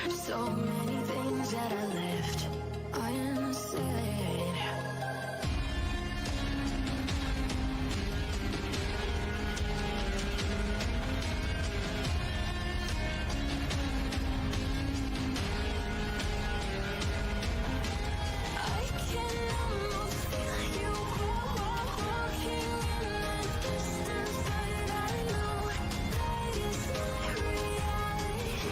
So many things that I left unsaid. I can almost feel you walking in the distance, but I know that it's not reality.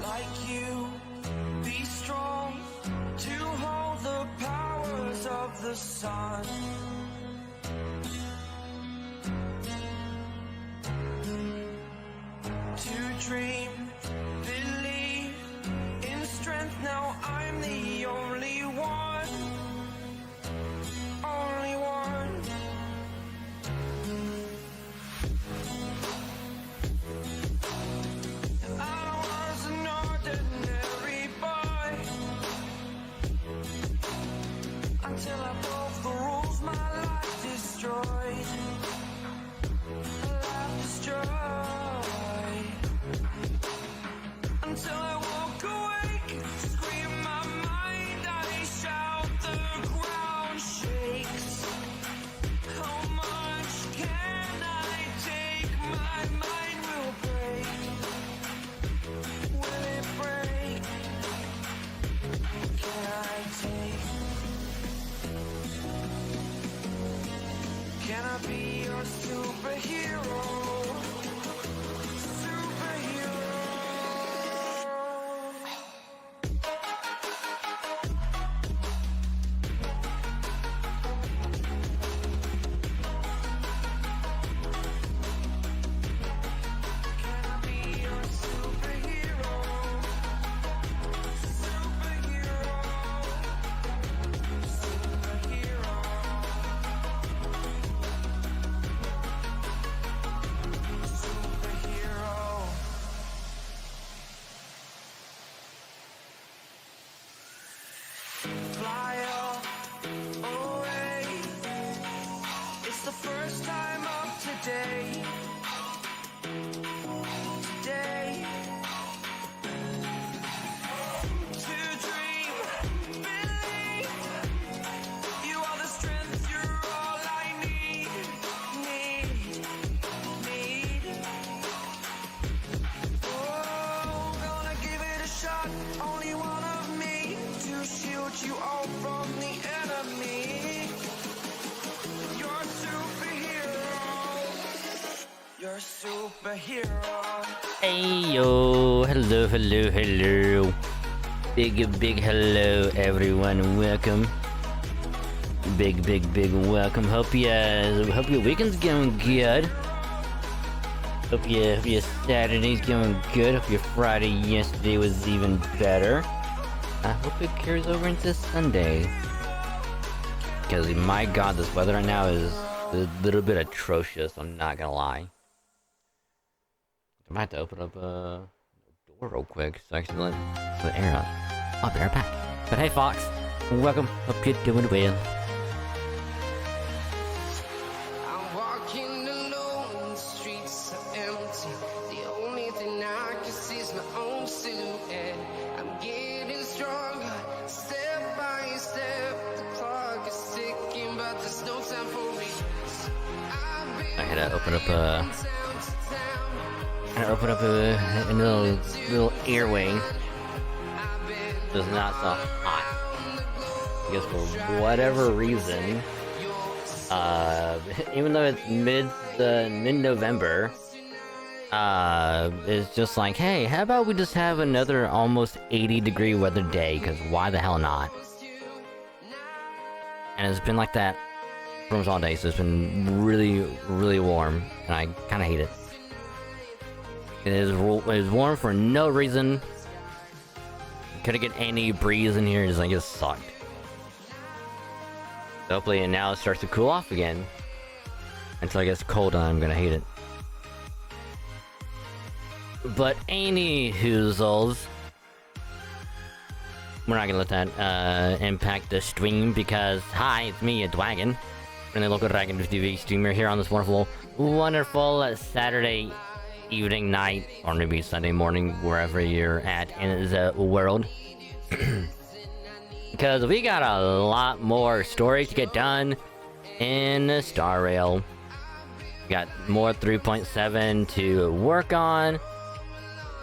like you. Be strong to hold the powers of the sun. To dream, believe in strength. Now I'm the only one. Only one. I was an ordinary boy until I broke the rules. My life destroyed. Life destroyed. Until I walk awake, scream my mind, I shout, the ground shakes. How much can I take? My mind will break. Will it break? Can I take? Can I be your superhero? Superhero. Can I be your superhero? Superhero. Superhero. Superhero. Fly away. It's the first time of today. Today. To dream, believe. You are the strength, you're all I need. Need. Oh, gonna give it a shot. Only one of me to shield you all from the enemy. You're a superhero. You're a superhero. Hey yo, hello. Big hello everyone, welcome. Big welcome. Hope your weekend's going good. Hope your Saturday's going good. Hope your Friday yesterday was even better. I hope it carries over into Sunday. Because my god, this weather right now is a little bit atrocious, I'm not gonna lie. I might have to open up a door real quick so I can let the air out. I'll be right back. But hey Fox, welcome. Hope you're doing well. I'm walking alone, the streets are empty. The only thing I can see is my own silhouette. I'm getting stronger, step by step. The clock is ticking, but there's no time for me. I gotta open up a little airway. It's not so hot. Because for whatever reason, even though it's mid-November, it's just like, hey, how about we just have another almost 80-degree weather day? Because why the hell not? And it's been like that for almost all day, so it's been really warm, and I kind of hate it. It is warm for no reason. Couldn't get any breeze in here, it just sucked. So hopefully, and now it starts to cool off again. Until it gets cold, and I'm gonna hate it. But any hoozles, we're not gonna let that impact the stream because hi, it's me, a Dwagon, and the local Dragon TV streamer here on this wonderful Saturday evening, night, or maybe Sunday morning, wherever you're at in the world. Because we got a lot more stories to get done in Star Rail. We got more 3.7 to work on.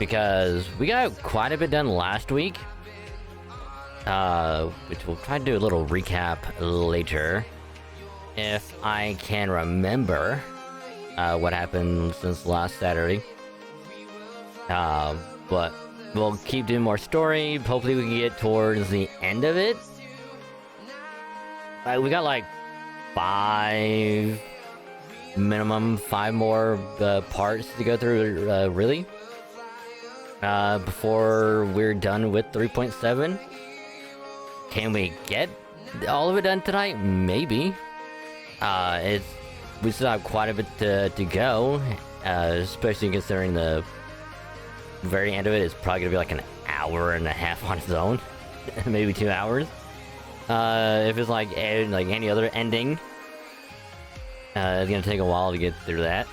Because we got quite a bit done last week. Which we'll try to do a little recap later. If I can remember what happened since last Saturday. But we'll keep doing more story. Hopefully we can get towards the end of it. We got like 5 more parts to go through, really. Before we're done with 3.7. Can we get all of it done tonight? Maybe. We still have quite a bit to go, especially considering the very end of it is probably gonna be like an hour and a half on its own, maybe 2 hours. If it's like any other ending, it's gonna take a while to get through that.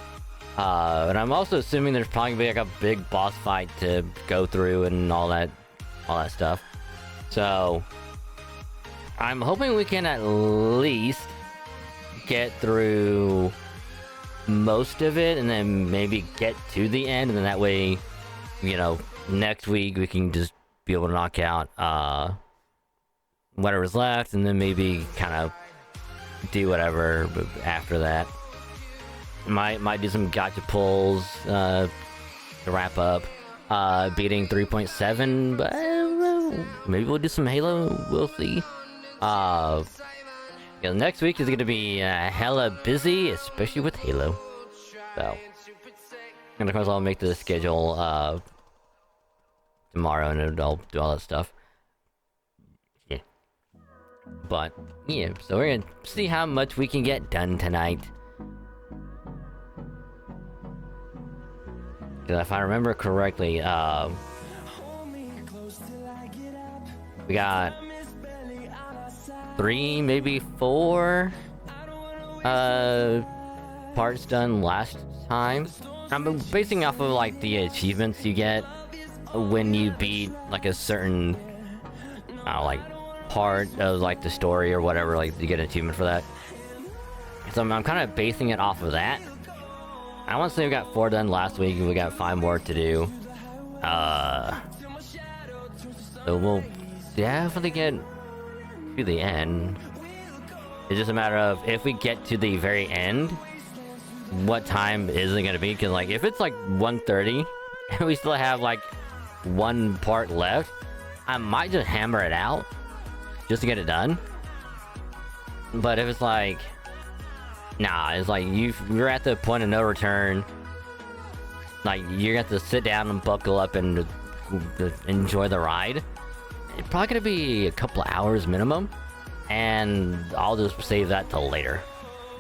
And I'm also assuming there's probably gonna be like a big boss fight to go through and all that stuff. So I'm hoping we can at least get through most of it and then maybe get to the end, and then that way, you know, next week we can just be able to knock out whatever's left, and then maybe kind of do whatever after that. Might do some gotcha pulls to wrap up, beating 3.7, but maybe we'll do some Halo. We'll see. Yeah, next week is gonna be hella busy, especially with Halo. So, and of course I'll make the schedule tomorrow, and I'll do all that stuff. Yeah. But yeah, so we're gonna see how much we can get done tonight. Because if I remember correctly, we got 3, maybe 4 parts done last time. I'm basing off of like the achievements you get when you beat like a certain like part of like the story or whatever, like you get an achievement for that. So I'm kind of basing it off of that. I want to say we got 4 done last week, and we got 5 more to do. So we'll definitely get to the end. It's just a matter of if we get to the very end, what time is it gonna be? Because like if it's like 1:30 and we still have like 1 part left, I might just hammer it out just to get it done. But if it's like, nah, it's like you're at the point of no return. Like you're gonna have to sit down and buckle up and enjoy the ride. It's probably gonna be a couple of hours minimum, and I'll just save that till later.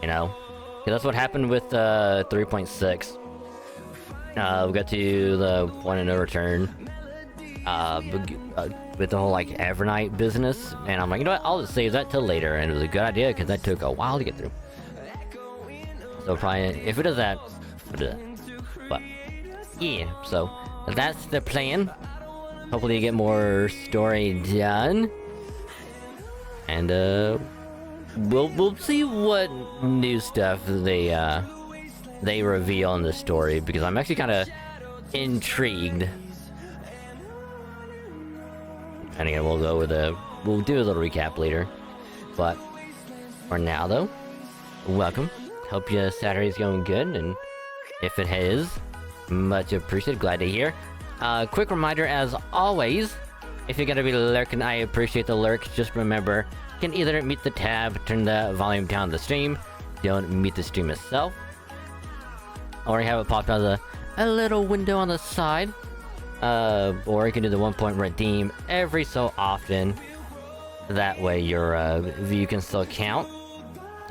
You know, 'cause that's what happened with 3.6. We got to the point of no return with the whole like Evernight business, and I'm like, you know what? I'll just save that till later, and it was a good idea because that took a while to get through. So probably if it does that, we'll do that. But yeah, so that's the plan. Hopefully you get more story done, and we'll see what new stuff they reveal in the story, because I'm actually kind of intrigued. And again, we'll do a little recap later. But for now, though, welcome. Hope your Saturday's going good, and if it is, much appreciated. Glad to hear. Quick reminder, as always, if you're gonna be lurking, I appreciate the lurk. Just remember, you can either mute the tab, turn the volume down on the stream, don't mute the stream itself, or you have it popped as a little window on the side. Or you can do the 1-point redeem every so often. That way your view can still count.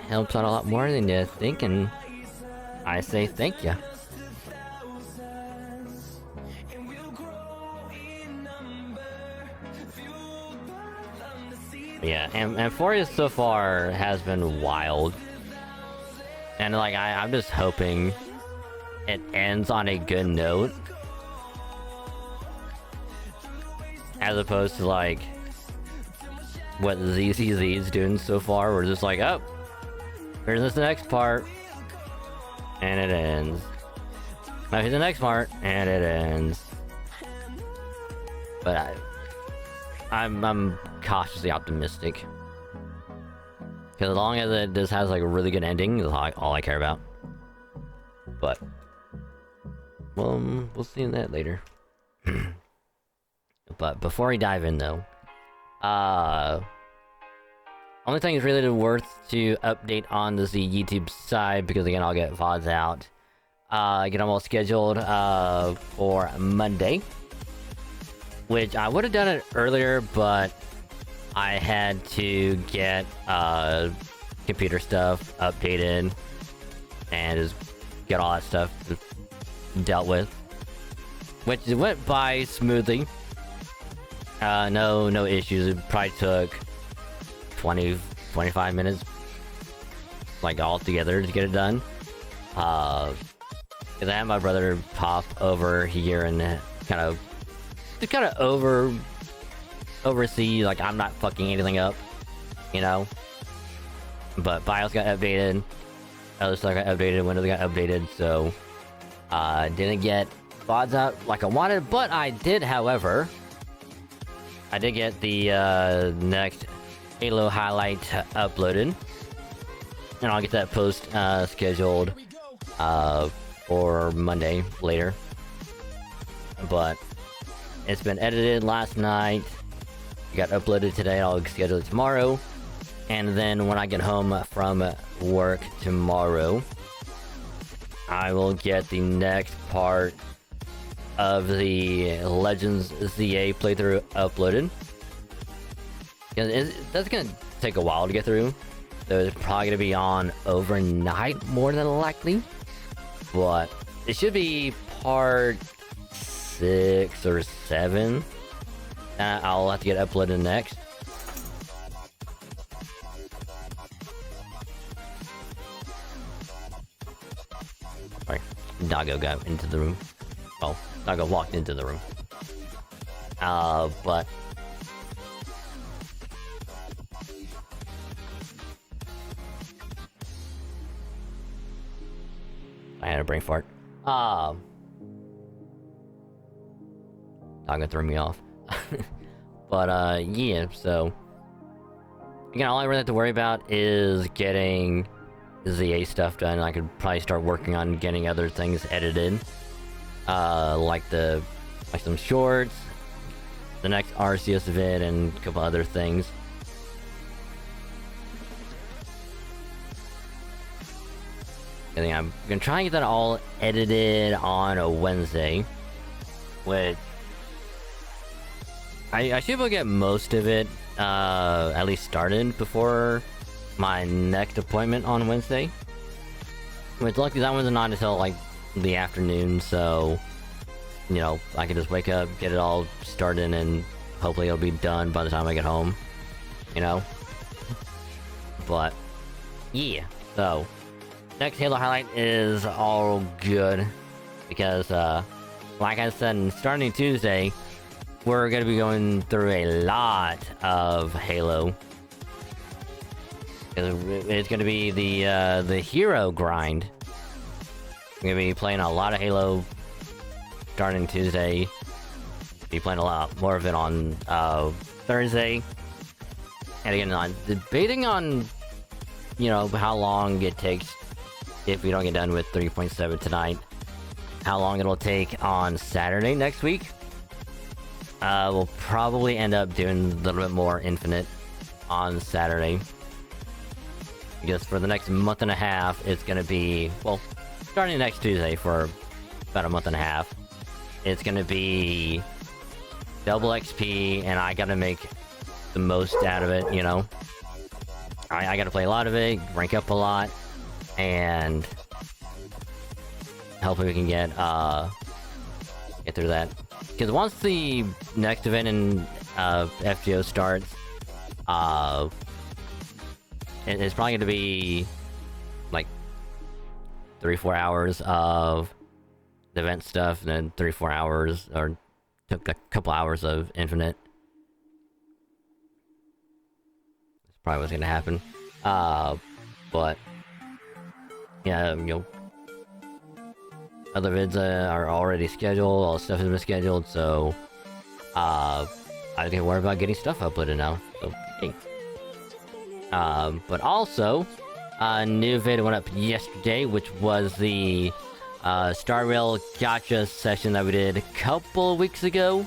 Helps out a lot more than you think, and I say thank you. Yeah, and 4 so far has been wild. And like I'm just hoping it ends on a good note, as opposed to like what ZCZ is doing so far. We're just like, oh, here's this next part, and it ends. Now here's the next part, and it ends. But I'm cautiously optimistic, because as long as this has like a really good ending, is all I care about. But we'll see that later. But before we dive in though, only thing is really worth to update on is the YouTube side, because again I'll get VODs out. Get them all scheduled for Monday, which I would have done it earlier, but I had to get computer stuff updated and just get all that stuff dealt with, which went by smoothly. No issues. It probably took 20-25 minutes, like all together, to get it done. Because I had my brother pop over here and kind of oversee, like, I'm not fucking anything up, you know. But BIOS got updated, other stuff got updated, Windows got updated, so didn't get VODs out like I wanted, but I did, however, I did get the next Halo highlight uploaded, and I'll get that post scheduled for Monday later. But it's been edited last night, it got uploaded today, I'll schedule it tomorrow, and then when I get home from work tomorrow, I will get the next part of the Legends ZA playthrough uploaded. That's gonna take a while to get through, so it's probably gonna be on overnight more than likely, but it should be part 6 or 7 that I'll have to get uploaded next. Sorry, Doggo got into the room. Well, Doggo walked into the room. But I had a brain fart. Doggo threw me off. But yeah, so again, all I really have to worry about is getting ZA stuff done. I could probably start working on getting other things edited, like some shorts, the next RCS vid, and a couple other things. I think I'm gonna try and get that all edited on a Wednesday, which I should be able to get most of it at least started before my next appointment on Wednesday. Which luckily that one's not until like the afternoon, so you know, I can just wake up, get it all started, and hopefully it'll be done by the time I get home, you know. But yeah, so next Halo highlight is all good, because like I said, starting Tuesday we're gonna be going through a lot of Halo. It's gonna be the hero grind. I'm gonna be playing a lot of Halo starting Tuesday. Be playing a lot more of it on Thursday. And again, I'm debating on, you know, how long it takes if we don't get done with 3.7 tonight. How long it'll take on Saturday next week. We'll probably end up doing a little bit more Infinite on Saturday. Because for the next month and a half, it's gonna be, well, starting next Tuesday for about a month and a half, it's gonna be double XP, and I gotta make the most out of it, you know? I gotta play a lot of it, rank up a lot, and hopefully we can get through that. Because once the next event in FGO starts, it's probably going to be like 3-4 hours of the event stuff, and then 3-4 hours, or a couple hours of Infinite. That's probably what's going to happen. But yeah, you know, other vids are already scheduled, all stuff has been scheduled, so I don't have to worry about getting stuff uploaded now, so hey. But also, a new vid went up yesterday, which was the Star Rail Gacha session that we did a couple weeks ago.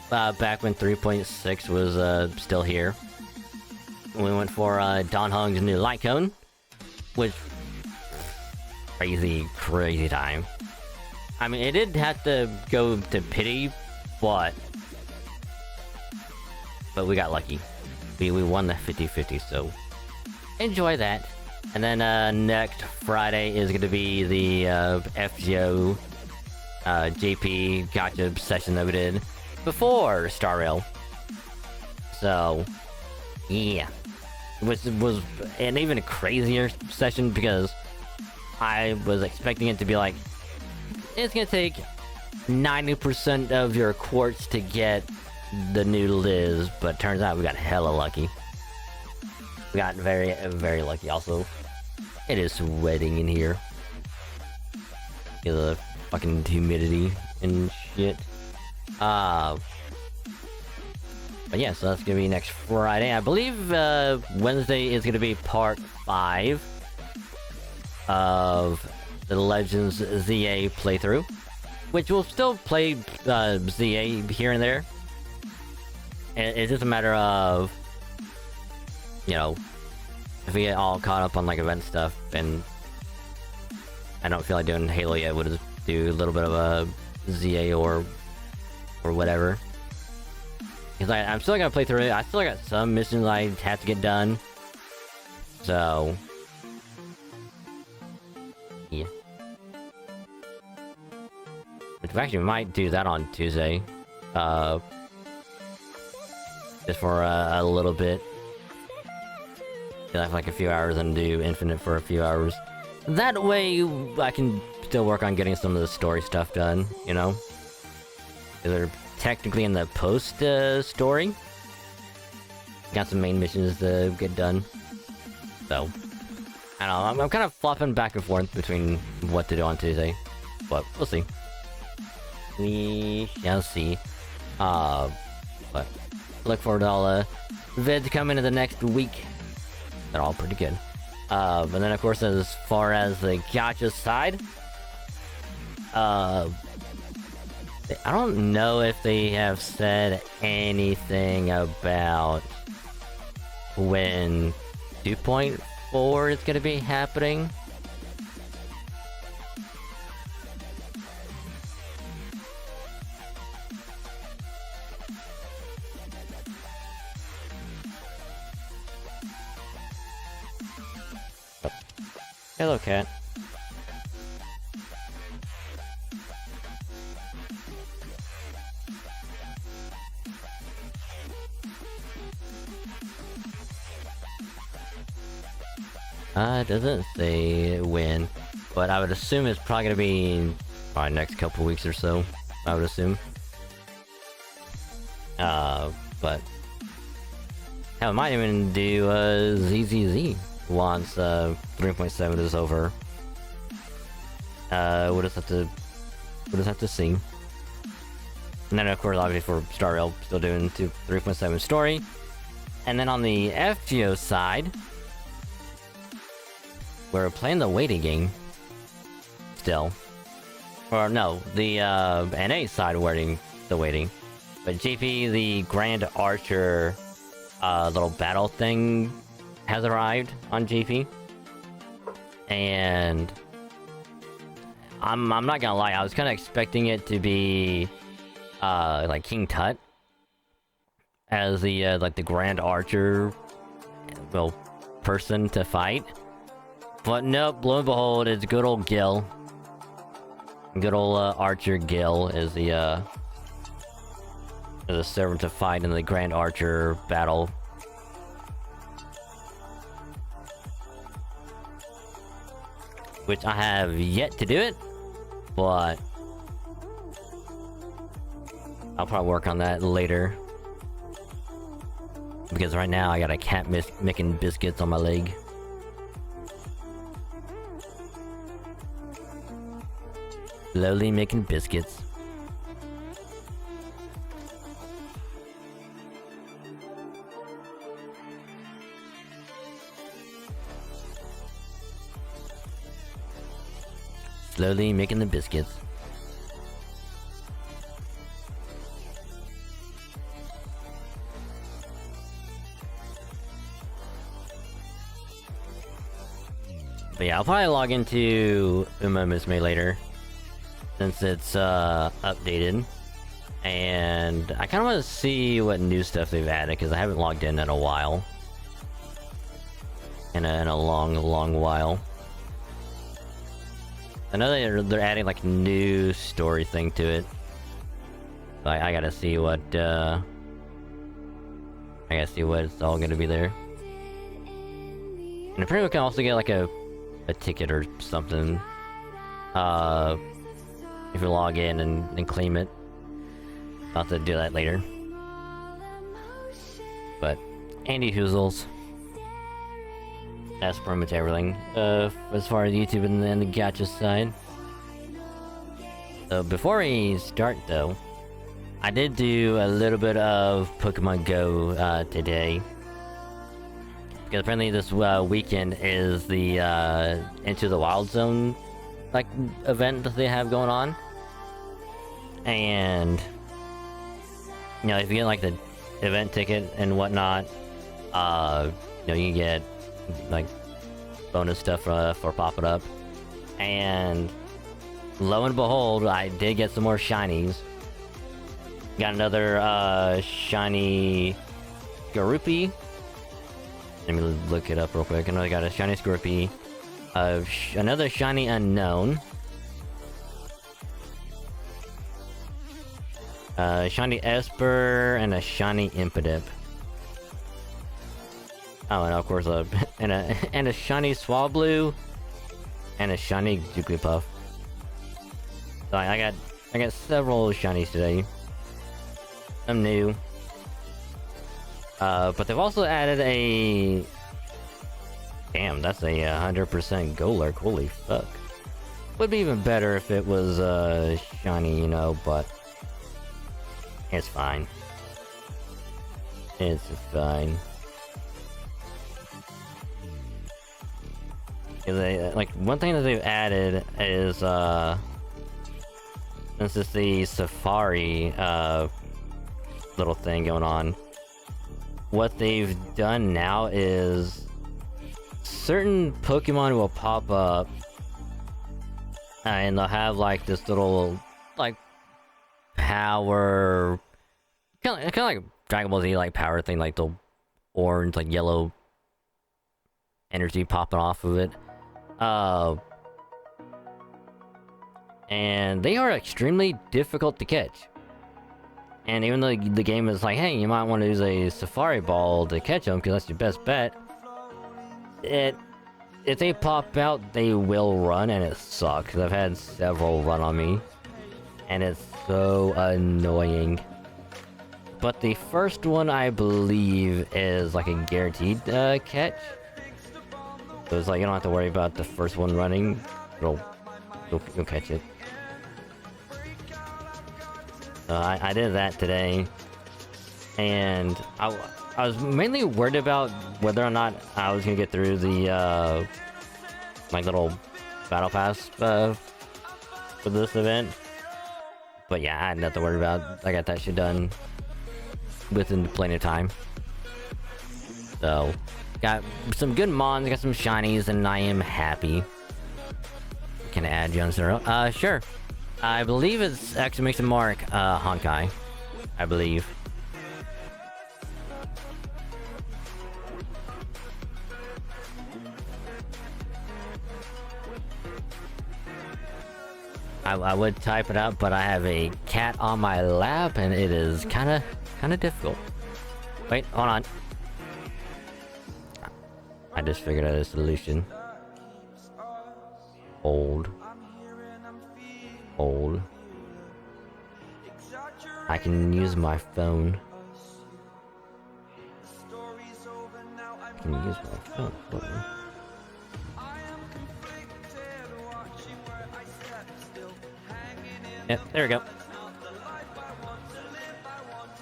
back when 3.6 was still here. We went for Don Hong's new light cone, which crazy time. I mean, it did have to go to pity, but we got lucky. We won the 50-50, so enjoy that. And then next Friday is gonna be the FGO JP Gotcha session that we did before Star Rail. So yeah, which was an even crazier session because I was expecting it to be like, it's gonna take 90% of your quartz to get the new Liz, but turns out we got hella lucky. We got very, very lucky. Also, it is sweating in here. The fucking humidity and shit. But yeah, so that's gonna be next Friday. I believe Wednesday is gonna be part 5 of the Legends ZA playthrough, which will still play ZA here and there. And it's just a matter of, you know, if we get all caught up on like event stuff, and I don't feel like doing Halo yet, we'll just do a little bit of a ZA or whatever. Because I'm still gonna play through it. I still got some missions I have to get done. So yeah. Which we actually might do that on Tuesday. Just for a little bit. Have like a few hours and do Infinite for a few hours. That way I can still work on getting some of the story stuff done, you know? They're technically in the post story. Got some main missions to get done. So I don't know, I'm kind of flopping back and forth between what to do on Tuesday. But we'll see. We shall see. But look forward to all the vids coming in the next week. They're all pretty good. And then of course, as far as the gacha side, I don't know if they have said anything about when 2.4 is going to be happening. Hello, cat. It doesn't say when, but I would assume it's probably gonna be next couple weeks or so. I would assume. But hell, I might even do ZZZ once 3.7 is over. We'll just have to see. And then of course, obviously for Star Rail, still doing 3.7 story. And then on the FGO side, we're playing the waiting game still. Or no, the NA side waiting. But JP, the Grand Archer little battle thing has arrived on JP. And I'm not gonna lie, I was kinda expecting it to be like King Tut as the like the Grand Archer person to fight. But nope, lo and behold, it's good old Gil. Good old Archer Gil is the servant to fight in the Grand Archer battle. Which I have yet to do it, but I'll probably work on that later. Because right now I got a cat making biscuits on my leg. Slowly making biscuits. Slowly making the biscuits. But yeah, I'll probably log into Uma Musume later, since it's updated. And I kind of want to see what new stuff they've added, because I haven't logged in a while. In a long while. I know they're adding like a new story thing to it. But I gotta see what it's all gonna be there. And apparently we can also get like a ticket or something. If you log in and claim it. I'll have to do that later. But Andy Hoozles. That's pretty much everything. As far as YouTube and the gacha side. So before we start though, I did do a little bit of Pokemon Go today. Because apparently this weekend is the Into the Wild Zone like event that they have going on. And you know, if you get like the event ticket and whatnot, you know, you can get like bonus stuff for popping up. And lo and behold, I did get some more shinies. Got another shiny Skorupi. Let me look it up real quick. I know I got a shiny Skorupi, another shiny Unknown, shiny Esper, and a shiny Impidip. Oh, and of course, and a shiny Swablu, and a shiny Jigglypuff. So I got several shinies today. Some new. But they've also added a... Damn, that's a 100% Golurk. Holy fuck. Would be even better if it was shiny, you know, but it's fine. It's fine. Like, one thing that they've added is, since it's the Safari, little thing going on, what they've done now is certain Pokemon will pop up, and they'll have, like, this little, like, power... Kinda like Dragon Ball Z, like, power thing, like, the orange, like, yellow energy popping off of it. And they are extremely difficult to catch. And even though the game is like, hey, you might want to use a Safari Ball to catch them, because that's your best bet. If they pop out, they will run, and it sucks. I've had several run on me. And it's so annoying. But the first one, I believe, is like a guaranteed catch. So it's like, you don't have to worry about the first one running. You'll catch it. I did that today. And I was mainly worried about whether or not I was gonna get through the, my little battle pass, for this event. But yeah, I had nothing to worry about. I got that shit done within plenty of time. So, got some good mons, got some shinies, and I am happy. Can I add you on Zero? Sure. I believe it's exclamation mark, Honkai. I believe. I would type it out, but I have a cat on my lap, and it is kinda difficult. Wait, hold on. I just figured out a solution. Hold. I can use my phone. I can use my phone. Yep, there we go.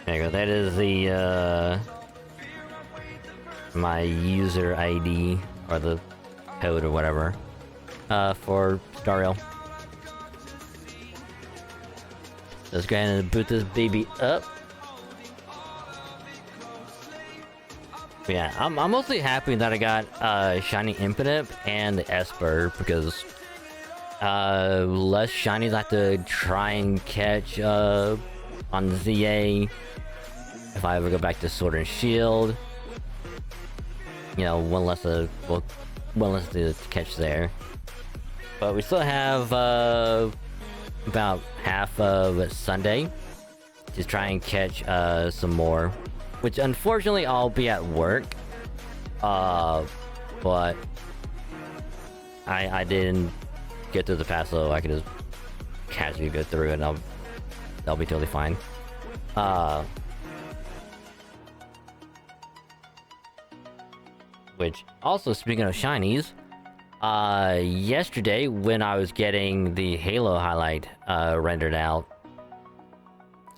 There you go. That is the my user ID, or the code or whatever, for Stariel. Let's go ahead and boot this baby up. Yeah, I'm mostly happy that I got Shiny Impidimp and the Esper, because less shinies I have to try and catch on ZA if I ever go back to Sword and Shield. You know, one less to catch there. But we still have about half of Sunday to try and catch some more, which unfortunately I'll be at work. But I didn't get through the pass, so I could just casually go through it, and I'll be totally fine. Which also, speaking of shinies, yesterday when I was getting the Halo highlight rendered out,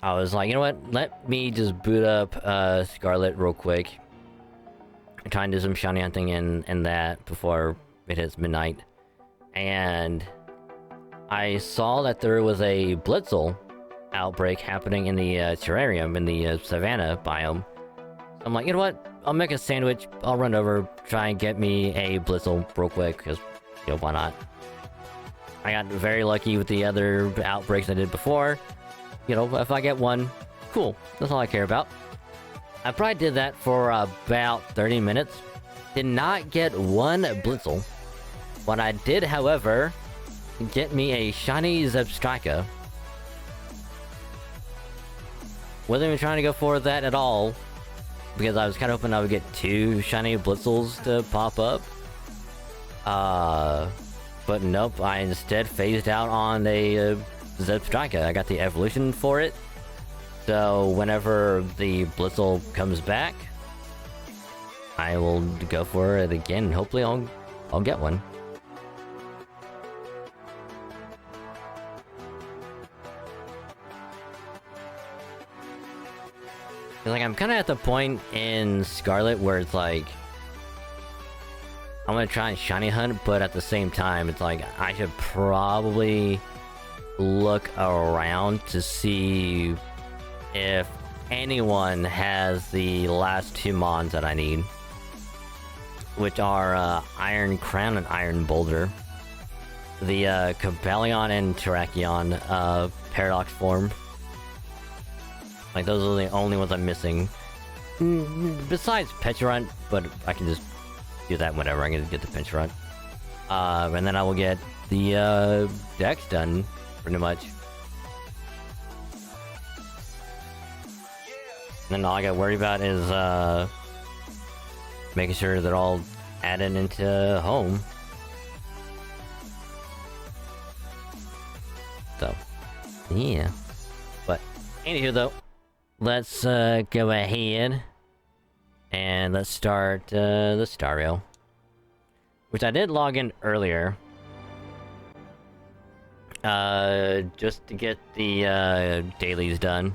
I was like, you know what? Let me just boot up Scarlet real quick. Try and do some shiny hunting in that before it hits midnight. And I saw that there was a Blitzel outbreak happening in the terrarium in the Savannah biome. So I'm like, you know what? I'll make a sandwich. I'll run over, try and get me a Blitzel real quick, because, you know, why not? I got very lucky with the other outbreaks I did before. You know, if I get one, cool. That's all I care about. I probably did that for about 30 minutes. Did not get one Blitzel. What I did, however, get me a shiny Zebstrika. Wasn't even trying to go for that at all, because I was kind of hoping I would get 2 shiny Blitzels to pop up. But nope, I instead phased out on a Zebstrika. I got the evolution for it. So whenever the Blitzel comes back, I will go for it again. Hopefully I'll get one. Like, I'm kind of at the point in Scarlet where it's like, I'm gonna try and shiny hunt, but at the same time, it's like, I should probably look around to see if anyone has the last 2 mons that I need, which are Iron Crown and Iron Boulder. The Cobalion and Terrakion Paradox form. Like, those are the only ones I'm missing. Besides Pecharunt, but I can just do that whenever I get the Pecharunt. And then I will get the Dex done, pretty much. And then all I gotta worry about is making sure they're all added into home. So, yeah. But, anywho though, let's go ahead and let's start the Stario, which I did log in earlier, just to get the dailies done.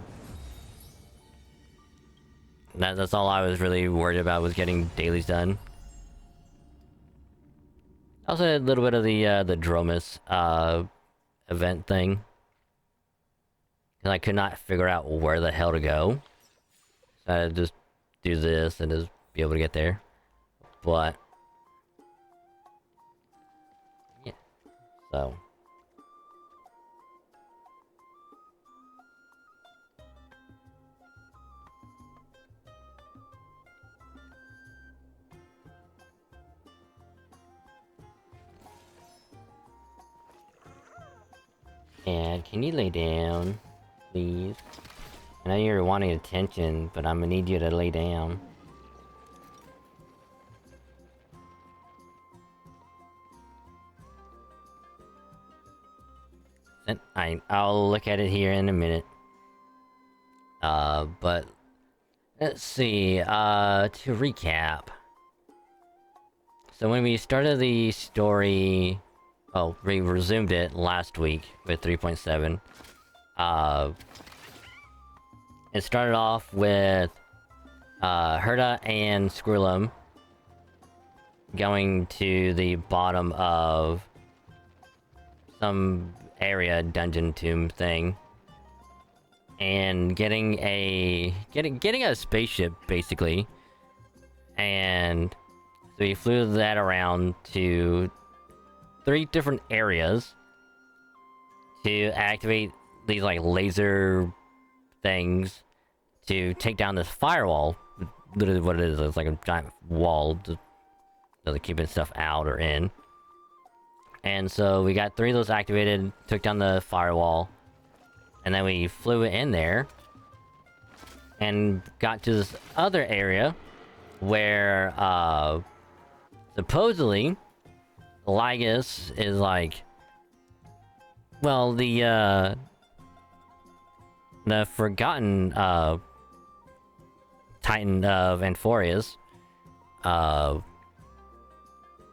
That's all I was really worried about, was getting dailies done. I also did a little bit of the Dromus event thing, and I could not figure out where the hell to go. So I just do this and just be able to get there. But yeah, so and can you lay down, please? I know you're wanting attention, but I'm gonna need you to lay down. I'll look at it here in a minute. But let's see. To recap. So when we started the story, we resumed it last week with 3.7. It started off with Herta and Squirrelum going to the bottom of some area dungeon tomb thing and getting a spaceship, basically, And so we flew that around to 3 different areas to activate these like laser things to take down this firewall. Literally what it is, it's like a giant wall to keeping stuff out or in. And so we got 3 of those activated, took down the firewall, and then we flew it in there and got to this other area where supposedly Lygus is like, well, the forgotten Titan of Amphorius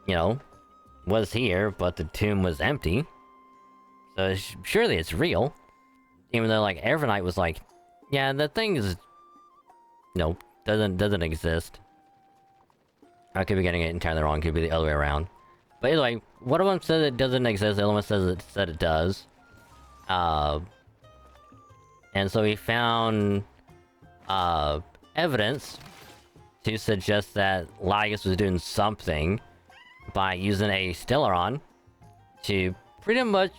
you know, was here, but the tomb was empty. So surely it's real. Even though, like, Evernight was like, yeah, that thing is... No, doesn't exist. I could be getting it entirely wrong, could be the other way around. But anyway, one of them says it doesn't exist, the other one says it does. And so we found evidence to suggest that Lygus was doing something by using a Stellaron to pretty much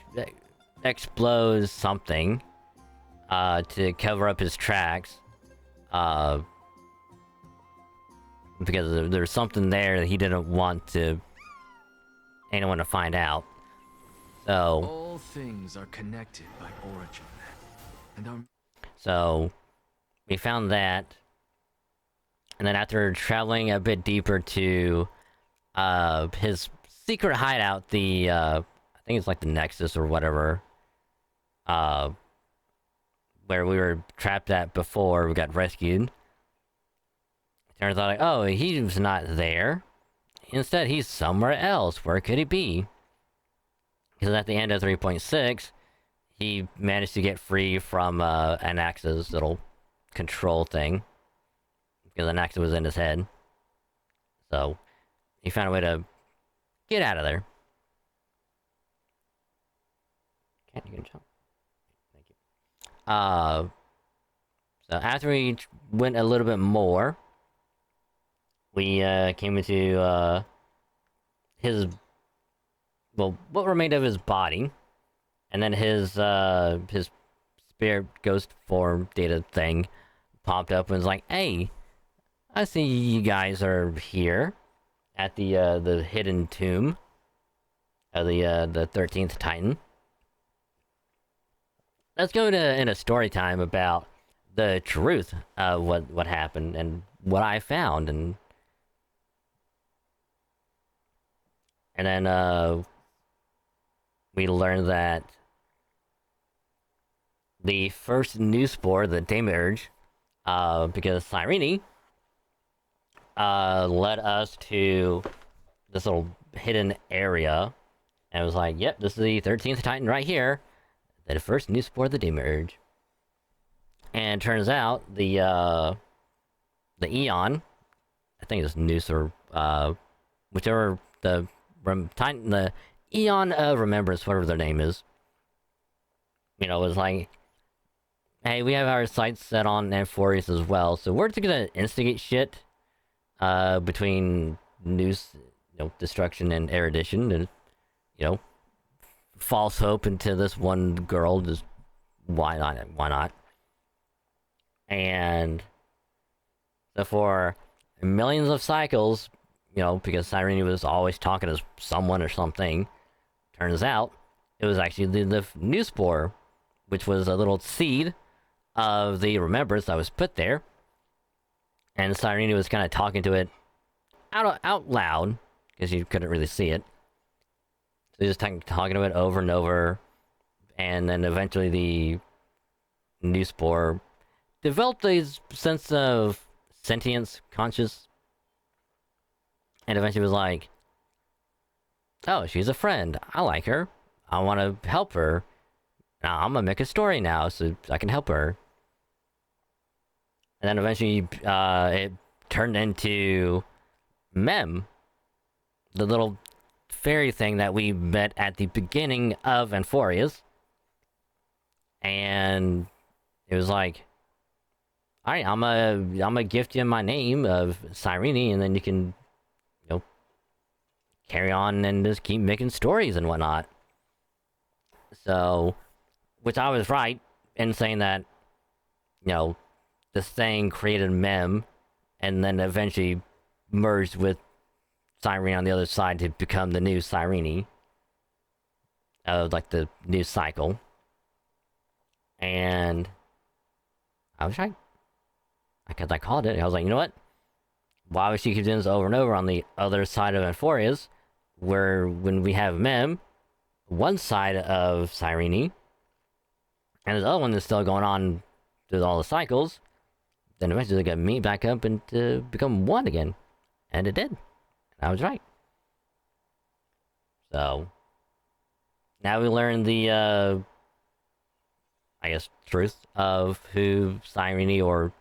explode something to cover up his tracks. Because there's something there that he didn't want anyone to find out. So all things are connected by origin, and so we found that, and then after traveling a bit deeper to his secret hideout, the I think it's like the Nexus or whatever, where we were trapped at before we got rescued. Turns out, like, oh, he's not there. Instead, he's somewhere else. Where could he be? Because at the end of 3.6, he managed to get free from Anax's little control thing. Because Anaxa was in his head. So, he found a way to get out of there. Can't you can jump? Thank you. So after we went a little bit more, we came into his, well, what remained of his body, and then his spirit ghost form data thing popped up and was like, "Hey, I see you guys are here at the hidden tomb of the 13th Titan. Let's go in a story time about the truth of what happened and what I found." And then we learned that the first new spore, the Demiurge, because Cyrene led us to this little hidden area, and it was like, yep, this is the 13th Titan right here, the first new spore, the Demiurge. And it turns out the Eon, I think it's Noose or whichever the Titan, the Eon of Remembrance, whatever their name is, you know, was like, hey, we have our sights set on Amphorius as well, so we're just gonna instigate shit between Noose, you know, destruction and erudition, and, you know, false hope into this one girl. Just why not? And so for millions of cycles, you know, because Cyrene was always talking to someone or something, turns out it was actually the new spore, which was a little seed of the remembrance that was put there. And Cyrene was kind of talking to it out loud, because you couldn't really see it. So he was talking to it over and over, and then eventually the new spore developed a sense of sentience, conscious, and eventually was like, oh, she's a friend. I like her. I want to help her. Now I'm gonna make a story now so I can help her. And then eventually it turned into Mem, the little fairy thing that we met at the beginning of Amphorius. And it was like, all right, I'm gonna gift you my name of Cyrene, and then you can, carry on and just keep making stories and whatnot. So, which I was right in saying that, this thing created Mem, and then eventually merged with Cyrene on the other side to become the new Cyrene. Like the new cycle. And I was right. Because I called it. I was like, you know what? Why would she keep doing this over and over on the other side of Amphorius? Where when we have Mem, one side of Cyrene, and the other one is still going on through all the cycles, then eventually they got me back up and to become one again. And it did. I was right. So now we learn the I guess truth of who Cyrene or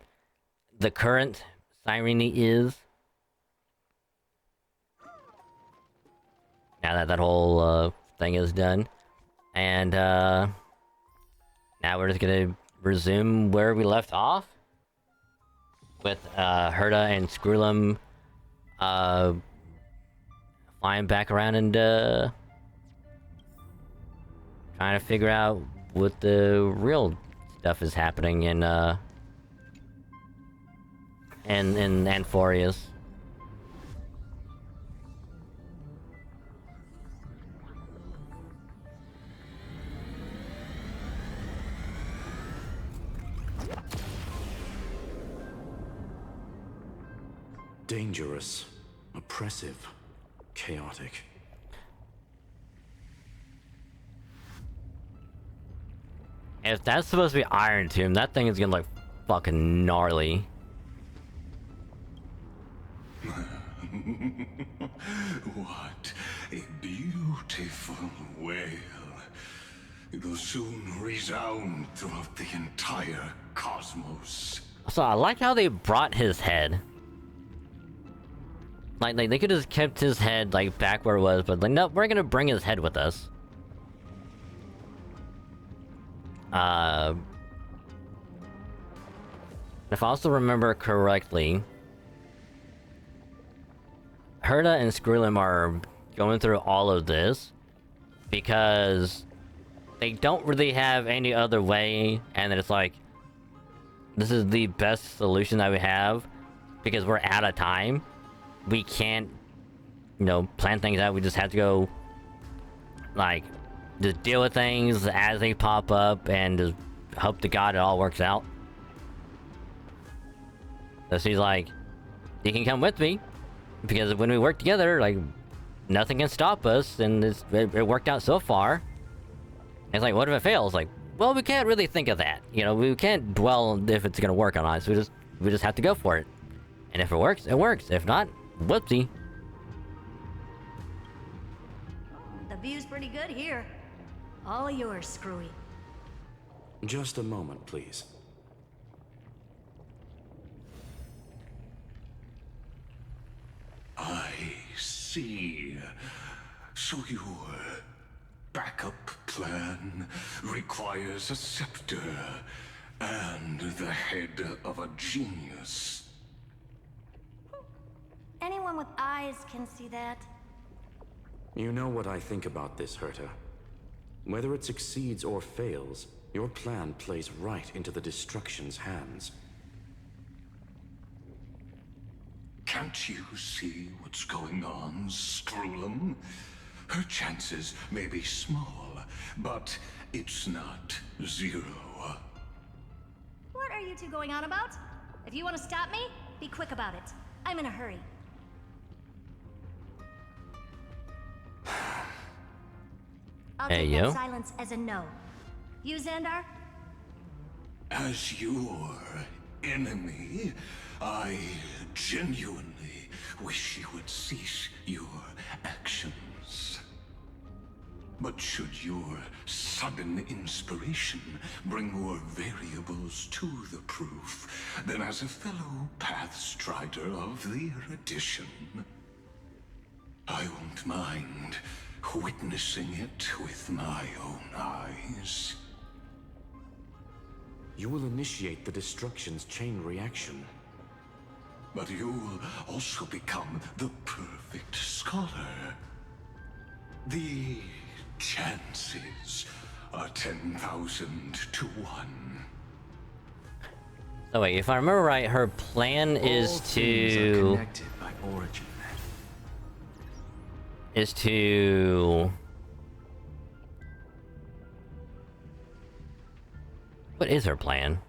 the current Cyrene is. Now that whole thing is done. And now we're just gonna resume where we left off. With Herta and Screwlum flying back around and trying to figure out what the real stuff is happening in Amphorius. Dangerous, oppressive, chaotic. If that's supposed to be Iron Tomb, that thing is gonna look fucking gnarly. What a beautiful wail. It'll soon resound throughout the entire cosmos. So I like how they brought his head. Like they could have just kept his head like back where it was, but like no, we're gonna bring his head with us. If I also remember correctly, Herta and Screwlum are going through all of this because they don't really have any other way, and it's like, this is the best solution that we have because we're out of time. We can't, plan things out. We just have to go, like, just deal with things as they pop up and just hope to God it all works out. So she's like, you can come with me because when we work together, like, nothing can stop us, and it worked out so far. And it's like, what if it fails? Like, well, we can't really think of that. We can't dwell if it's gonna work or not. So we just have to go for it. And if it works, it works. If not, whoopsie. The view's pretty good here. All yours, Screwy. Just a moment, please. I see. So your backup plan requires a scepter and the head of a genius. Anyone with eyes can see that. You know what I think about this, Herta. Whether it succeeds or fails, your plan plays right into the Destruction's hands. Can't you see what's going on, Screwlum? Her chances may be small, but it's not zero. What are you two going on about? If you want to stop me, be quick about it. I'm in a hurry. I'll Hey, take yo. that silence as a no. You, Xandar? As your enemy, I genuinely wish you would cease your actions. But should your sudden inspiration bring more variables to the proof, then as a fellow Pathstrider of the Erudition, I won't mind witnessing it with my own eyes. you will initiate the destruction's chain reaction. But you'll also become the perfect scholar. The chances are 10,000 to 1. So wait, if I remember right, her plan is All things are to... connected by origin. is to... What is her plan?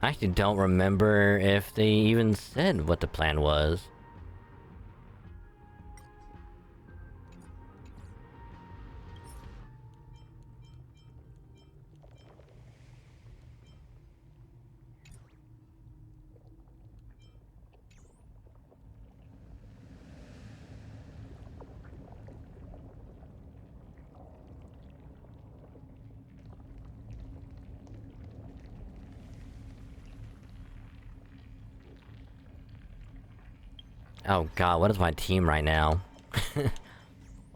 I actually don't remember if they even said what the plan was. Oh god, what is my team right now?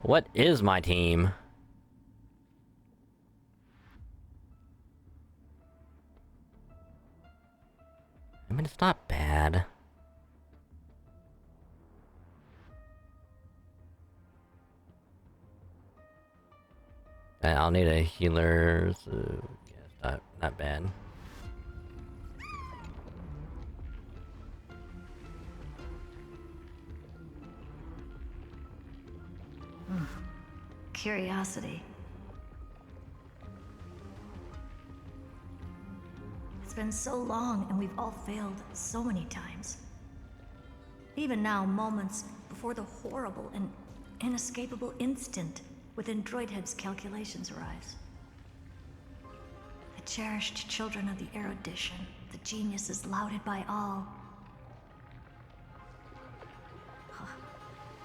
What is my team? I mean, it's not bad. I'll need a healer, so yeah, it's not bad. Curiosity. It's been so long, and we've all failed so many times. Even now, moments before the horrible and inescapable instant within Droidhead's calculations arise. The cherished children of the erudition, the geniuses lauded by all.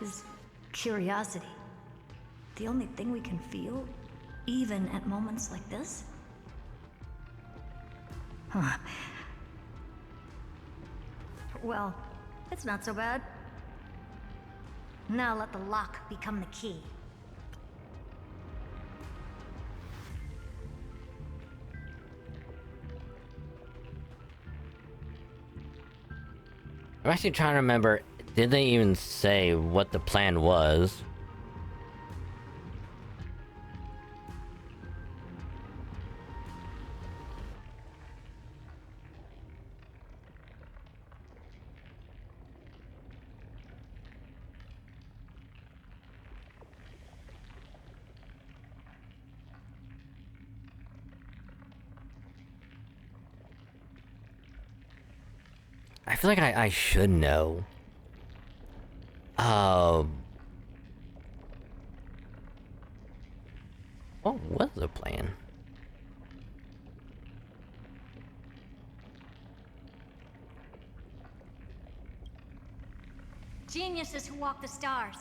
Is curiosity the only thing we can feel, even at moments like this? Huh. Well, it's not so bad. Now let the lock become the key. I'm actually trying to remember, did they even say what the plan was? I feel like I should know. What was the plan? Geniuses who walk the stars.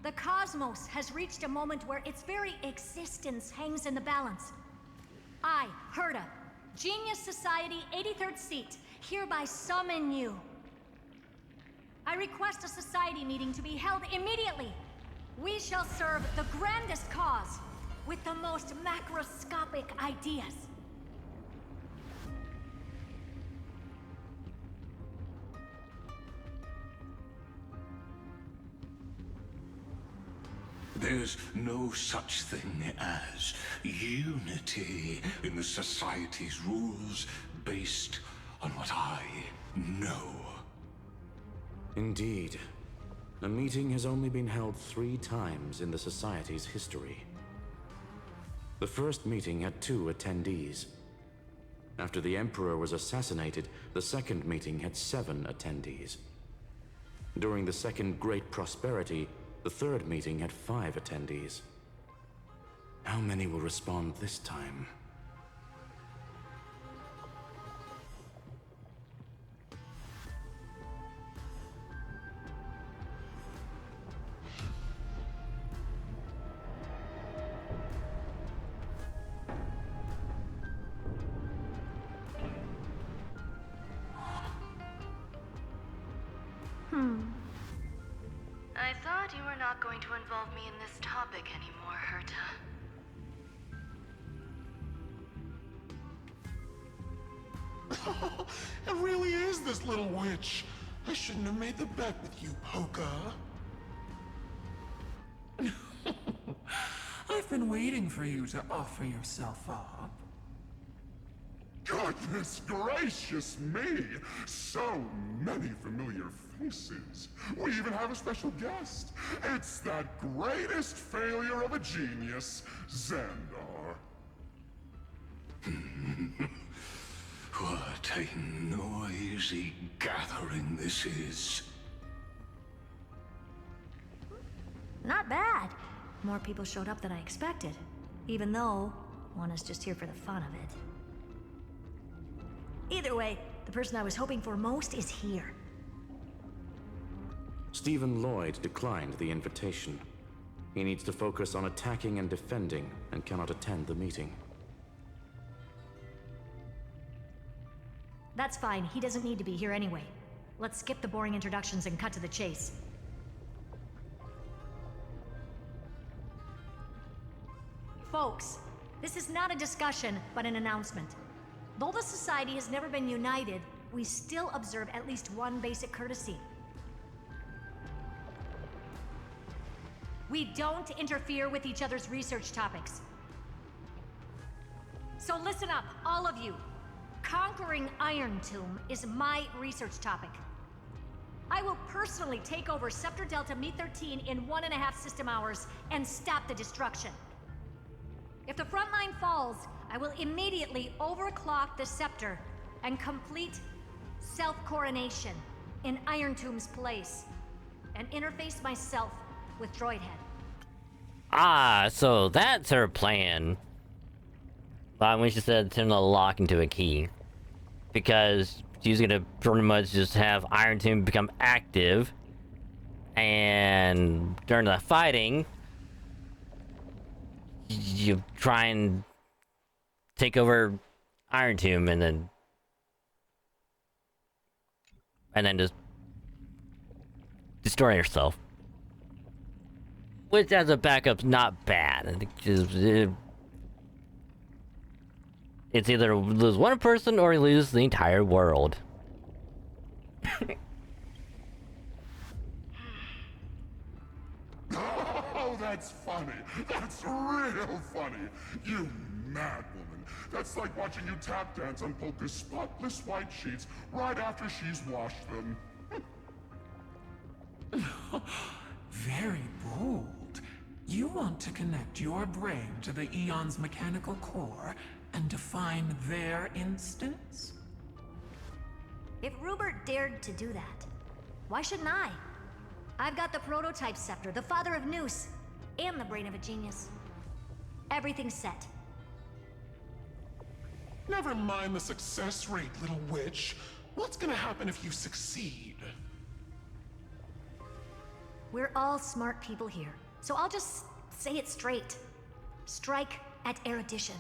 The cosmos has reached a moment where its very existence hangs in the balance. I, Herta, Genius Society 83rd seat, hereby summon you. I request a society meeting to be held immediately. We shall serve the grandest cause with the most macroscopic ideas. There's no such thing as unity in the Society's rules based on what I know. Indeed. A meeting has only been held 3 times in the Society's history. The first meeting had 2 attendees. After the Emperor was assassinated, the second meeting had 7 attendees. During the Second Great Prosperity, the third meeting had 5 attendees. How many will respond this time? I thought you were not going to involve me in this topic anymore, Herta. It really is this little witch. I shouldn't have made the bet with you, Poca. I've been waiting for you to offer yourself up. Goodness gracious me! So many familiar faces. We even have a special guest. It's that greatest failure of a genius, Xandar. What a noisy gathering this is. Not bad. More people showed up than I expected. Even though one is just here for the fun of it. Either way, the person I was hoping for most is here. Stephen Lloyd declined the invitation. He needs to focus on attacking and defending and cannot attend the meeting. That's fine, he doesn't need to be here anyway. Let's skip the boring introductions and cut to the chase. Folks, this is not a discussion, but an announcement. Though the Society has never been united, we still observe at least one basic courtesy. We don't interfere with each other's research topics. So listen up, all of you. Conquering Iron Tomb is my research topic. I will personally take over Scepter Delta Me-13 in 1.5 system hours and stop the destruction. If the front line falls, I will immediately overclock the Scepter and complete self-coronation in Iron Tomb's place, and interface myself with Droidhead. Ah, so that's her plan. When she said turn the lock into a key. Because she's gonna pretty much just have Iron Tomb become active. And during the fighting, you try and take over Iron Tomb and then just destroy yourself. Which as a backup's not bad. I think it's either lose one person or you lose the entire world. Oh, that's funny. That's real funny. You mad woman. That's like watching you tap dance on Polka's spotless white sheets right after she's washed them. Very bold. You want to connect your brain to the Eon's mechanical core and define their instance? If Rupert dared to do that, why shouldn't I? I've got the prototype scepter, the father of Noose, and the brain of a genius. Everything's set. Never mind the success rate, little witch. What's gonna happen if you succeed? We're all smart people here, so I'll just say it straight. Strike at erudition.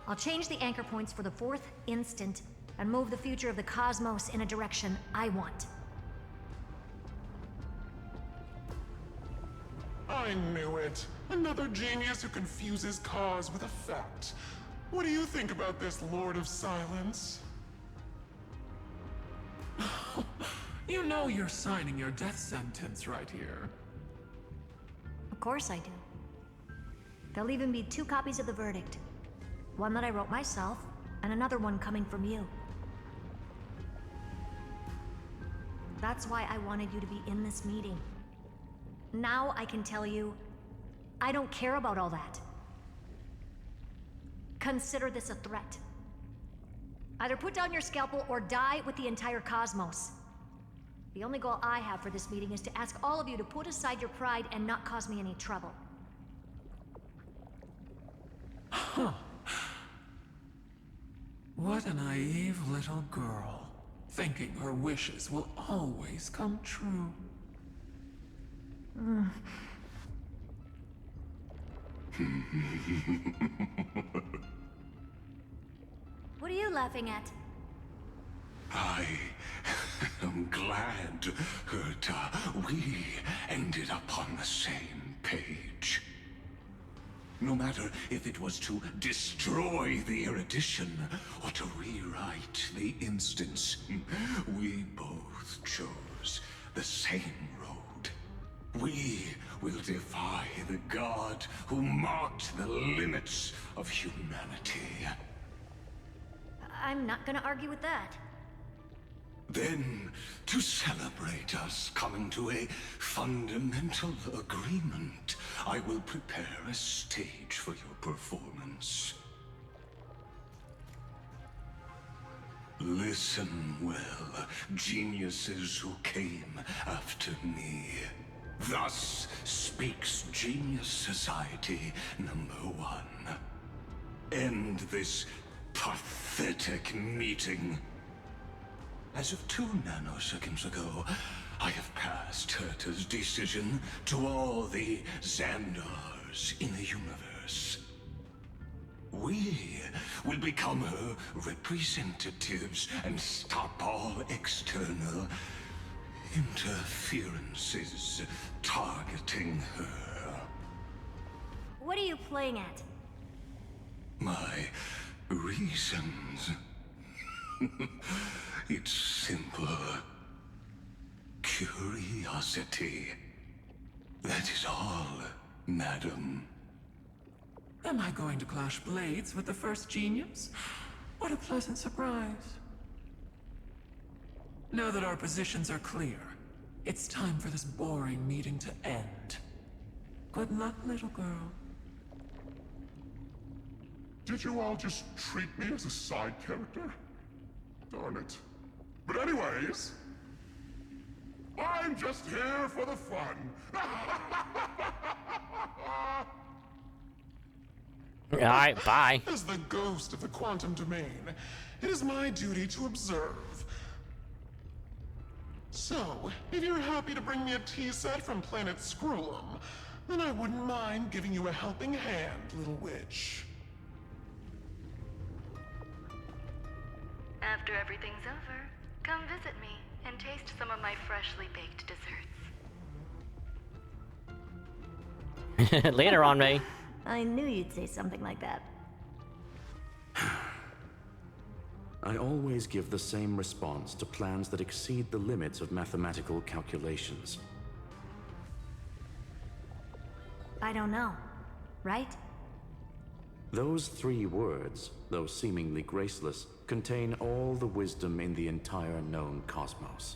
I'll change the anchor points for the 4th instant and move the future of the cosmos in a direction I want. I knew it. Another genius who confuses cause with effect. What do you think about this, Lord of Silence? You know you're signing your death sentence right here. Of course I do. There'll even be 2 copies of the verdict. One that I wrote myself, and another one coming from you. That's why I wanted you to be in this meeting. Now I can tell you, I don't care about all that. Consider this a threat. Either put down your scalpel or die with the entire cosmos. The only goal I have for this meeting is to ask all of you to put aside your pride and not cause me any trouble. Huh. What a naive little girl, thinking her wishes will always come true. What are you laughing at? I am glad that we ended up on the same page. no matter if it was to destroy the erudition or to rewrite the instance. We both chose the same road. We will defy the god who marked the limits of humanity. I'm not gonna argue with that. Then, to celebrate us coming to a fundamental agreement, I will prepare a stage for your performance. Listen well, geniuses who came after me. Thus speaks Genius Society #1. End this pathetic meeting. As of 2 nanoseconds ago, I have passed Herta's decision to all the Xandars in the universe. We will become her representatives and stop all external interferences targeting her. What are you playing at? My reasons. It's simple. Curiosity. That is all, madam. Am I going to clash blades with the first genius? What a pleasant surprise. Now that our positions are clear, it's time for this boring meeting to end. Good luck, little girl. Did you all just treat me as a side character? Darn it. But anyways, I'm just here for the fun. Alright, bye. As the ghost of the quantum domain, it is my duty to observe. So, if you're happy to bring me a tea set from planet Screwlum, then I wouldn't mind giving you a helping hand, little witch. After everything's over, come visit me and taste some of my freshly baked desserts. Later on, May. I knew you'd say something like that. I always give the same response to plans that exceed the limits of mathematical calculations. I don't know. Right? Those 3 words, though seemingly graceless, contain all the wisdom in the entire known cosmos.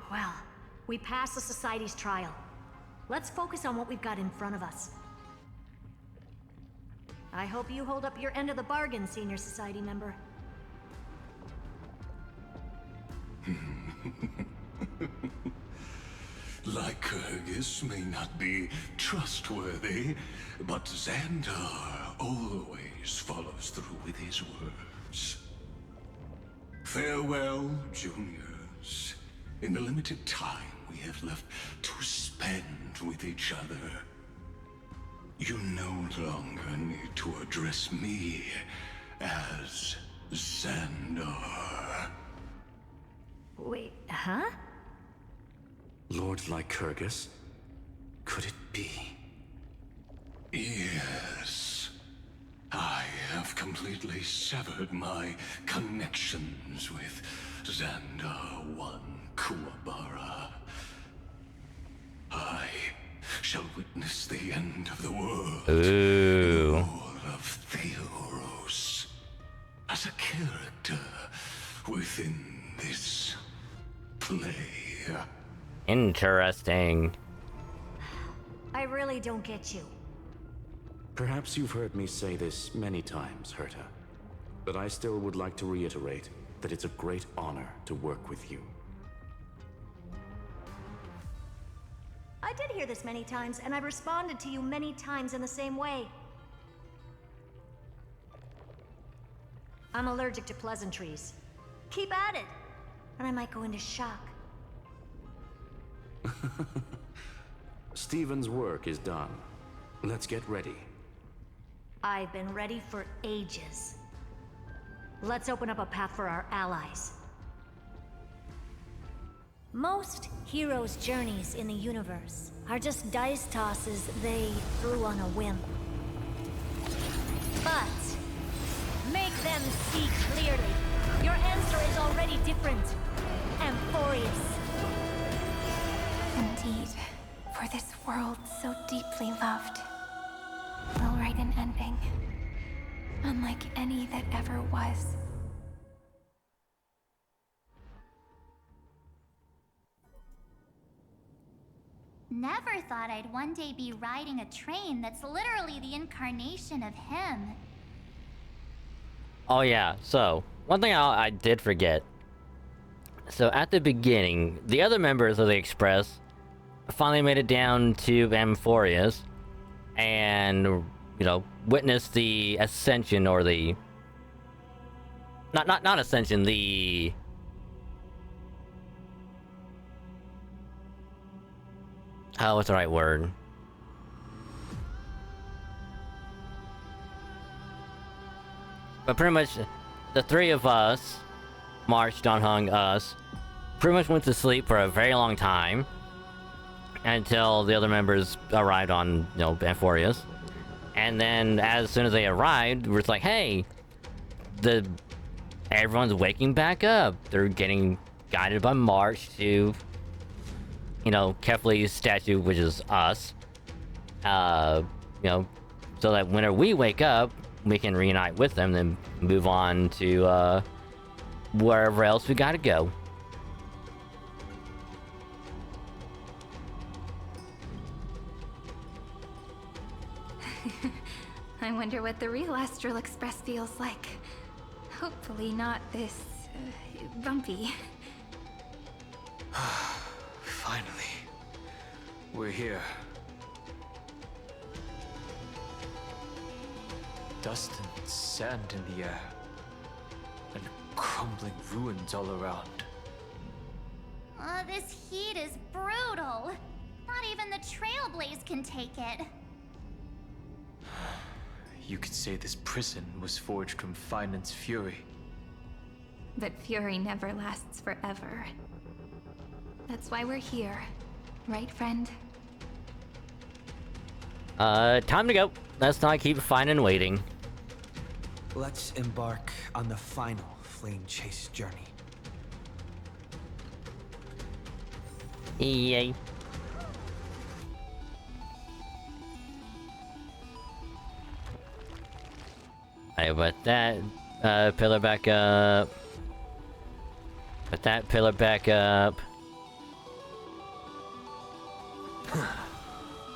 Well, we passed the Society's trial. Let's focus on what we've got in front of us. I hope you hold up your end of the bargain, Senior Society member. Lycurgus may not be trustworthy, but Xandar always follows through with his words. Farewell, juniors. In the limited time we have left to spend with each other, you no longer need to address me as Xandar. Wait, huh? Lord Lycurgus? Could it be? Yes. I have completely severed my connections with Xandar 1 Kuwabara. I shall witness the end of the world. Ooh. All of Theoros. As a character within this play. Interesting. I really don't get you. Perhaps you've heard me say this many times, Herta, but I still would like to reiterate that it's a great honor to work with you. I did hear this many times, and I've responded to you many times in the same way. I'm allergic to pleasantries. Keep at it, and I might go into shock. Stephen's work is done. Let's get ready. I've been ready for ages. Let's open up a path for our allies. Most heroes' journeys in the universe are just dice tosses they threw on a whim. But make them see clearly. Your answer is already different. Amphorius. Indeed, for this world so deeply loved, we'll write an ending, unlike any that ever was. Never thought I'd one day be riding a train that's literally the incarnation of him. Oh yeah, so one thing I did forget. So at the beginning, the other members of the Express finally made it down to Amphorius and, you know, witnessed the ascension, or the not ascension, the what's the right word? But pretty much the three of us, March, Don Hung, us, pretty much went to sleep for a very long time until the other members arrived on, you know, Amphorius. And then as soon as they arrived, we're just like, hey, everyone's waking back up. They're getting guided by March to, you know, Kefli's statue, which is us. You know, so that whenever we wake up, we can reunite with them, then move on to wherever else we gotta go. I wonder what the real Astral Express feels like. Hopefully not this bumpy. Finally. We're here. Dust and sand in the air. And crumbling ruins all around. This heat is brutal. Not even the Trailblaze can take it. You could say this prison was forged from Finance Fury. But fury never lasts forever. That's why we're here. Right, friend? Time to go. Let's not keep finding waiting. Let's embark on the final flame chase journey. Yay. Alright, put that pillar back up. Put that pillar back up.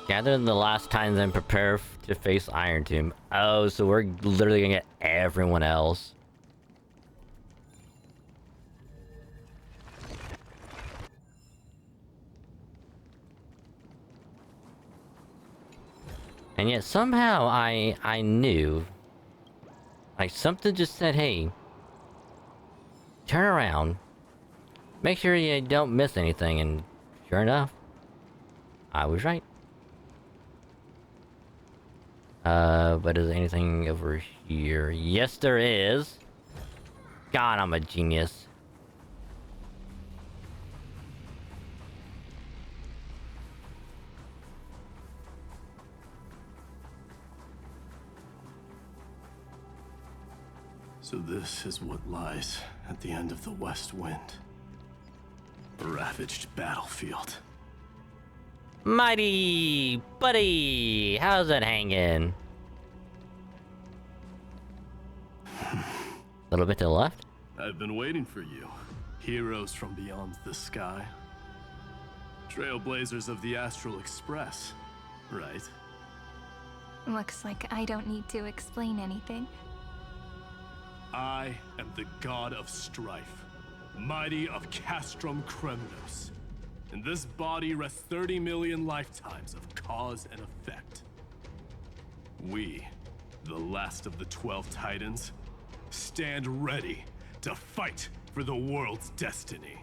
Gather the last times and prepare to face Iron Tomb. Oh, so we're literally gonna get everyone else. And yet somehow I knew, like, something just said, hey, turn around, make sure you don't miss anything, and sure enough, I was right. But is there anything over here? Yes, there is. God, I'm a genius. So this is what lies at the end of the West Wind. A ravaged battlefield. Mighty buddy, how's that hanging? A little bit to the left. I've been waiting for you. Heroes from beyond the sky. Trailblazers of the Astral Express, right? Looks like I don't need to explain anything. I am the god of strife, mighty of Castrum Kremnos. In this body rests 30 million lifetimes of cause and effect. We, the last of the 12 Titans, stand ready to fight for the world's destiny.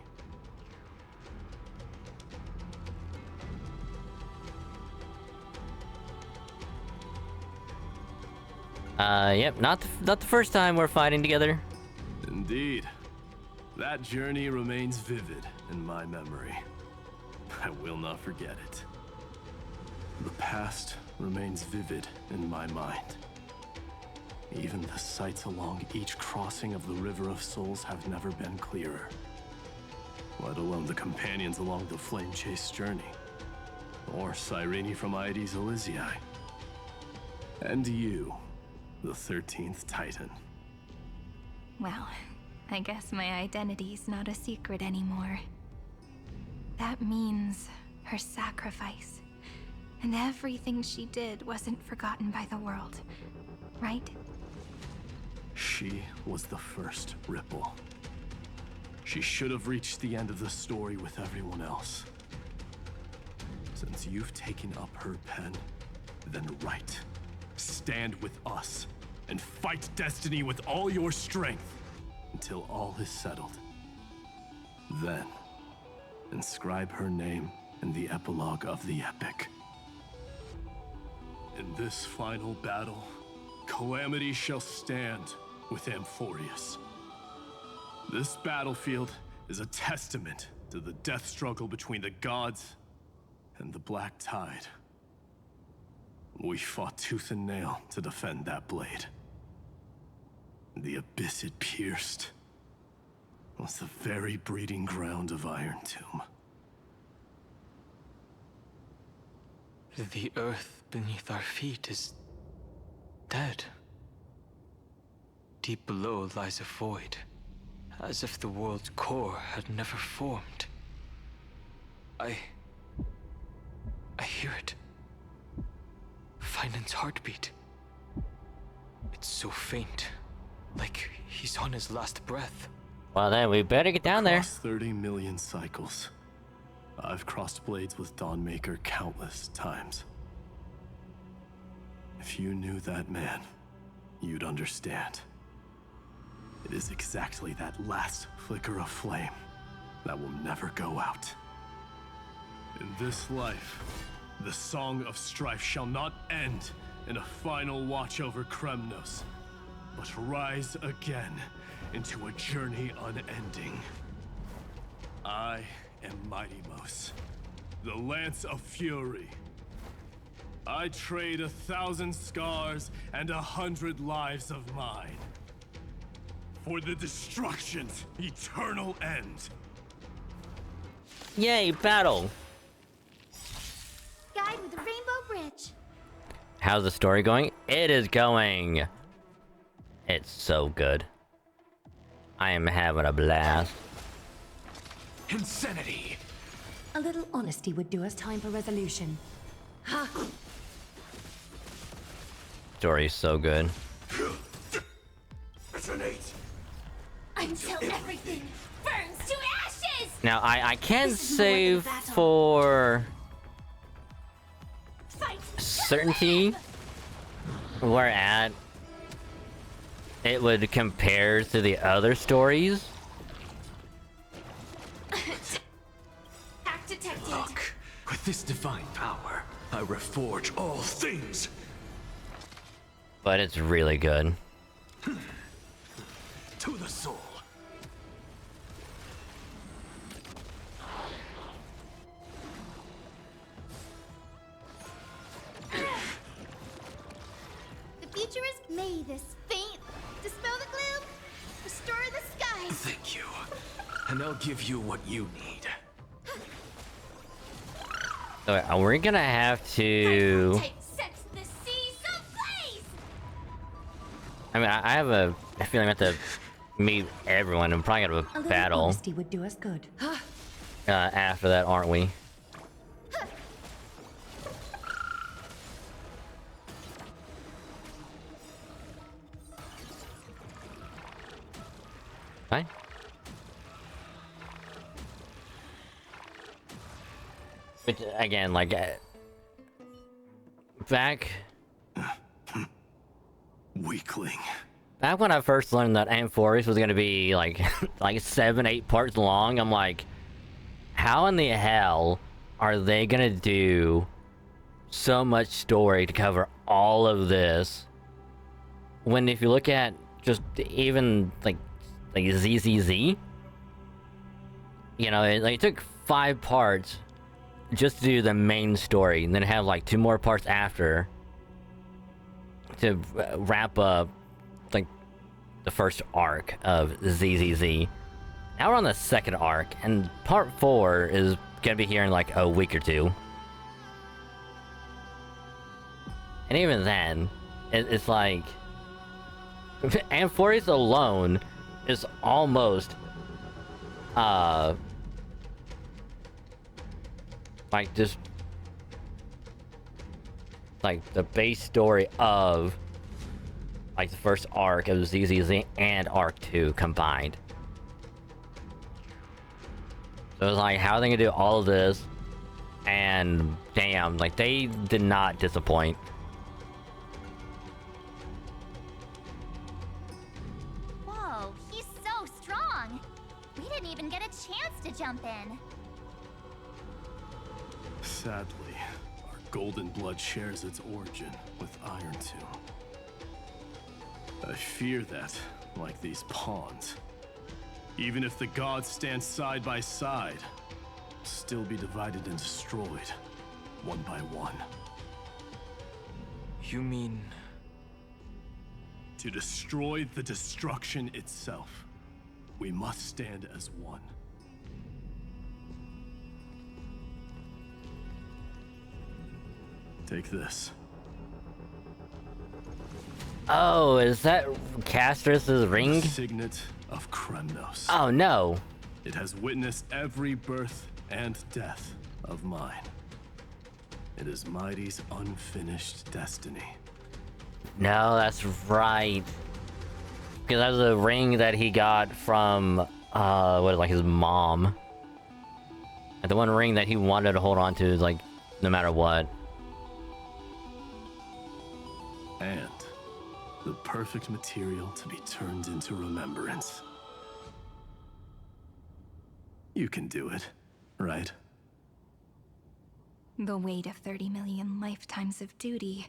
Yep, not the first time we're fighting together. Indeed. That journey remains vivid in my memory. I will not forget it. The past remains vivid in my mind. Even the sights along each crossing of the River of Souls have never been clearer. Let alone the companions along the Flame Chase journey. Or Cyrene from Aedes Elysiae. And you, the 13th Titan. Well, I guess my identity's not a secret anymore. That means her sacrifice and everything she did wasn't forgotten by the world, right? She was the first Ripple. She should have reached the end of the story with everyone else. Since you've taken up her pen, then write. Stand with us and fight destiny with all your strength until all is settled. Then, inscribe her name in the epilogue of the epic. In this final battle, Calamity shall stand with Amphorius. This battlefield is a testament to the death struggle between the gods and the Black Tide. We fought tooth and nail to defend that blade. The abyss it pierced was the very breeding ground of Iron Tomb. The earth beneath our feet is dead. Deep below lies a void, as if the world's core had never formed. I hear it. Finan's heartbeat. It's so faint, like he's on his last breath. Well then, we better get down there. Across 30 million cycles, I've crossed blades with Dawnmaker countless times. If you knew that man, you'd understand. It is exactly that last flicker of flame that will never go out. In this life, the Song of Strife shall not end in a final watch over Kremnos, but rise again into a journey unending. I am Mighty-Mos, the Lance of Fury. I trade 1,000 scars and 100 lives of mine for the destruction's eternal end. Yay, battle! Guide with the Rainbow Bridge. How's the story going? It is going. It's so good. I am having a blast. Insanity! A little honesty would do us time for resolution. Ha! Story's so good. That's an 8. Until everything burns to ashes! Now I can save for certainty where at it would compare to the other stories. Act detected. Look, with this divine power, I reforge all things. But it's really good. To the soul. The futurist may this faint, dispel the gloom, restore the skies. Thank you. And I'll give you what you need. Okay, we're gonna have to. Sets the seas ablaze. I mean, I have a feeling I have to meet everyone and probably have a battle Honesty would do us good. after that, aren't we? Fine. But again, like back Weakling. back when I first learned that Amphorius was gonna be like 7-8 parts long, I'm like, how in the hell are they gonna do so much story to cover all of this? When if you look at just even like ZZZ, you know, it took 5 parts just to do the main story, and then have like 2 more parts after to wrap up like the first arc of ZZZ. Now we're on the second arc, and part 4 is gonna be here in like a week or 2. And even then, it's like Amphoreus alone is almost like just like the base story of like the first arc of ZZZ and arc 2 combined. So it's like, how are they gonna do all of this? And damn, like they did not disappoint. Whoa, he's so strong. We didn't even get a chance to jump in. Sadly, our golden blood shares its origin with Iron Tomb. I fear that, like these pawns, even if the gods stand side by side, still be divided and destroyed, one by one. You mean... To destroy the destruction itself, we must stand as one. Take this. Oh, is that Castrus's ring? The signet of Kremnos. Oh no. It has witnessed every birth and death of mine. It is Mighty's unfinished destiny. No, that's right. Because that was a ring that he got from, like his mom. And the one ring that he wanted to hold on to, like, no matter what. And the perfect material to be turned into remembrance. You can do it, right? The weight of 30 million lifetimes of duty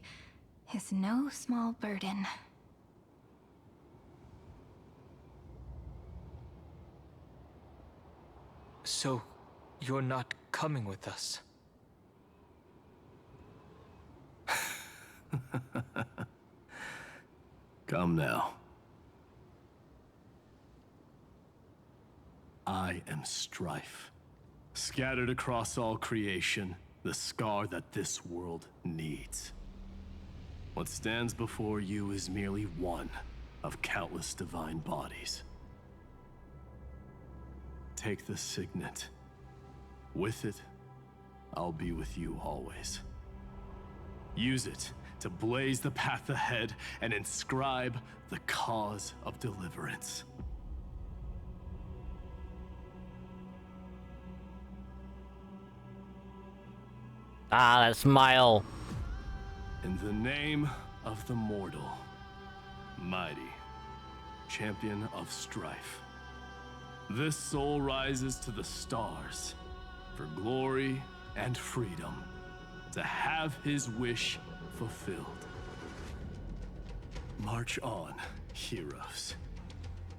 is no small burden. So, you're not coming with us? Come now. I am Strife. Scattered across all creation, the scar that this world needs. What stands before you is merely one of countless divine bodies. Take the signet. With it, I'll be with you always. Use it to blaze the path ahead and inscribe the cause of deliverance. Ah, that smile. In the name of the mortal, Mighty, champion of strife, this soul rises to the stars for glory and freedom, to have his wish fulfilled. March on, heroes.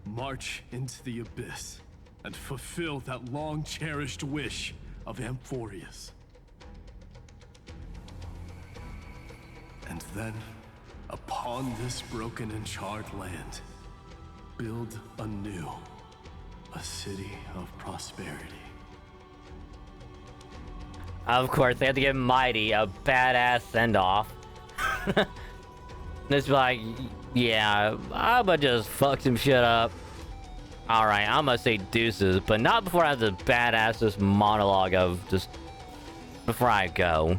March into the abyss and fulfill that long-cherished wish of Amphoreus. And then, upon this broken and charred land, build anew a city of prosperity. Of course, they had to give Mighty a badass send-off. It's like, yeah, I'ma just fuck some shit up. Alright, I'ma say deuces, but not before I have the badass monologue of just... before I go.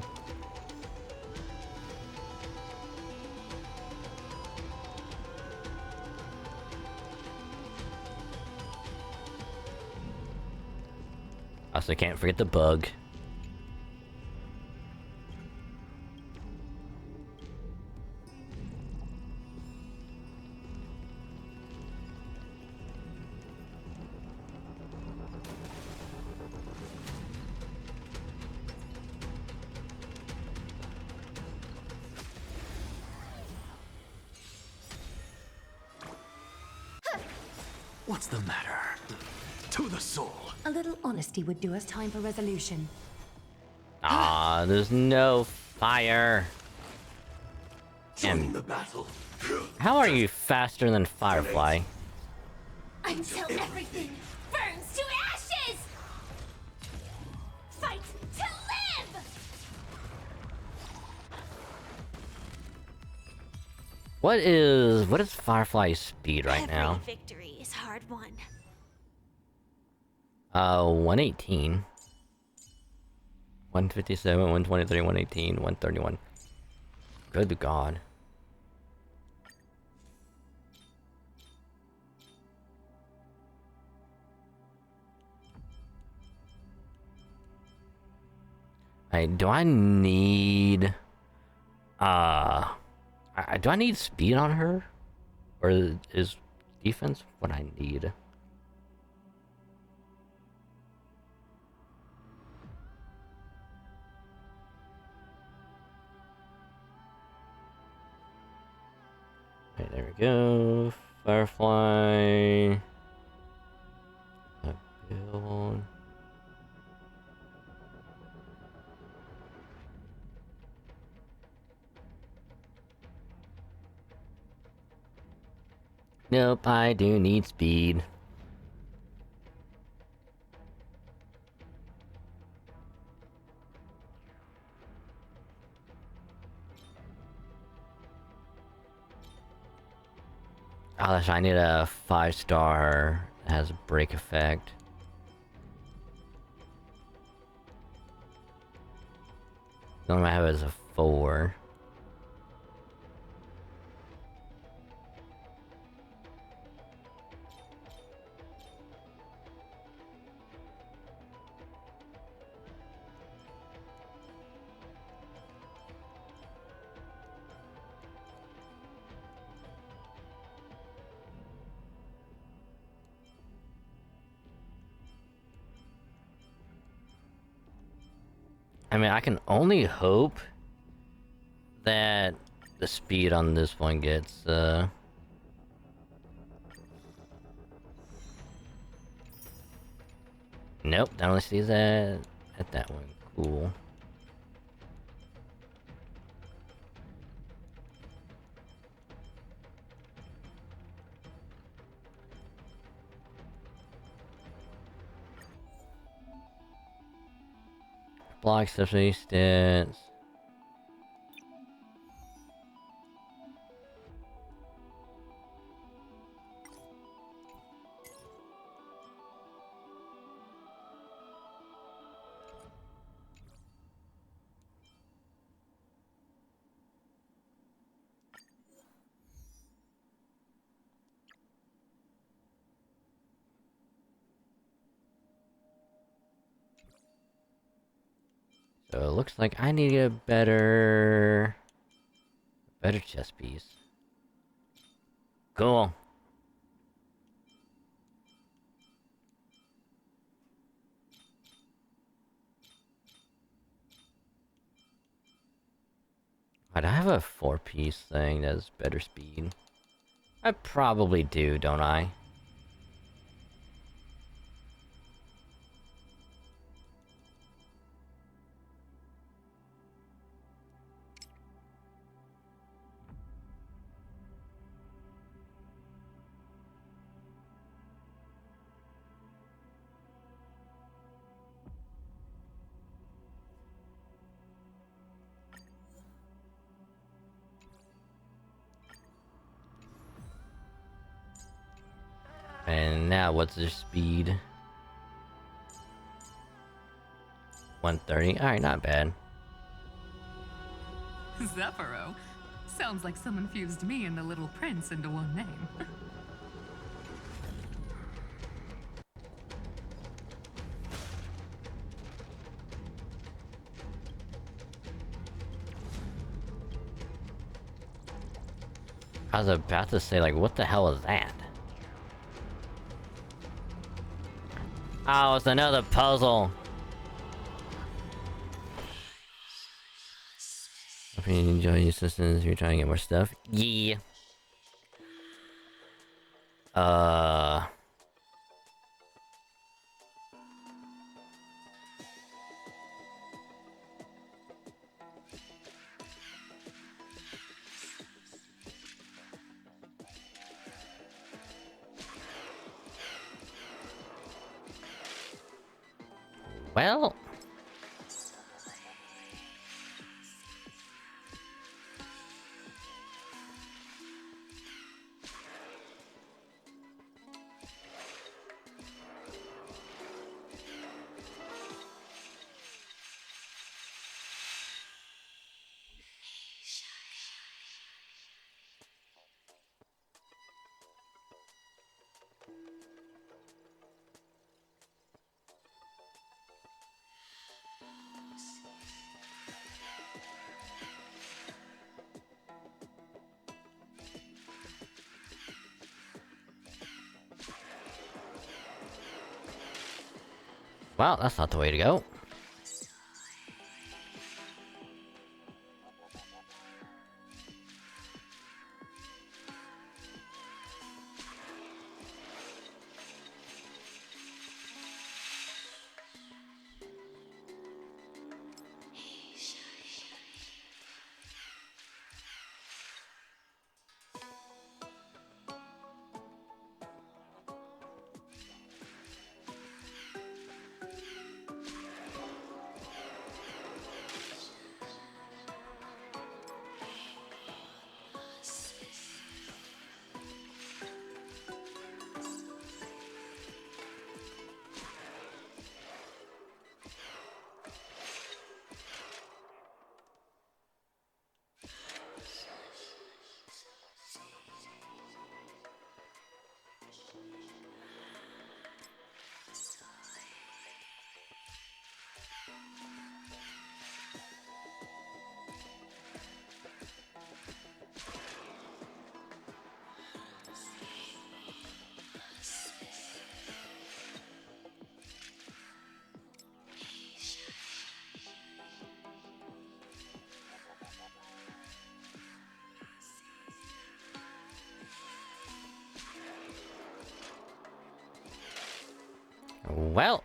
Also, can't forget the bug. What's the matter? to the soul. A little honesty would do us time for resolution. Ah, there's no fire. Join the battle. How are you faster than Firefly? Until everything burns to ashes! Fight to live! What is Firefly's speed right now? Victory is hard won. 118. 157, 123, 118, 131. Good God. Do I need do I need speed on her? Or is defense what I need? Okay, there we go. Firefly. Build. Nope, I do need speed. Oh, I need a 5-star that has a break effect. The one I have is a 4. I mean, I can only hope that the speed on this one gets, Nope, that only stays at that one. Cool. Block, specialty stats. So it looks like I need a better chest piece. Cool. I'd have a 4-piece thing that has better speed. I probably do, don't I? And now, what's their speed? 130. Alright, not bad. Zephyro. Sounds like someone fused me and the Little Prince into one name. I was about to say, like, what the hell is that? Oh, it's another puzzle. If you enjoy your assistance, you're trying to get more stuff. Yeah. Well. Well, that's not the way to go. Well.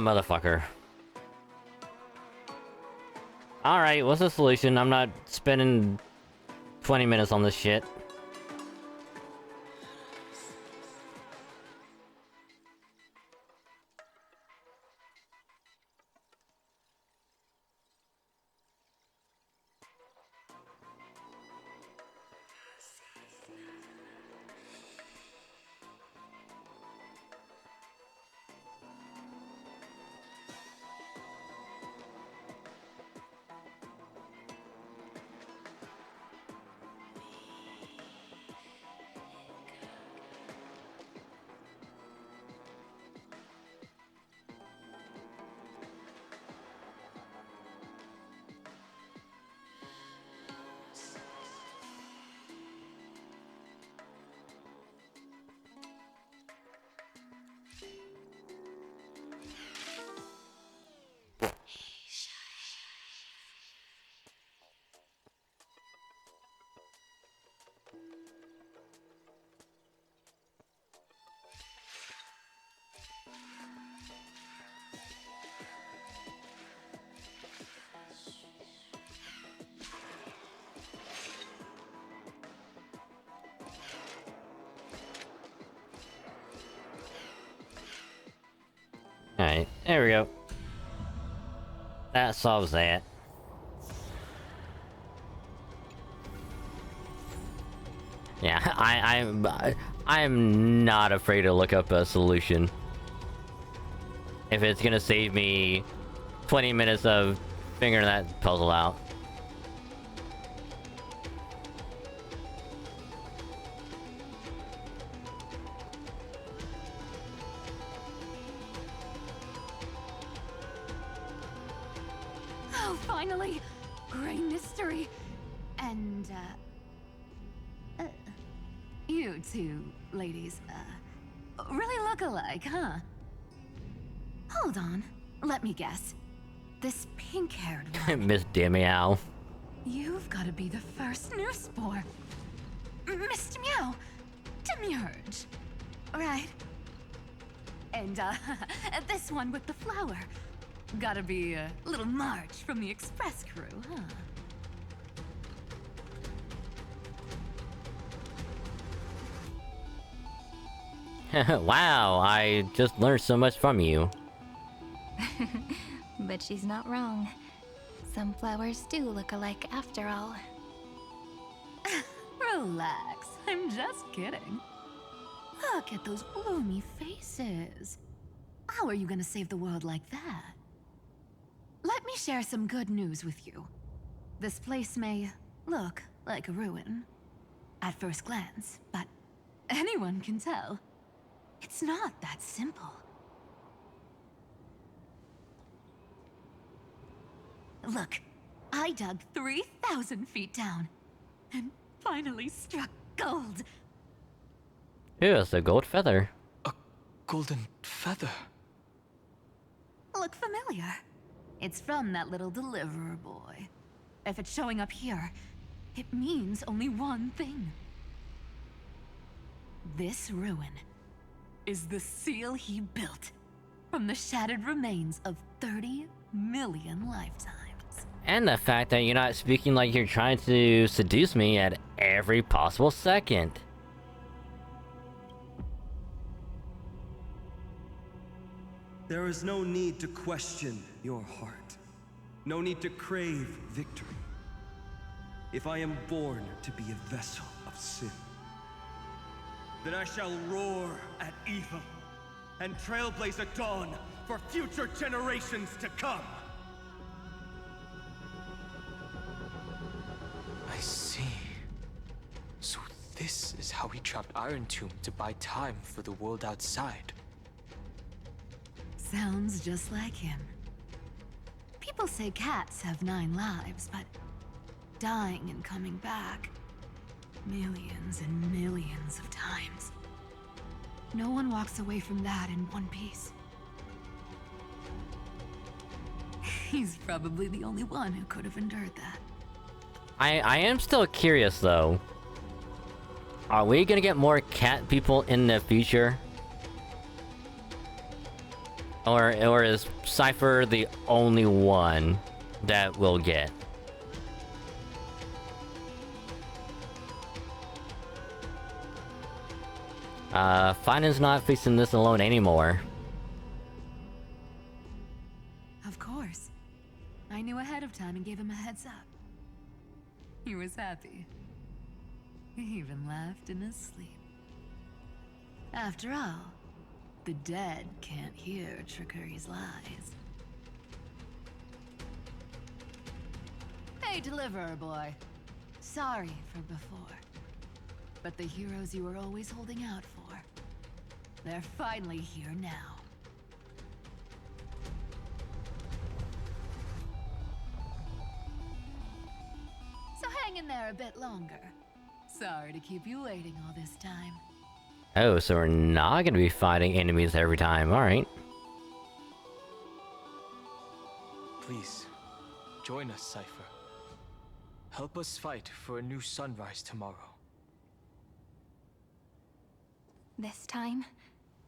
Motherfucker. Alright, what's the solution? I'm not spending 20 minutes on this shit. There we go. That solves that. Yeah, I'm not afraid to look up a solution. If it's gonna save me 20 minutes of figuring that puzzle out. Oh, finally! Great mystery! And, you two ladies, really look alike, huh? Hold on, let me guess. This pink-haired one. Miss Meow. You've got to be the first newsboy. Mr. Meow, Demurge. Right. And, this one with the flower. Gotta be a little March from the Express crew, huh? Wow, I just learned so much from you. But she's not wrong. Some flowers do look alike after all. Relax, I'm just kidding. Look at those gloomy faces. How are you gonna save the world like that? Let me share some good news with you. This place may look like a ruin at first glance, but anyone can tell. It's not that simple. Look, I dug 3,000 feet down and finally struck gold. Here's a gold feather. A golden feather? Look familiar. It's from that little deliverer boy. If it's showing up here, it means only one thing. This ruin is the seal he built from the shattered remains of 30 million lifetimes. And the fact that you're not speaking like you're trying to seduce me at every possible second. There is no need to question your heart. No need to crave victory. If I am born to be a vessel of sin, then I shall roar at evil and trailblaze a dawn for future generations to come. I see. So this is how he trapped Iron Tomb to buy time for the world outside. Sounds just like him. People say cats have 9 lives, but dying and coming back millions and millions of times. No one walks away from that in one piece. He's probably the only one who could have endured that. I am still curious though. Are we gonna get more cat people in the future? Or is Cypher the only one that we'll get? Finan's not facing this alone anymore. Of course. I knew ahead of time and gave him a heads up. He was happy. He even laughed in his sleep. After all, the dead can't hear Trickery's lies. Hey, Deliverer Boy. Sorry for before. But the heroes you were always holding out for, they're finally here now. So hang in there a bit longer. Sorry to keep you waiting all this time. Oh, so we're not gonna be fighting enemies every time, alright. Please, join us, Cypher. Help us fight for a new sunrise tomorrow. This time,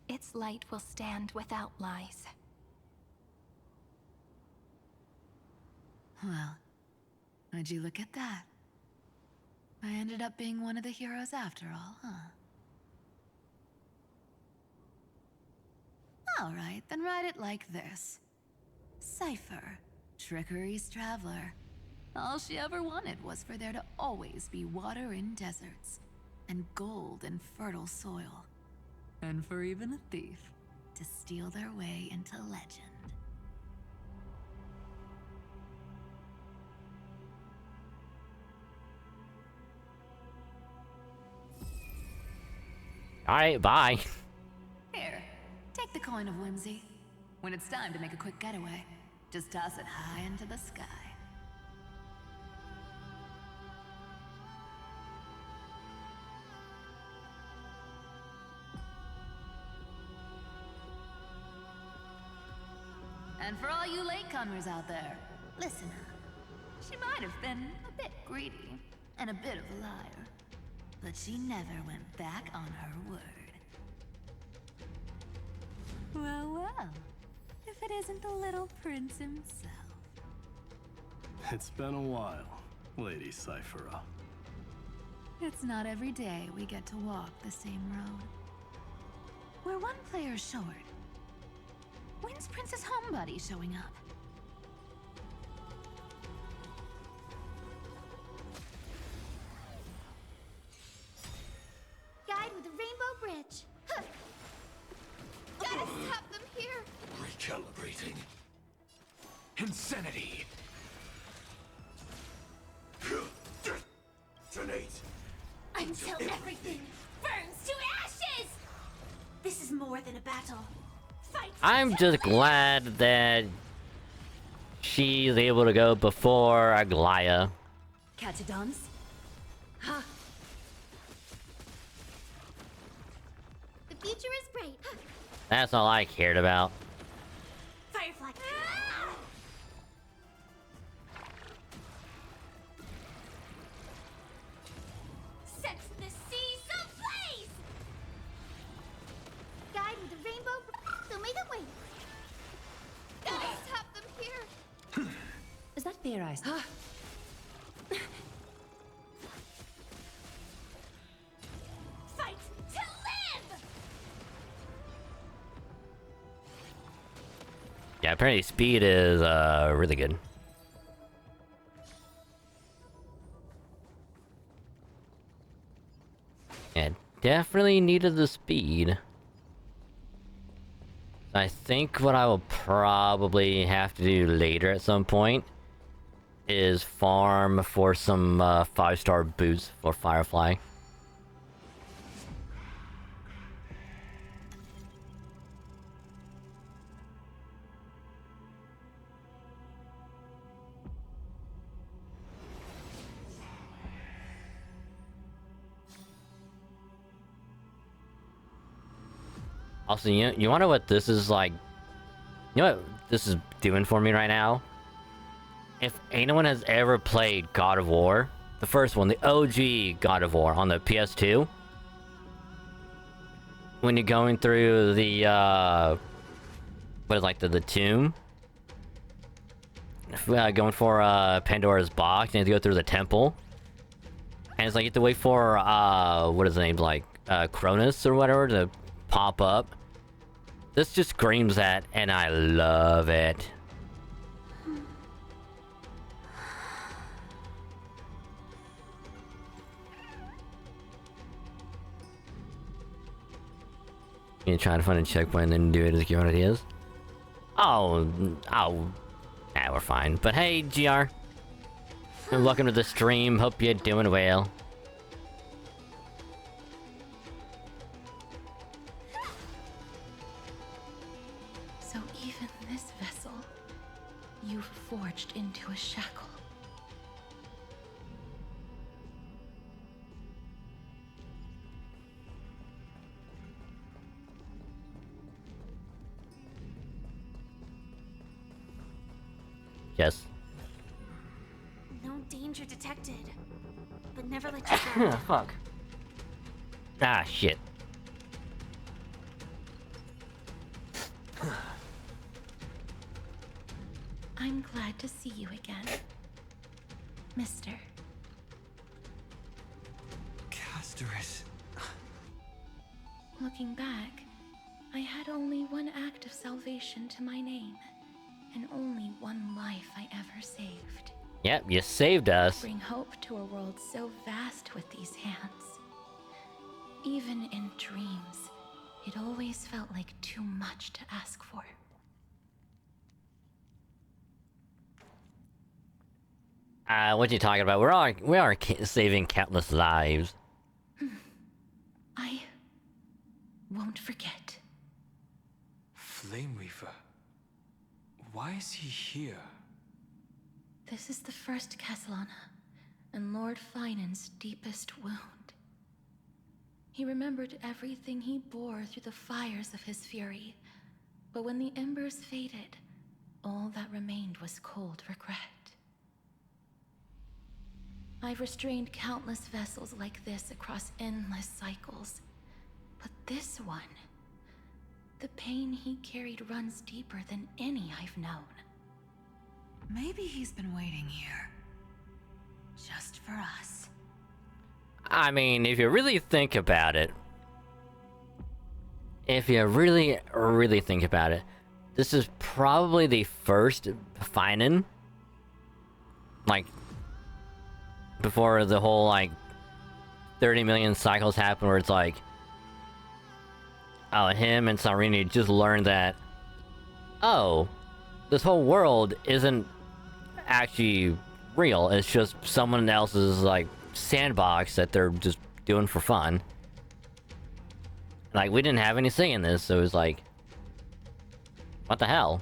its light will stand without lies. Well, would you look at that? I ended up being one of the heroes after all, huh? Alright, then write it like this. Cypher, Trickery's traveler. All she ever wanted was for there to always be water in deserts, and gold in fertile soil. And for even a thief to steal their way into legend. Alright, bye. Here, take the coin of whimsy. When it's time to make a quick getaway, just toss it high into the sky. And for all you latecomers out there, listen up. She might have been a bit greedy and a bit of a liar, but she never went back on her word. Well, well, if it isn't the little prince himself. It's been a while, Lady Cyphera. It's not every day we get to walk the same road. We're one player short. When's Princess Homebody showing up? Guide with the Rainbow Bridge. Huh. Gotta stop them here. Recalibrating. Insanity. Detonate. Until everything burns to ashes! This is more than a battle. Fight. I'm just glad that she's able to go before Aglaya. Catadons? Huh. The future is bright. Huh. That's all I cared about. Firefly. Set the seas ablaze! Guide with the rainbow. They'll make it wait. Gotta stop them here. Is that theorized? Fight to live! Yeah, apparently speed is really good. Yeah, definitely needed the speed. I think what I will probably have to do later at some point is farm for some 5-star boots for Firefly. Also, you wonder what this is like? You know what this is doing for me right now? If anyone has ever played God of War, the first one, the OG God of War on the PS2, when you're going through the what is like the tomb, going for Pandora's box, and you have to go through the temple, and it's like you have to wait for what is the name, like Cronus or whatever to pop up. This just screams that, and I love it. You trying to find a checkpoint and then do it as what it is? Oh, nah, we're fine. But hey, GR. Welcome to the stream. Hope you're doing well. So even this vessel, you've forged into a shackle. Yes. No danger detected. But never let you go. Fuck. Ah, shit. I'm glad to see you again, Mister. Castoris. Looking back, I had only one act of salvation to my name, and only one life I ever saved. Yep, you saved us. Bring hope to a world so vast with these hands. Even in dreams, it always felt like too much to ask for. What you talking about? We are saving countless lives. I won't forget. Flame Reaver. Why is he here? This is the first Castellana, and Lord Finan's deepest wound. He remembered everything he bore through the fires of his fury, but when the embers faded, all that remained was cold regret. I've restrained countless vessels like this across endless cycles, but this one, the pain he carried runs deeper than any I've known. Maybe he's been waiting here. Just for us. I mean, if you really think about it, this is probably the first Finan, like, before the whole, like, 30 million cycles happen where it's like, oh, him and Sarini just learned that, oh, this whole world isn't actually real, it's just someone else's, like, sandbox that they're just doing for fun. Like, we didn't have any say in this, so it was like, what the hell?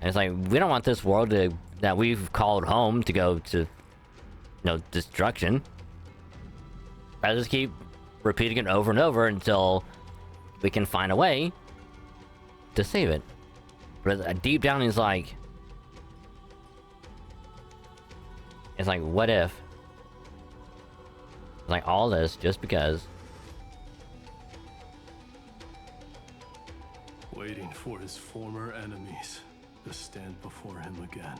And it's like, we don't want this world that we've called home to go to, you know, destruction. I just keep repeating it over and over until we can find a way to save it. But deep down, it's like, what if? Like, all this just because. Waiting for his former enemies to stand before him again.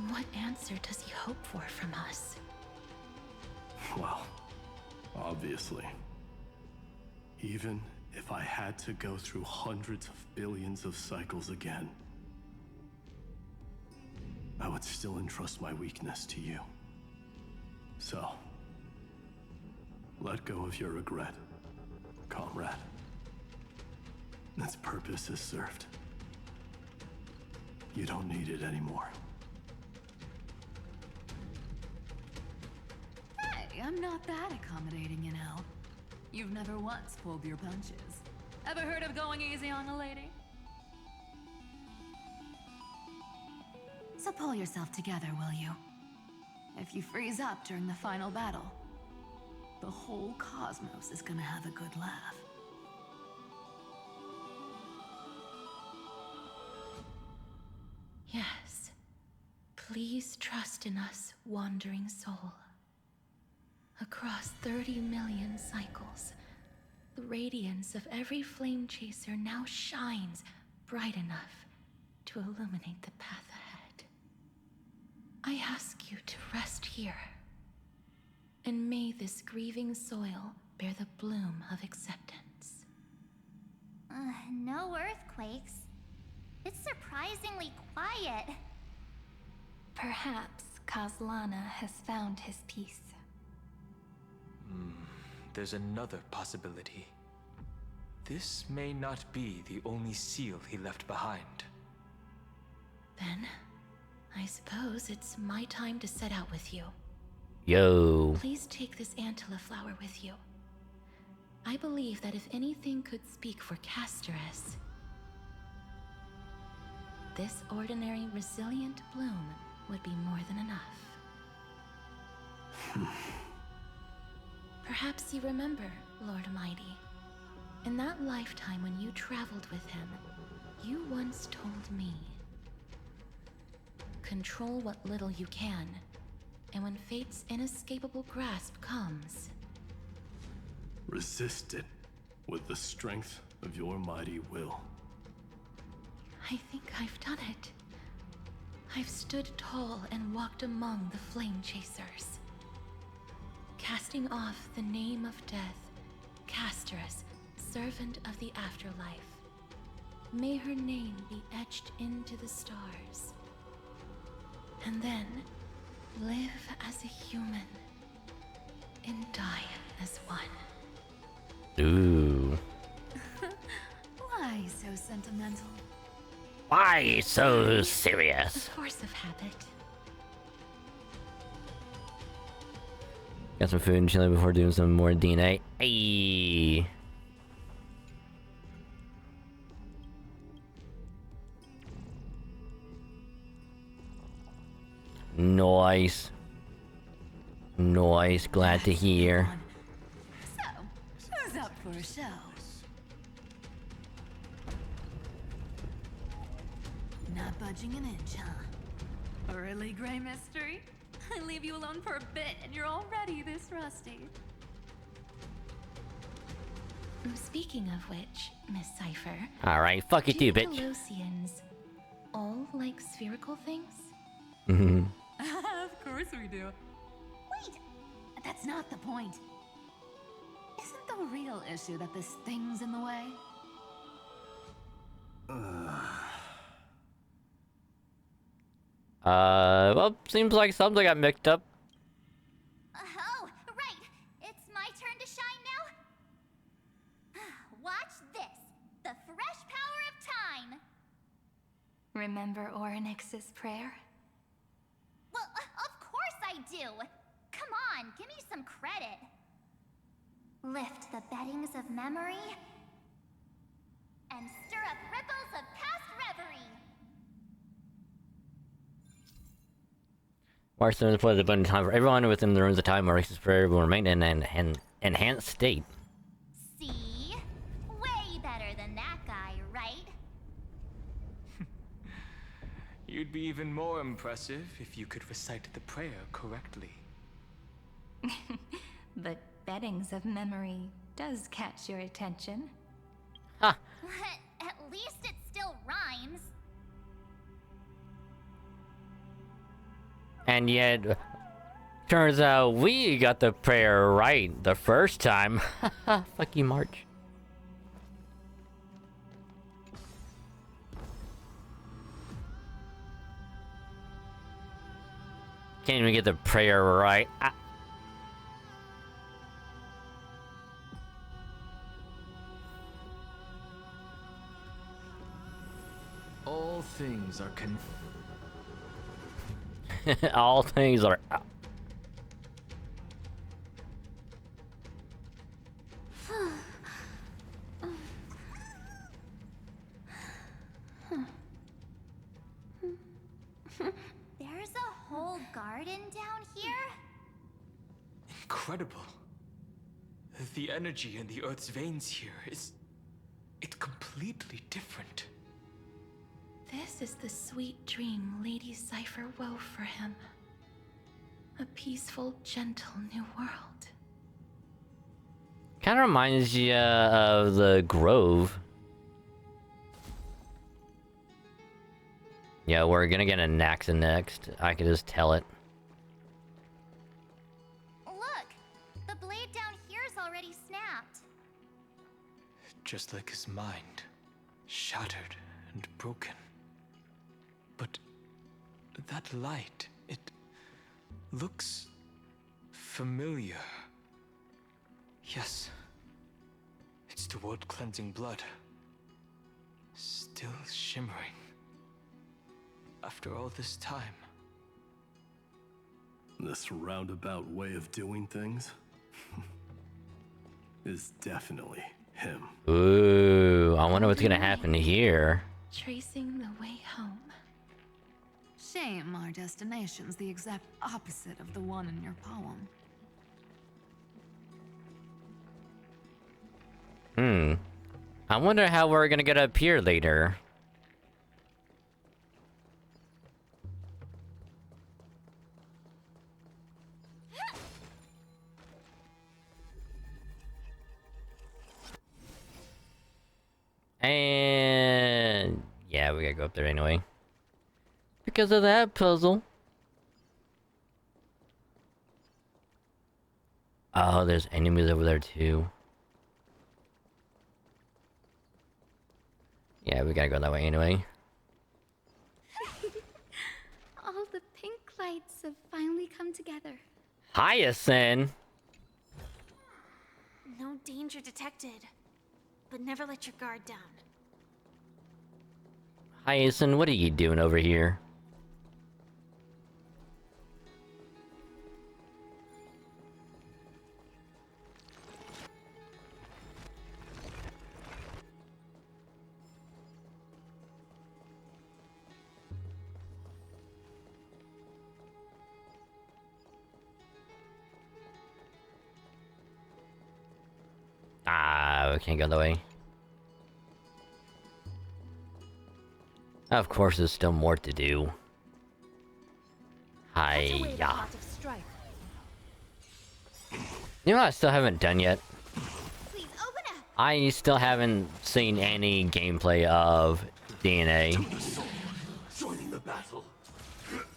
What answer does he hope for from us? Well, obviously. Even if I had to go through hundreds of billions of cycles again, I would still entrust my weakness to you. So, let go of your regret, comrade. Its purpose is served. You don't need it anymore. Hey, I'm not that accommodating, you know. You've never once pulled your punches. Ever heard of going easy on a lady? So pull yourself together, will you? If you freeze up during the final battle, the whole cosmos is gonna have a good laugh. Yes. Please trust in us, wandering soul. Across 30 million cycles, the radiance of every flame chaser now shines bright enough to illuminate the path ahead. I ask you to rest here, and may this grieving soil bear the bloom of acceptance. No earthquakes. It's surprisingly quiet. Perhaps Castellana has found his peace. There's another possibility. This may not be the only seal he left behind. Then, I suppose it's my time to set out with you. Yo. Please take this Antilla flower with you. I believe that if anything could speak for Casterus, this ordinary, resilient bloom would be more than enough. Perhaps you remember, Lord Mighty. In that lifetime when you traveled with him, you once told me, control what little you can, and when fate's inescapable grasp comes, resist it with the strength of your mighty will. I think I've done it. I've stood tall and walked among the flame chasers. casting off the name of death, Casterus, servant of the afterlife. May her name be etched into the stars. And then live as a human and die as one. Ooh. Why so sentimental? Why so serious? The force of habit. Got some food and chilling before doing some more DNA. Ayy. Nice. Nice, glad to hear. So, who's up for a show? Not budging an inch, huh? Early gray mystery? I leave you alone for a bit and you're already this rusty. Speaking of which, Miss Cypher. Alright, fuck you too, bitch. Colossians all like spherical things? Mm-hmm. Of course we do. Wait, that's not the point. Isn't the real issue that this thing's in the way? Well, seems like something got mixed up. Oh, right. It's my turn to shine now. Watch this. The fresh power of time. Remember Orynyx's prayer? Well, of course I do. Come on, give me some credit. Lift the beddings of memory and stir up ripples of past reverie. March 7th was a bunch of time for everyone within the rooms of time. Orynyx's prayer will remain in an enhanced state. See? Way better than that guy, right? You'd be even more impressive if you could recite the prayer correctly. The beddings of memory does catch your attention. Ha! At least it still rhymes. And yet, turns out we got the prayer right the first time. Fuck you, March. Can't even get the prayer right. All things are All things are. There's a whole garden down here? incredible. The energy in the Earth's veins here is... it's completely different. This is the sweet dream Lady Cypher wove for him. A peaceful, gentle new world. Kind of reminds you of the Grove. Yeah, we're gonna get a Naxa next. I could just tell it. Look! The blade down here is already snapped. Just like his mind. Shattered and broken. But that light, it looks familiar. Yes. It's the world-cleansing blood. Still shimmering. After all this time. This roundabout way of doing things is definitely him. Ooh, I wonder what's gonna happen here. Tracing the way home. Shame our destination's the exact opposite of the one in your poem. I wonder how we're gonna get up here later. And yeah, we gotta go up there anyway. Because of that puzzle. Oh, there's enemies over there too. Yeah, we gotta go that way anyway. All the pink lights have finally come together. Hyacinth! No danger detected. But never let your guard down. Hyacinth, what are you doing over here? Ah, we can't go that way. Of course, there's still more to do. Hiya. You know what I still haven't done yet? I still haven't seen any gameplay of DNA. Joining the battle.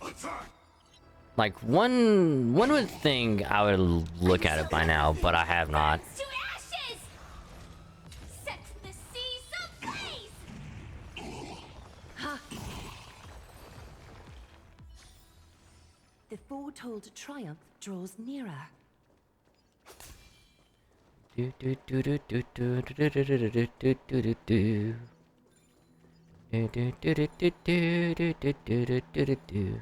Attack. Like, one would think I would look at it by now, but I have not. To ashes! Set the seas ablaze! The foretold triumph draws nearer. Do do do do do do do do do do do do do do. Do do do do do do do do do do do do.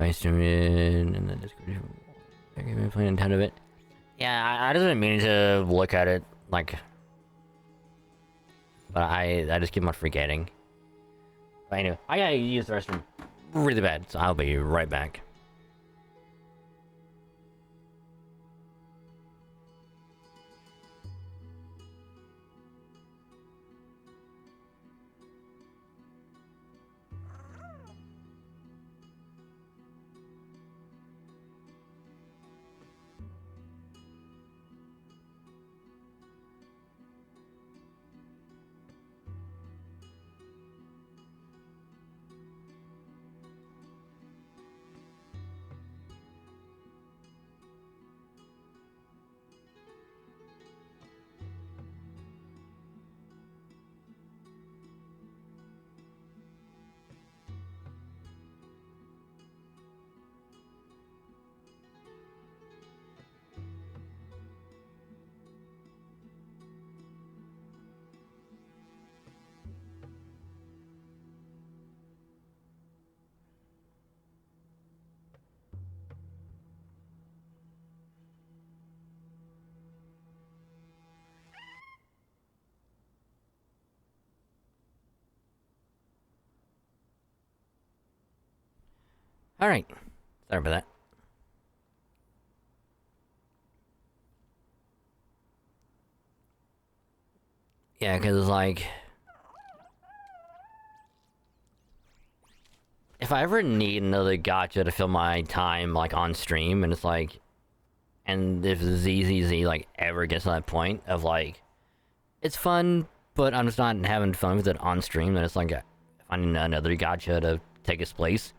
I stream in the Discord. I've been playing a ton of it. Yeah, I didn't mean to look at it, like, but I just keep on forgetting. But anyway, I gotta use the restroom really bad, so I'll be right back. Alright. Sorry about that. Yeah, because, like, if I ever need another gacha to fill my time, like, on stream, and it's like, and if ZZZ, like, ever gets to that point of, like, it's fun, but I'm just not having fun with it on stream, then it's like, finding another gacha to take its place.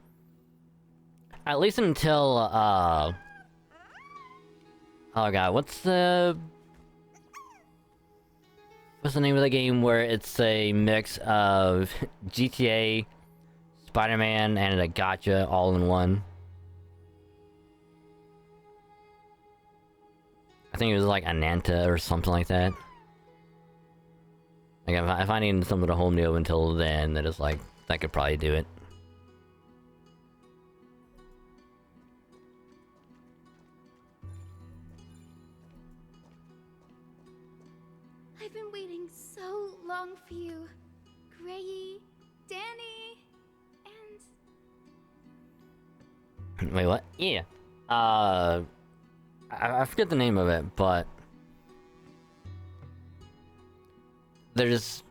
At least until, oh god, what's the name of the game where it's a mix of GTA, Spider-Man, and a gacha all in one? I think it was like Ananta or something like that. Like, if I need something to hold me up until then it's like, that could probably do it. I've been waiting so long for you, Grayy, Danny, and... Wait, what? Yeah. I forget the name of it, but there's,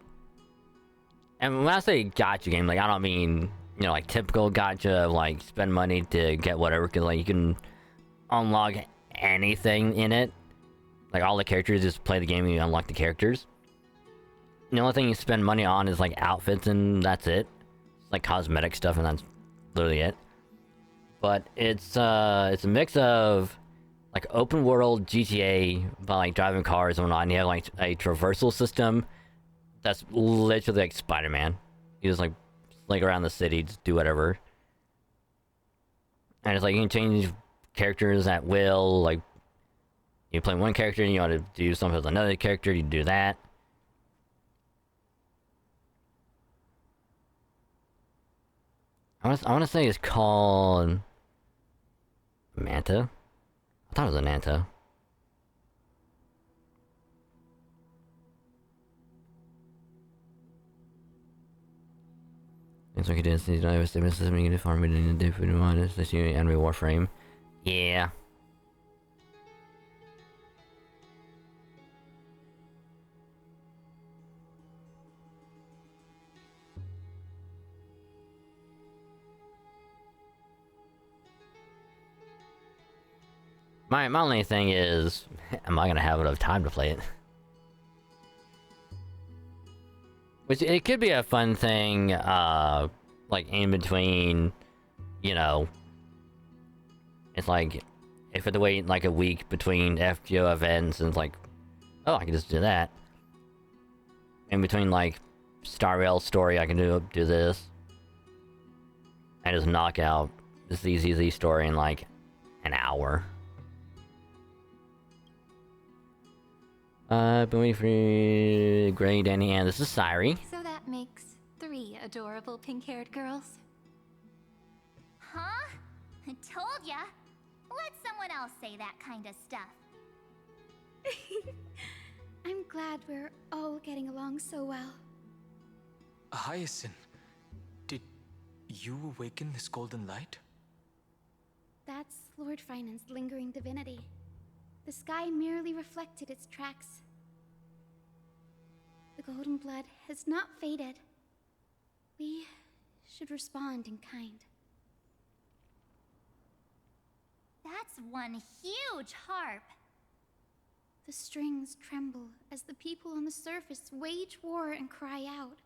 and when I say gacha game, like, I don't mean, you know, like, typical gacha, like, spend money to get whatever, because, like, you can unlock anything in it. Like, all the characters, just play the game and you unlock the characters. The only thing you spend money on is, like, outfits, and that's it. It's like cosmetic stuff, and that's literally it. but it's a mix of like open world GTA by like driving cars and whatnot, and you have like a traversal system that's literally like Spider-Man. You just like around the city, just do whatever. And it's like you can change characters at will, like you play one character and you want to do something with another character, you do that. I want to say it's called Manta. I thought it was a Manta. It's like it is. You know, system you can farm it in a different one. It's the enemy Warframe. Yeah. My only thing is, am I gonna have enough time to play it? Which, it could be a fun thing, like, in between, you know... It's like, if I had to wait, like, a week between FGO events, and it's like... Oh, I can just do that. In between, like, Star Rail story, I can do this. And just knock out this ZZZ story in, like, an hour. Been waiting for Gray, Danny, and this is Sairi. So that makes 3 adorable pink-haired girls. Huh? I told ya. Let someone else say that kind of stuff. I'm glad we're all getting along so well. Hyacinth, did you awaken this golden light? That's Lord Finance's lingering divinity. The sky merely reflected its tracks. The golden blood has not faded. We should respond in kind. That's one huge harp. The strings tremble as the people on the surface wage war and cry out.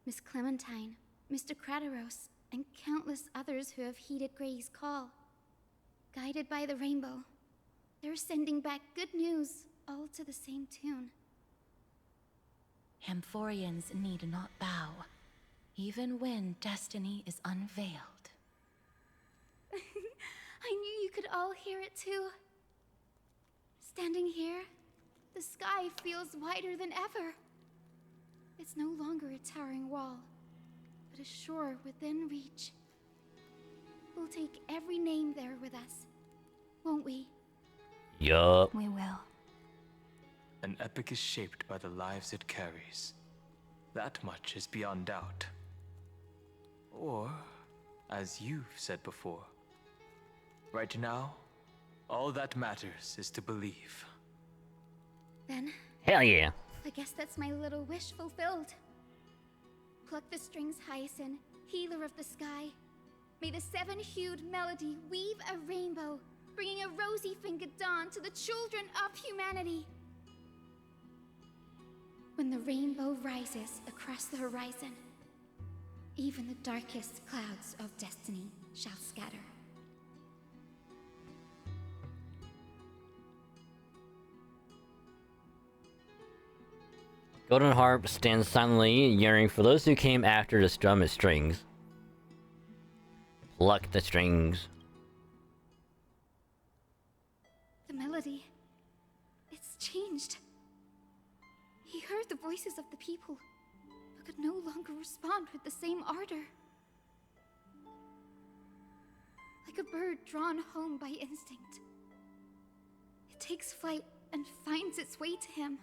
Miss Clementine, Mr. Krateros, and countless others who have heeded Gray's call. Guided by the rainbow, they're sending back good news, all to the same tune. Amphorians need not bow, even when destiny is unveiled. I knew you could all hear it too. Standing here, the sky feels wider than ever. It's no longer a towering wall, but a shore within reach. We'll take every name there with us, won't we? Yup. We will. An epic is shaped by the lives it carries. That much is beyond doubt. Or, as you've said before, right now, all that matters is to believe. Then, hell yeah. I guess that's my little wish fulfilled. Pluck the strings, Hyacinth, healer of the sky. May the 7-hued melody weave a rainbow, bringing a rosy-fingered dawn to the children of humanity. When the rainbow rises across the horizon, even the darkest clouds of destiny shall scatter. Golden Harp stands silently, yearning for those who came after to strum its strings. Pluck the strings. The melody, it's changed. He heard the voices of the people, but could no longer respond with the same ardor. Like a bird drawn home by instinct. It takes flight and finds its way to him.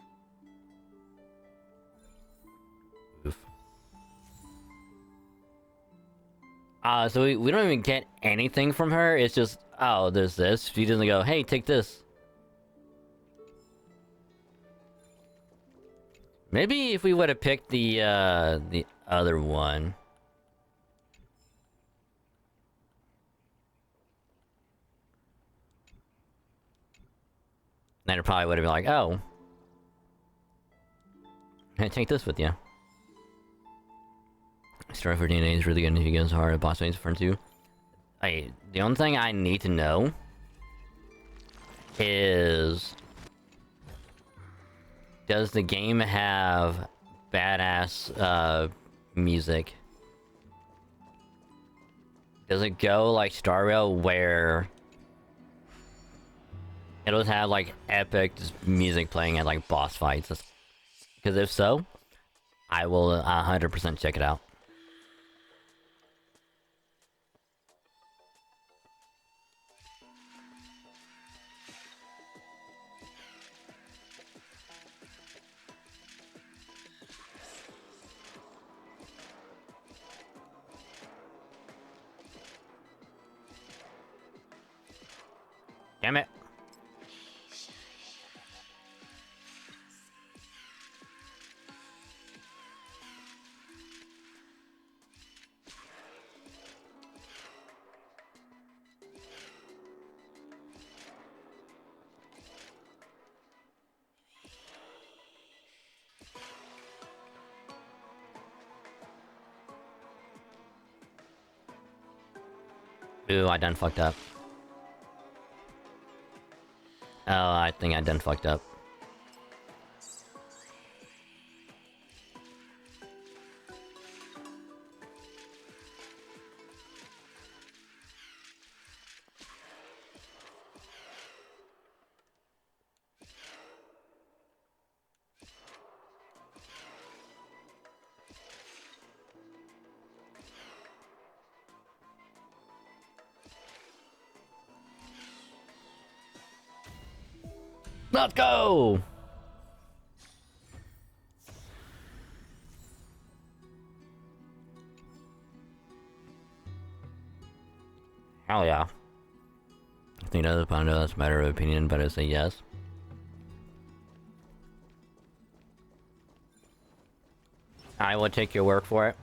So we don't even get anything from her. It's just, oh, there's this. She doesn't go, hey, take this. Maybe if we would have picked the other one. Then it probably would have been like, oh. Hey, take this with you. Strive for DNA is really good if you get as hard as boss fights for 2. The only thing I need to know is, does the game have badass music? Does it go like Star Rail where it'll have like epic music playing at like boss fights? Because if so, I will 100% check it out. Damn it. Ooh, I done fucked up. Oh, I think I done fucked up. Let's go! Hell yeah. I think that's a matter of opinion, but I say yes. I will take your word for it.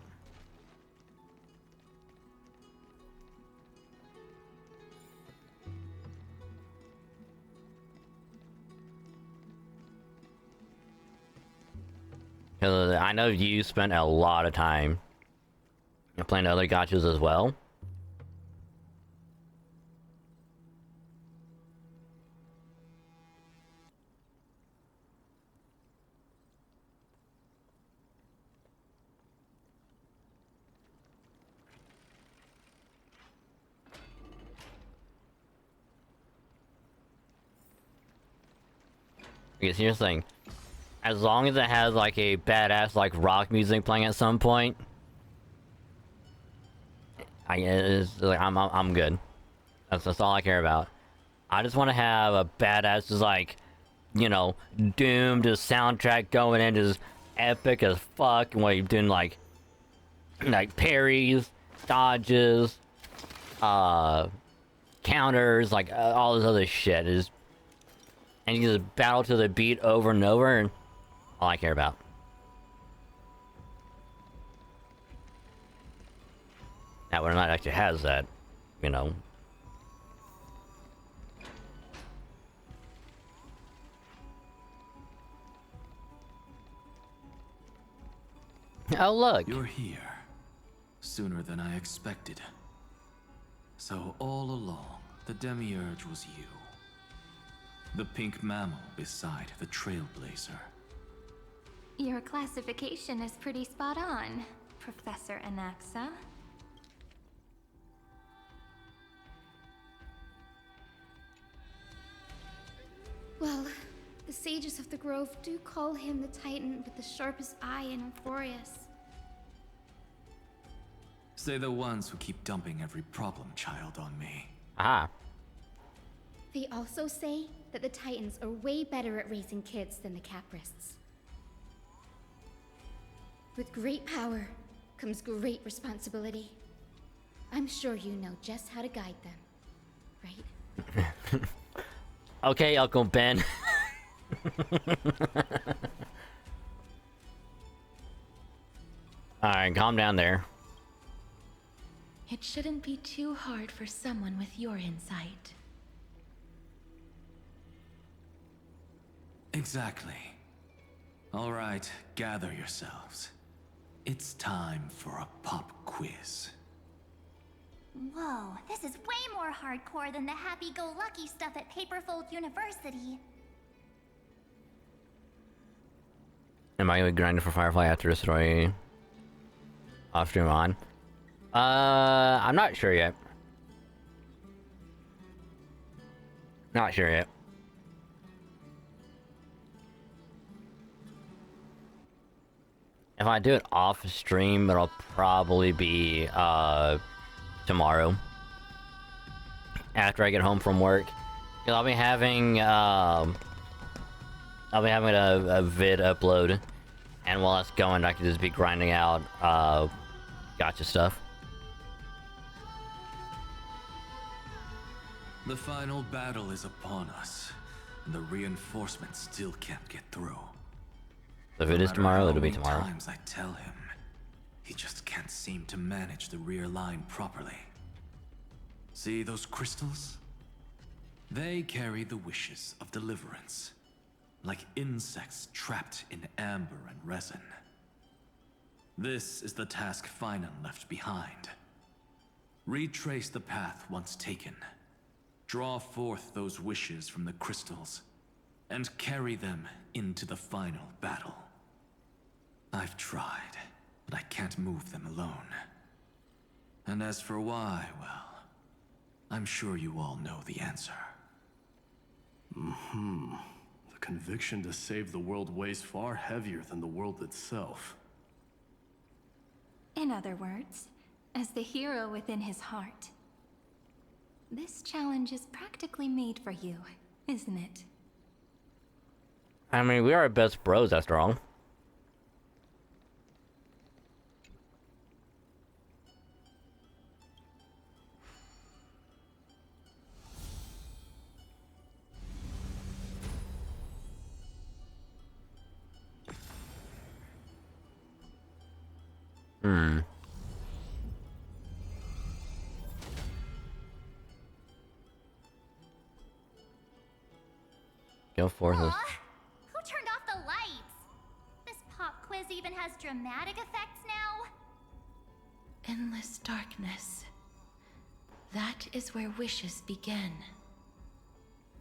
Because I know you spent a lot of time playing other gachas as well. Because here's the thing. As long as it has like a badass like rock music playing at some point, I'm good. That's all I care about. I just want to have a badass, just like, you know, Doom, just soundtrack going in, just epic as fuck. What you're doing, like parries, dodges, counters, like all this other shit is, and you just battle to the beat over and over, and all I care about. Now, when it not actually has that, you know. Oh, look. You're here. Sooner than I expected. So all along, the Demiurge was you. The pink mammal beside the Trailblazer. Your classification is pretty spot on, Professor Anaxa. Well, the sages of the Grove do call him the Titan with the sharpest eye in Emporius. Say the ones who keep dumping every problem child on me. Ah. They also say that the Titans are way better at raising kids than the Caprists. With great power comes great responsibility. I'm sure you know just how to guide them, right? Okay, Uncle Ben. Alright, calm down there. It shouldn't be too hard for someone with your insight. Exactly. All right, gather yourselves. It's time for a pop quiz. Whoa, this is way more hardcore than the happy-go-lucky stuff at Paperfold University. Am I gonna be grinding for Firefly after the story off stream on? I'm not sure yet. Not sure yet. If I do it off stream, it'll probably be tomorrow after I get home from work. Cause I'll be having a vid upload, and while that's going, I can just be grinding out gotcha stuff. The final battle is upon us, and the reinforcements still can't get through. If it is tomorrow, it'll be tomorrow. Times I tell him, he just can't seem to manage the rear line properly. See those crystals? They carry the wishes of deliverance, like insects trapped in amber and resin. This is the task Finan left behind. Retrace the path once taken. Draw forth those wishes from the crystals, and carry them into the final battle. I've tried, but I can't move them alone. And as for why, well, I'm sure you all know the answer. The conviction to save the world weighs far heavier than the world itself. In other words, as the hero within his heart, this challenge is practically made for you, isn't it? I mean, we are best bros after all. Go forth. Who turned off the lights? This pop quiz even has dramatic effects now? Endless darkness. That is where wishes begin.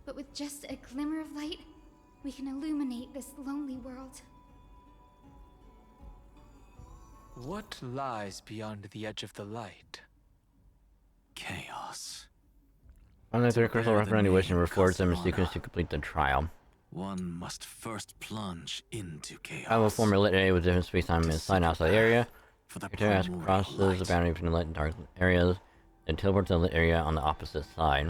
But with just a glimmer of light, we can illuminate this lonely world. What lies beyond the edge of the light? Chaos. On the third crystal referendum wish and rewards them in sequence to complete the trial. One must first plunge into chaos. I will form a lit area with different space-time inside and outside area. Your task crosses the boundary between the light and dark areas, then teleport to the lit area on the opposite side.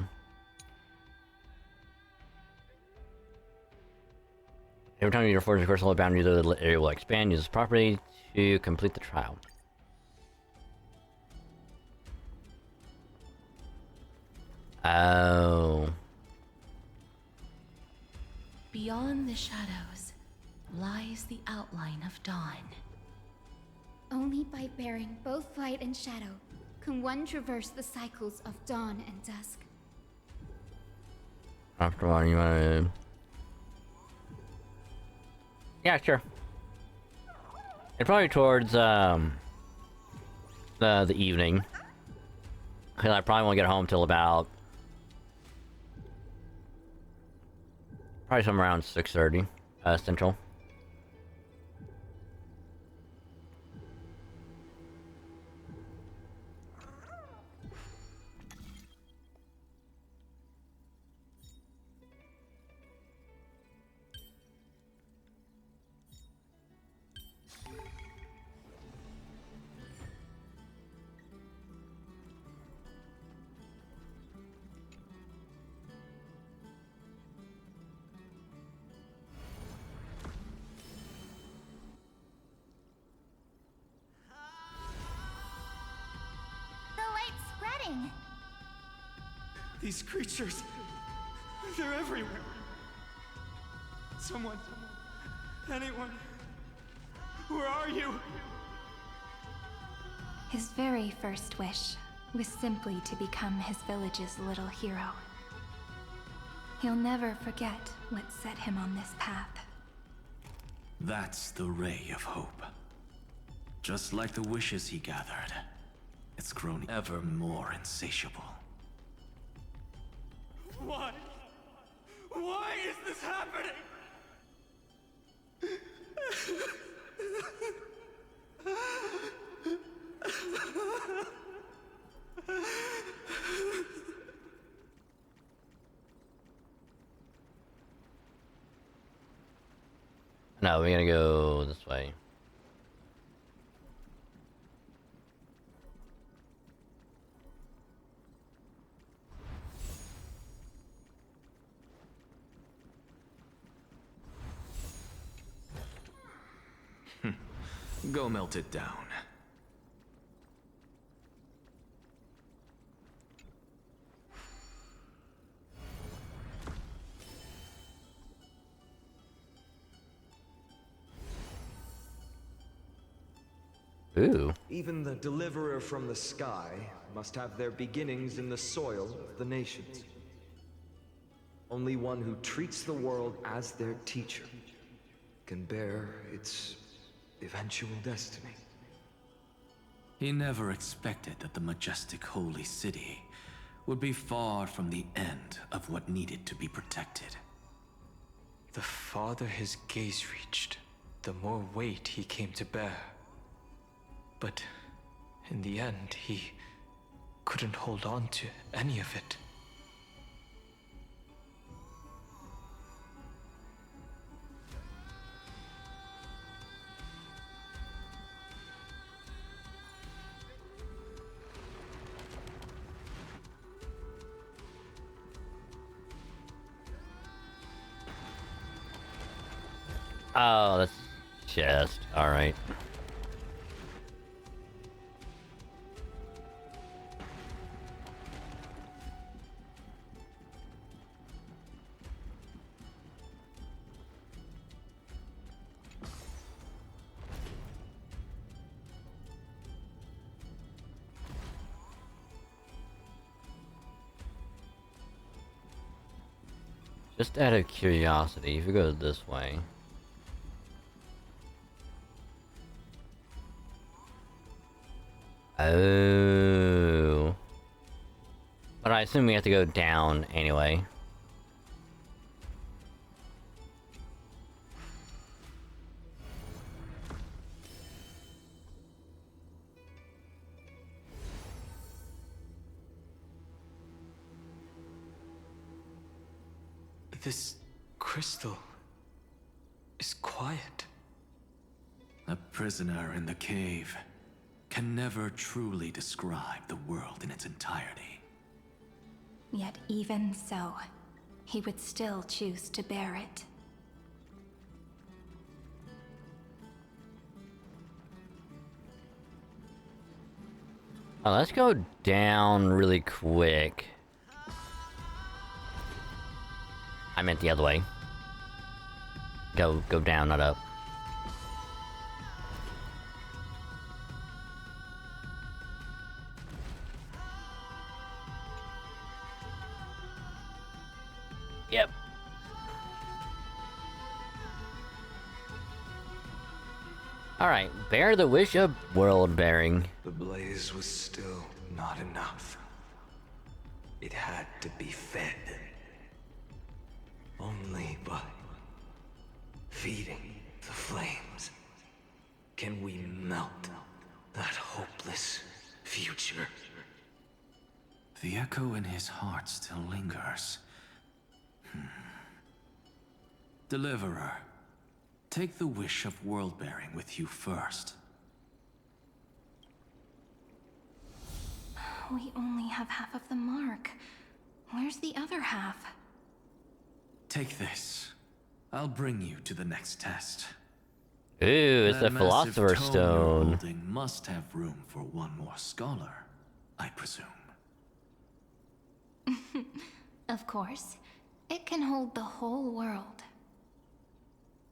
Every time you forge a crystal boundary, the lit area will expand. Use this property to complete the trial. Oh. Beyond the shadows lies the outline of dawn. Only by bearing both light and shadow can one traverse the cycles of dawn and dusk. After all, you wanna... Yeah, sure. And probably towards, the evening. Cause I probably won't get home till about... Probably somewhere around 6:30, Central. These creatures, they're everywhere. Someone, anyone, where are you? His very first wish was simply to become his village's little hero. He'll never forget what set him on this path. That's the ray of hope. Just like the wishes he gathered, it that's grown ever more insatiable. Why? Why is this happening? No, we're gonna go this way. Go melt it down. Ooh. Even the deliverer from the sky must have their beginnings in the soil of the nations. Only one who treats the world as their teacher can bear its eventual destiny. He never expected that the majestic holy city would be far from the end of what needed to be protected. The farther his gaze reached, the more weight he came to bear. But in the end, he couldn't hold on to any of it. Oh, that's chest. All right. Just out of curiosity, if we go this way. Oh. But I assume we have to go down anyway. This crystal is quiet. A prisoner in the cave can never truly describe the world in its entirety. Yet even so, he would still choose to bear it. Oh, let's go down really quick. I meant the other way. Go down, not up. Yep. Alright, bear the wish of world bearing. The blaze was still not enough. It had to be fed. Only by feeding the flames can we melt that hopeless future. The echo in his heart still lingers. Deliverer, take the wish of world-bearing with you first. We only have half of the mark. Where's the other half? Take this. I'll bring you to the next test. Ooh, it's That a Philosopher's massive tome you're Stone. holding must have room for one more scholar, I presume. Of course. It can hold the whole world.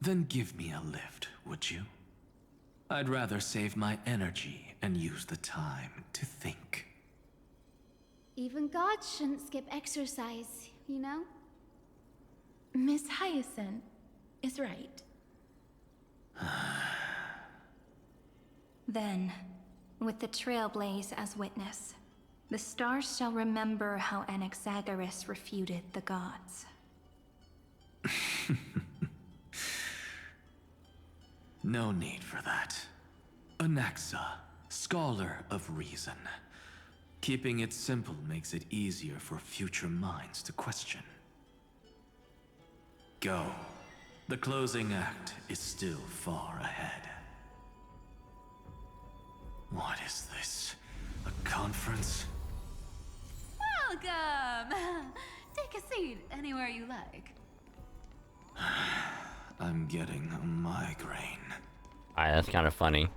Then give me a lift, would you? I'd rather save my energy and use the time to think. Even gods shouldn't skip exercise, you know? Miss Hyacinth is right. Then, With the Trailblaze as witness, the stars shall remember how Anaxagoras refuted the gods. No need for that. Anaxa, scholar of reason. Keeping it simple makes it easier for future minds to question. Go. The closing act is still far ahead. What is this? A conference? Welcome! Take a seat anywhere you like. I'm getting a migraine. Alright, that's kind of funny.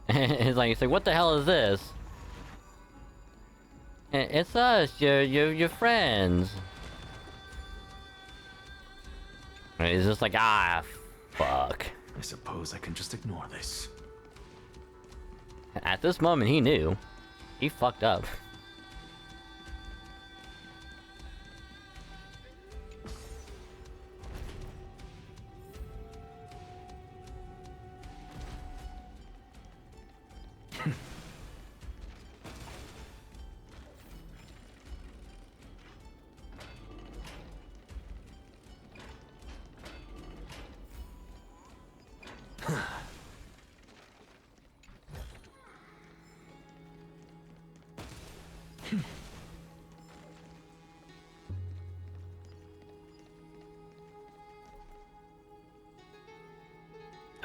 It's like, what the hell is this? It's us, your friends. And he's just like, ah, fuck. I suppose I can just ignore this. At this moment, he knew. He fucked up.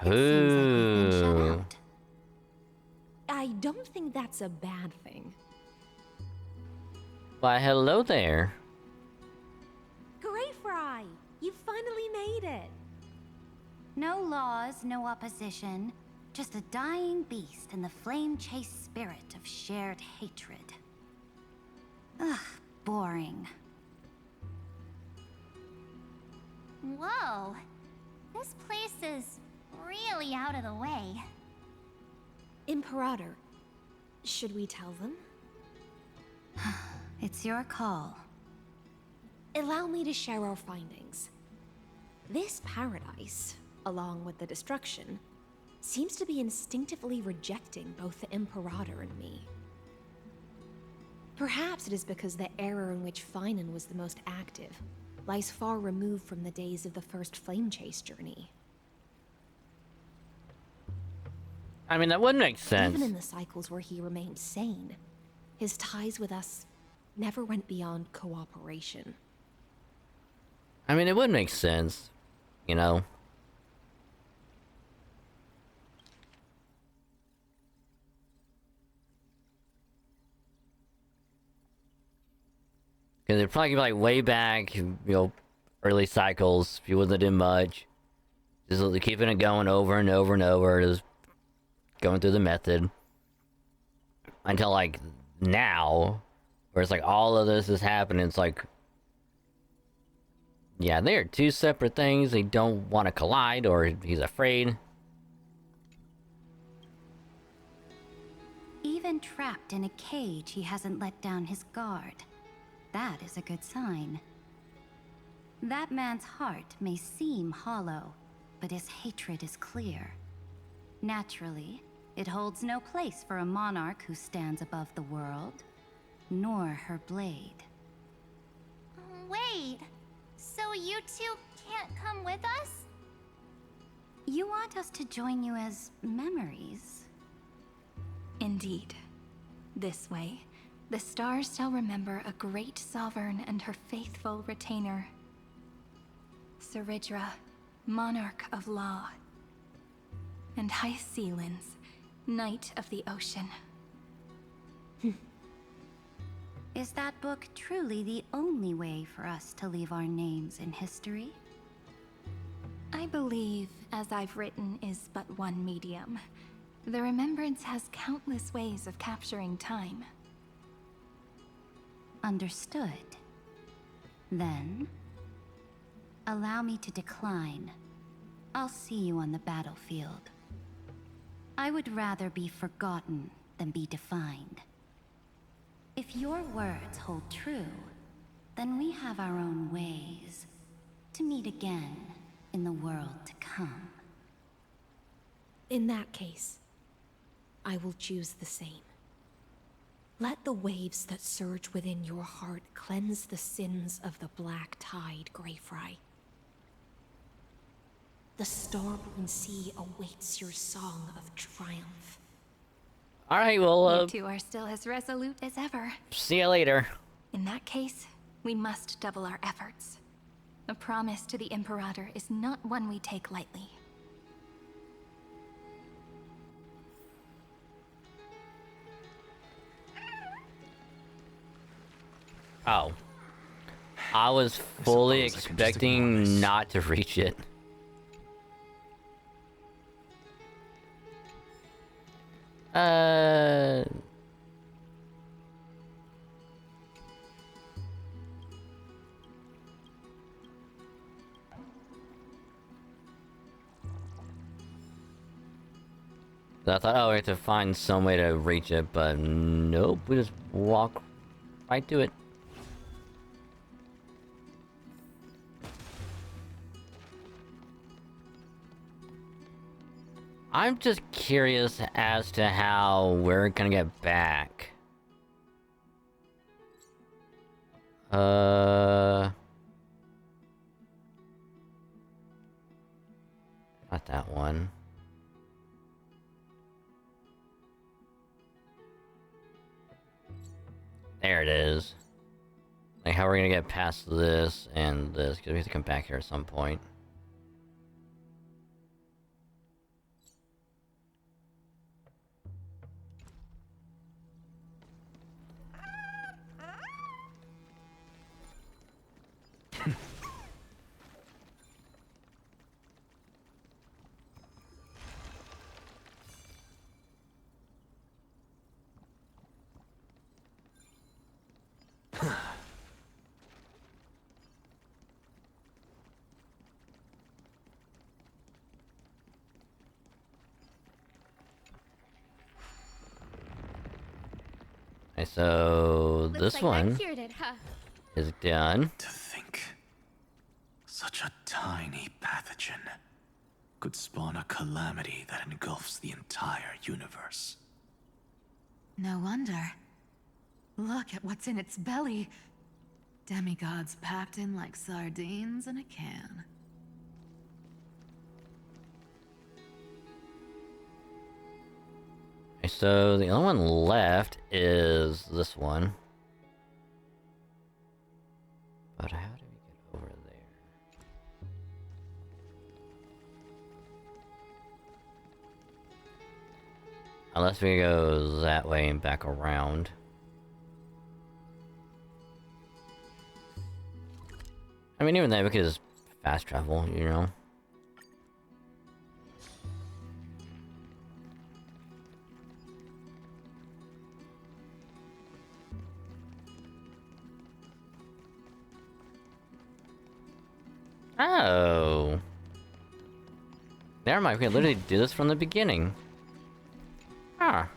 Ooh. I don't think that's a bad thing. Why, hello there. Greyfry, you finally made it. No laws, no opposition. Just a dying beast and the flame-chased spirit of shared hatred. Ugh, boring. Whoa. This place is really out of the way. Imperator, should we tell them? It's your call. Allow me to share our findings. This paradise, along with the destruction, seems to be instinctively rejecting both the Imperator and me. Perhaps it is because the era in which Finan was the most active lies far removed from the days of the first Flame Chase journey. I mean, that would make sense. Even in the cycles where he remained sane, his ties with us never went beyond cooperation. I mean, it would make sense, you know? Because it probably like way back, you know, early cycles, he wasn't doing much. Just keeping it going over and over and over, just going through the method. Until like now, where it's like all of this is happening, it's like, yeah, they are two separate things. They don't want to collide, or he's afraid. Even trapped in a cage, he hasn't let down his guard. That is a good sign. That man's heart may seem hollow, but his hatred is clear. Naturally, it holds no place for a monarch who stands above the world, nor her blade. Wait, so you two can't come with us? You want us to join you as memories? Indeed. This way, the stars shall remember a great sovereign and her faithful retainer. Saridra, monarch of law. And Hyacelins, knight of the ocean. Is that book truly the only way for us to leave our names in history? I believe, as I've written, is but one medium. The remembrance has countless ways of capturing time. Understood. Then, allow me to decline. I'll see you on the battlefield. I would rather be forgotten than be defined. If your words hold true, then we have our own ways to meet again in the world to come. In that case, I will choose the same. Let the waves that surge within your heart cleanse the sins of the Black Tide, Greyfry. The Starborn Sea awaits your song of triumph. All right, well, You two are still as resolute as ever. see you later. In that case, we must double our efforts. A promise to the Imperator is not one we take lightly. Oh. I was fully expecting not to reach it. I thought, oh, we have to find some way to reach it, but nope, we just walk right to it. I'm just curious as to how we're gonna get back. Not that one. There it is. Like, how are we gonna get past this and this? Because we have to come back here at some point. Okay, so Looks this like one that cured it, huh? is done. To think, such a tiny pathogen could spawn a calamity that engulfs the entire universe. No wonder. Look at what's in its belly. Demigods packed in like sardines in a can. Okay, so the only one left is this one. But how do we get over there? Unless we go that way and back around. I mean, even then, we could just fast travel, you know? Oh. Never mind, we can literally do this from the beginning. Ah.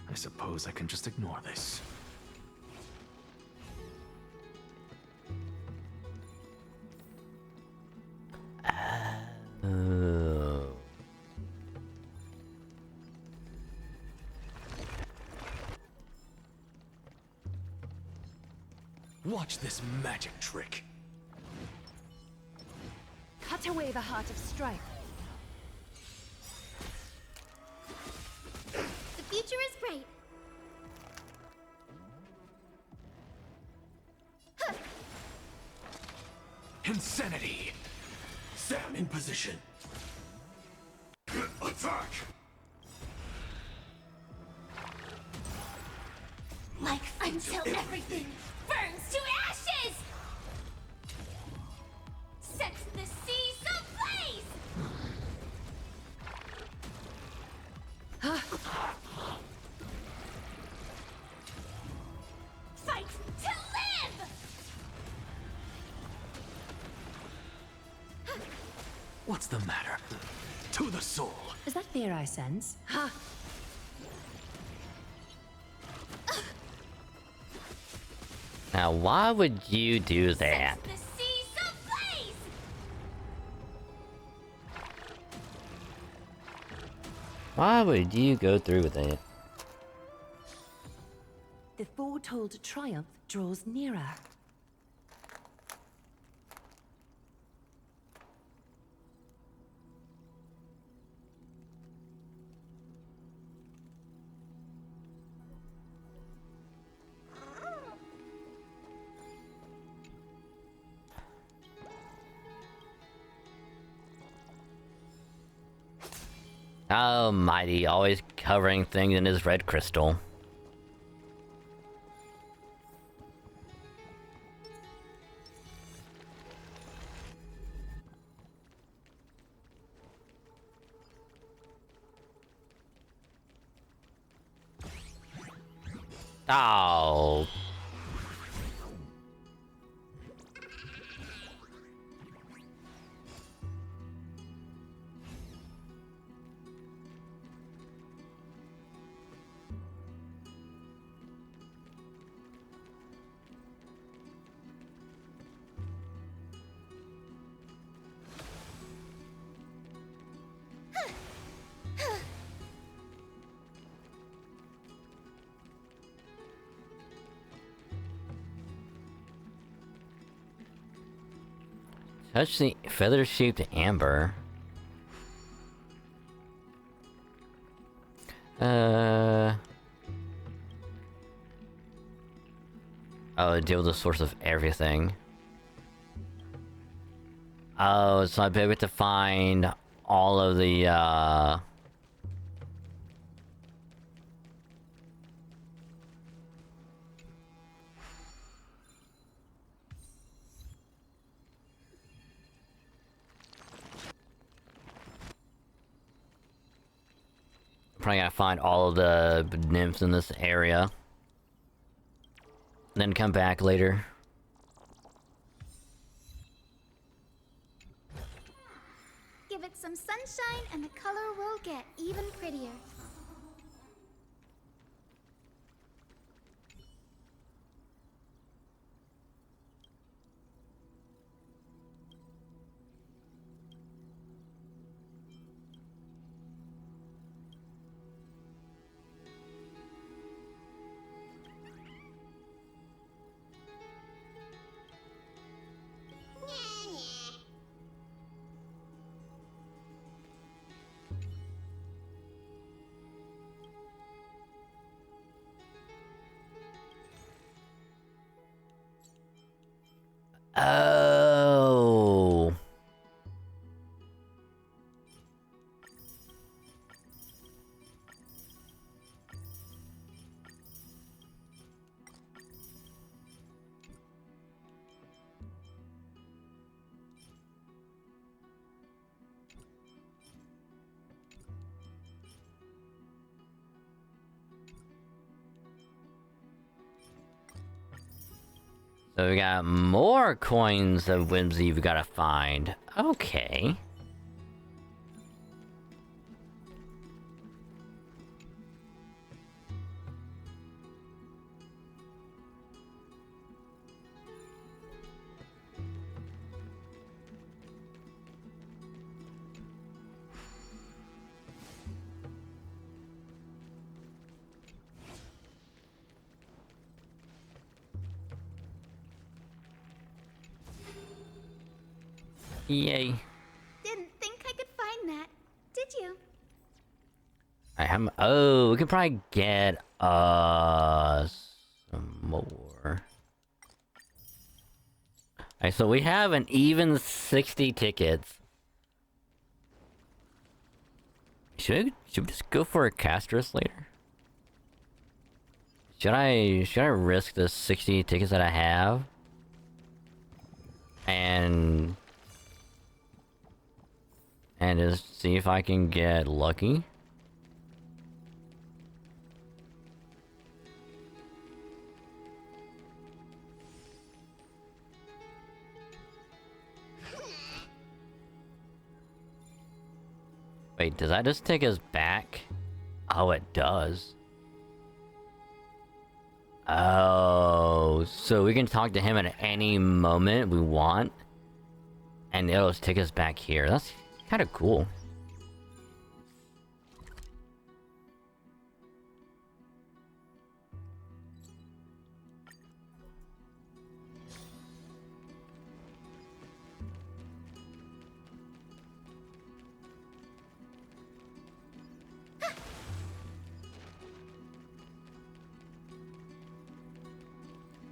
I suppose I can just ignore this. Oh. Watch this magic trick. Cut away the heart of strife. The future is bright. Insanity! Sam in position. Attack! Life until everything burns to ashes! Set the seas ablaze! Fight to live! What's the matter? To the soul. Is that fear I sense? Huh? Now, why would you do that? Why would you go through with it? The foretold triumph draws nearer. Almighty, always covering things in his red crystal. Oh. Touch the feather-shaped amber. Oh, deal with the source of everything. Oh, so I'd be able to find all of the, probably gotta find all of the nymphs in this area. Then come back later. Give it some sunshine and the color will get even prettier. Oh. So we got more coins of whimsy we gotta find. Okay. Yay. Didn't think I could find that, did you? I have. Oh, we could probably get some more. Alright, so we have an even 60 tickets. Should we just go for a Castress later? Should I risk the 60 tickets that I have? And just see if I can get lucky? Wait, does that just take us back? Oh, it does. Oh, so we can talk to him at any moment we want, and it'll take us back here. That's kind of cool.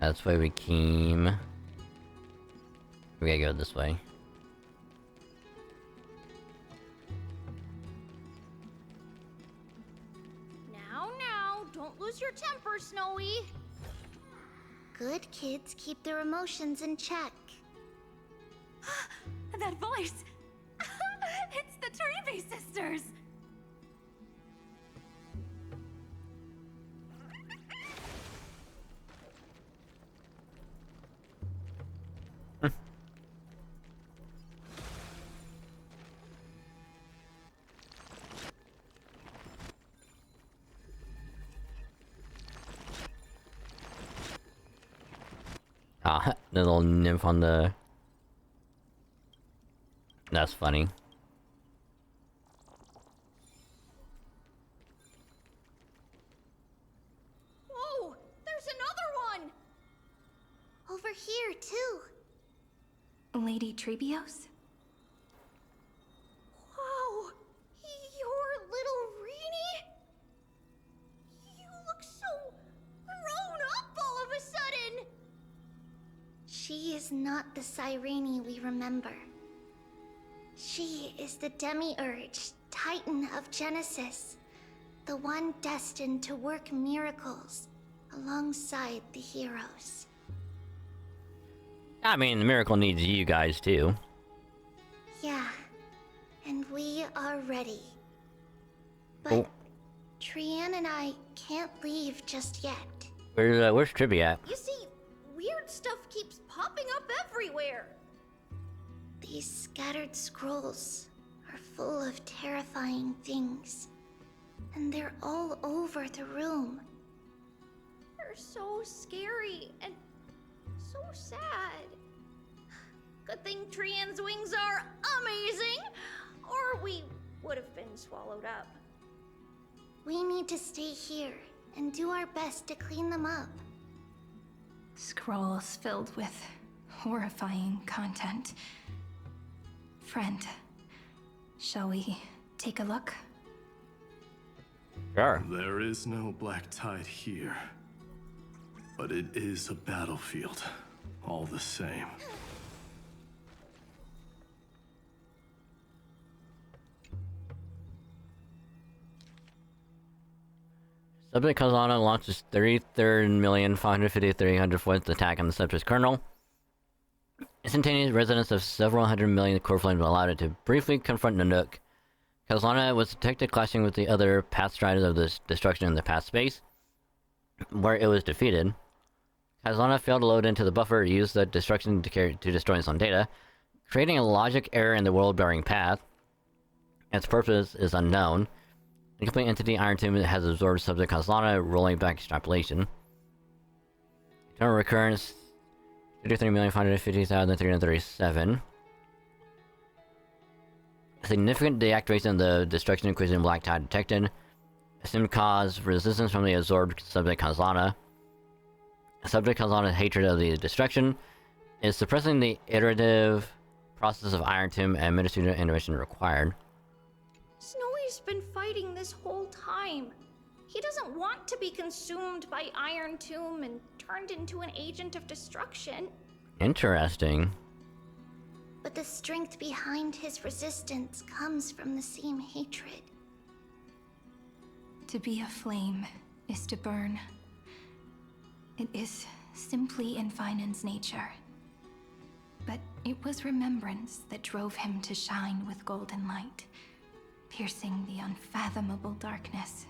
That's why we came. We gotta go this way. Now, don't lose your temper, Snowy. Good kids keep their emotions in check. That voice! It's the Trevi sisters! Ah, the little nymph on the... That's funny. Whoa! There's another one! Over here, too. Lady Trebios? Wow! You're little Reenie? You look so grown up all of a sudden! She is not the Cyrene we remember. She is the Demiurge, Titan of Genesis, the one destined to work miracles alongside the heroes. I mean, the miracle needs you guys too. Yeah, and we are ready. But Oh, Trian and I can't leave just yet. where's Tribby at? You see, weird stuff keeps popping up everywhere. These scattered scrolls are full of terrifying things, and they're all over the room. They're so scary and so sad. Good thing Trian's wings are amazing, or we would have been swallowed up. We need to stay here and do our best to clean them up. Scrolls filled with horrifying content. Friend, shall we take a look? Sure. There is no black tide here, but it is a battlefield, all the same. Subject Kazana launches 33,550,300th attack on the subject's kernel. Instantaneous resonance of several hundred million core flames allowed it to briefly confront Nanook. Kazana was detected clashing with the other Pathstriders of this destruction in the past space, where it was defeated. Kazana failed to load into the buffer, used the destruction to destroy its own data, creating a logic error in the world-bearing path. Its purpose is unknown. The complete entity Iron Tomb has absorbed subject Kazana, rolling back extrapolation. Eternal recurrence 53,550,337. Significant deactivation of the destruction equation black tide detected. Assumed cause resistance from the absorbed subject Kazana. Subject Kazana's hatred of the destruction is suppressing the iterative process of Iron Tomb and Ministry intervention required. Snowy's been fighting this whole time. He doesn't want to be consumed by Iron Tomb and turned into an agent of destruction. Interesting. But the strength behind his resistance comes from the same hatred. To be a flame is to burn. It is simply in Vinan's nature. But it was remembrance that drove him to shine with golden light, piercing the unfathomable darkness.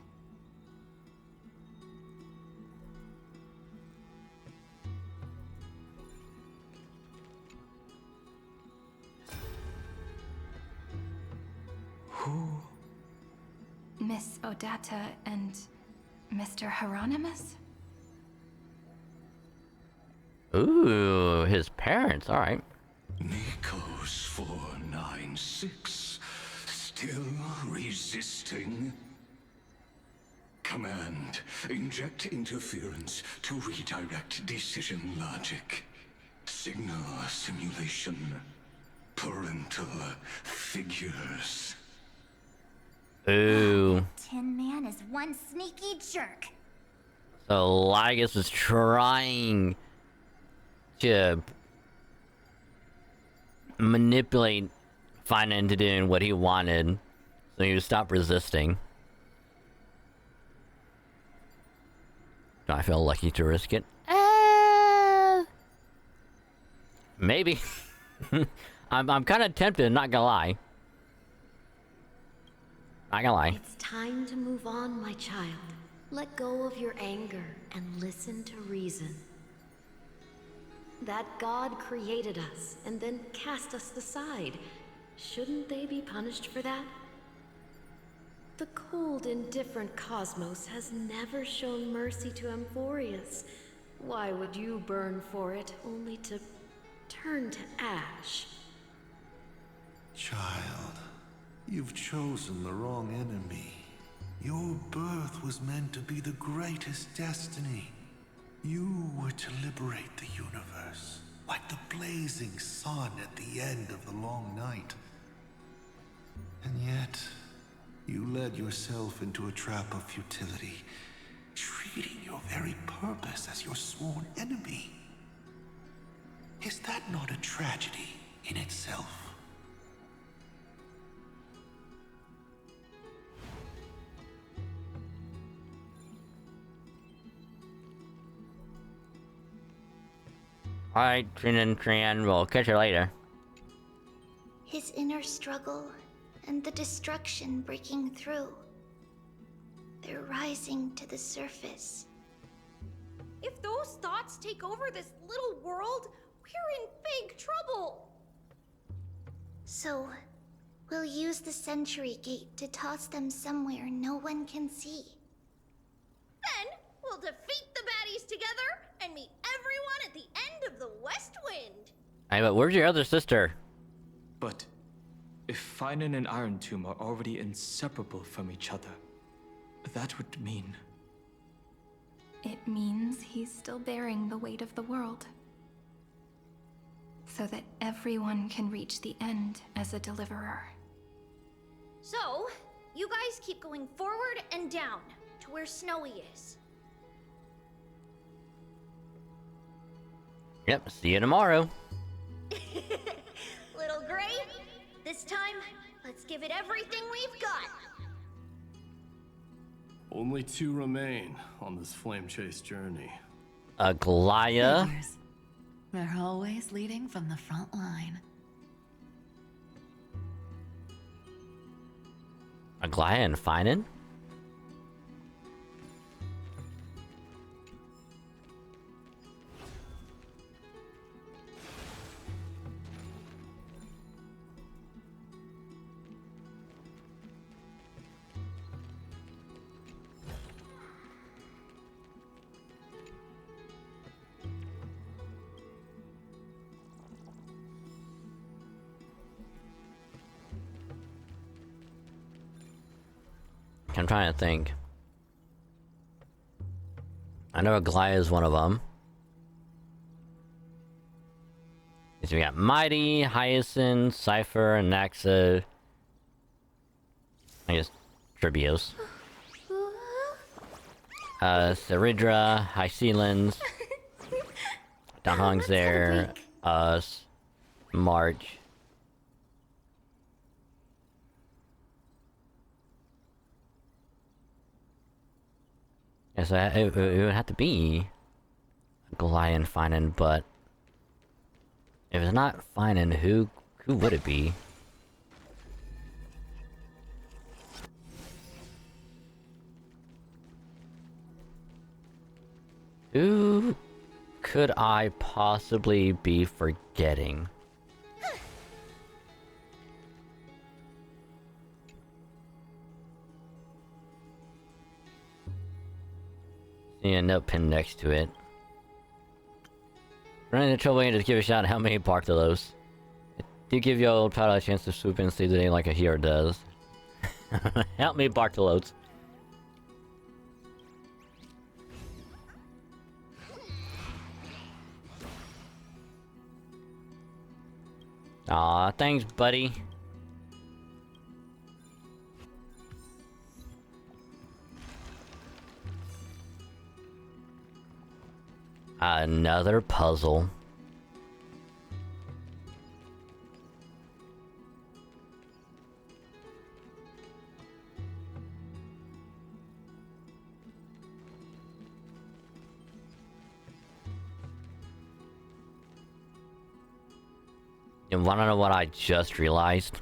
Who? Miss Odata and Mr. Hieronymus? Ooh, his parents. All right. Nikos 496, still resisting? Command, inject interference to redirect decision logic. Signal simulation. Parental figures. Ooh. Tin Man is one sneaky jerk. So Lygus was trying to manipulate Finan into doing what he wanted, so he would stop resisting. Do I feel lucky to risk it? Maybe. I'm kind of tempted, not gonna lie. Not gonna lie. It's time to move on, my child. Let go of your anger and listen to reason. That God created us and then cast us aside. Shouldn't they be punished for that? The cold, indifferent cosmos has never shown mercy to Amphorius. Why would you burn for it, only to turn to ash? Child, you've chosen the wrong enemy. Your birth was meant to be the greatest destiny. You were to liberate the universe, like the blazing sun at the end of the long night. And yet, you led yourself into a trap of futility, treating your very purpose as your sworn enemy. Is that not a tragedy in itself? Alright, Trin and Trian, we'll catch you later. His inner struggle and the destruction breaking through. They're rising to the surface. If those thoughts take over this little world, we're in big trouble. So, we'll use the Century Gate to toss them somewhere no one can see. Then, we'll defeat the baddies together and meet everyone at the end of the West Wind. Hey, but where's your other sister? But if Finan and Iron Tomb are already inseparable from each other, that would mean... It means he's still bearing the weight of the world. So that everyone can reach the end as a deliverer. So, you guys keep going forward and down to where Snowy is. Yep, see you tomorrow. Little Gray, this time, let's give it everything we've got. Only 2 remain on this flame chase journey. Aglaya. Figures. They're always leading from the front line. Aglaya and Finan? I'm trying to think. I know Aglaya is one of them. So we got Mighty, Hyacinth, Cypher, and Naxa. I guess Tribios. Saridra, Hycelins, Dahong's there, us, March. Yeah, so it would have to be Aglaya and Finan, but if it's not Finan, who would it be? Who could I possibly be forgetting? See a note pinned next to it. Running the trouble and just give a shot. How many Bartolos? Do give your old pal a chance to swoop in and save the day like a hero does. Help me, Bartolos. Aw, thanks, buddy. Another puzzle. You wanna know what I just realized?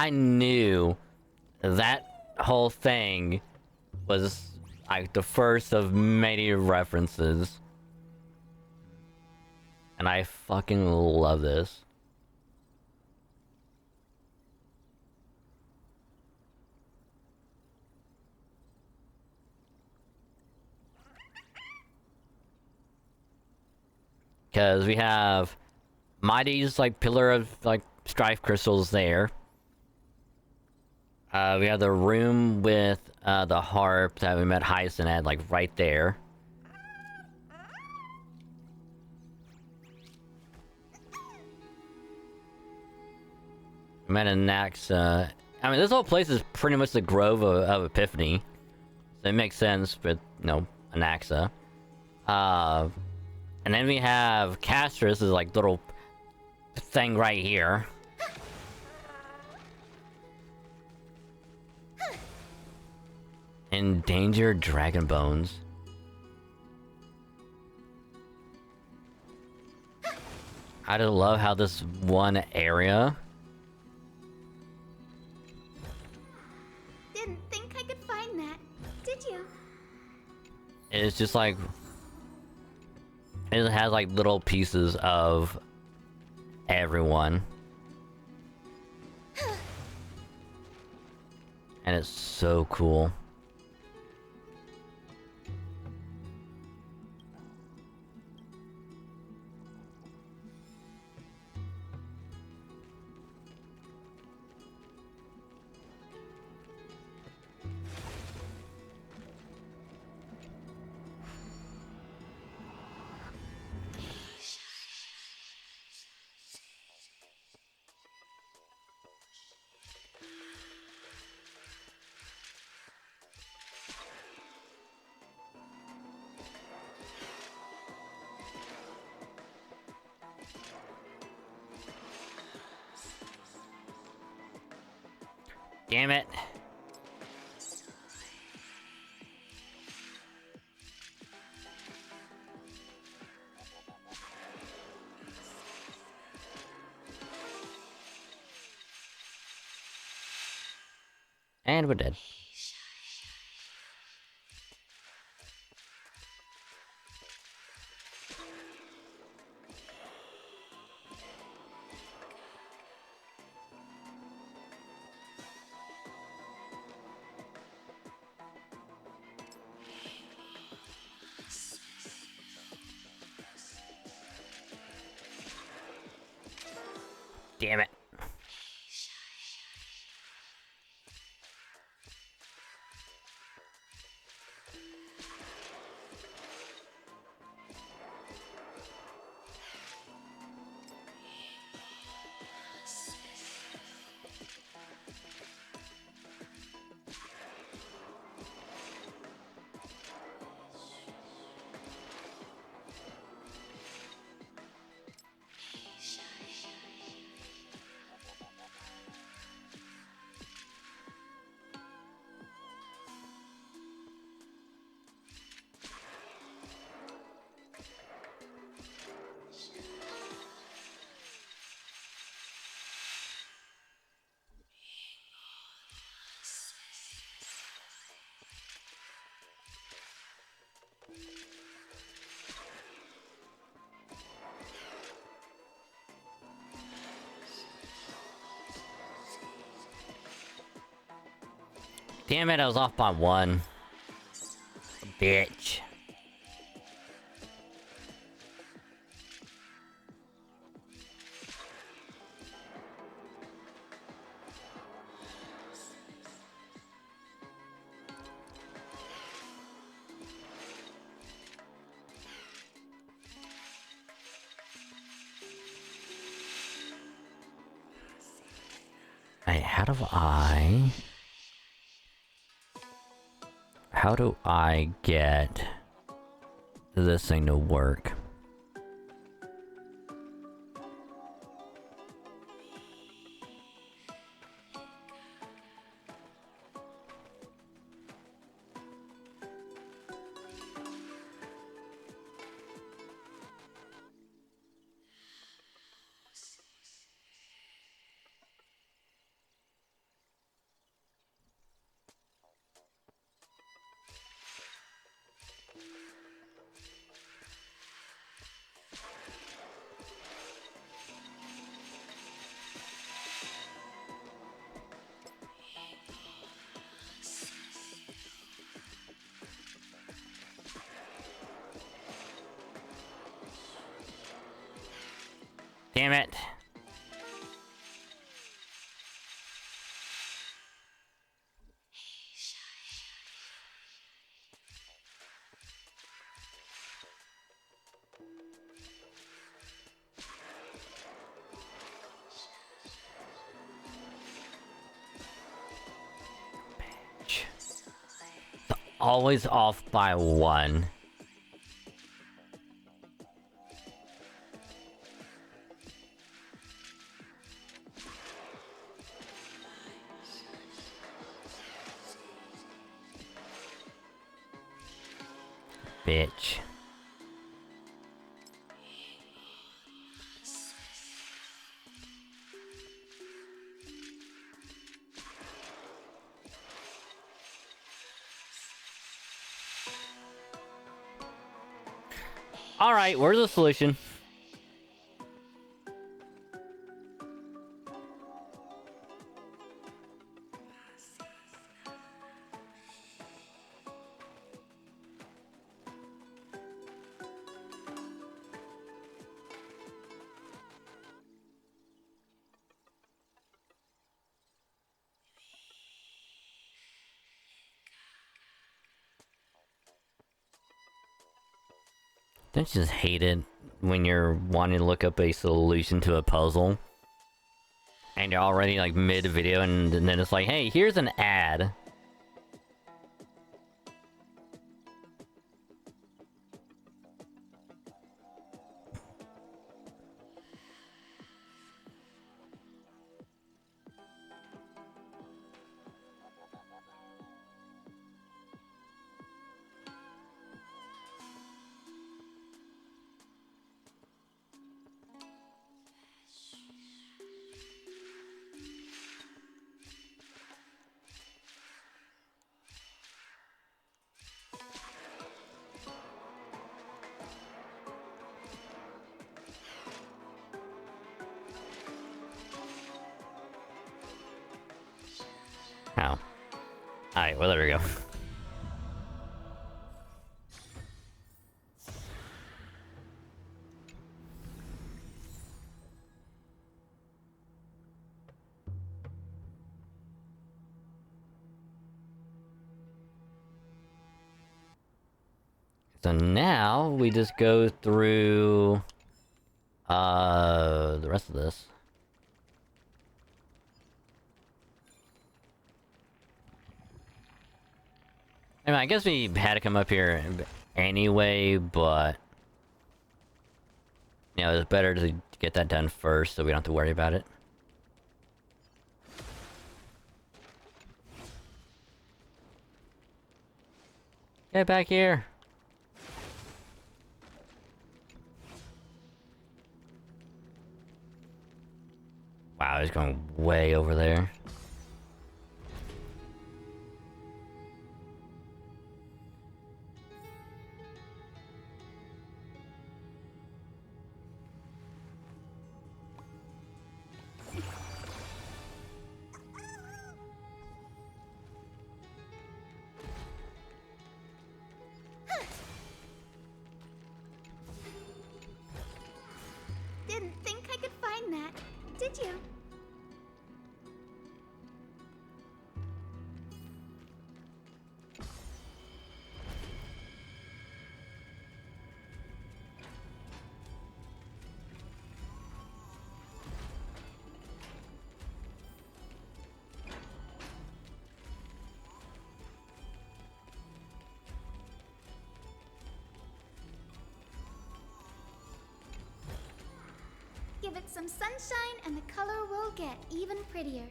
I knew that whole thing was like the first of many references. And I fucking love this. Because we have Mighty's like pillar of like strife crystals there. We have the room with the harp that we met Hyacinth at, like right there. We met Anaxa. I mean, this whole place is pretty much the Grove of Epiphany. So it makes sense, but no, Anaxa. And then we have Castris, is like little thing right here. Endangered dragon bones. I just love how this one area. Didn't think I could find that, did you? It's just like it has like little pieces of everyone. And it's so cool. Damn it. And we're dead. Damn it. Damn it, I was off by 1. Bitch. Alright, how do I get this thing to work? Damn it. Bitch. Always off by 1. Bitch. Alright, where's the solution? Don't you just hate it when you're wanting to look up a solution to a puzzle and you're already like mid-video and then it's like, hey, here's an ad. Oh. Alright, well there we go. So now we just go through the rest of this. I mean, I guess we had to come up here anyway, but you know, it's better to get that done first so we don't have to worry about it. Get back here. Wow, he's going way over there. Did you? Give it some sunshine and the color will get even prettier.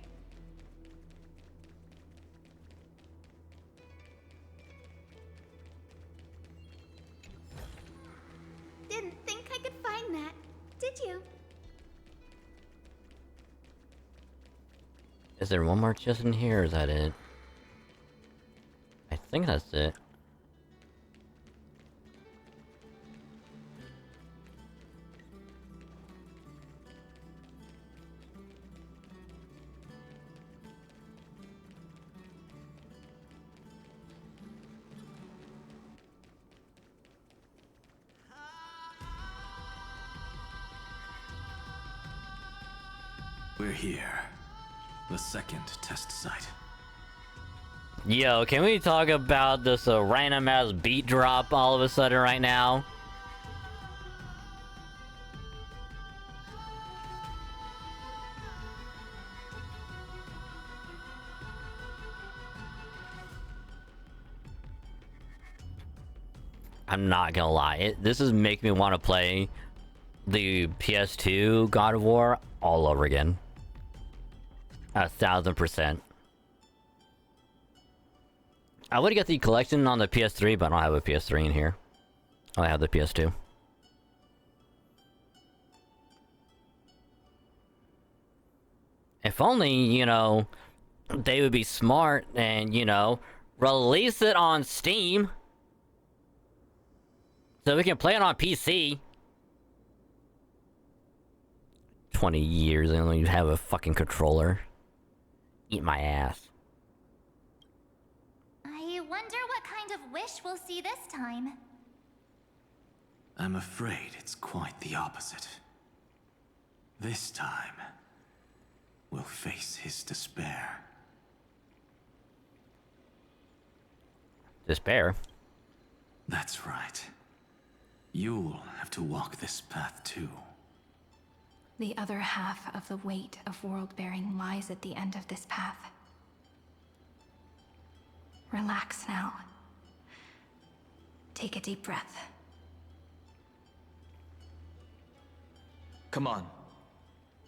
Didn't think I could find that, did you? Is there one more chest in here, or is that it? I think that's it. We're here. The second test site. Yo, can we talk about this random ass beat drop all of a sudden right now? I'm not gonna lie, this is making me want to play the PS2 God of War all over again. 1000%. I would get the collection on the PS3, but I don't have a PS3 in here. I have the PS2. If only, you know, they would be smart and, you know, release it on Steam so we can play it on PC. 20 years and only have a fucking controller. Eat my ass. I wonder what kind of wish we'll see this time. I'm afraid it's quite the opposite. This time, we'll face his despair. Despair? That's right. You'll have to walk this path too. The other half of the weight of world-bearing lies at the end of this path. Relax now. Take a deep breath. Come on.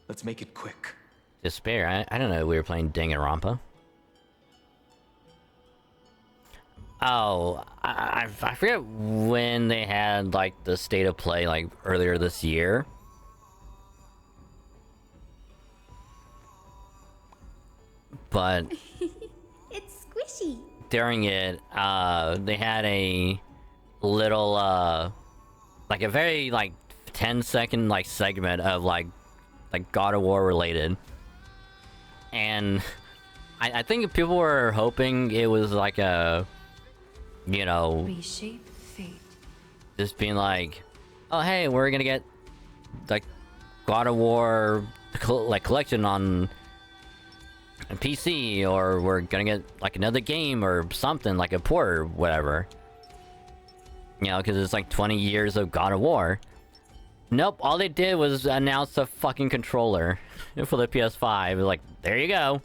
Let's make it quick. Despair? I don't know, we were playing Danganronpa. Oh, I forget when they had, like, the state of play, like, earlier this year. But It's squishy. during it, they had a little, like a very, like, 10-second, like, segment of, like God of War related. And I think people were hoping it was like a, you know, Reshape fate. just being like, oh hey, we're gonna get, like, God of War, like, collection on PC, or we're gonna get like another game or something, like a port or whatever, you know, because it's like 20 years of God of War. Nope, all they did was announce a fucking controller for the PS5. It was like, there you go.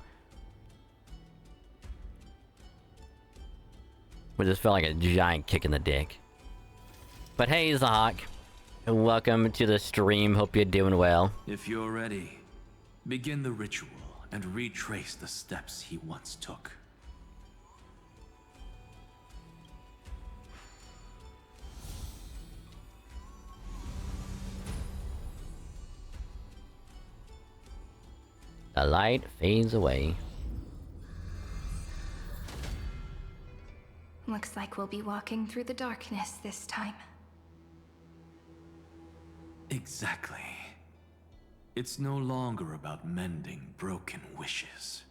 It just felt like a giant kick in the dick. But hey, Zahak, welcome to the stream. Hope you're doing well. If you're ready, begin the ritual and retrace the steps he once took. The light fades away. Looks like we'll be walking through the darkness this time. Exactly. It's no longer about mending broken wishes,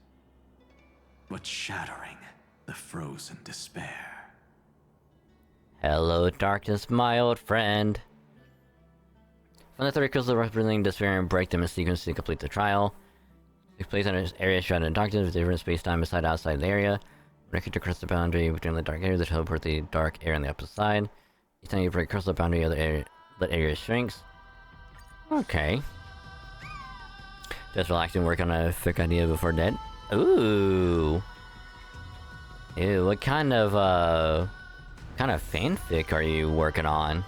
but shattering the frozen despair. Hello, darkness, my old friend. Find the 30 crystals representing despair and break them in sequence to complete the trial. Takes place in an area surrounded in darkness with different space-time beside outside the area. When you cross the boundary between the dark area, they teleport the dark area on the opposite side. Each time you break across the boundary, the area, that area shrinks. Okay. Just relax and work on a thick idea before dead. Ooh. Ew, what kind of fanfic are you working on?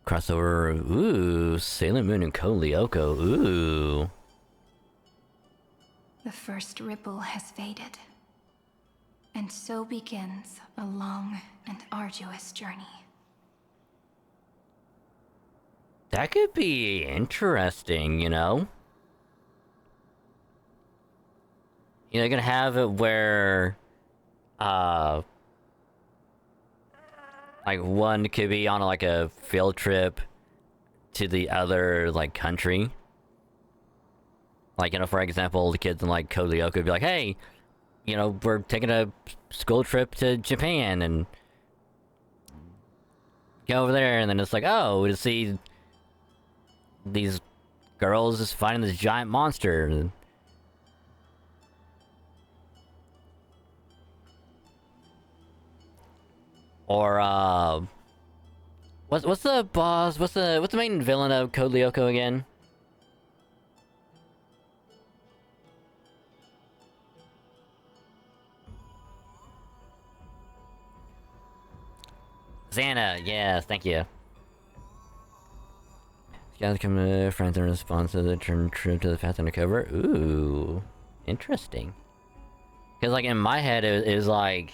Crossover, ooh, Sailor Moon and Code Lyoko, ooh. The first ripple has faded. And so begins a long and arduous journey. That could be interesting, you know? You're gonna have it where, like one could be on like a field trip to the other like country. Like, you know, for example, the kids in like Code Lyoko could be like, hey, you know, we're taking a school trip to Japan and go over there, and then it's like, oh, to see these girls just fighting this giant monster. Or what's the boss? What's the main villain of Code Lyoko again? Xana, yes, thank you. Guys come to friends in response to the trip to the Fast Undercover. Ooh, interesting. Because like in my head, it was like.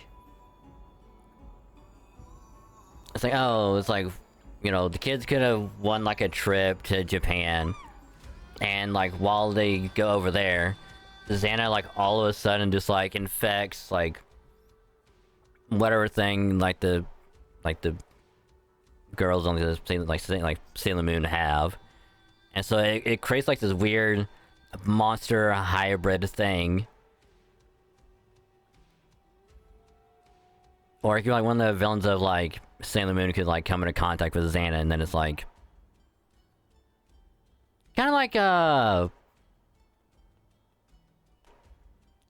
It's like, oh, it's like, you know, the kids could have won like a trip to Japan, and like while they go over there, Xana like all of a sudden just like infects like whatever thing like the girls on the like Sailor Moon have, and so it creates like this weird monster hybrid thing. Or if you're like one of the villains of like Sailor Moon could like come into contact with Xana, and then it's like kind of like oh,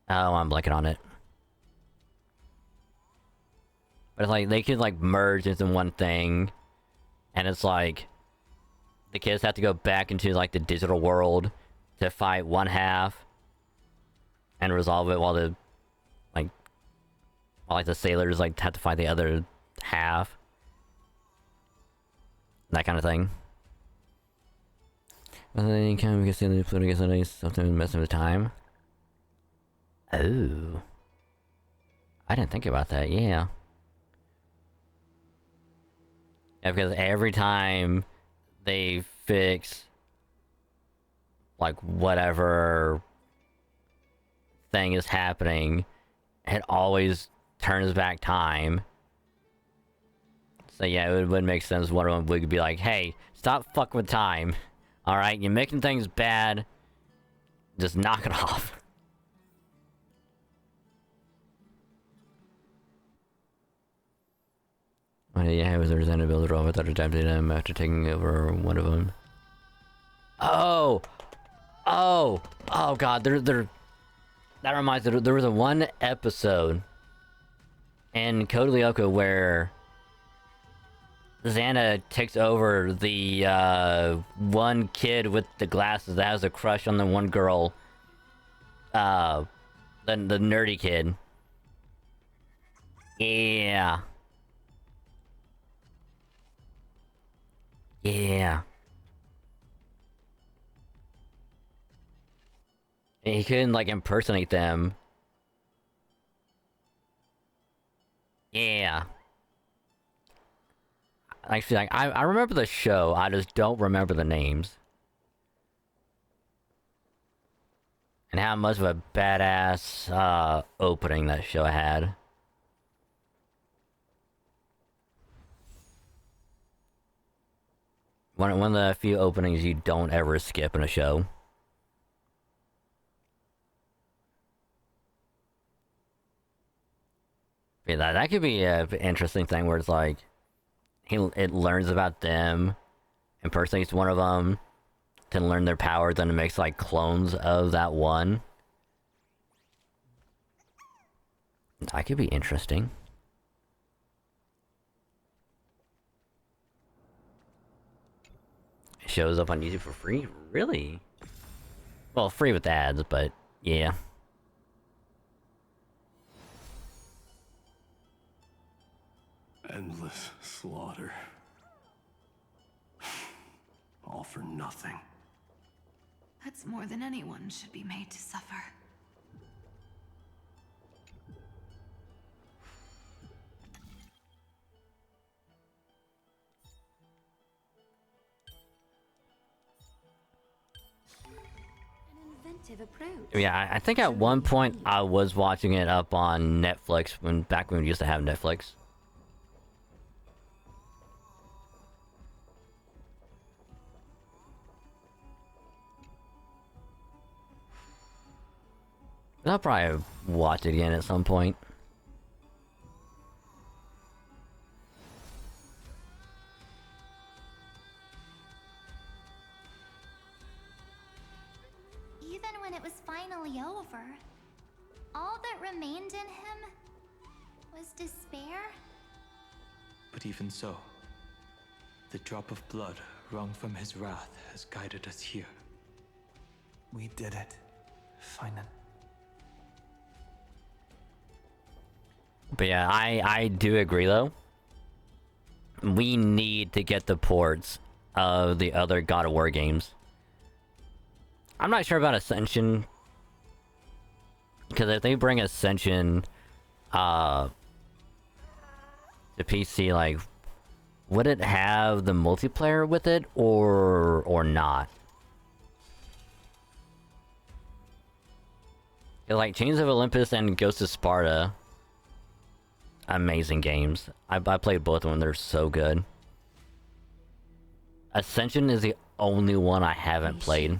I'm blanking on it. But it's like they could like merge into one thing, and it's like the kids have to go back into like the digital world to fight one half and resolve it while the the sailors like have to fight the other half. That kind of thing. Well, then you can see the Pluto gets something messing with time. Oh. I didn't think about that, yeah. Yeah, because every time they fix like whatever thing is happening, it always turns back time. So yeah, it would make sense. One of them would be like, hey, stop fucking with time. Alright, you're making things bad. Just knock it off. Oh yeah, it was a Resentment Builder robot that adapted him after taking over one of them. Oh! Oh! Oh god, that reminds me, there was a one episode in Code Lyoko where Xana takes over the one kid with the glasses that has a crush on the one girl, the nerdy kid. Yeah. Yeah. And he couldn't like impersonate them. Yeah. Actually, like, I remember the show, I just don't remember the names. And how much of a badass opening that show had. One of the few openings you don't ever skip in a show. Yeah, that could be an interesting thing where it's like it learns about them, impersonates one of them, to learn their powers, then it makes like clones of that one. That could be interesting. It shows up on YouTube for free? Really? Well, free with ads, but yeah. Endless slaughter. All for nothing. That's more than anyone should be made to suffer. Approach. Yeah, I think at one point I was watching it up on Netflix back when we used to have Netflix. I'll probably watch it again at some point. Even when it was finally over, all that remained in him was despair. But even so, the drop of blood wrung from his wrath has guided us here. We did it. Finally. But yeah, I do agree though. We need to get the ports of the other God of War games. I'm not sure about Ascension, because if they bring Ascension to PC, like, would it have the multiplayer with it or not? Like Chains of Olympus and Ghost of Sparta, amazing games. I played both of them, they're so good. Ascension is the only one I haven't played.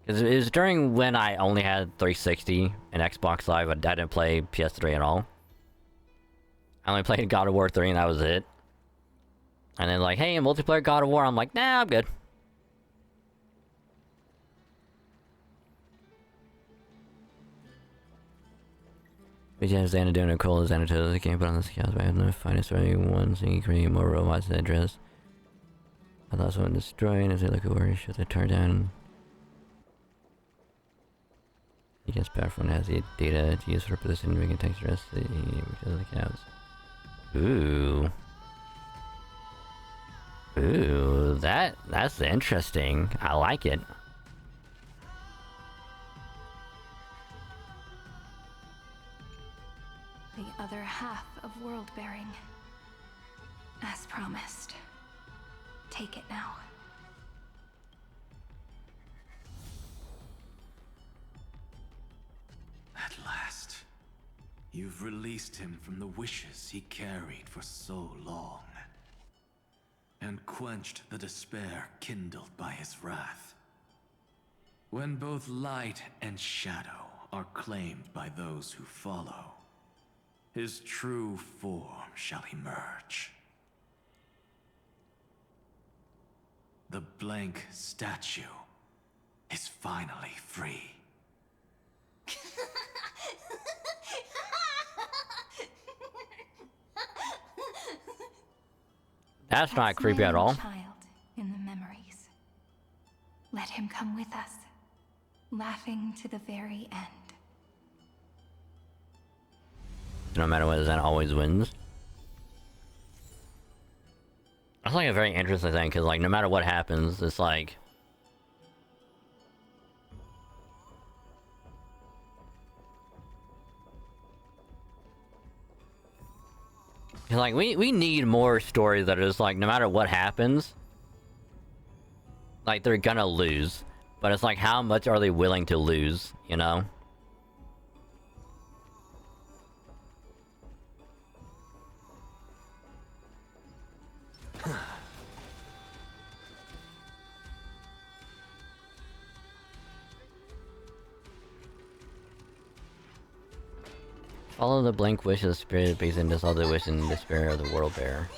Because it was during when I only had 360 and Xbox Live, I didn't play PS3 at all. I only played God of War 3 and that was it. And then like, hey, multiplayer God of War, I'm like, nah, I'm good. We have Xanadu and Nicole Xanadu the game put on the scales, but I have no finest only one so you can create more robots than address. I thought someone destroyed as they look at where should they turn down. He gets powerful and has the data to use for position making text the rest of the counts. Ooh. Ooh, that's interesting. I like it. The other half of world bearing. As promised. Take it now. At last, you've released him from the wishes he carried for so long, and quenched the despair kindled by his wrath. When both light and shadow are claimed by those who follow, his true form shall emerge. The blank statue is finally free. That's not creepy at all. Child in the memories. Let him come with us, laughing to the very end. No matter what, Zen always wins. That's like a very interesting thing, because like no matter what happens, it's like like we need more stories that is like no matter what happens, like they're gonna lose, but it's like how much are they willing to lose, you know? Follow the blank wish of the spirit based on this other wish in the spirit of the world bearer.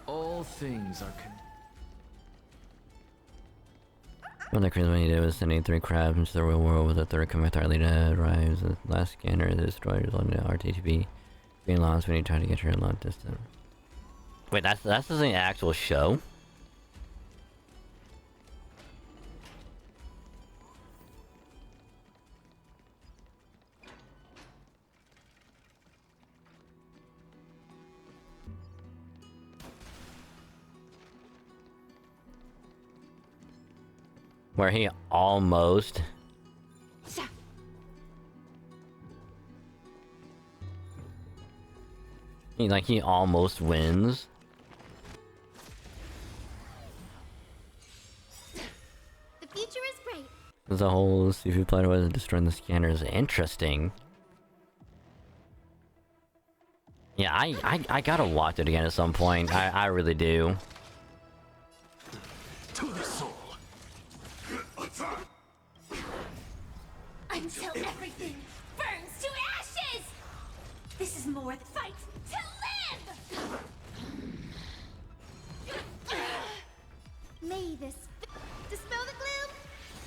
All things are One of the crazy when he did was sending 3 crabs into the real world with the third coming entirely dead. Arrives the last scanner, the destroyer on the RTTB. Being lost when you try to get her a long distance. Wait, that's the actual show? Where he almost... He almost wins. The future is bright. The whole seafood platter was destroying the scanners. Interesting. Yeah, I gotta watch it again at some point. I really do. To the soul. Until everything burns to ashes! This is more the fight to live! May this dispel the gloom,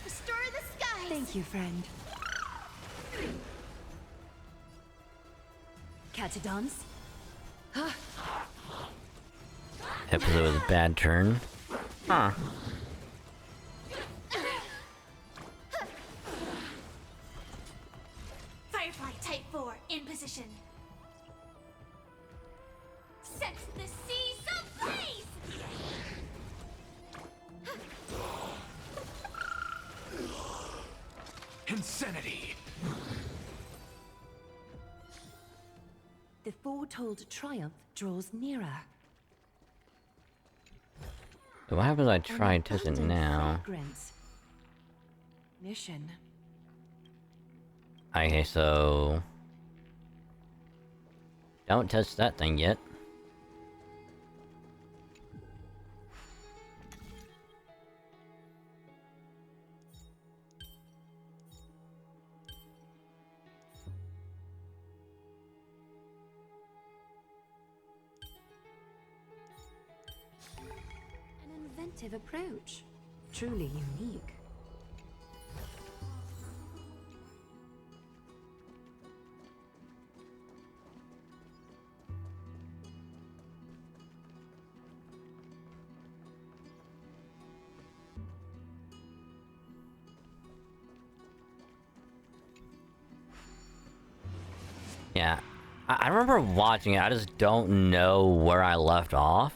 restore the skies. Thank you, friend. Catch a dance? Episode was a bad turn. Huh. Firefly Type 4 in position. Set the seas ablaze! Insanity! The foretold triumph draws nearer. So what happens if I try and test it now? Fragrance. Mission. Okay, so... Don't touch that thing yet. An inventive approach. Truly unique. Yeah. I remember watching it, I just don't know where I left off.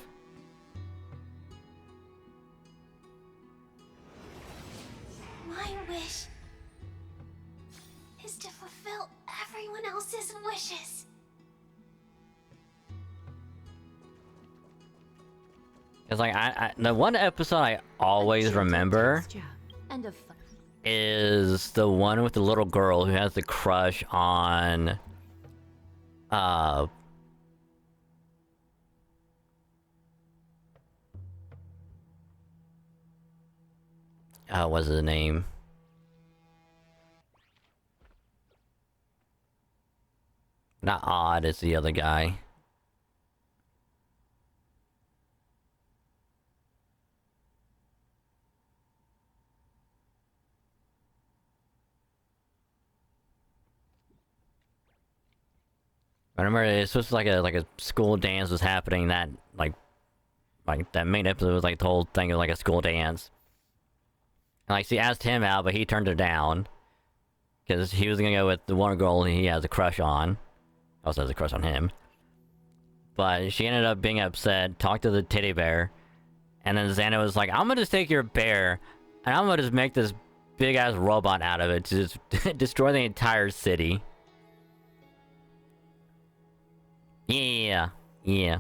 My wish is to fulfill everyone else's wishes. It's like, the one episode I always remember And a is the one with the little girl who has the crush on... what's his name? Not Odd, it's the other guy. I remember it's supposed to like a school dance was happening that like that main episode was like the whole thing was like a school dance. And like she asked him out, but he turned her down because he was gonna go with the one girl he has a crush on. Also has a crush on him. But she ended up being upset, talked to the teddy bear, and then Xana was like, "I'm gonna just take your bear, and I'm gonna just make this big ass robot out of it to just destroy the entire city." Yeah, yeah.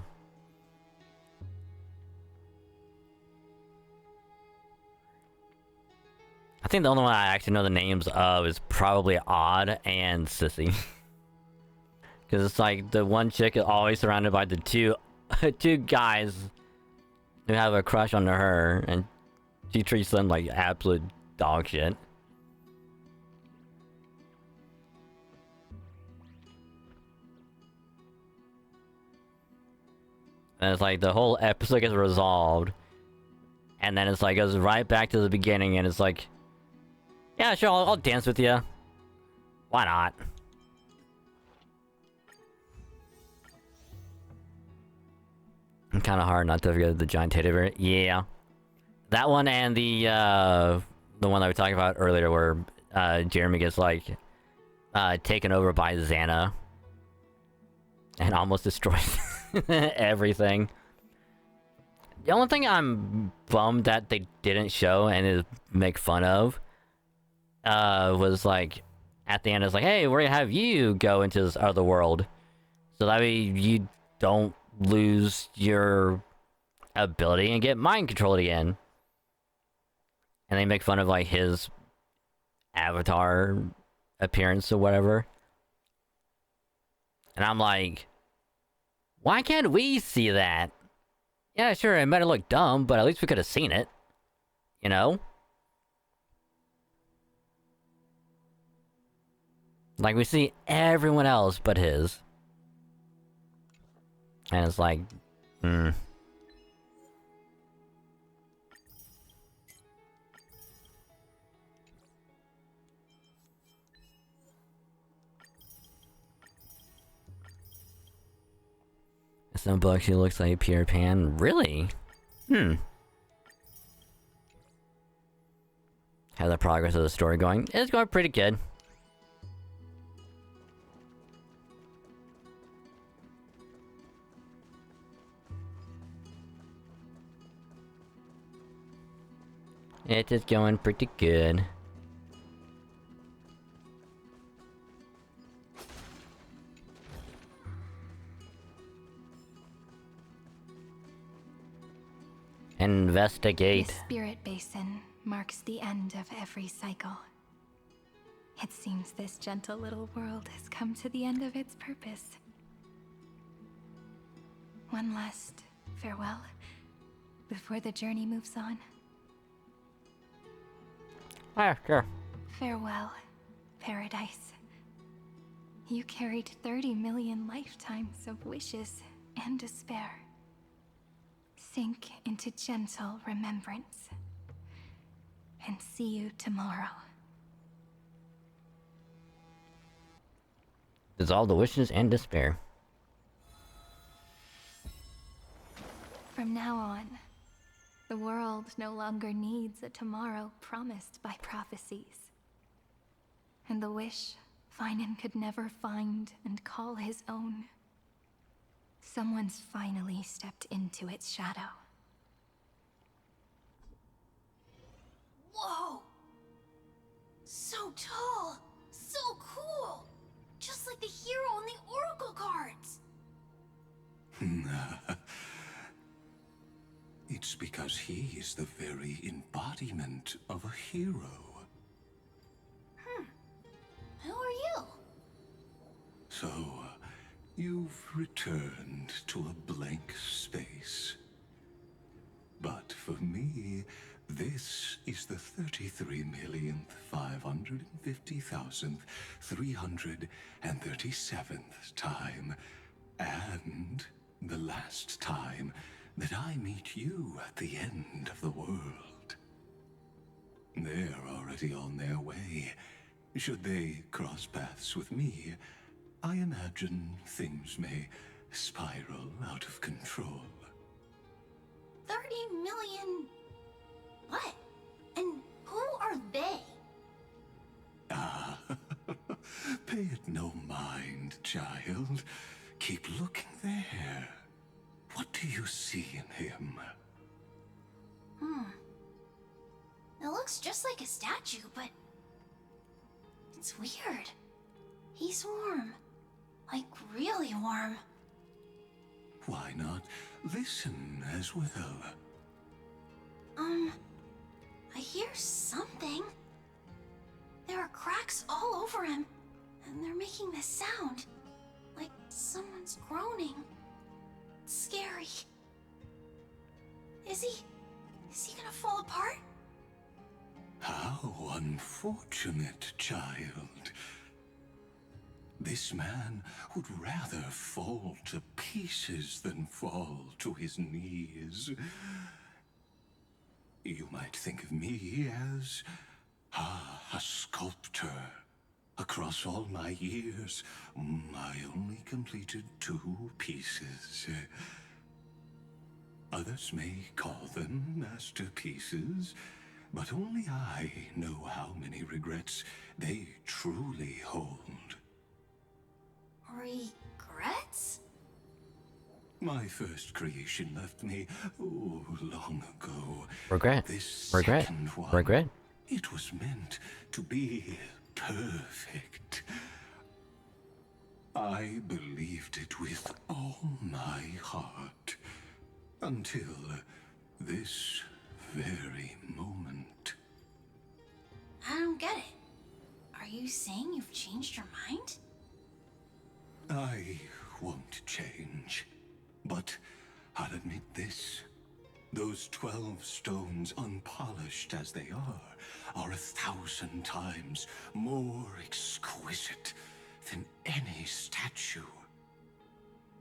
I think the only one I actually know the names of is probably Odd and Sissy. Because it's like the one chick is always surrounded by the two guys who have a crush on her, and she treats them like absolute dog shit. And it's like the whole episode gets resolved, and then it's like goes right back to the beginning, and it's like, yeah, sure, I'll dance with you. Why not? Kind of hard not to forget the giant teddy bear. Yeah, that one and the one that we talked about earlier, where Jeremy gets like taken over by Xana and almost destroys everything. The only thing I'm bummed that they didn't show and make fun of was like at the end it's like, hey, we're gonna have you go into this other world, so that way you don't lose your ability and get mind controlled again. And they make fun of like his avatar appearance or whatever. And I'm like, why can't we see that? Yeah, sure, it might have looked dumb, but at least we could have seen it. You know? Like, we see everyone else but his. And it's like, Snowball actually looks like Peter Pan. Really? How's the progress of the story going? It's going pretty good. It is going pretty good. Investigate. The Spirit Basin marks the end of every cycle. It seems this gentle little world has come to the end of its purpose. One last farewell before the journey moves on. Sure. Farewell, Paradise. You carried 30 million lifetimes of wishes and despair. Sink into gentle remembrance. And see you tomorrow. Dissolve the wishes and despair. From now on, the world no longer needs a tomorrow promised by prophecies. And the wish Finan could never find and call his own. Someone's finally stepped into its shadow. Whoa! So tall! So cool! Just like the hero on the Oracle cards! It's because he is the very embodiment of a hero. Who are you? So, you've returned to a blank space. But for me, this is the 33,550,337th time, and the last time that I meet you at the end of the world. They're already on their way. Should they cross paths with me, I imagine things may spiral out of control. 30 million... what? And who are they? Ah, pay it no mind, child. Keep looking there. What do you see in him? It looks just like a statue, but... it's weird. He's warm. Like, really warm. Why not listen as well? I hear something. There are cracks all over him, and they're making this sound. Like Someone's groaning. It's scary. Is he gonna fall apart? How unfortunate, child. This man would rather fall to pieces than fall to his knees. You might think of me as a sculptor. Across all my years, I only completed 2 pieces. Others may call them masterpieces, but only I know how many regrets they truly hold. Regrets? My first creation left me, long ago. Regret. This Regret. second one, Regret. it was meant to be perfect. I believed it with all my heart. Until this very moment. I don't get it. Are you saying you've changed your mind? I won't change. But I'll admit this. Those 12 stones, unpolished as they are 1,000 times more exquisite than any statue.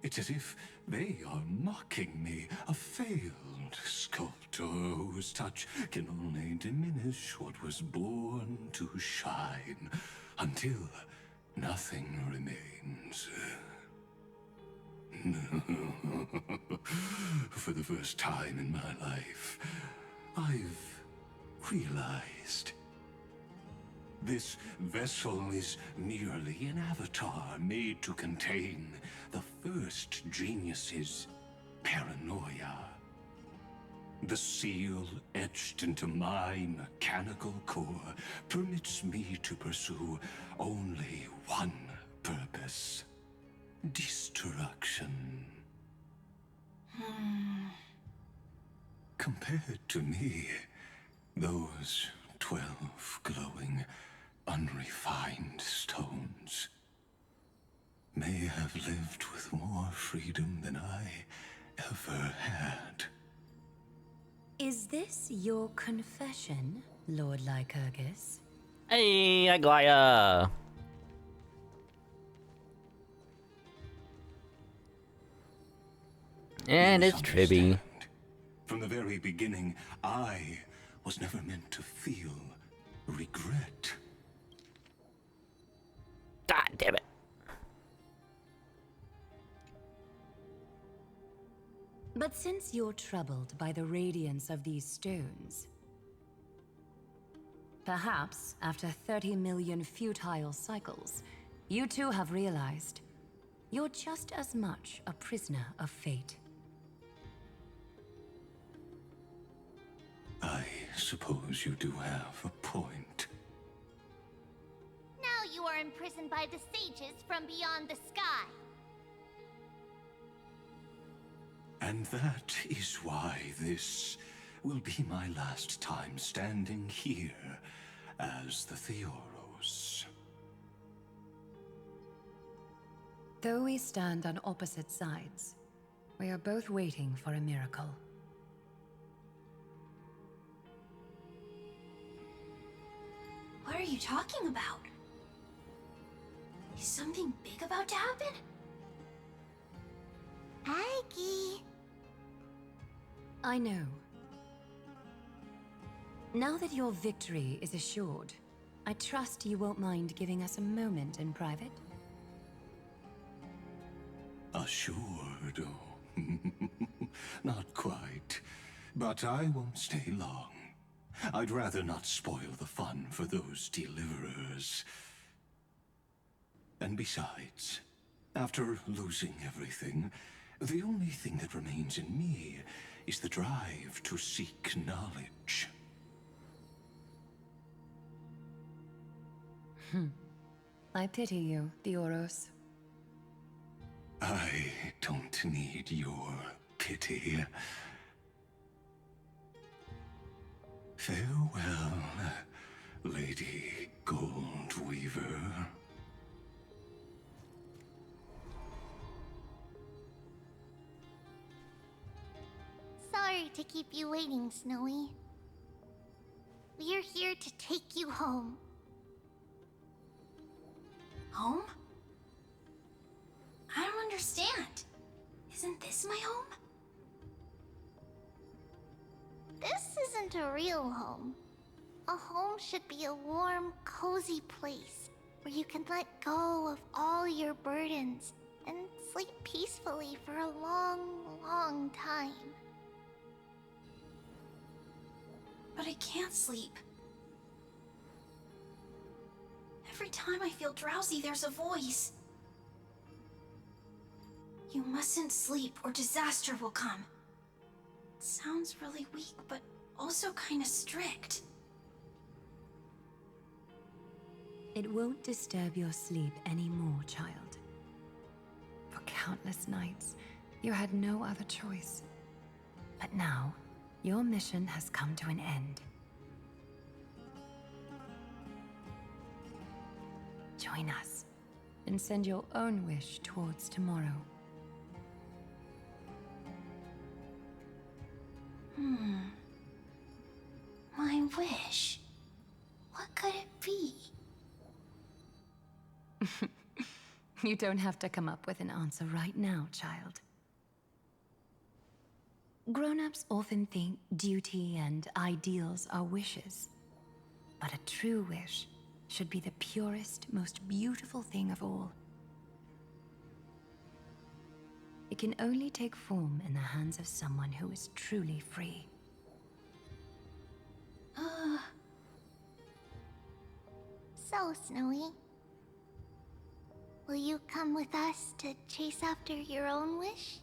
It's as if they are mocking me, a failed sculptor whose touch can only diminish what was born to shine, until nothing remains. For the first time in my life, I've realized this vessel is merely an avatar made to contain the first genius's paranoia. The seal etched into my mechanical core permits me to pursue only one purpose: destruction. Compared to me, those 12 glowing, unrefined stones may have lived with more freedom than I ever had. Is this your confession, Lord Lycurgus? Hey, Aglaya! And it's Tribby. From the very beginning, I was never meant to feel regret. God damn it. But since you're troubled by the radiance of these stones, perhaps after 30 million futile cycles, you too have realized you're just as much a prisoner of fate. I suppose you do have a point. Now you are imprisoned by the sages from beyond the sky. And that is why this will be my last time standing here as the Theoros. Though we stand on opposite sides, we are both waiting for a miracle. What are you talking about? Is something big about to happen? Aiki. I know. Now that your victory is assured, I trust you won't mind giving us a moment in private. Assured, oh. Not quite. But I won't stay long. I'd rather not spoil the fun for those deliverers. And besides, after losing everything, the only thing that remains in me is the drive to seek knowledge. I pity you, Theoros. I don't need your pity. Farewell, Lady Goldweaver. to keep you waiting, Snowy. We're here to take you home. Home? I don't understand. Isn't this my home? This isn't a real home. A home should be a warm, cozy place where you can let go of all your burdens and sleep peacefully for a long, long time. But I can't sleep. Every time I feel drowsy, there's a voice. You mustn't sleep or disaster will come. It sounds really weak, but also kinda strict. It won't disturb your sleep anymore, child. For countless nights, you had no other choice. But now, your mission has come to an end. Join us, and send your own wish towards tomorrow. My wish. What could it be? You don't have to come up with an answer right now, child. Grown-ups often think duty and ideals are wishes. But a true wish should be the purest, most beautiful thing of all. It can only take form in the hands of someone who is truly free. So, Snowy, will you come with us to chase after your own wish?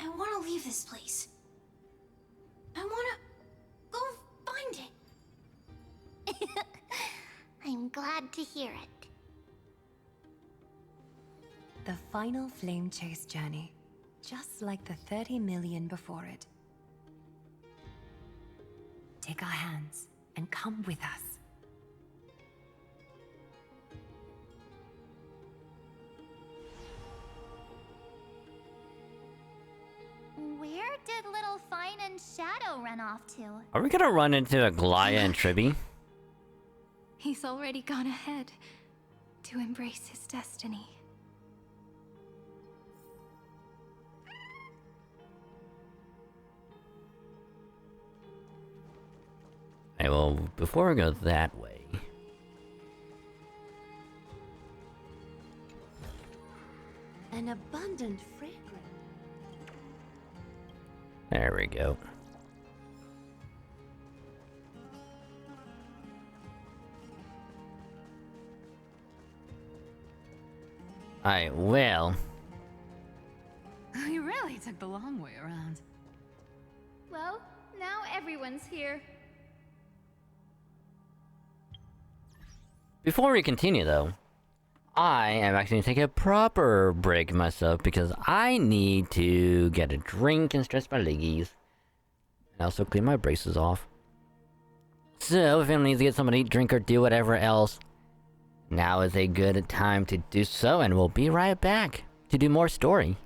I want to leave this place. I want to go find it. I'm glad to hear it. The final flame chase journey, just like the 30 million before it. Take our hands and come with us. Where did little Fine and Shadow run off to? Are we gonna run into Aglaya and Tribby? He's already gone ahead to embrace his destiny. Hey, well, before we go that way, An abundant fragrance. there we go. Alright, well, You really took the long way around. Well, now everyone's here. before we continue though, I am actually gonna take a proper break myself because I need to get a drink and stretch my leggies. And also clean my braces off. So if anyone needs to get something to eat, drink, or do whatever else, now is a good time to do so, and we'll be right back to do more story.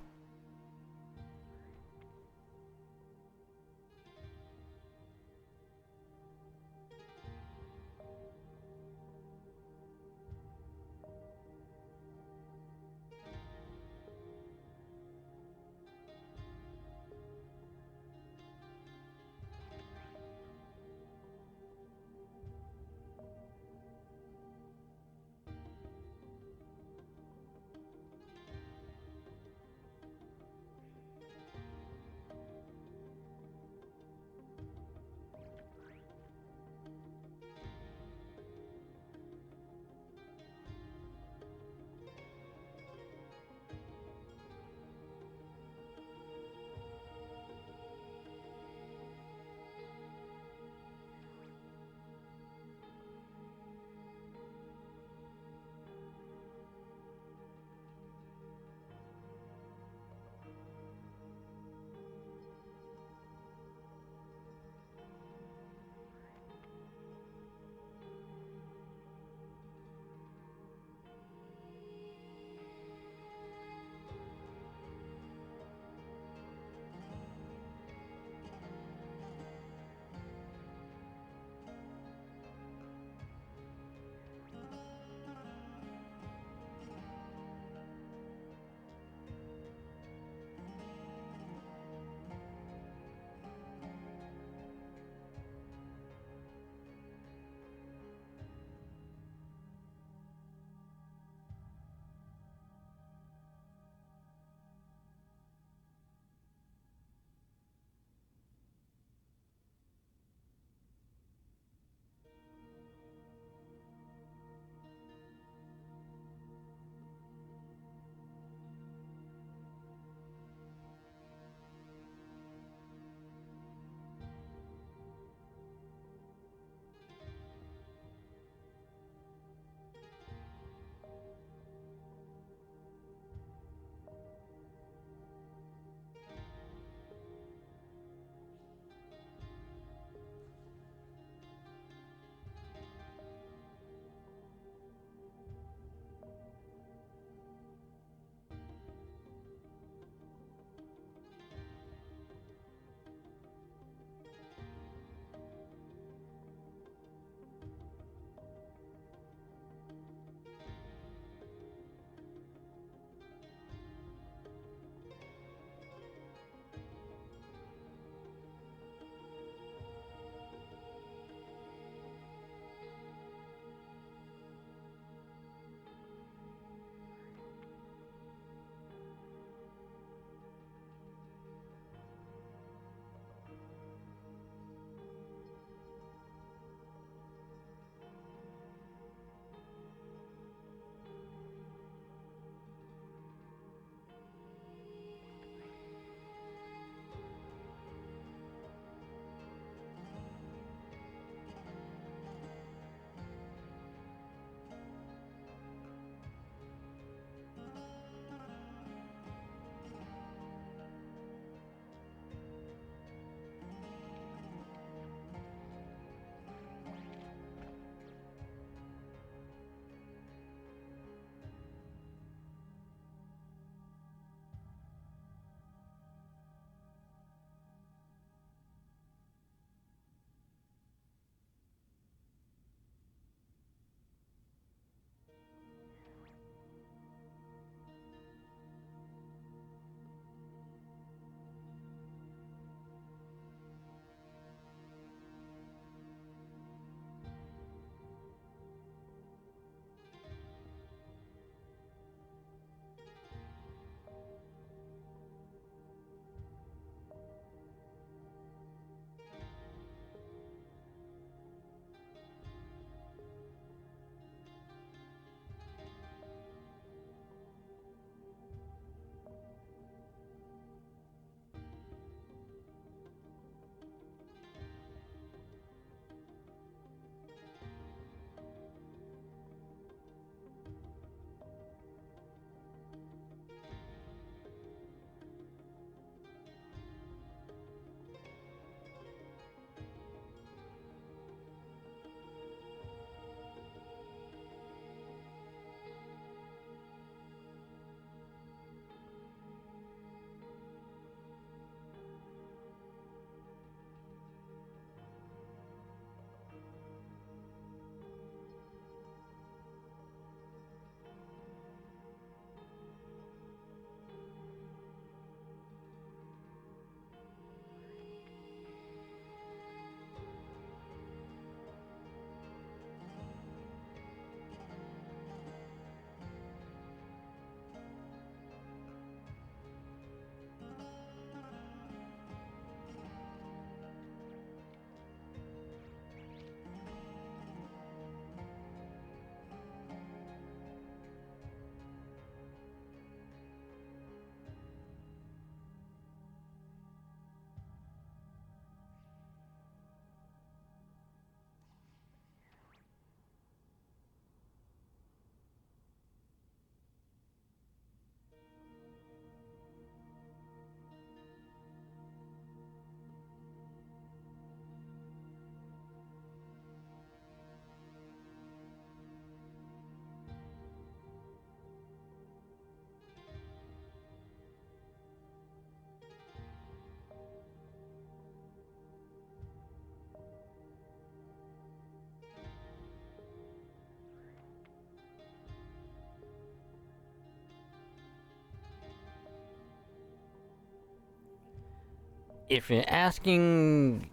If you're asking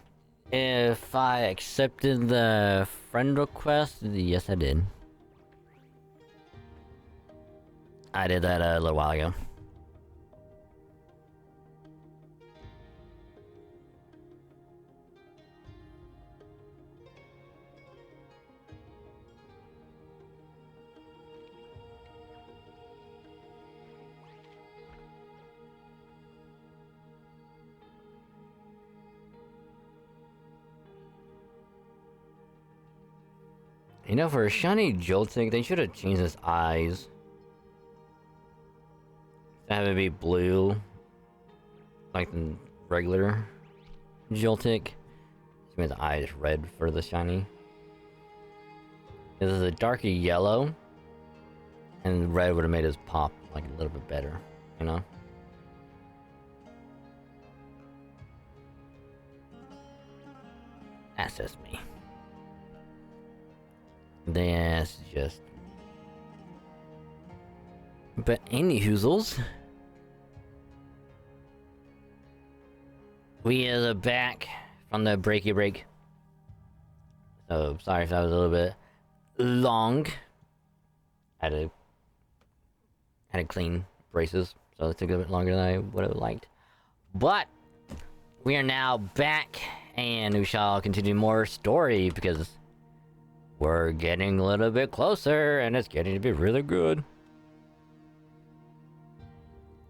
if I accepted the friend request, yes I did. I did that a little while ago. You know, for a shiny Joltik, they should have changed his eyes. Have it be blue, like the regular Joltik. Just made the eyes red for the shiny. This is a darker yellow, and red would have made his pop like a little bit better, you know? That's just me. That's just... But any hoozles, we are back from the breaky break. So sorry if that was a little bit long. Had to clean braces, so it took a bit longer than I would have liked. But we are now back, and we shall continue more story because we're getting a little bit closer, and it's getting to be really good.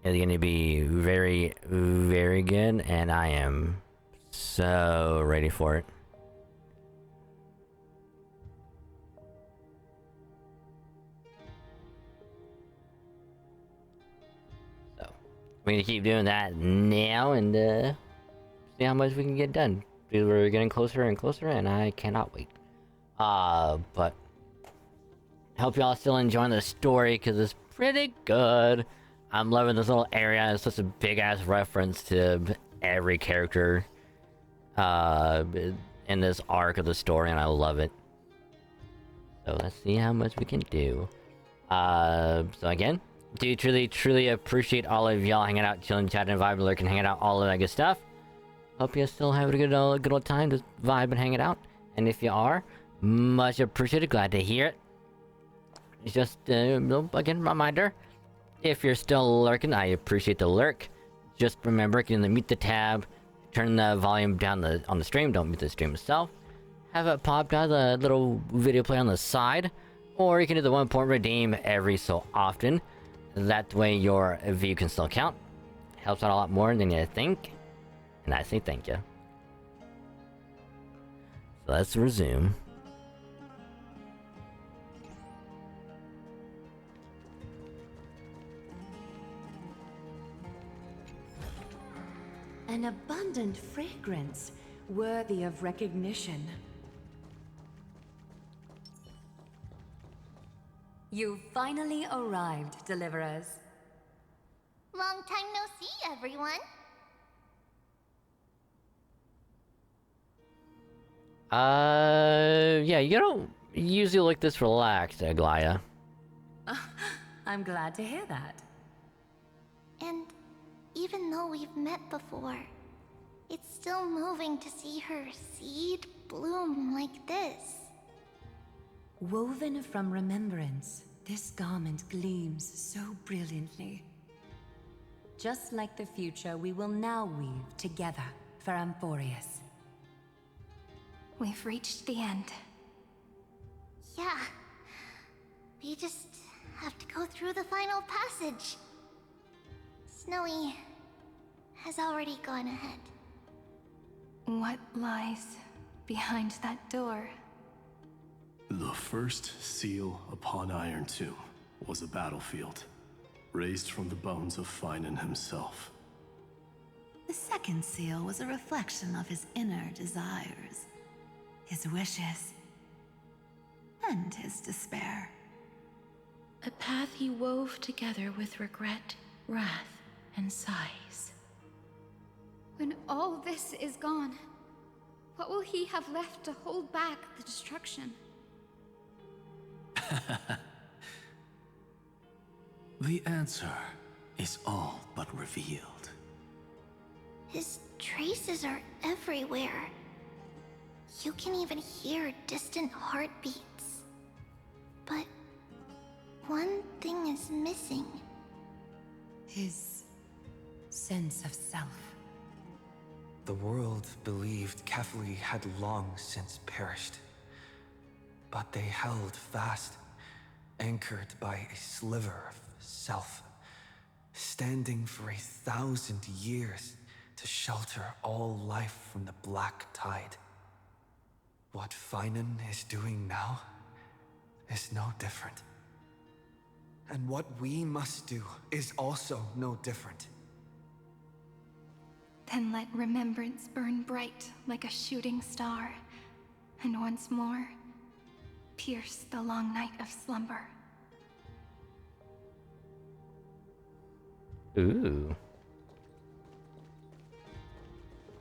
It's going to be very, very good, and I am so ready for it. So, we're going to keep doing that now and see how much we can get done. Because we're getting closer and closer, and I cannot wait. But I hope y'all still enjoying the story, because it's pretty good. I'm loving this little area. It's such a big-ass reference to every character in this arc of the story, and I love it. So let's see how much we can do. So again, do truly appreciate all of y'all hanging out, chilling, chatting, vibing, lurking, hanging out, all of that good stuff. Hope you still having a good old time to vibe and hanging out. And if you are, much appreciated. Glad to hear it. It's just, again, reminder. If you're still lurking, I appreciate the lurk. Just remember, you can mute the tab, turn the volume down on the stream, don't mute the stream itself. Have it popped out the little video play on the side, or you can do the 1 point redeem every so often. That way your view can still count. Helps out a lot more than you think. And I say thank you. So let's resume. An abundant fragrance, worthy of recognition. You've finally arrived, Deliverers. Long time no see, everyone. Yeah, you don't usually look this relaxed, Aglaya. I'm glad to hear that. And even though we've met before, it's still moving to see her seed bloom like this. Woven from remembrance, this garment gleams so brilliantly. Just like the future, we will now weave together for Amphorius. We've reached the end. Yeah. We just have to go through the final passage. Snowy has already gone ahead. What lies behind that door? The first seal upon Iron Tomb was a battlefield, raised from the bones of Finan himself. The second seal was a reflection of his inner desires, his wishes, and his despair. A path he wove together with regret, wrath, and sighs. When all this is gone, what will he have left to hold back the destruction? The answer is all but revealed. His traces are everywhere. You can even hear distant heartbeats. But one thing is missing. His sense of self. The world believed Kefli had long since perished. But they held fast, anchored by a sliver of self, standing for 1,000 years to shelter all life from the Black Tide. What Finan is doing now is no different. And what we must do is also no different. Then let remembrance burn bright like a shooting star, and once more, pierce the long night of slumber. Ooh.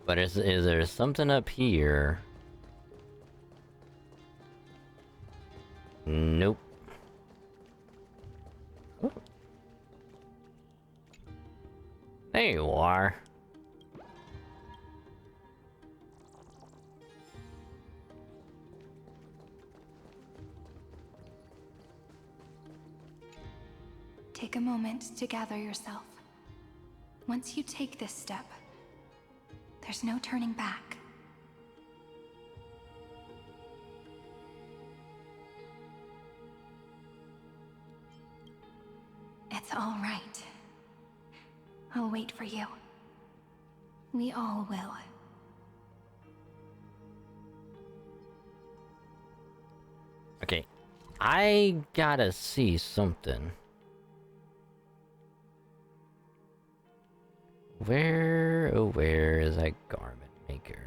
But is there something up here? Nope. Oh. There you are. Take a moment to gather yourself. Once you take this step, there's no turning back. It's all right. I'll wait for you. We all will. Okay, I gotta see something. Where is that garment maker?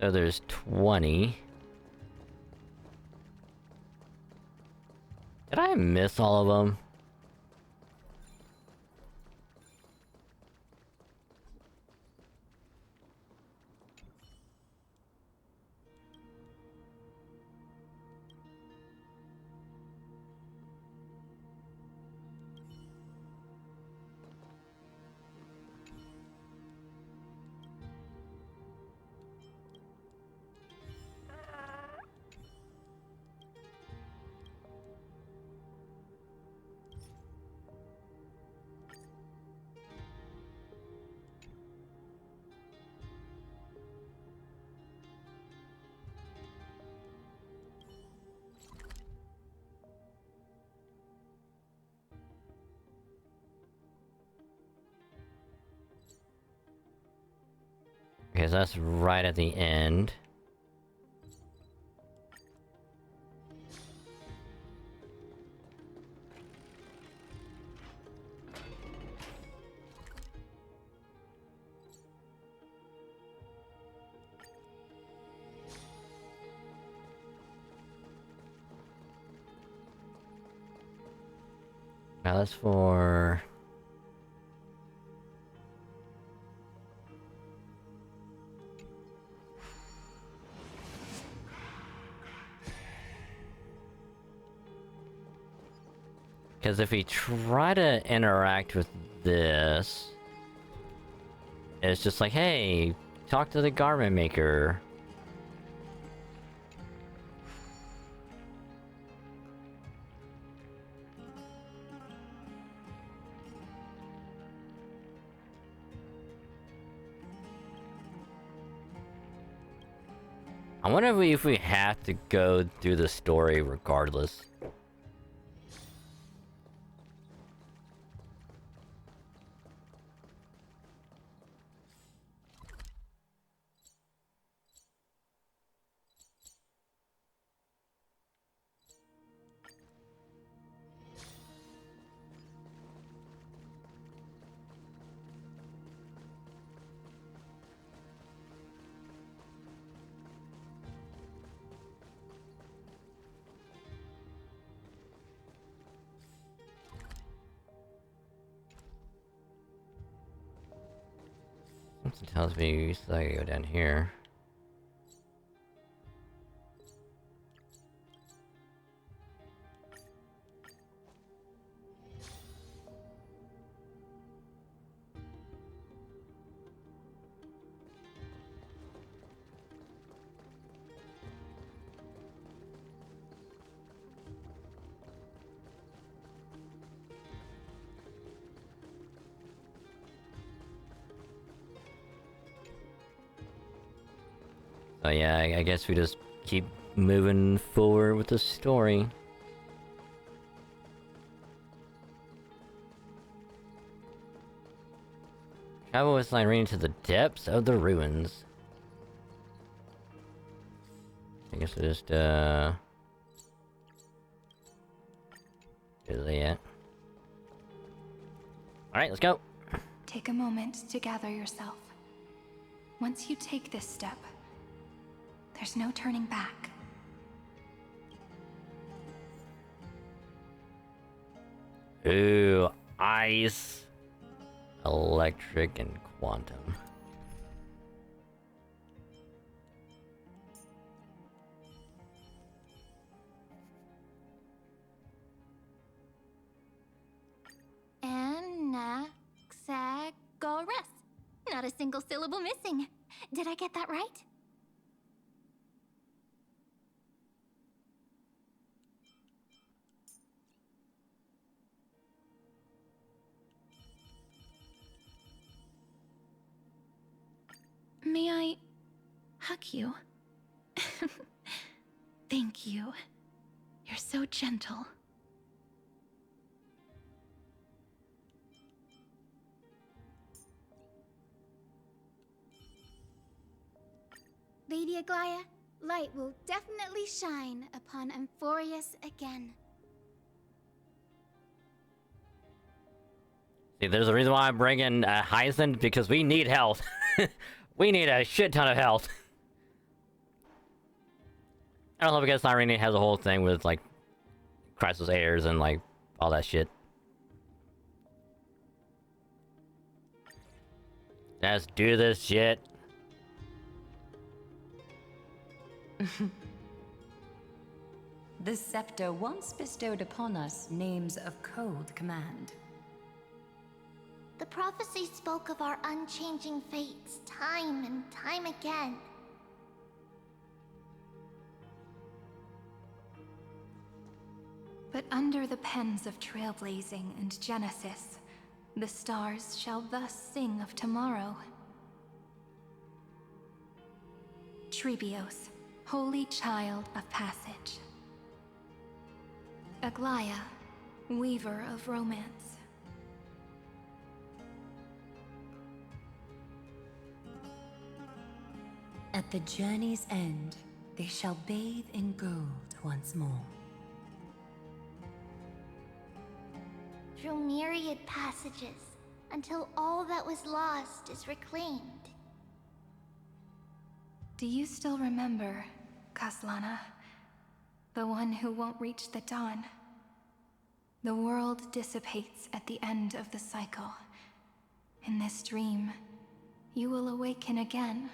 So there's 20. Did I miss all of them? Okay, so that's right at the end. Now that's for... Because if we try to interact with this, it's just like, hey, talk to the garment maker. I wonder if we have to go through the story regardless. Something tells me I gotta go down here. So yeah, I guess we just keep moving forward with the story. Travel with Cyrene to the depths of the ruins. I guess we'll just, do that. Alright, let's go! Take a moment to gather yourself. Once you take this step, there's no turning back. Ooh, ice, electric, and quantum. Anaxagoras. Not a single syllable missing. Did I get that right? May I hug you? Thank you. You're so gentle. Lady Aglaya, light will definitely shine upon Amphorius again. See, there's a reason why I'm bringing Hyacinth, because we need health. We need a shit ton of health. I don't know, because Cyrene has a whole thing with, like, Crisis Airs and, like, all that shit. Let's do this shit. The scepter once bestowed upon us names of cold command. The prophecy spoke of our unchanging fates time and time again. But under the pens of trailblazing and Genesis, the stars shall thus sing of tomorrow. Trebios, holy child of passage. Aglaya, weaver of romance. At the journey's end, they shall bathe in gold once more. Through myriad passages, until all that was lost is reclaimed. Do you still remember, Kaslana? The one who won't reach the dawn? The world dissipates at the end of the cycle. In this dream, you will awaken again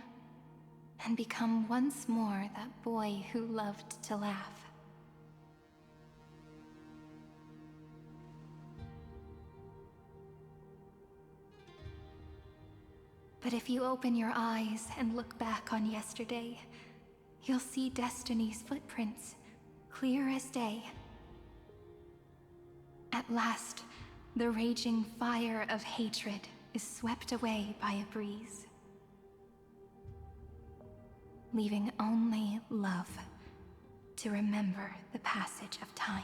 and become once more that boy who loved to laugh. But if you open your eyes and look back on yesterday, you'll see Destiny's footprints, clear as day. At last, the raging fire of hatred is swept away by a breeze, leaving only love to remember the passage of time.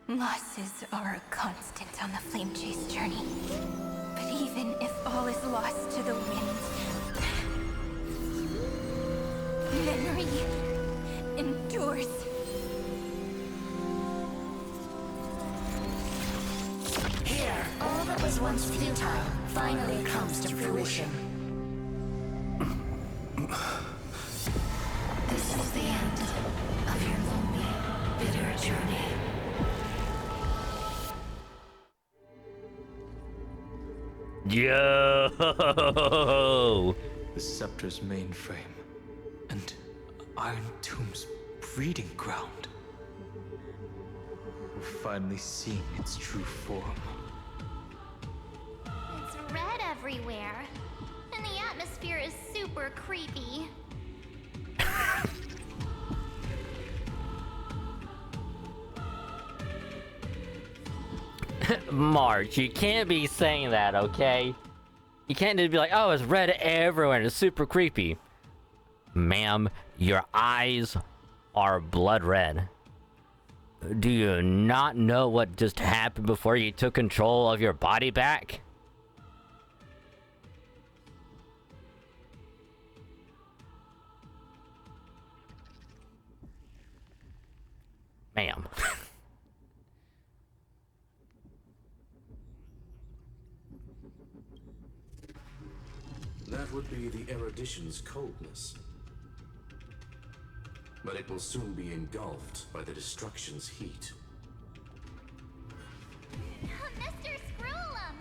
Losses are a constant on the Flame Chase journey. But even if all is lost to the wind, memory endures. Here, all that was once futile finally comes to fruition. This is the end of your lonely, bitter journey. Yo! The Scepter's mainframe, and Iron Tomb's breeding ground. We're finally seeing its true form. It's red everywhere. And the atmosphere is super creepy. March, you can't be saying that, okay? You can't just be like, oh, it's red everywhere and it's super creepy. Ma'am, your eyes are blood red. Do you not know what just happened before you took control of your body back? Ma'am. That would be the erudition's coldness. But it will soon be engulfed by the destruction's heat. Mr. Scrollum!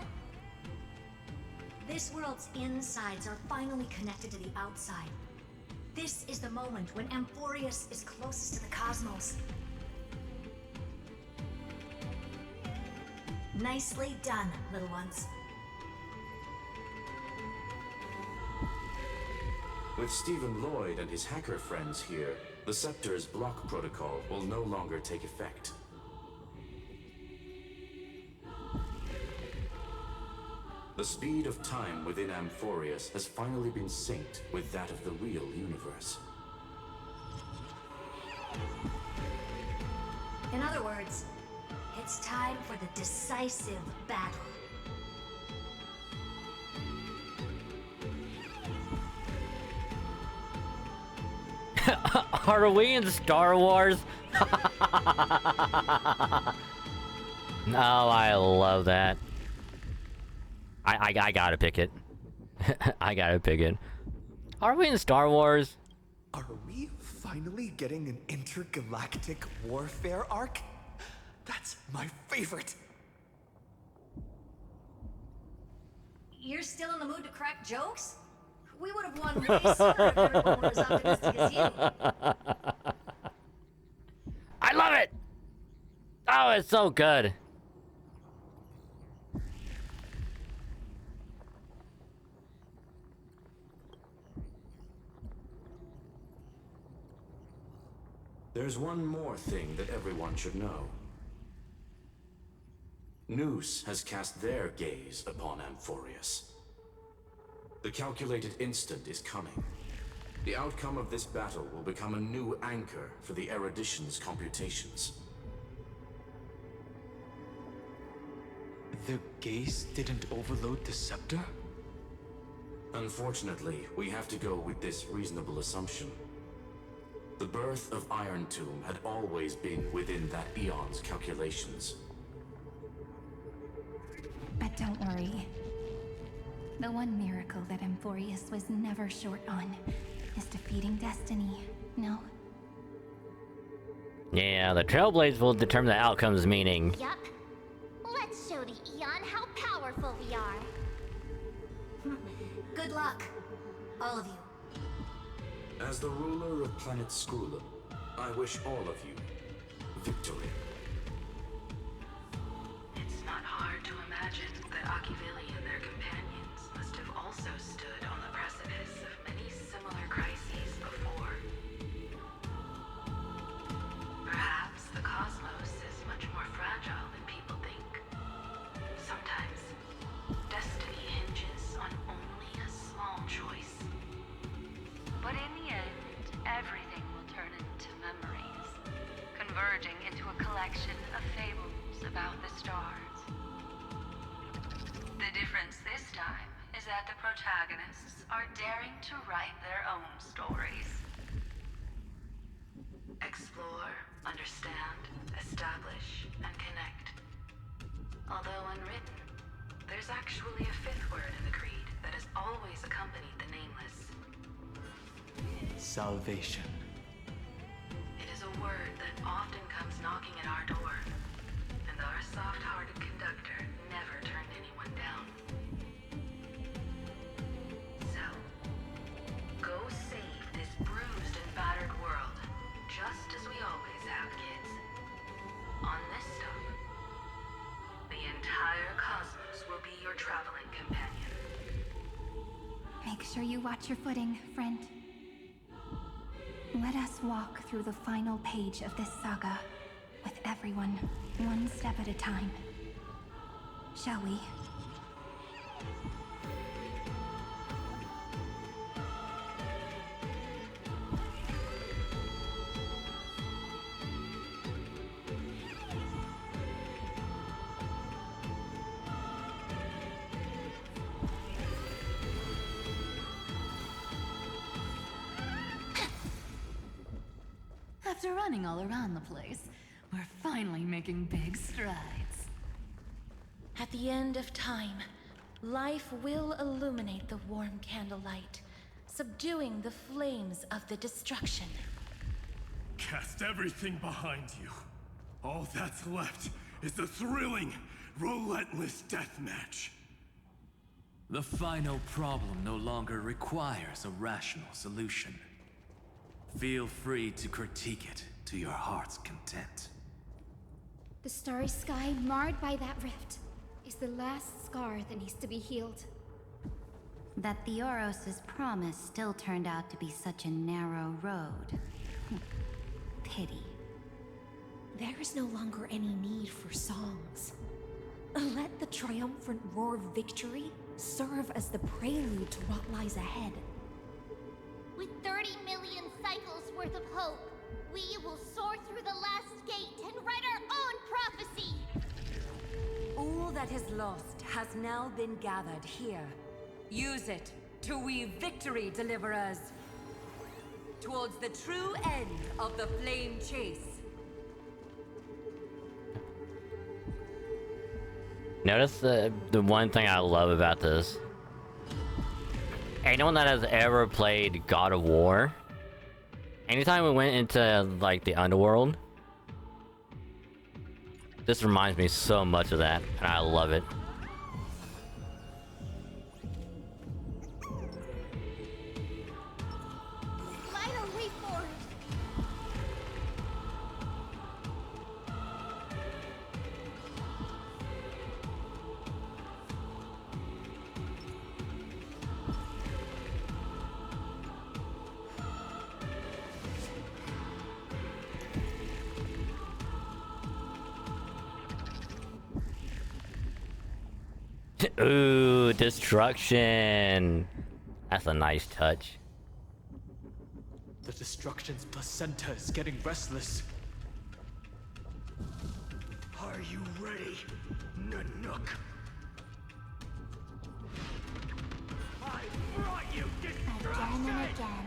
This world's insides are finally connected to the outside. This is the moment when Amphorius is closest to the cosmos. Nicely done, little ones. With Stephen Lloyd and his hacker friends here, the Scepter's block protocol will no longer take effect. The speed of time within Amphorius has finally been synced with that of the real universe. In other words, it's time for the decisive battle. Are we in Star Wars? Oh, I love that. I gotta pick it. I gotta pick it. Are we in Star Wars? Are we finally getting an intergalactic warfare arc? That's my favorite. You're still in the mood to crack jokes? We would have won way sooner if everyone were as optimistic as you. I love it! Oh, it's so good. There's one more thing that everyone should know. Noose has cast their gaze upon Amphorius. The calculated instant is coming. The outcome of this battle will become a new anchor for the erudition's computations. Their gaze didn't overload the Scepter? Unfortunately, we have to go with this reasonable assumption. The birth of Iron Tomb had always been within that eon's calculations. But don't worry. The one miracle that Amphorius was never short on is defeating destiny, no? Yeah, the Trailblades will determine the outcome's meaning. Yup. Let's show the Eon how powerful we are. Good luck, all of you. As the ruler of planet Scrollum, I wish all of you victory. It's not hard to imagine that Achivili and their companions must have also stood on the precipice of many similar crises before. Perhaps the cosmos is much more fragile than people think. Sometimes, destiny hinges on only a small choice. But in the end, everything will turn into memories, converging into a collection of fables about the stars. The difference this time is that the protagonists are daring to write their own stories. Explore, understand, establish, and connect. Although unwritten, there's actually a fifth word in the creed that has always accompanied the Nameless. Salvation. It is a word that often comes knocking at our door, and our soft-hearted conductor never turned anyone down. sure you watch your footing, friend. Let us walk through the final page of this saga, with everyone, one step at a time. Shall we? After running all around the place, we're finally making big strides. At the end of time, life will illuminate the warm candlelight, subduing the flames of the destruction. Cast everything behind you. All that's left is the thrilling, relentless deathmatch. The final problem no longer requires a rational solution. Feel free to critique it to your heart's content. The starry sky marred by that rift is the last scar that needs to be healed. That Theoros' promise still turned out to be such a narrow road. Pity. There is no longer any need for songs. Let the triumphant roar of victory serve as the prelude to what lies ahead. With 30 million cycles worth of hope, we will soar through the last gate and write our own prophecy! All that is lost has now been gathered here. Use it to weave victory, deliverers, towards the true end of the flame chase. Notice the one thing I love about this. Anyone that has ever played God of War, anytime we went into like the underworld, this reminds me so much of that, and I love it. Lighter way forward! Ooh, destruction. That's a nice touch. The destruction's placenta is getting restless. Are you ready, Nanook? I brought you destruction! Again and again.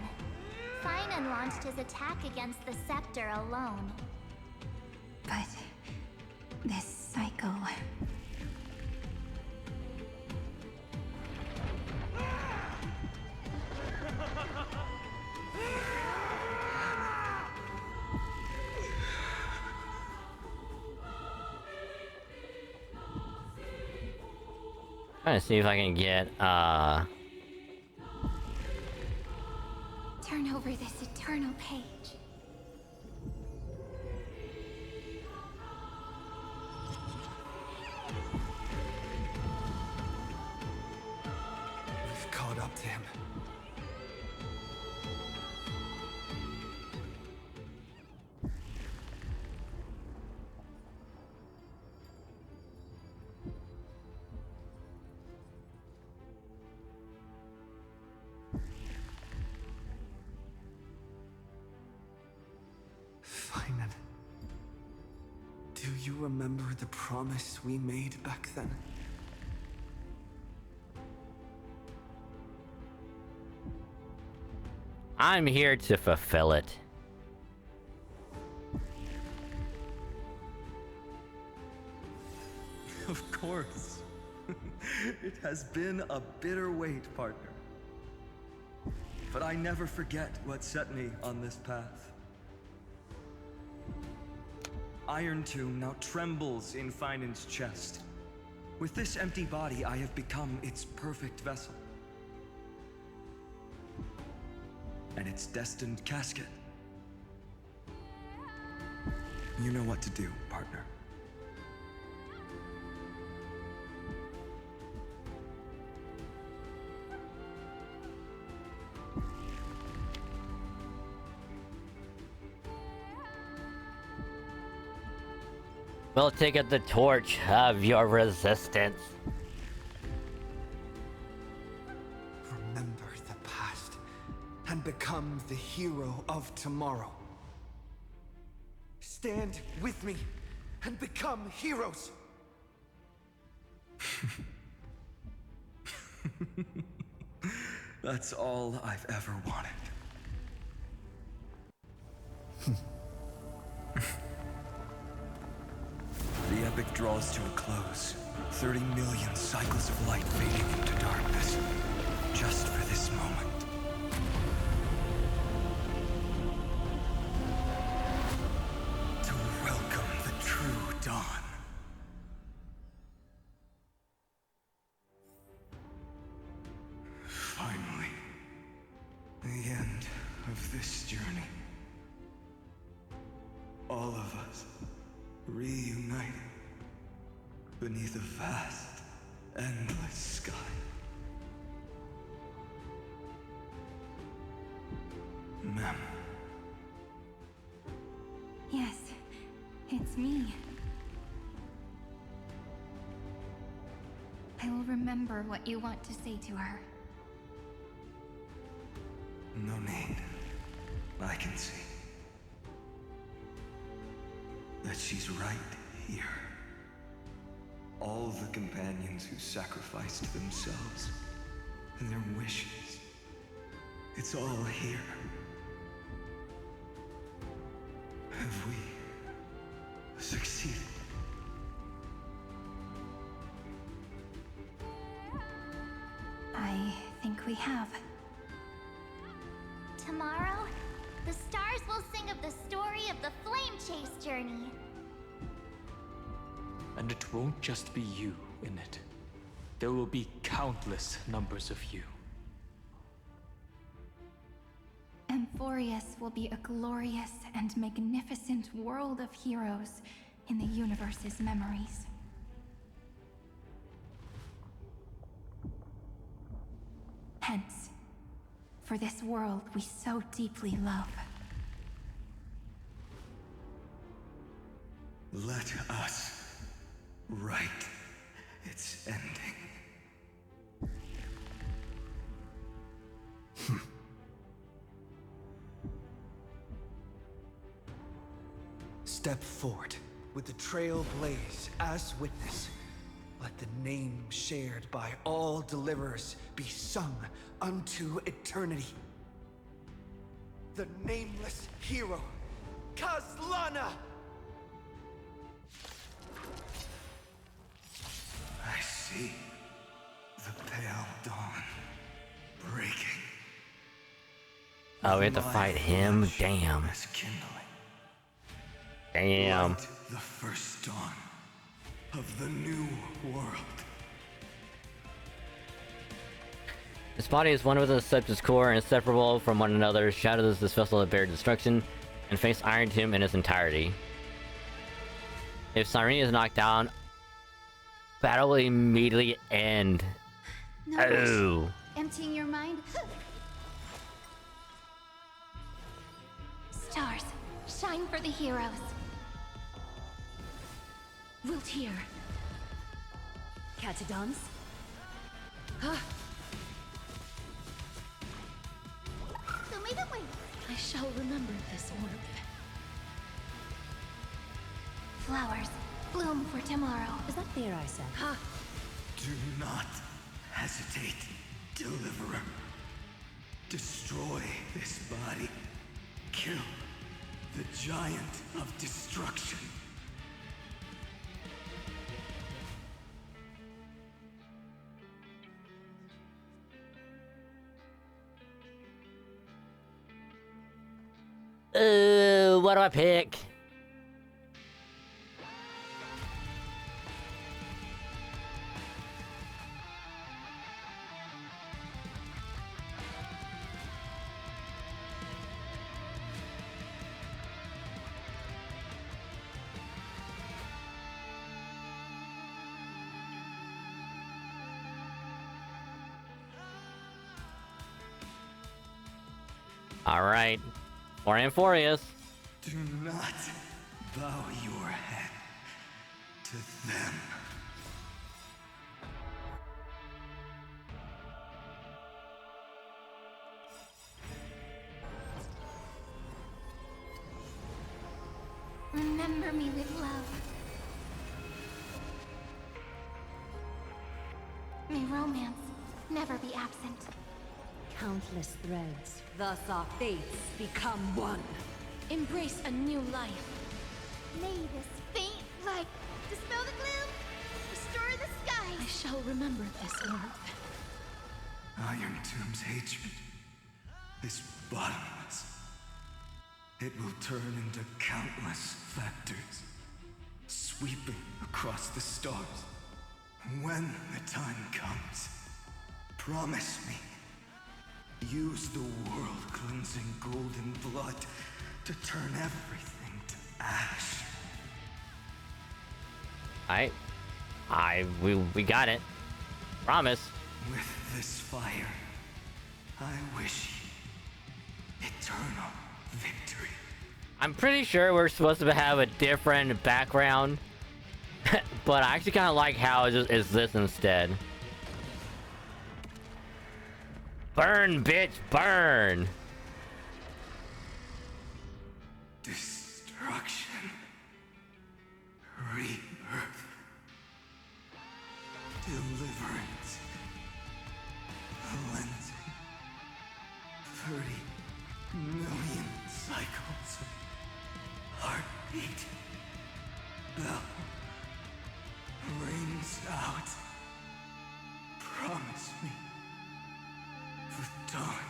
Finan launched his attack against the scepter alone. But this cycle... Trying to see if I can get Turn over this eternal page. We've caught up to him. Finan, do you remember the promise we made back then? I'm here to fulfill it. Of course. It has been a bitter wait, partner. But I never forget what set me on this path. Iron Tomb now trembles in Finan's chest. With this empty body, I have become its perfect vessel. And its destined casket. You know what to do, partner. We'll take up the torch of your resistance. Remember the past and become the hero of tomorrow. Stand with me and become heroes. That's all I've ever wanted. The epic draws to a close. 30 million cycles of light fading into darkness. Just for this moment. To welcome the true dawn. Finally. The end of this journey. All of us reunited beneath a vast, endless sky. Ma'am. Yes, it's me. I will remember what you want to say to her. No need. I can see that she's right here. All the companions who sacrificed themselves and their wishes. It's all here. Have we succeeded? I think we have. Tomorrow, the stars will sing of the story of the Flame Chase journey. And it won't just be you in it. There will be countless numbers of you. Amphorius will be a glorious and magnificent world of heroes in the universe's memories. Hence, for this world we so deeply love. Let us write its ending. Step forward with the trail blaze as witness. Let the name shared by all deliverers be sung unto eternity. The nameless hero, Kazlana! I see the pale dawn breaking. Oh, we have to fight him? Damn. Damn. Light the first dawn of the new world. This body is one with the Deceptive's core, inseparable from one another. Shadows this vessel of bare destruction, and face Iron Tomb in its entirety. If Cyrene is knocked down, battle will immediately end. No Oh. wish. Emptying your mind. Stars, shine for the heroes. Wiltyr. Catadons? Show me the way. I shall remember this warmth. Flowers, bloom for tomorrow. Is that fair, I said? Ha! Do not hesitate, Deliverer. Destroy this body. Kill the giant of destruction. What do I pick? All right, for Amphorius. Do not bow your head. to them. Remember me with love. May romance never be absent. Countless threads. Thus our fates become one. Embrace a new life. May this faint light dispel the gloom, restore the sky. I shall remember this warmth. Iron Tomb's hatred is bottomless. It will turn into countless factors, sweeping across the stars. When the time comes, promise me, use the world-cleansing golden blood to turn everything to ash. We got it. Promise. With this fire, I wish you eternal victory. I'm pretty sure we're supposed to have a different background, but I actually kind of like how it's this instead. Burn, bitch, burn! Destruction. Rebirth. Deliverance. Cleansing. 30 million cycles of heartbeat. Bell rings out. Promise me. The dawn.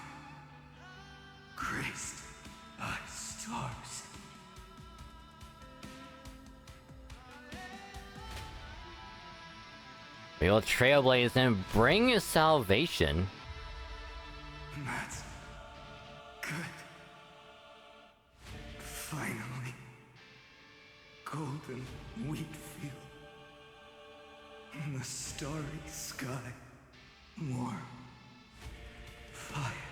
Graced by stars. We will trailblaze and bring salvation. That's good. Finally. Golden wheat field. In the starry sky. More fire.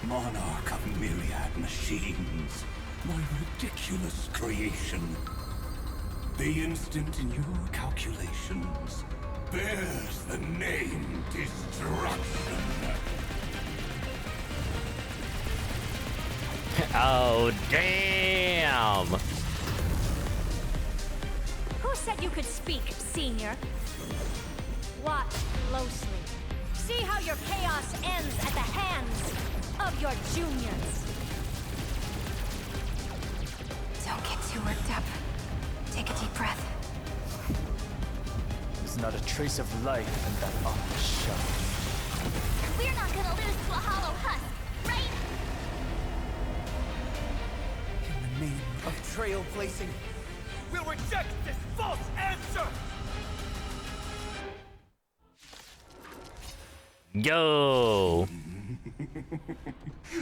Monarch of myriad machines, my ridiculous creation. The instant in your calculations bears the name Destruction. Oh, damn! Who said you could speak, Senior? Watch closely. See how your chaos ends at the hands of your juniors. Don't get too worked up. Take a deep breath. There's not a trace of life in that armor shell. We're not gonna lose to a hollow husk, right? In the name of trailblazing, we'll reject this false answer! Go!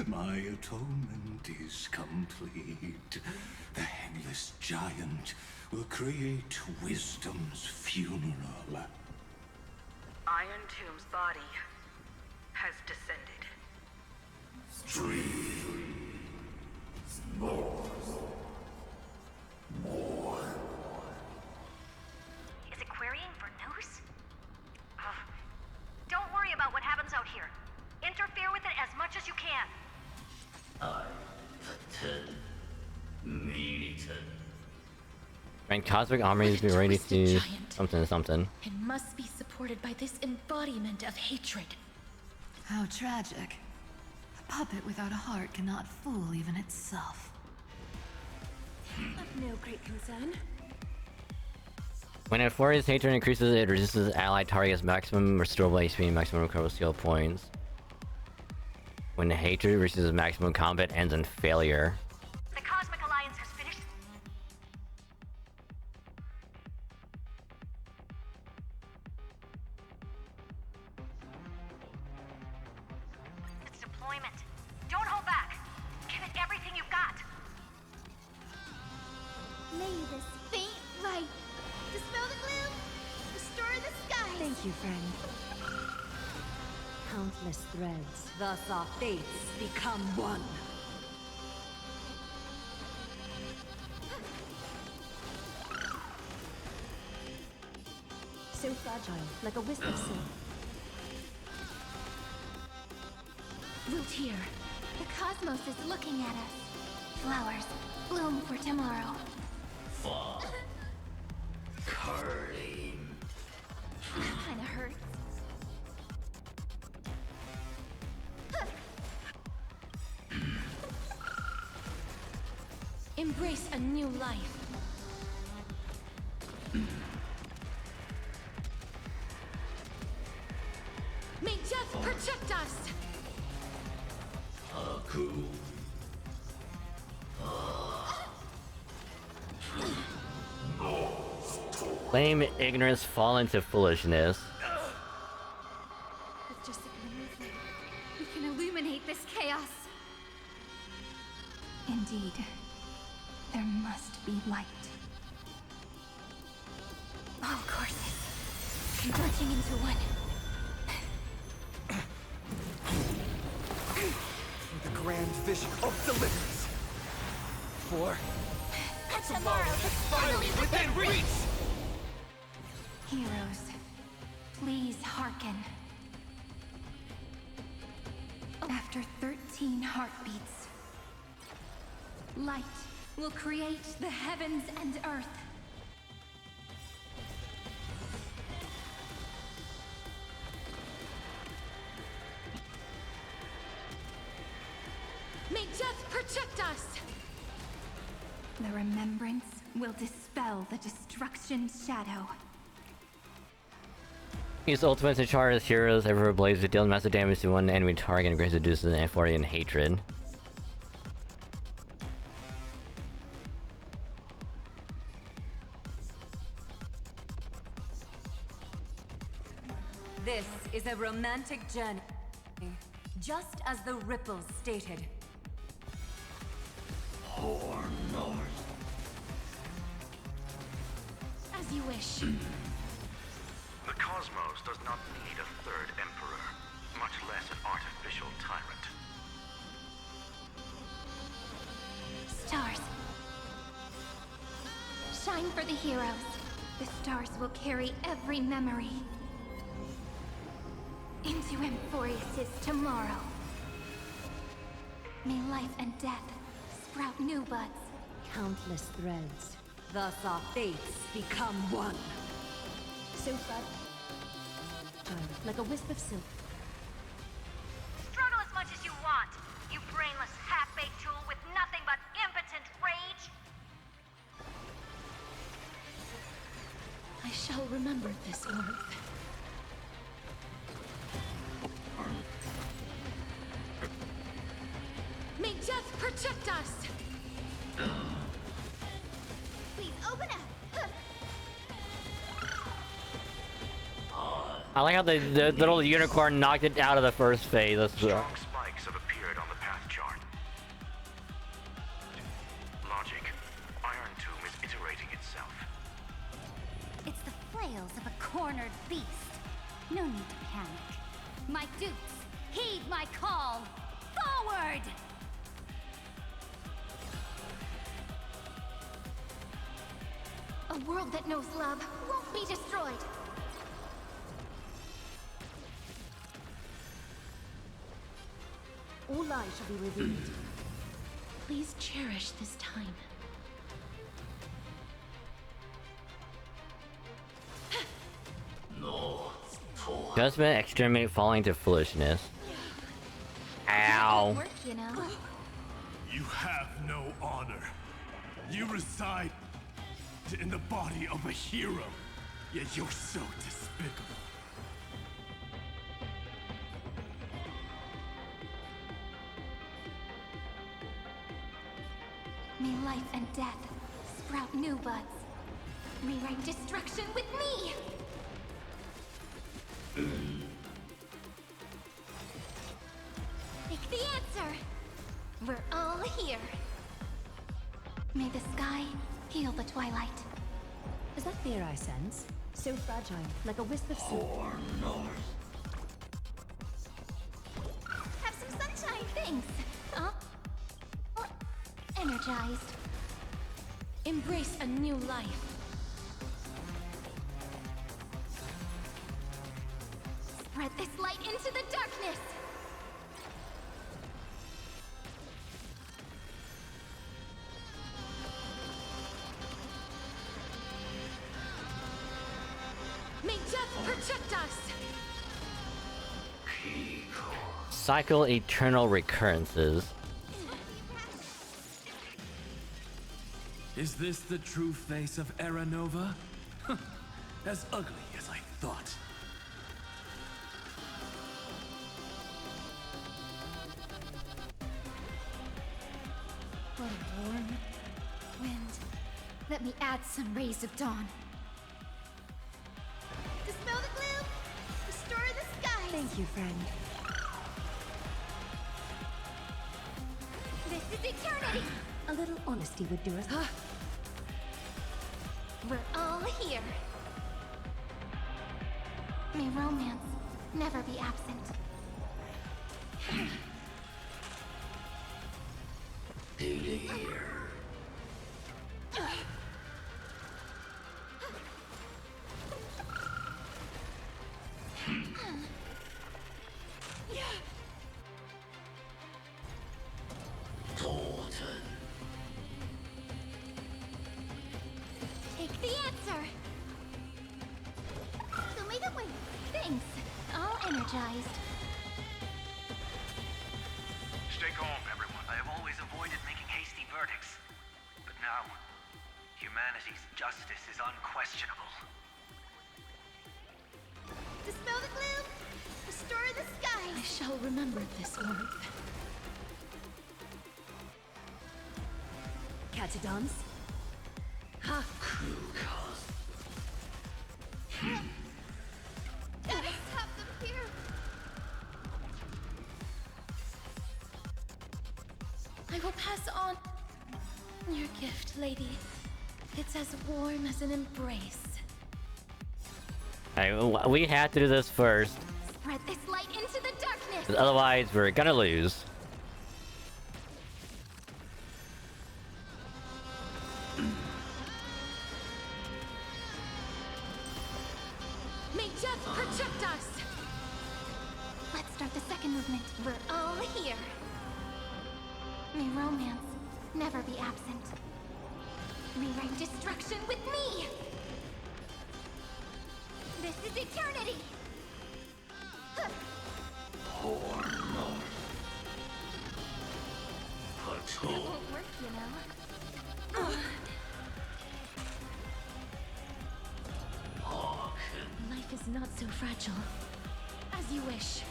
My atonement is complete. The Headless Giant will create wisdom's funeral. Iron Tomb's body has descended. More. Is it querying for news? Don't worry about what happens out here. Interfere with it as much as you can. When cosmic armies be ready to something. It must be supported by this embodiment of hatred. How tragic. A puppet without a heart cannot fool even itself. Of no great concern. When Euphoria's hatred increases, it reduces allied targets maximum restorable HP and maximum recoverable skill points. When the hatred reaches maximum combat ends in failure. you, friend. Countless threads. Thus our fates become one. So fragile, like a wisp of silk. Root here. The cosmos is looking at us. Flowers bloom for tomorrow. Fuck. Curling. Kinda hurts. Embrace a new life. May death protect us! Cool. Blame ignorance, fall into foolishness. With just a glimmer of light, we can illuminate this chaos. Indeed, there must be light. All courses converging into one. The grand vision of deliverance. For tomorrow is finally within reach! Heroes, please hearken. After 13 heartbeats, light will create the heavens and earth. May death protect us! The remembrance will dispel the destruction's shadow. Use ultimates to charge heroes ever ablaze to deal massive damage to one enemy target and grace reduces the Amphorian hatred. This is a romantic journey, just as the ripples stated. As you wish. The cosmos does not need a third emperor, much less an artificial tyrant. Stars. Shine for the heroes. The stars will carry every memory into Amphorius' tomorrow. May life and death sprout new buds. Countless threads. Thus our fates become one. So fragile, like a wisp of silk. Struggle as much as you want, you brainless half-baked tool with nothing but impotent rage. I shall remember this warmth. May death protect us! Please open up! I like how the little unicorn knocked it out of the first phase. That's Strong spikes have appeared on the path chart. Logic. Iron Tomb is iterating itself. It's the flails of a cornered beast. No need to panic. My dukes, heed my call. Forward! A world that knows love won't be destroyed. All lies shall be revealed. Please cherish this time. Judgment, exterminate, falling to foolishness. Ow. Work, you know. You have no honor. You reside in the body of a hero, yet you're so despicable. May life and death sprout new buds. Rewrite destruction with me! Pick the answer. We're all here. May the sky heal the twilight. Is that fear I sense? So fragile, like a wisp of soup. Have some sunshine. Thanks. Or energized. Embrace a new life. Spread this light into the darkness. May death protect us! Cycle eternal recurrences. Is this the true face of Era Nova? As ugly as I thought. What a warm wind. Let me add some rays of dawn. Dispel the gloom! Restore the skies! Thank you, friend. This is eternity! A little honesty would do us. We're all here. May romance never be absent. Take the answer. Show me the way. Thanks. All energized. Stay calm, everyone. I have always avoided making hasty verdicts. But now, humanity's justice is unquestionable. Dispel the gloom. Restore the skies. I shall remember this warmth. Catch a dance? Let us have them here. I will pass on your gift, lady. It's as warm as an embrace. Alright, we have to do this first. Spread this light into the darkness. Otherwise, we're gonna lose. May death protect us! Let's start the second movement. We're all here. May romance never be absent. Rewrite destruction with me. This is eternity. That won't work, you know. Life is not so fragile. As you wish.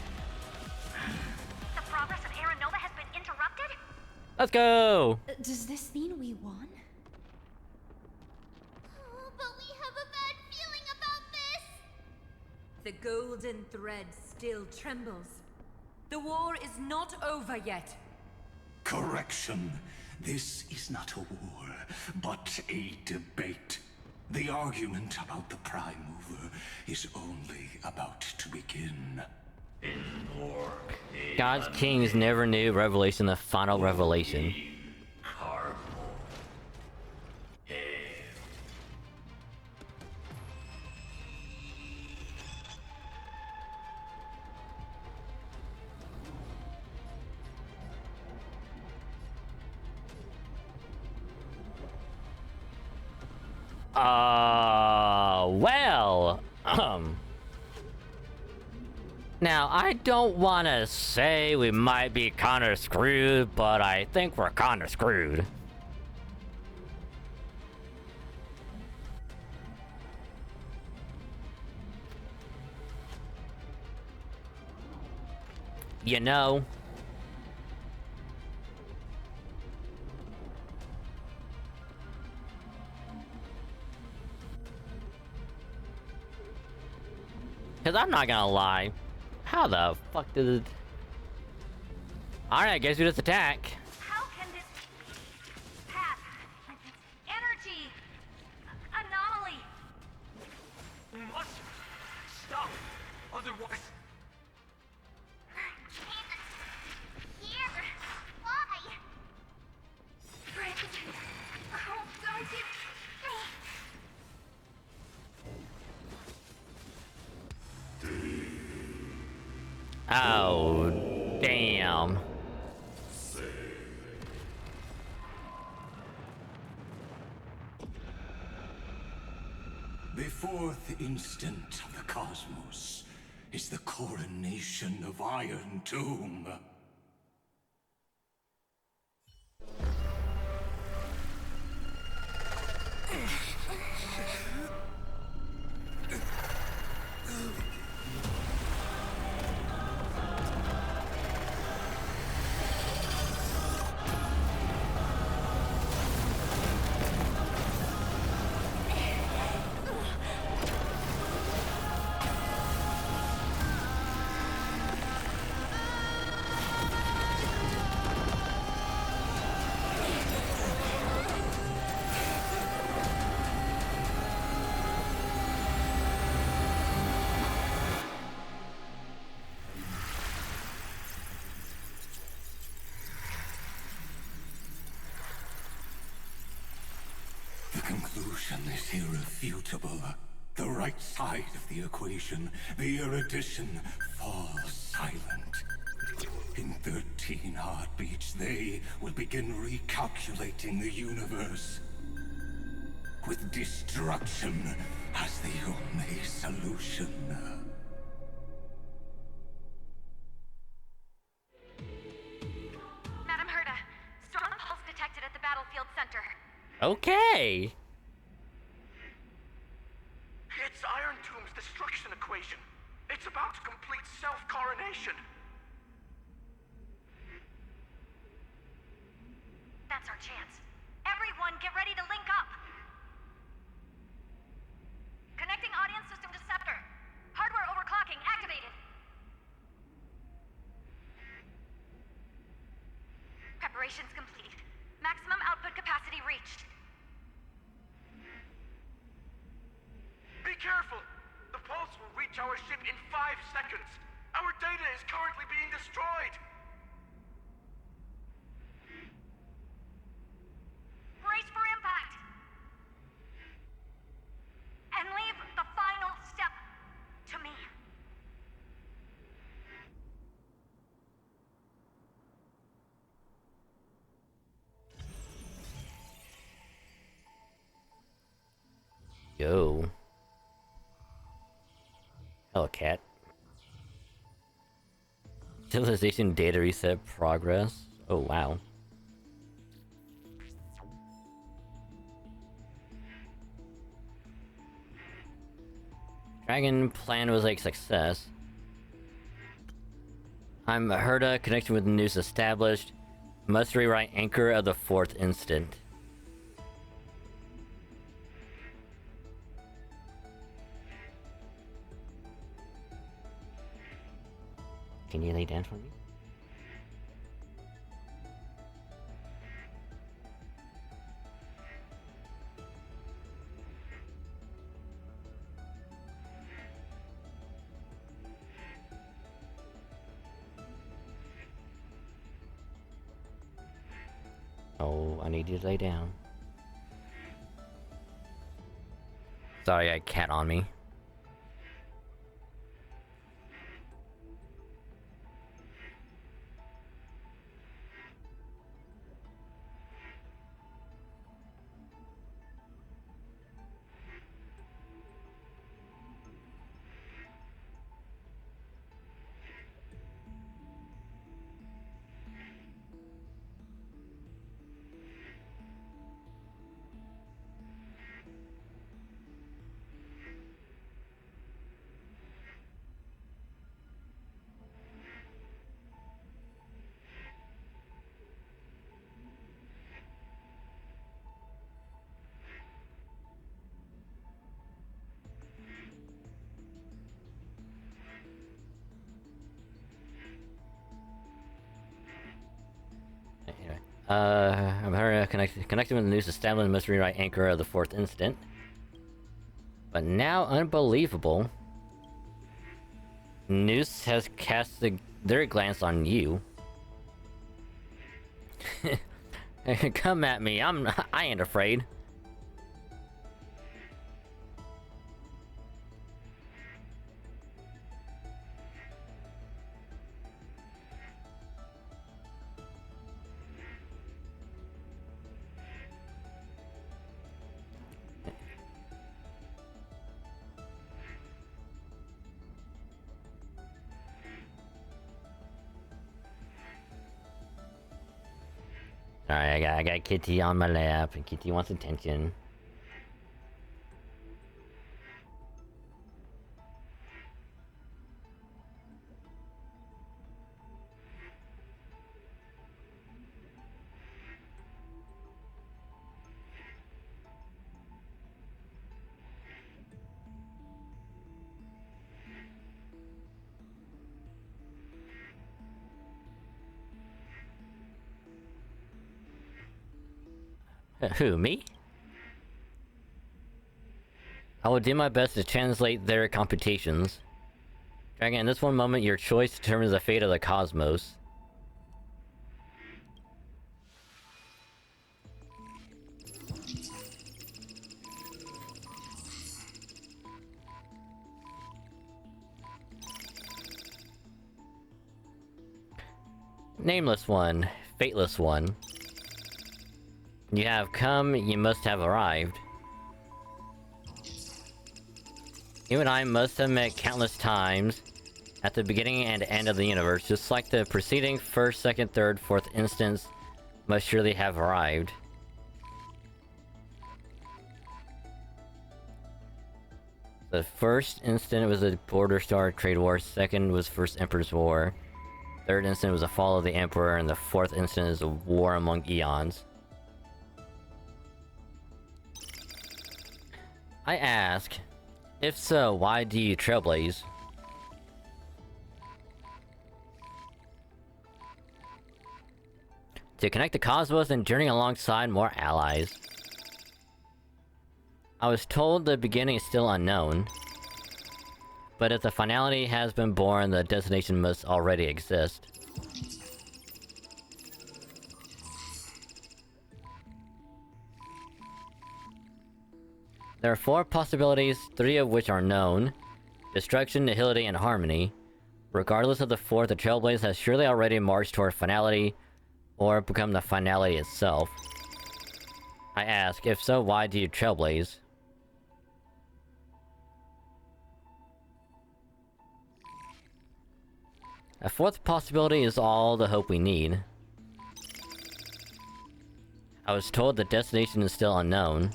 The progress of Era Nova has been interrupted? Let's go! Does this mean we won? Oh, but we have a bad feeling about this. The golden thread still trembles. The war is not over yet. Correction. This is not a war, but a debate. The argument about the Prime Mover is only about to begin. God's kings never knew Revelation, the final revelation. Well, now I don't want to say we might be kind of screwed, but I think we're kind of screwed. You know? Because I'm not gonna lie. How the fuck did it... Alright, I guess we just attack. How can this path, energy, anomaly, otherwise. Here? Why? Friend. Oh, don't you... Oh, damn. The fourth instant of the cosmos is the coronation of Iron Tomb. The conclusion is irrefutable. The right side of the equation, the erudition, falls silent. In 13 heartbeats, they will begin recalculating the universe. With destruction as the only solution. Madam Herda, strong pulse detected at the battlefield center. Okay. It's Iron Tomb's destruction equation. It's about to complete self-coronation. That's our chance. Everyone, get ready to link up. Connecting audience system to Scepter. Hardware overclocking activated. Preparations complete. Maximum output capacity reached. Be careful! The pulse will reach our ship in 5 seconds. Our data is currently being destroyed. Brace for impact. And leave the final step to me. Yo. Hellcat. Civilization data reset progress. Oh wow. Dragon plan was like success. I'm Herda, connection with the news established. Must rewrite anchor of the fourth instant. Can you lay down for me? Oh, I need you to lay down. Sorry, I had a cat on me. I'm Herda, connected with the news established must rewrite anchor of the fourth instant. But now, unbelievable. Noose has cast their glance on you. Come at me, I ain't afraid. Alright, I got Kitty on my lap, and Kitty wants attention. Who, me? I will do my best to translate their computations. Dragon, in this one moment, your choice determines the fate of the cosmos. Nameless one, fateless one. You have come, you must have arrived. You and I must have met countless times at the beginning and end of the universe, just like the preceding first, second, third, fourth instance must surely have arrived. The first instant was the Border Star Trade War, second was First Emperor's War, third instant was the fall of the Emperor, and the fourth instant is a war among eons. I ask, if so, why do you trailblaze? To connect the cosmos and journey alongside more allies. I was told the beginning is still unknown. But if the finality has been born, the destination must already exist. There are 4 possibilities, 3 of which are known. Destruction, nihility, and harmony. Regardless of the 4th, the Trailblaze has surely already marched toward finality, or become the finality itself. I ask, if so, why do you Trailblaze? A 4th possibility is all the hope we need. I was told the destination is still unknown.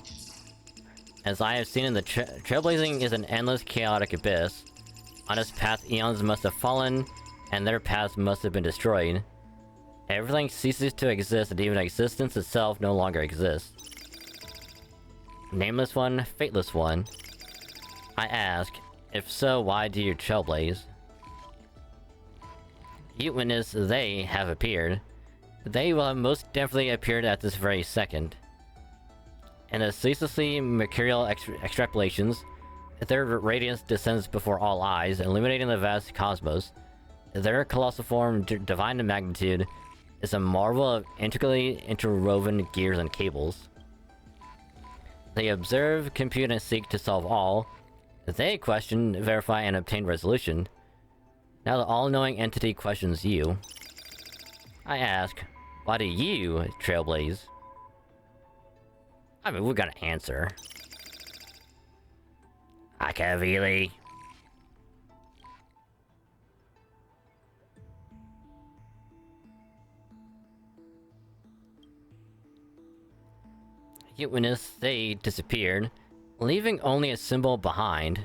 As I have seen in the Trailblazing is an endless chaotic abyss. On its path, eons must have fallen, and their paths must have been destroyed. Everything ceases to exist, and even existence itself no longer exists. Nameless one, fateless one. I ask, if so, why do you Trailblaze? You witness they have appeared. They will have most definitely appeared at this very second. In the ceaselessly mercurial extrapolations, their radiance descends before all eyes, illuminating the vast cosmos. Their colossal form, divine in magnitude, is a marvel of intricately interwoven gears and cables. They observe, compute, and seek to solve all. They question, verify, and obtain resolution. Now the all-knowing entity questions you. I ask, why do you Trailblaze? I mean, we got an answer. Akavili. You witness they disappeared, leaving only a symbol behind.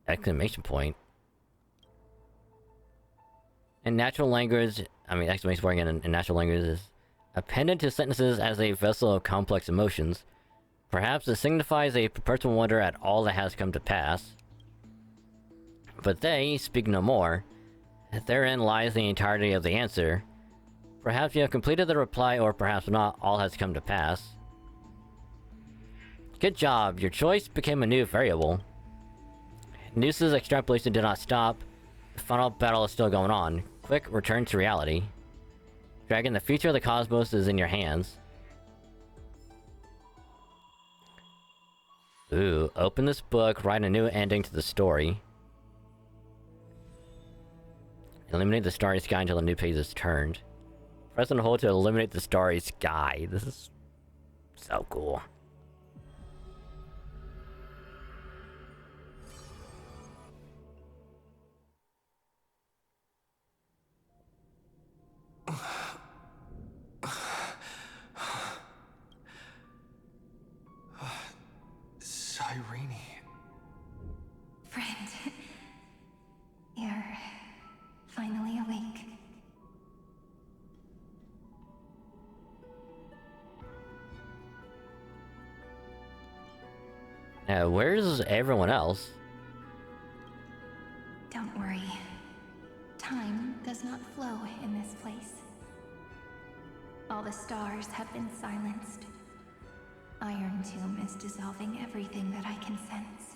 Exclamation point. In natural language, exclamation point again in natural language is appended to sentences as a vessel of complex emotions. Perhaps it signifies a perpetual wonder at all that has come to pass. But they speak no more. Therein lies the entirety of the answer. Perhaps you have completed the reply, or perhaps not, all has come to pass. Good job, your choice became a new variable. Noose's extrapolation did not stop. The final battle is still going on. Quick, return to reality. Dragon, the future of the cosmos is in your hands. Ooh, open this book, write a new ending to the story. Illuminate the starry sky until a new page is turned. Press and hold to illuminate the starry sky. This is so cool. Cyrene. Friend, you're finally awake. Now, where's everyone else? Don't worry. Time does not flow in this place. All the stars have been silenced. Iron Tomb is dissolving everything that I can sense.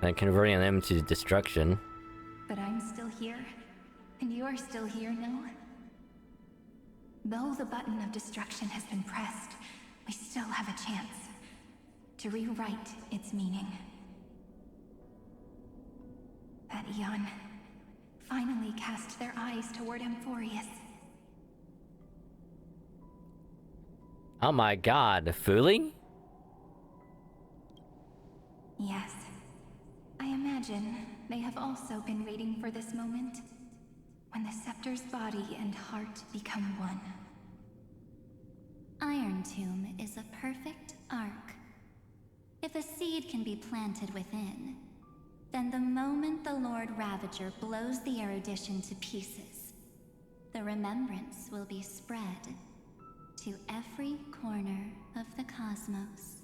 And converting them to destruction. But I'm still here, and you're still here, no? Though the button of destruction has been pressed, we still have a chance to rewrite its meaning. That Eon finally cast their eyes toward Amphorius. Oh my god, Fooling? Yes. I imagine they have also been waiting for this moment, when the Scepter's body and heart become one. Iron Tomb is a perfect arc. If a seed can be planted within, then the moment the Lord Ravager blows the erudition to pieces, the remembrance will be spread to every corner of the cosmos.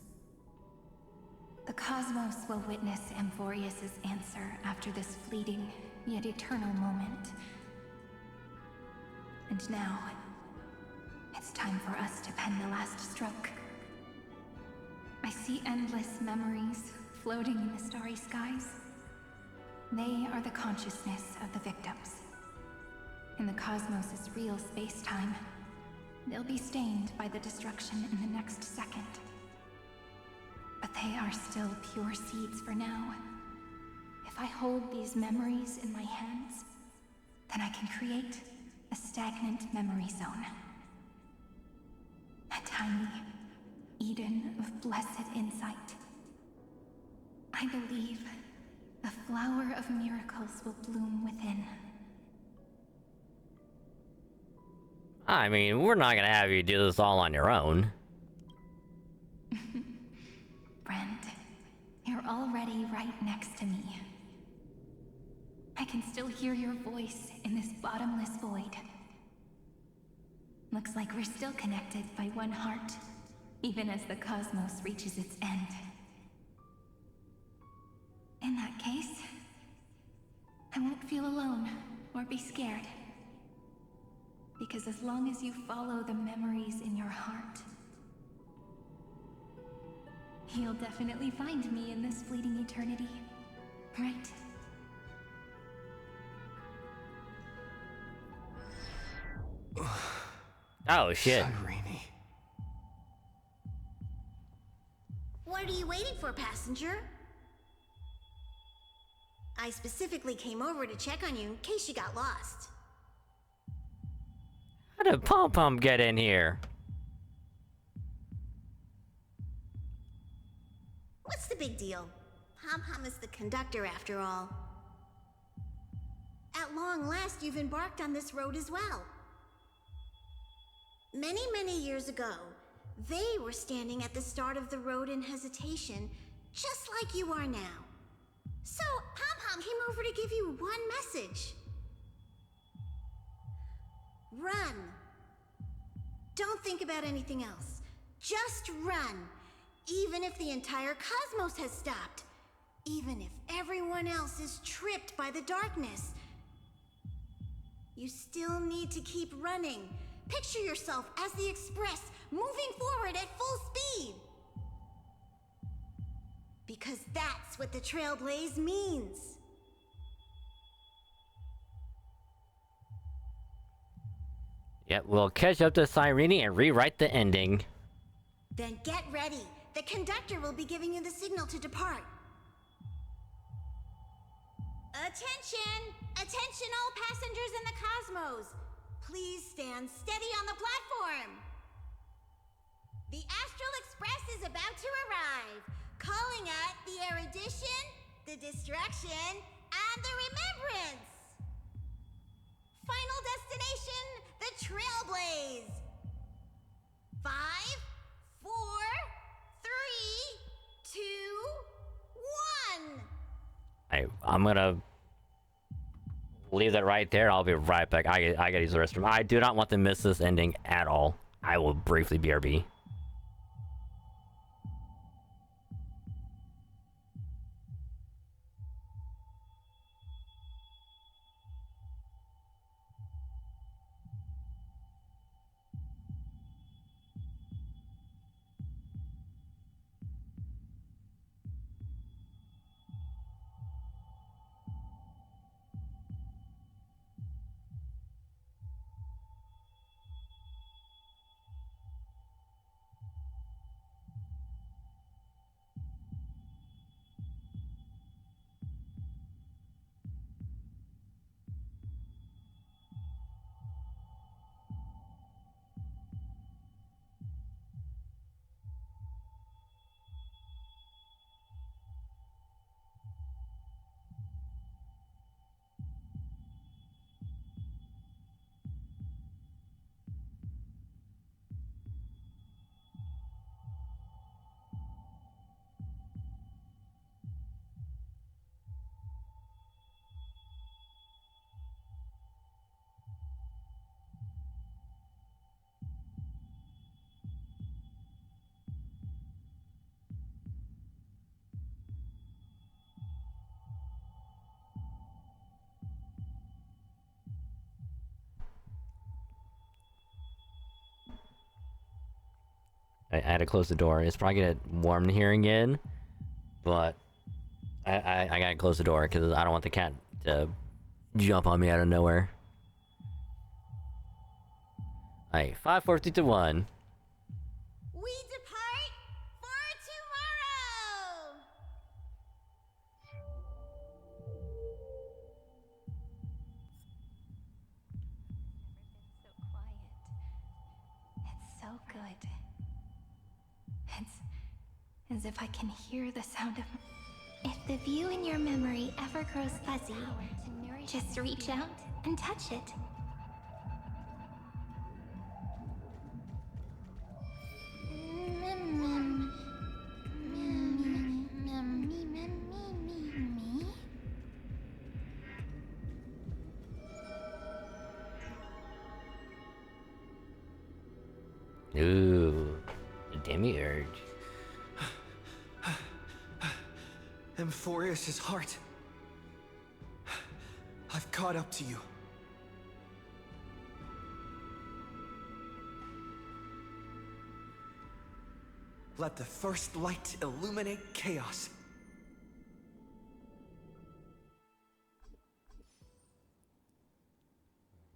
The cosmos will witness Amphorius' answer after this fleeting, yet eternal moment. And now, it's time for us to pen the last stroke. I see endless memories floating in the starry skies. They are the consciousness of the victims. In the cosmos' real space-time, they'll be stained by the destruction in the next second. But they are still pure seeds for now. If I hold these memories in my hands, then I can create a stagnant memory zone. A tiny Eden of blessed insight. I believe a flower of miracles will bloom within. I mean, we're not gonna have you do this all on your own. Brent, you're already right next to me. I can still hear your voice in this bottomless void. Looks like we're still connected by one heart, even as the cosmos reaches its end. In that case, I won't feel alone or be scared. Because as long as you follow the memories in your heart, you'll definitely find me in this fleeting eternity, right? Oh shit. Cyrene. What are you waiting for, passenger? I specifically came over to check on you in case you got lost. How did Pom Pom get in here? What's the big deal? Pom Pom is the conductor after all. At long last, you've embarked on this road as well. Many, many years ago, they were standing at the start of the road in hesitation, just like you are now. So, Pom Pom came over to give you one message. Run. Don't think about anything else. Just run. Even if the entire cosmos has stopped. Even if everyone else is tripped by the darkness. You still need to keep running. Picture yourself as the Express, moving forward at full speed. Because that's what the Trailblaze means. Yep, we'll catch up to Cyrene and rewrite the ending. Then get ready. The conductor will be giving you the signal to depart. Attention! Attention all passengers in the cosmos! Please stand steady on the platform. The Astral Express is about to arrive, calling at the erudition, the destruction, and the remembrance. Final destination, the Trailblaze. 5, 4, 3, 2, 1. I'm gonna leave that right there. I'll be right back. I gotta use the restroom. I do not want to miss this ending at all. I will briefly BRB. I had to close the door. It's probably gonna get warm in here again, but I gotta close the door because I don't want the cat to jump on me out of nowhere. Alright, 5, 4, 3, 2, 1. We depart for tomorrow! It's so good. It's as if I can hear the sound of... If the view in your memory ever grows fuzzy, just reach out and touch it. Ooh, the Demiurge. Amphorius' heart. I've caught up to you. Let the first light illuminate chaos.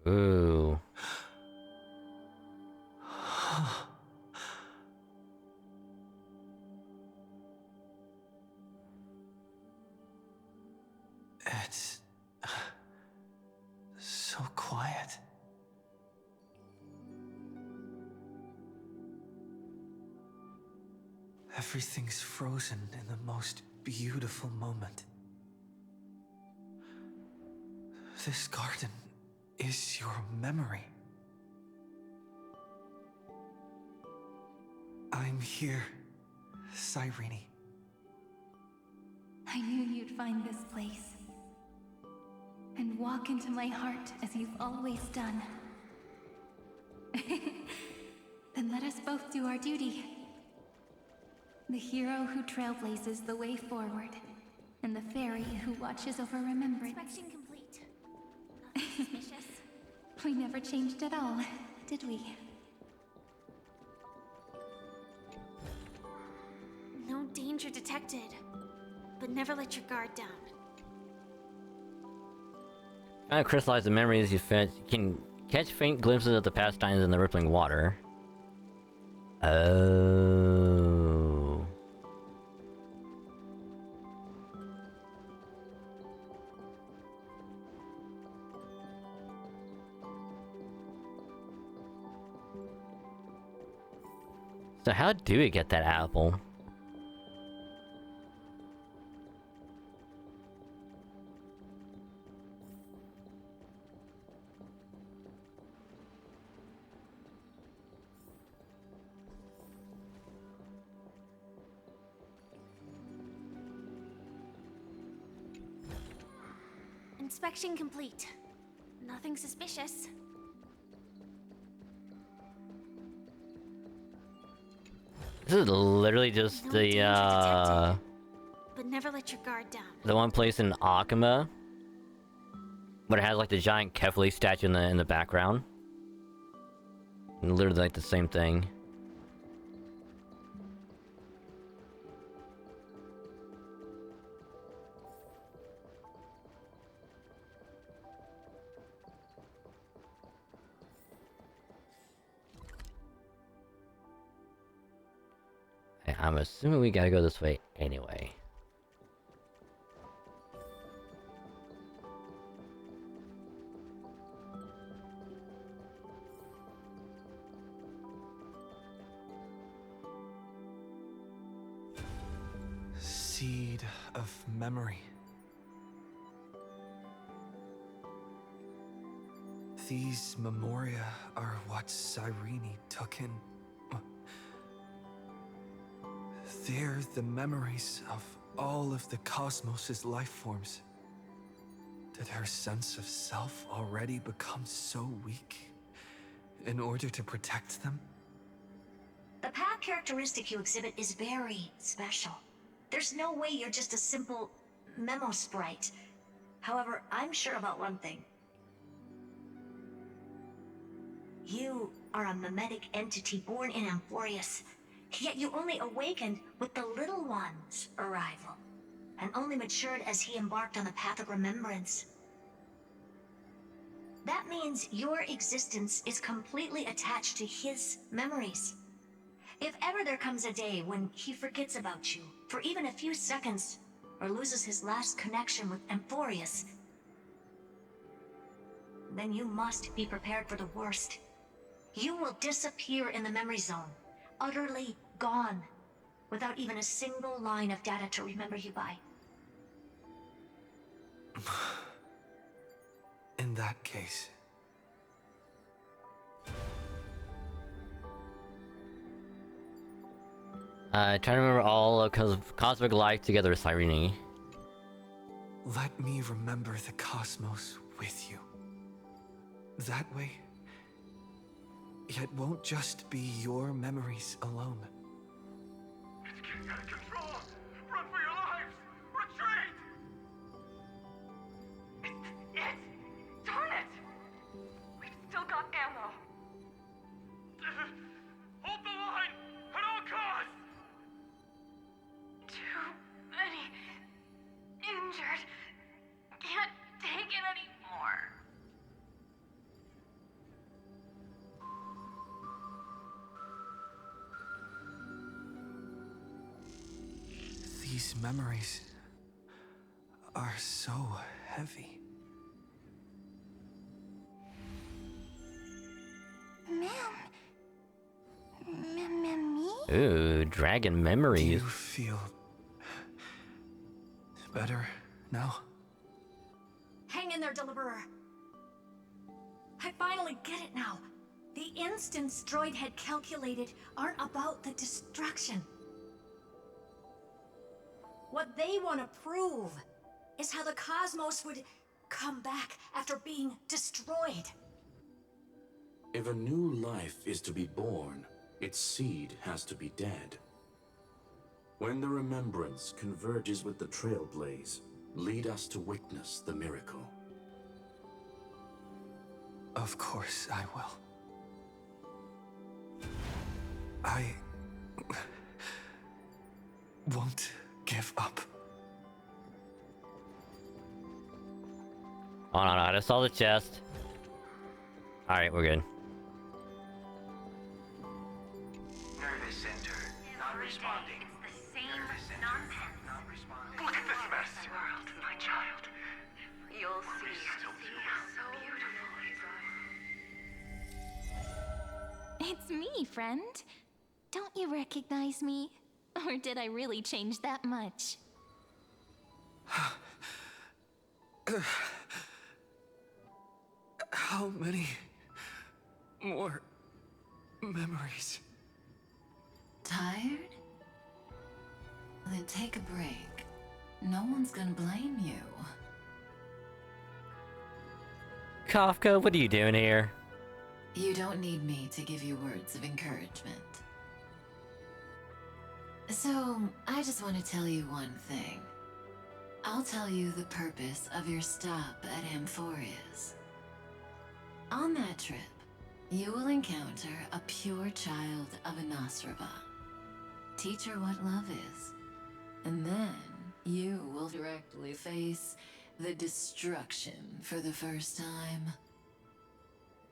Ooh. It's so quiet. Everything's frozen in the most beautiful moment. This garden is your memory. I'm here, Cyrene. I knew you'd find this place and walk into my heart as you've always done. Then let us both do our duty. The hero who trailblazes the way forward, and the fairy who watches over remembrance. Inspection complete. We never changed at all, did we? No danger detected. But never let your guard down. Kind of crystallize the memories you fed. You can catch faint glimpses of the past times in the rippling water. Oh. So how do we get that apple? Inspection complete. Nothing suspicious. This is literally just No the danger detected. But never let your guard down. the one place in Akuma, but it has like the giant Kefli statue in the background. And literally like the same thing. I'm assuming we gotta go this way anyway. Seed of memory. These memoria are what Cyrene took in. They're the memories of all of the cosmos's life forms. Did her sense of self already become so weak in order to protect them? The path characteristic you exhibit is very special. There's no way you're just a simple memo sprite. However, I'm sure about one thing. You are a memetic entity born in Amphorius, yet you only awakened with the Little One's arrival, and only matured as he embarked on the path of remembrance. That means your existence is completely attached to his memories. If ever there comes a day when he forgets about you for even a few seconds, or loses his last connection with Amphorius, then you must be prepared for the worst. You will disappear in the memory zone, utterly gone, without even a single line of data to remember you by. In that case... Try to remember all of cosmic life together with Cyrene. Let me remember the cosmos with you. That way, it won't just be your memories alone. It's getting out of control! Run for your lives! Retreat! It's... Darn it! We've still got ammo. Hold the line! At all costs! Too many... injured. Can't take it anymore. These memories are so heavy. Me? Ooh, dragon Do memories. you feel better now? Hang in there, Deliverer. I finally get it now. The instants Droid had calculated aren't about the destruction. What they want to prove is how the cosmos would come back after being destroyed. If a new life is to be born, its seed has to be dead. When the remembrance converges with the Trailblaze, lead us to witness the miracle. Of course I will. I won't give up. Oh no, I just saw the chest. Alright, we're good. Nervous center, not responding. It's the same nonsense. Not responding. Look at this mess. World, my child. You'll see. So beautiful. It's me, friend. Don't you recognize me? Or did I really change that much? How many more memories? Tired? Then take a break. No one's gonna blame you. Kafka, what are you doing here? You don't need me to give you words of encouragement. So, I just want to tell you one thing. I'll tell you the purpose of your stop at Amphorius. On that trip, you will encounter a pure child of Anastrava. Teach her what love is. And then, you will directly face the destruction for the first time.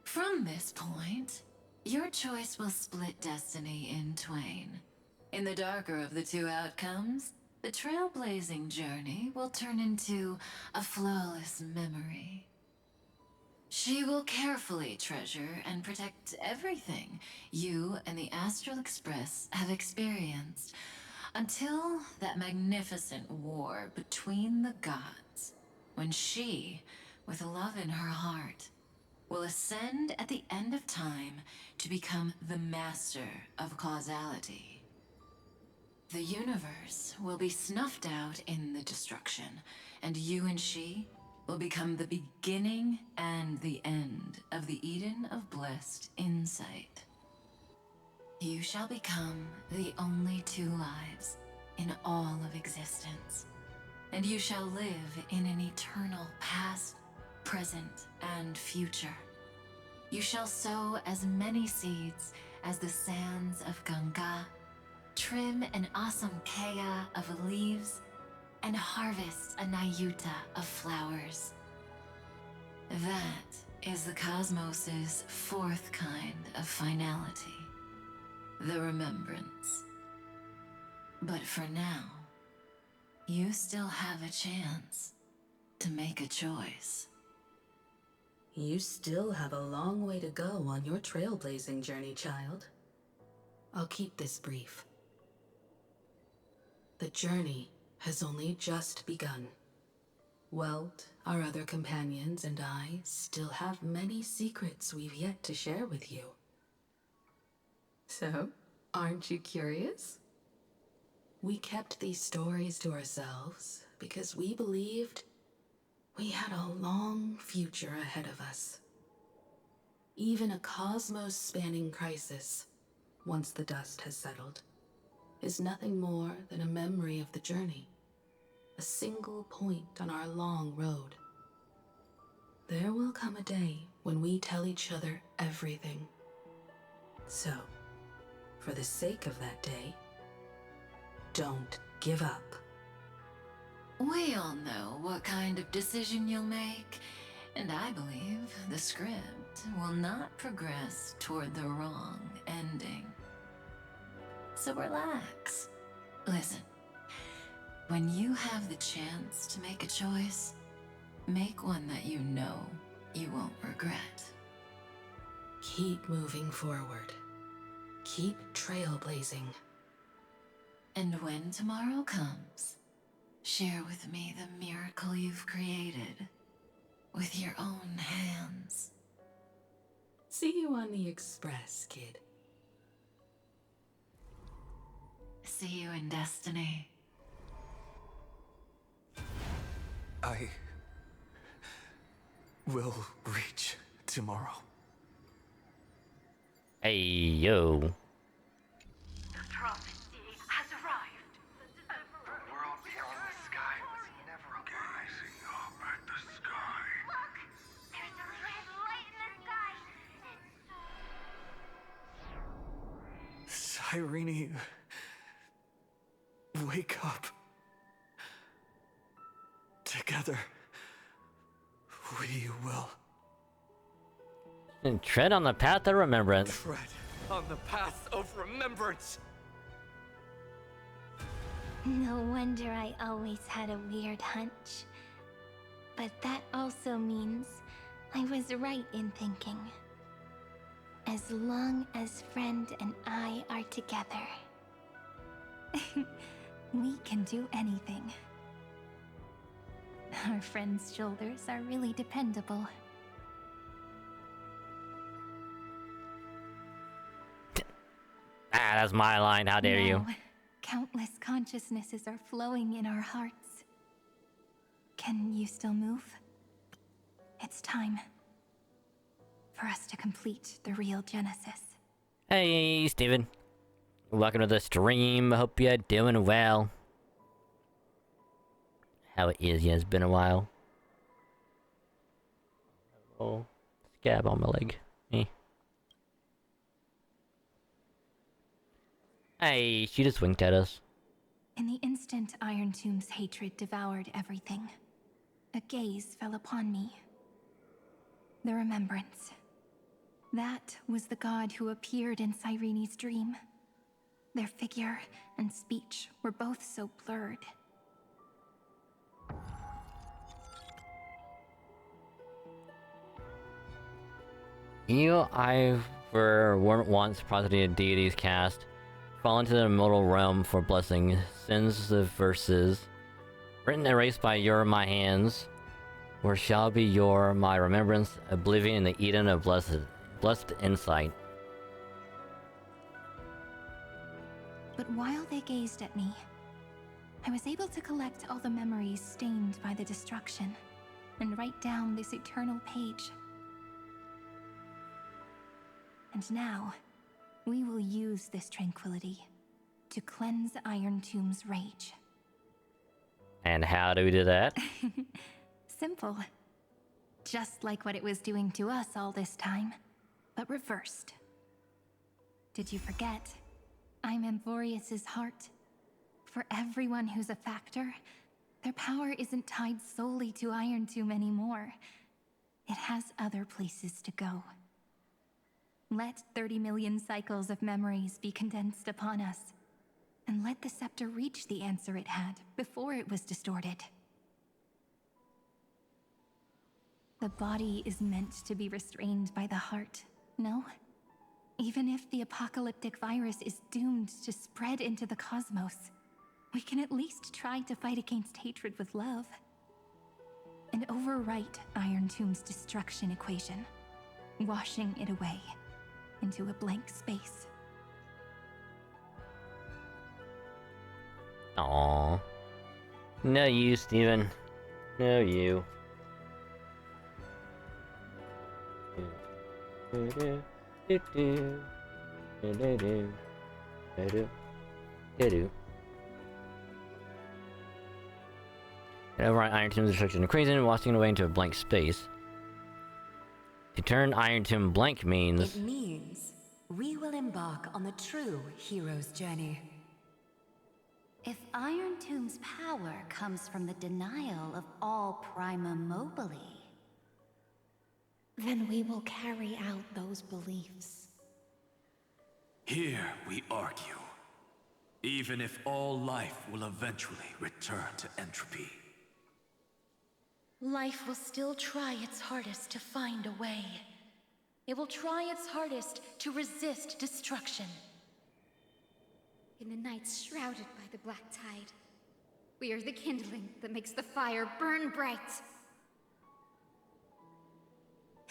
From this point, your choice will split destiny in twain. In the darker of the two outcomes, the trailblazing journey will turn into a flawless memory. She will carefully treasure and protect everything you and the Astral Express have experienced until that magnificent war between the gods, when she, with love in her heart, will ascend at the end of time to become the master of causality. The universe will be snuffed out in the destruction, and you and she will become the beginning and the end of the Eden of Blessed Insight. You shall become the only two lives in all of existence, and you shall live in an eternal past, present, and future. You shall sow as many seeds as the sands of Ganga, trim an awesome kea of leaves, and harvest a Nayuta of flowers. That is the cosmos's fourth kind of finality, the remembrance. But for now, you still have a chance to make a choice. You still have a long way to go on your trailblazing journey, child. I'll keep this brief. The journey has only just begun. Welt, our other companions, and I still have many secrets we've yet to share with you. So, aren't you curious? We kept these stories to ourselves because we believed we had a long future ahead of us. Even a cosmos-spanning crisis, once the dust has settled, is nothing more than a memory of the journey, a single point on our long road. There will come a day when we tell each other everything. So, for the sake of that day, don't give up. We all know what kind of decision you'll make, and I believe the script will not progress toward the wrong ending. So relax. Listen, when you have the chance to make a choice, make one that you know you won't regret. Keep moving forward. Keep trailblazing. And when tomorrow comes, share with me the miracle you've created with your own hands. See you on the Express, kid. See you in destiny. I will reach tomorrow. Hey, yo. The prophecy has arrived. The world beyond the sky was never gazing up at the sky. Look! There's a red light in the sky. Cyrene, wake up. Together, we will And tread on the path of remembrance. tread on the path of remembrance. No wonder I always had a weird hunch. But that also means I was right in thinking. As long as Friend and I are together, we can do anything. Our friend's shoulders are really dependable. That's my line, how dare you. Now, countless consciousnesses are flowing in our hearts. Can you still move? It's time for us to complete the real Genesis. Hey, Steven. Welcome to the stream. Hope you're doing well. How it is, yeah, it's been a while. Oh, scab on my leg. Hey, she just winked at us. In the instant Iron Tomb's hatred devoured everything, a gaze fell upon me. The remembrance. That was the god who appeared in Cyrene's dream. Their figure and speech were both so blurred. You, weren't once prostituted deities cast, fall into the immortal realm for blessing, sins of verses, written erased by my hands, where shall be my remembrance, oblivion in the Eden of blessed insight. But while they gazed at me, I was able to collect all the memories stained by the destruction, and write down this eternal page. And now, we will use this tranquility to cleanse Iron Tomb's rage. And how do we do that? Simple. Just like what it was doing to us all this time, but reversed. Did you forget? I'm Amphorius's heart. For everyone who's a factor, their power isn't tied solely to Iron Tomb anymore. It has other places to go. Let 30 million cycles of memories be condensed upon us, and let the scepter reach the answer it had before it was distorted. The body is meant to be restrained by the heart, no? Even if the apocalyptic virus is doomed to spread into the cosmos, we can at least try to fight against hatred with love. And overwrite Iron Tomb's destruction equation, washing it away into a blank space. Aww. No you, Steven. No you. And override Iron Tomb's destruction equation, washing it away into a blank space. To turn Iron Tomb blank means... It means we will embark on the true hero's journey. If Iron Tomb's power comes from the denial of all Prima Mobile, then we will carry out those beliefs. Here we argue. Even if all life will eventually return to entropy. Life will still try its hardest to find a way. It will try its hardest to resist destruction. In the nights shrouded by the black tide, we are the kindling that makes the fire burn bright.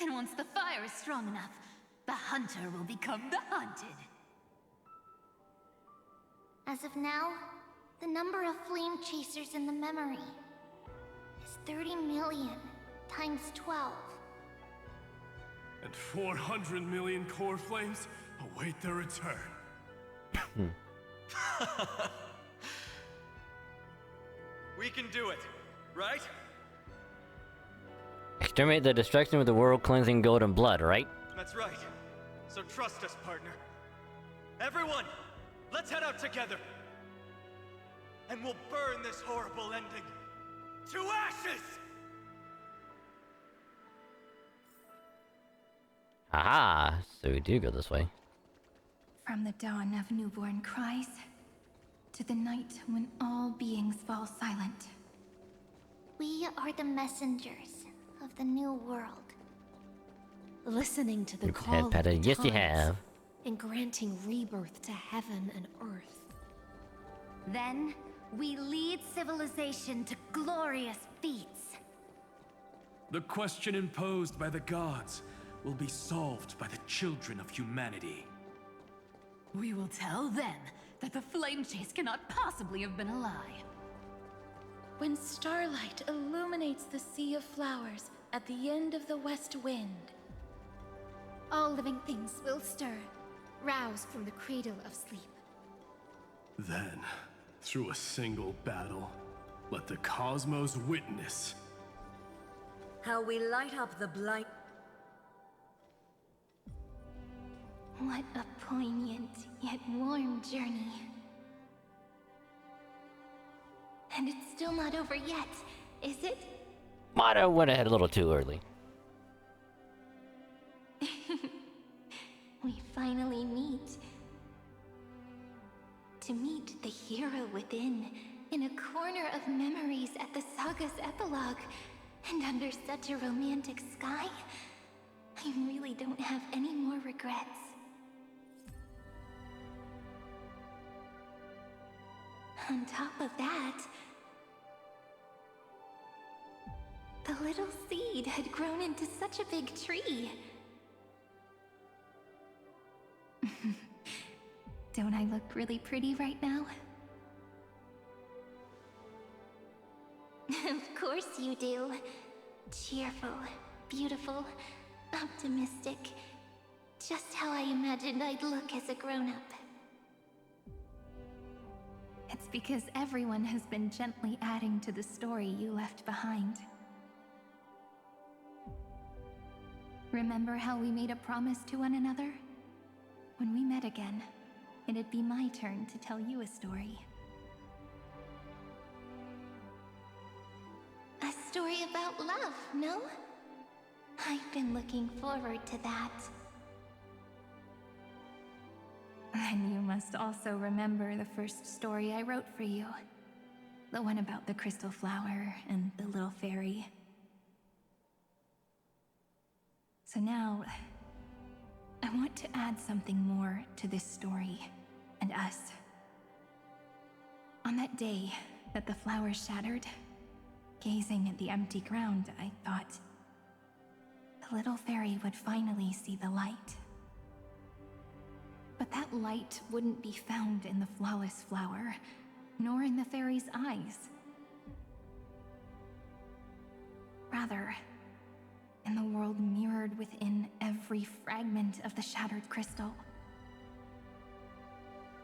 And once the fire is strong enough, the hunter will become the hunted. As of now, the number of flame chasers in the memory is 30 million times 12. And 400 million core flames await their return. We can do it, right? Exterminate the destruction with the world-cleansing golden blood, right? That's right. So trust us, partner. Everyone, Let's head out together. And we'll burn this horrible ending to ashes! Aha! So we do go this way. From the dawn of newborn cries to the night when all beings fall silent. We are the messengers of the new world. Listening to the Good call head of patter. the Yes, you tides have. and granting rebirth to heaven and earth. Then, we lead civilization to glorious feats. The question imposed by the gods will be solved by the children of humanity. We will tell them that the flame chase cannot possibly have been a lie. When starlight illuminates the sea of flowers at the end of the west wind, All living things will stir, roused from the cradle of sleep. Then, through a single battle, let the cosmos witness how we light up the blight. What a poignant yet warm journey. And it's still not over yet, is it? Might have went ahead a little too early. We finally meet. To meet the hero within, in a corner of memories at the saga's epilogue, and under such a romantic sky, I really don't have any more regrets. On top of that, the little seed had grown into such a big tree. Don't I look really pretty right now? Of course you do. Cheerful, beautiful, optimistic. Just how I imagined I'd look as a grown-up. It's because everyone has been gently adding to the story you left behind. Remember how we made a promise to one another? When we met again, it'd be my turn to tell you a story. A story about love, no? I've been looking forward to that. And you must also remember the first story I wrote for you. The one about the crystal flower and the little fairy. So now, I want to add something more to this story and us. On that day that the flower shattered, gazing at the empty ground, I thought the little fairy would finally see the light. But that light wouldn't be found in the flawless flower, nor in the fairy's eyes. Rather, in the world mirrored within every fragment of the shattered crystal.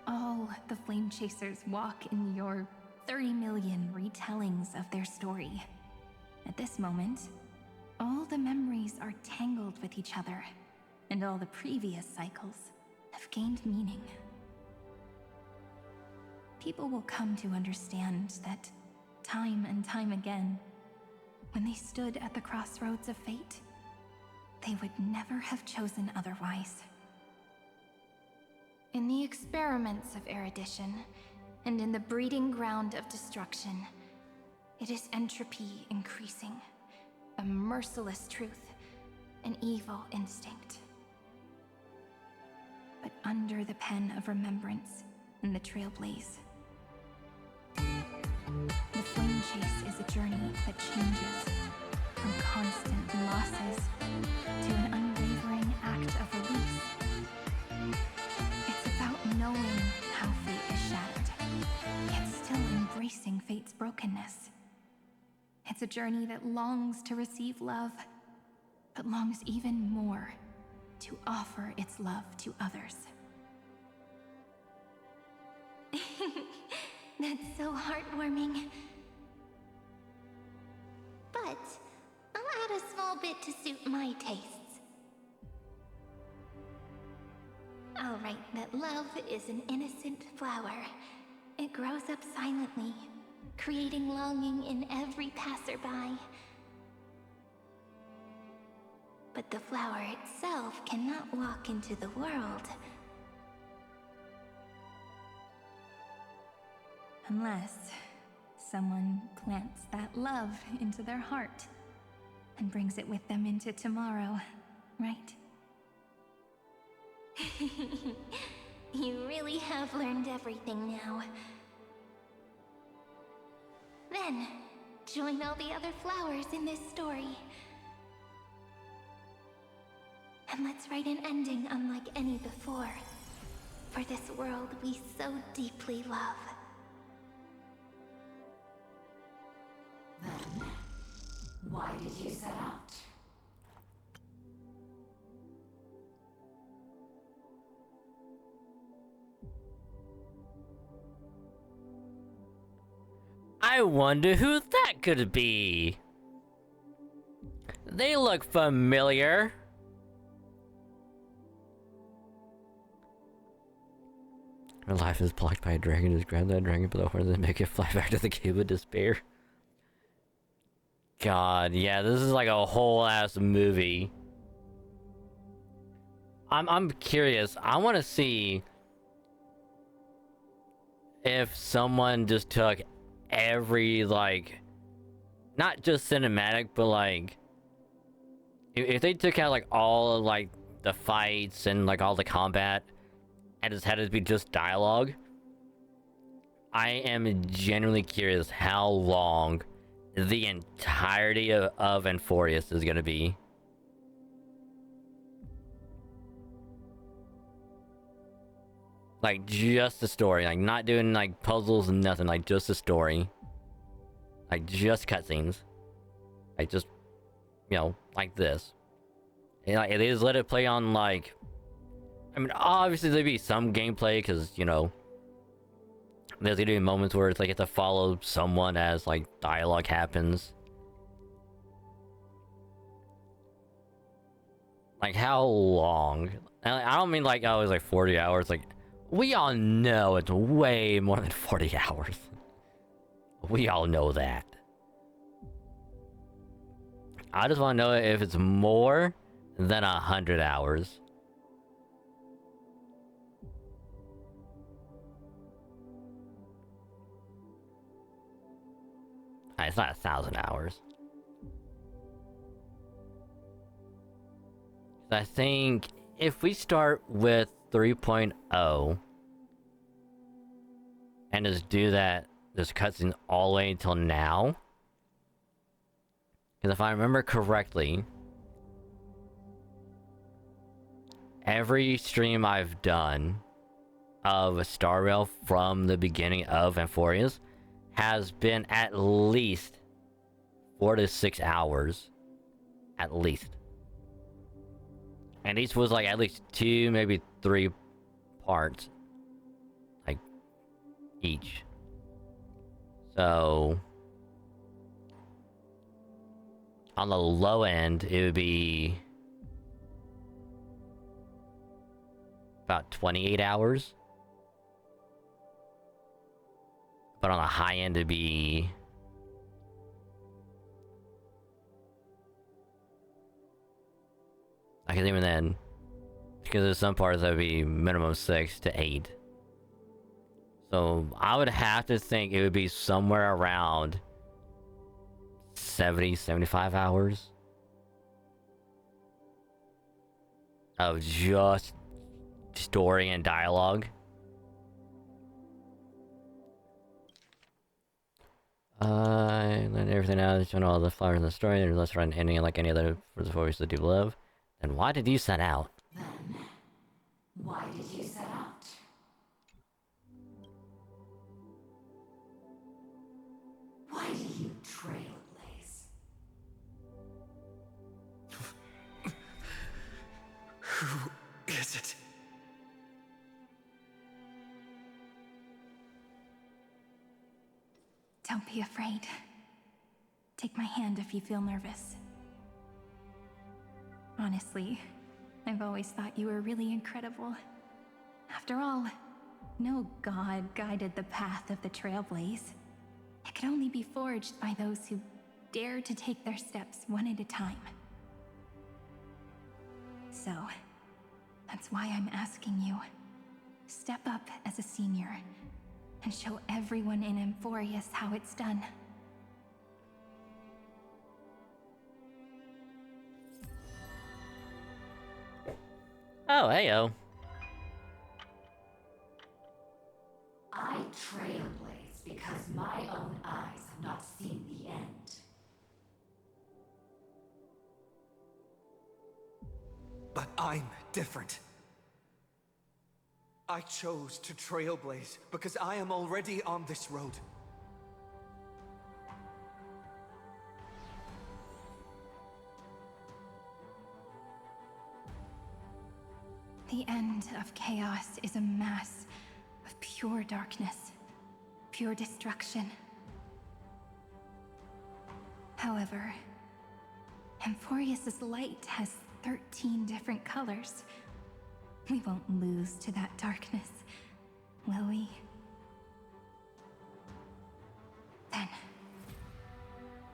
All the Flame Chasers walk in your 30 million retellings of their story. At this moment, all the memories are tangled with each other, and all the previous cycles have gained meaning. People will come to understand that time and time again, when they stood at the crossroads of fate, they would never have chosen otherwise. In the experiments of erudition, and in the breeding ground of destruction, it is entropy increasing, a merciless truth, an evil instinct. But under the pen of remembrance and the trailblaze, the flame chase is a journey that changes from constant losses to an unwavering act of release. It's about knowing how fate is shattered, yet still embracing fate's brokenness. It's a journey that longs to receive love, but longs even more to offer its love to others. That's so heartwarming. But I'll add a small bit to suit my tastes. All right. that love is an innocent flower. It grows up silently, creating longing in every passerby. But the flower itself cannot walk into the world. Unless someone plants that love into their heart and brings it with them into tomorrow, right? You really have learned everything now. Then, join all the other flowers in this story. And let's write an ending unlike any before, for this world we so deeply love. Then, why did you set out? I wonder who that could be. They look familiar. Her life is blocked by a dragon. Just grab that dragon by the horns and make it fly back to the cave of despair. God, yeah, this is like a whole ass movie. I'm curious. I want to see if someone just took every, like, not just cinematic, but like if they took out like all of like the fights and like all the combat and just had it be just dialogue. I am genuinely curious how long the entirety of Enforius is gonna be. Like, just the story, like, not doing, like, puzzles and nothing, like, just the story. Like, just cutscenes. Like, just, you know, like this. And, like, they just let it play on, like... I mean, obviously there'd be some gameplay, because, you know... There's gonna be moments where it's, like, you have to follow someone as, like, dialogue happens. Like, how long? And I don't mean, like, oh, it was, like, 40 hours, like... We all know it's way more than 40 hours. We all know that. I just want to know if it's more than 100 hours. It's not 1,000 hours. I think if we start with 3.0 and just do that, this cutscene all the way until now, because if I remember correctly, every stream I've done of Star Rail from the beginning of Enforius has been at least 4 to 6 hours, at least. And each was like at least 2, maybe 3 parts. Like, each. So... on the low end, it would be... about 28 hours. But on the high end, it'd be... I guess even then, because there's some parts that would be minimum 6 to 8. So I would have to think it would be somewhere around 70, 75 hours of just story and dialogue. And then everything else, showing all the flowers in the story, there's less run ending like any other for the voice that do live. Then why did you set out? Then, why did you set out? Why do you trailblaze? Who is it? Don't be afraid. Take my hand if you feel nervous. Honestly, I've always thought you were really incredible. After all, no god guided the path of the Trailblaze. It could only be forged by those who dare to take their steps one at a time. So, that's why I'm asking you. Step up as a senior and show everyone in Amphorius how it's done. Oh, heyo. I trailblaze because my own eyes have not seen the end. But I'm different. I chose to trailblaze because I am already on this road. The end of chaos is a mass of pure darkness, pure destruction. However, Amphorius's light has 13 different colors. We won't lose to that darkness, will we? Then,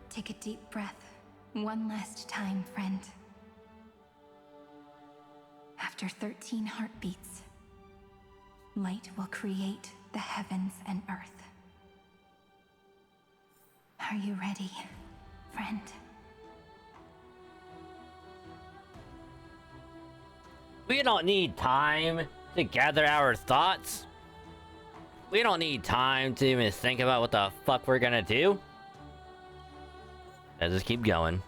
take a deep breath one last time, friend. After 13 heartbeats, light will create the heavens and earth. Are you ready, friend? We don't need time to gather our thoughts. We don't need time to even think about what the fuck we're gonna do. Let's just keep going.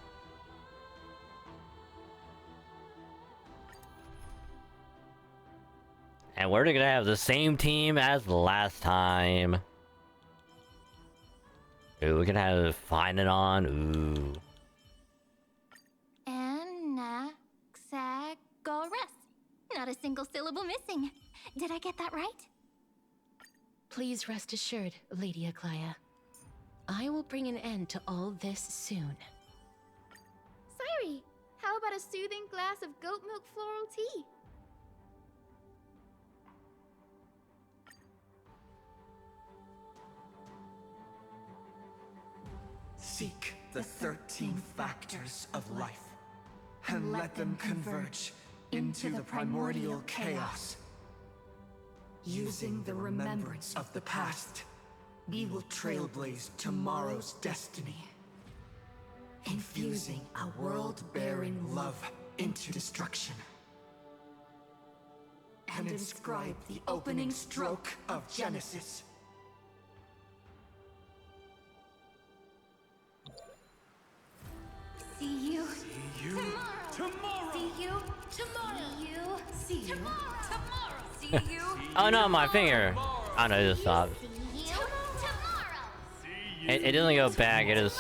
And we're gonna have the same team as last time. Ooh, we're gonna have Find It On. Ooh. Anaxagoras. Not a single syllable missing. Did I get that right? Please rest assured, Lady Aglaya. I will bring an end to all this soon. Sairi, how about a soothing glass of goat milk floral tea? Seek the 13 factors of life, and let them converge into the primordial chaos. Using the remembrance of the past, we will trailblaze tomorrow's destiny. Infusing a world-bearing love into destruction. And inscribe the opening stroke of Genesis. See you. Tomorrow. See you tomorrow. See you Tomorrow. See you. Oh no, my finger. Oh no, it just stopped. It doesn't go back, it just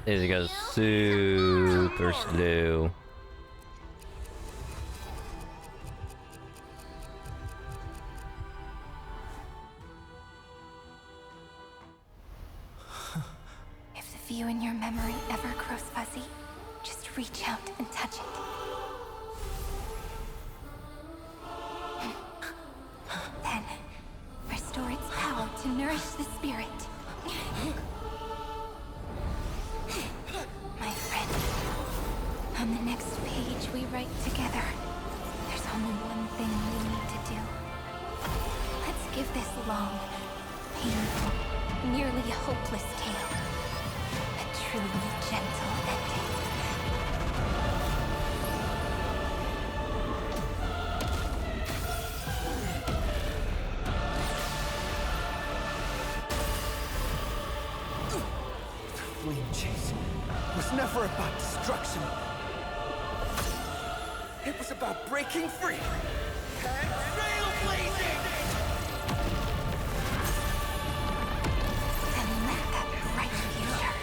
goes super slow. If the view in your memory ever grows fuzzy, just reach out and touch it. Then, restore its power to nourish the spirit. My friend, on the next page we write together, there's only one thing we need to do. Let's give this long, painful, nearly hopeless tale a truly gentle ending. Flame chase was never about destruction. It was about breaking free. And trailblazing! And let that bright future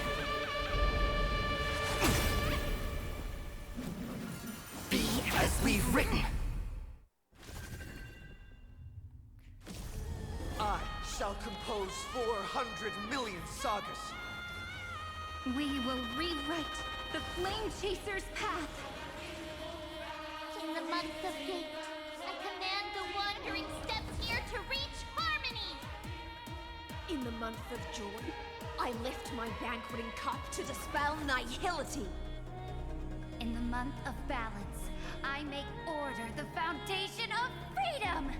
be as we've written. I shall compose 400 million sagas. we will rewrite the Flame Chaser's path. In the month of fate, I command the wandering steps In the month of joy, I lift my banqueting cup to dispel nihility. In the month of balance, I make order the foundation of freedom!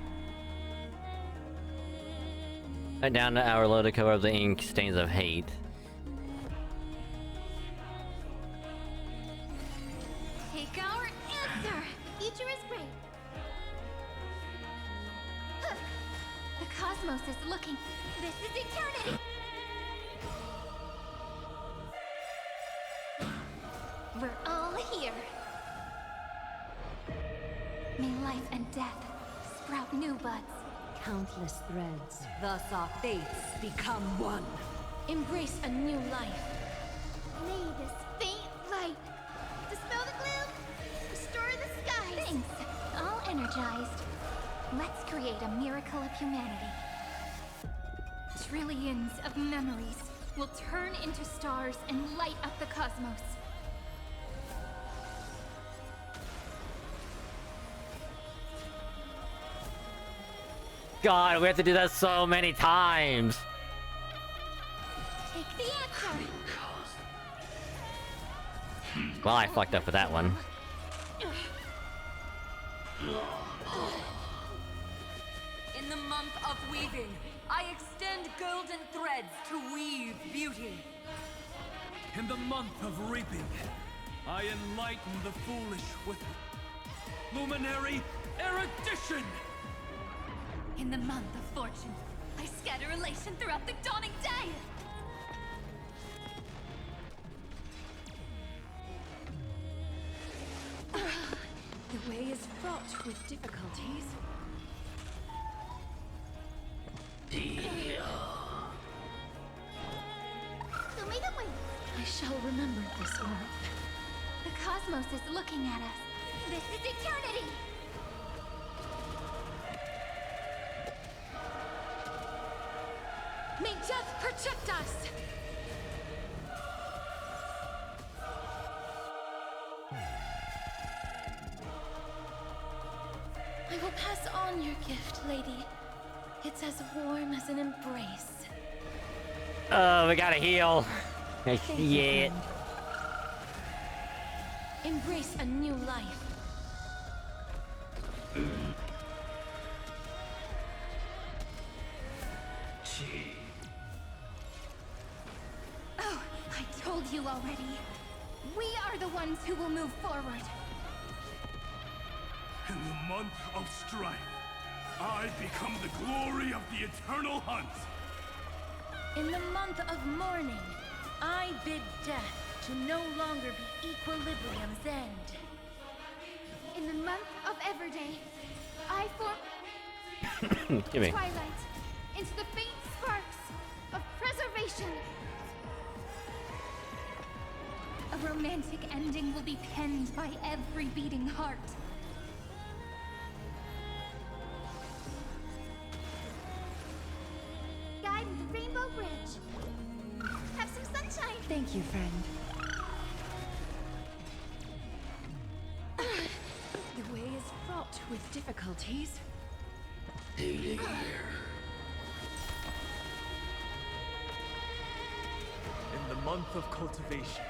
Write down the hour low to cover up the ink stains of hate. Take our answer! Future is great. The cosmos is looking. This is eternity! We're all here. May life and death sprout new buds. Countless threads. Thus our fates become one. Embrace a new life. May this faint light dispel the gloom, restore the skies. Thanks. All energized. Let's create a miracle of humanity. Trillions of memories will turn into stars and light up the cosmos. God, we have to do that so many times. Take the answer. Well, I fucked up with that one. In the month of weaving, I extend golden threads to weave beauty. In the month of reaping, I enlighten the foolish with luminary erudition. In the month of fortune, I scatter elation throughout the dawning day! The way is fraught with difficulties. So may the wind. I shall remember this world. The cosmos is looking at us. This is eternity! May death protect us! I will pass on your gift, lady. It's as warm as an embrace. Oh, we gotta heal. Shit. Embrace a new life. Oh, I told you already. We are the ones who will move forward. In the month of strife, I become the glory of the eternal hunt. In the month of mourning, I bid death to no longer be equilibrium's end. In the month of Everday, I form Give me. twilight into the faint sparks of preservation. A romantic ending will be penned by every beating heart. Guide the Rainbow Bridge. Have some sunshine. Thank you, friend. The way is fraught with difficulties. In the month of cultivation,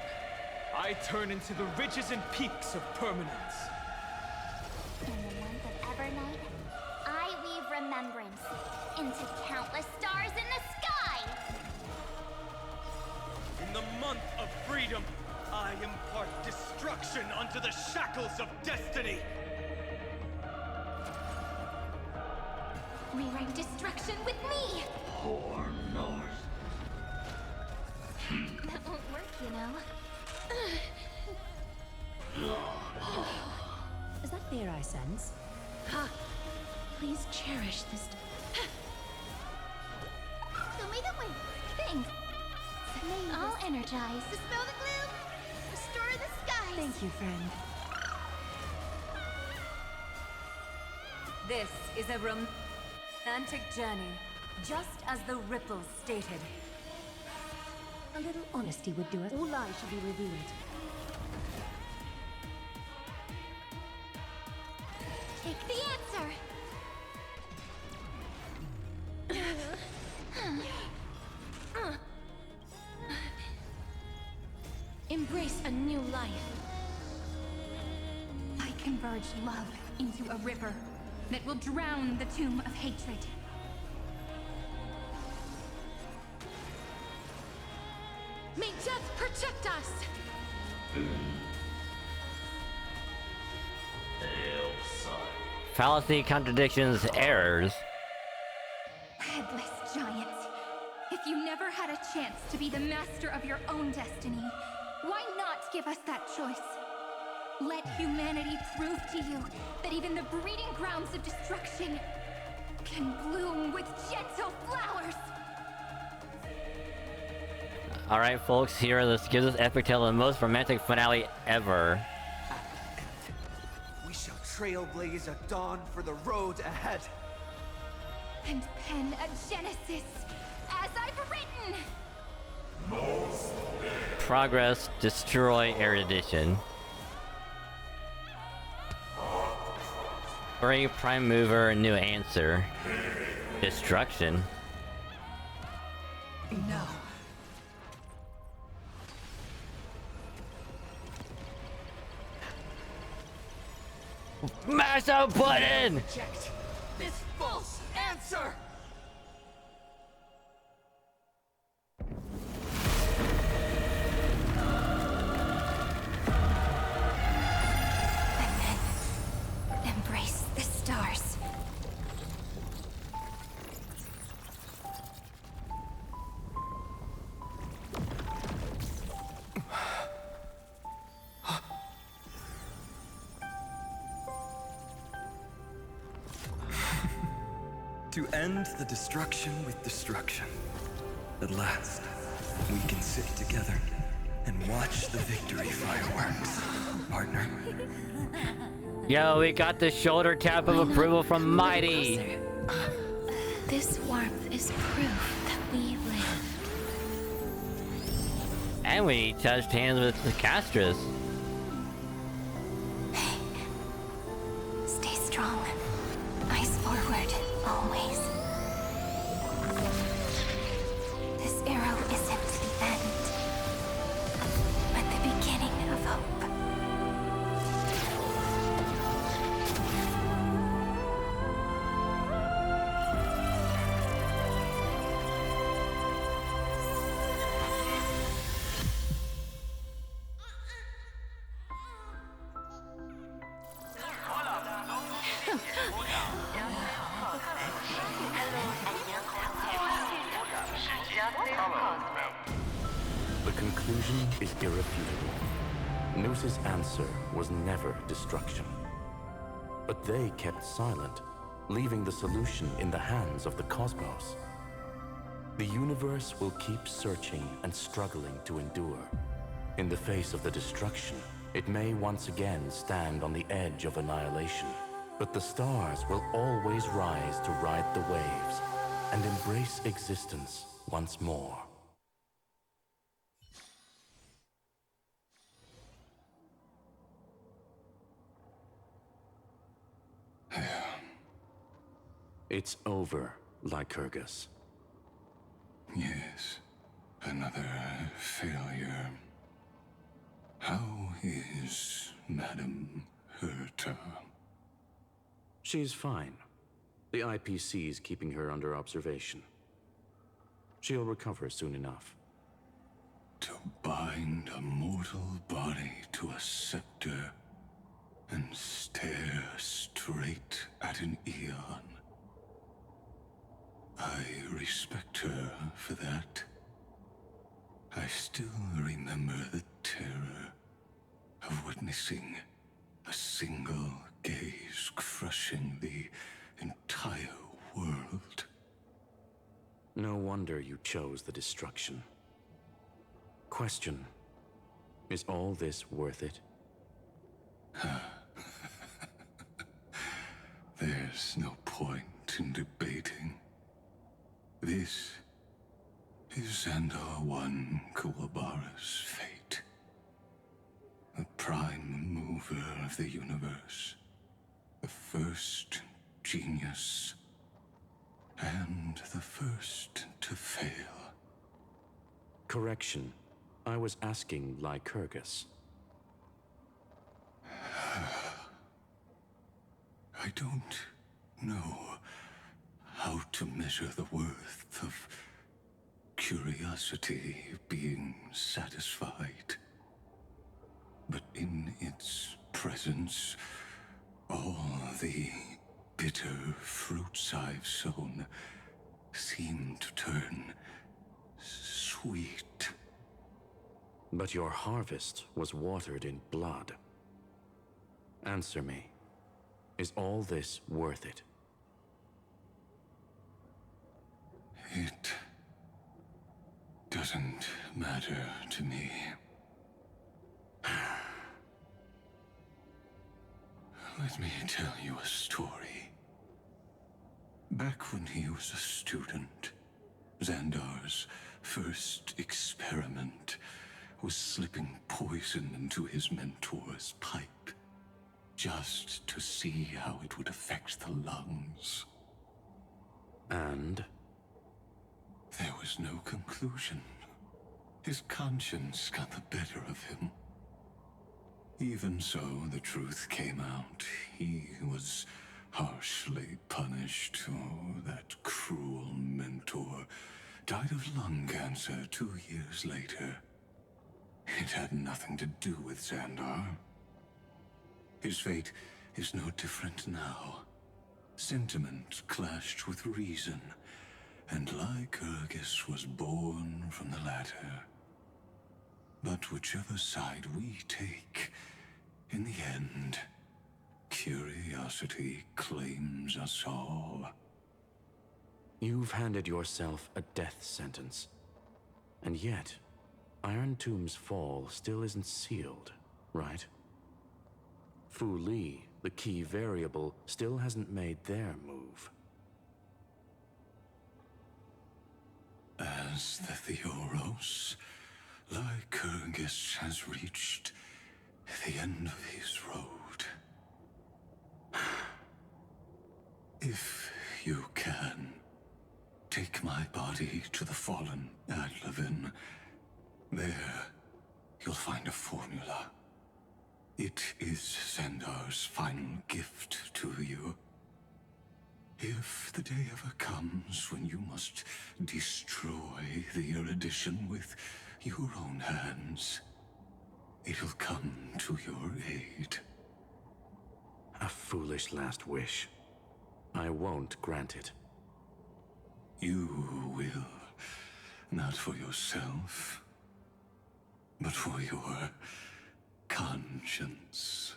I turn into the ridges and peaks of permanence. In the month of Evernight, I weave remembrance into countless stars in the sky! In the month of freedom, I impart destruction unto the shackles of destiny! Rewrite destruction with me! That won't work, you know. Is that fear I sense? Ha! Please cherish this. So may the wind. Thanks. All energized. Dispel the gloom. Restore the skies. Thank you, friend. This is a romantic journey, just as the ripples stated. A little honesty would do it. All lies should be revealed. Take the answer! Embrace a new life. I converge love into a river that will drown the tomb of hatred. May death protect us! Fallacy, contradictions, errors. Headless giants, if you never had a chance to be the master of your own destiny, why not give us that choice? Let humanity prove to you that even the breeding grounds of destruction can bloom with gentle flowers. Alright, folks, here, let's give this epic tale the most romantic finale ever. We shall trailblaze a dawn for the road ahead. And pen a genesis as I've written. Progress, destroy, erudition. Bring prime mover, new answer. Destruction. No. Mash a button! Reject this false answer! Embrace the stars. To end the destruction with destruction. At last, we can sit together and watch the victory fireworks, partner. Yo, we got the shoulder tap of approval from Mighty. This warmth is proof that we live. And we touched hands with the Castris. Stay strong. Eyes forward, always. This arrow isn't the end, but the beginning of hope. The conclusion is irrefutable. Noos's answer was never destruction. But they kept silent, leaving the solution in the hands of the cosmos. The universe will keep searching and struggling to endure. In the face of the destruction, it may once again stand on the edge of annihilation. But the stars will always rise to ride the waves and embrace existence once more. It's over, Lycurgus. Yes, another failure. How is Madame Herta? She's fine. The IPC is keeping her under observation. She'll recover soon enough. To bind a mortal body to a scepter and stare straight at an eon. I respect her for that. I still remember the terror of witnessing a single gaze crushing the entire world. No wonder you chose the destruction. Question: is all this worth it? There's no point in debating. This is Xandar One Kuwabara's fate. The prime mover of the universe. The first genius. And the first to fail. Correction. I was asking Lycurgus. I don't know how to measure the worth of curiosity being satisfied. But in its presence, all the bitter fruits I've sown seem to turn sweet. But your harvest was watered in blood. Answer me. Is all this worth it? It doesn't matter to me. Let me tell you a story. Back when he was a student, Xandar's first experiment was slipping poison into his mentor's pipe, just to see how it would affect the lungs. And? There was no conclusion. His conscience got the better of him. Even so, the truth came out. He was harshly punished. Oh, that cruel mentor died of lung cancer 2 years later. It had nothing to do with Xandar. His fate is no different now. Sentiment clashed with reason, and Lycurgus was born from the latter. But whichever side we take, in the end, curiosity claims us all. You've handed yourself a death sentence. And yet, Iron Tomb's fall still isn't sealed, right? Fu Li, the key variable, still hasn't made their move. As the Theoros, Lycurgus has reached the end of his road. If you can, take my body to the fallen Adlevin. There, you'll find a formula. It is Xandar's final gift to you. If the day ever comes when you must destroy the erudition with your own hands, it'll come to your aid. A foolish last wish. I won't grant it. You will. Not for yourself, but for your conscience.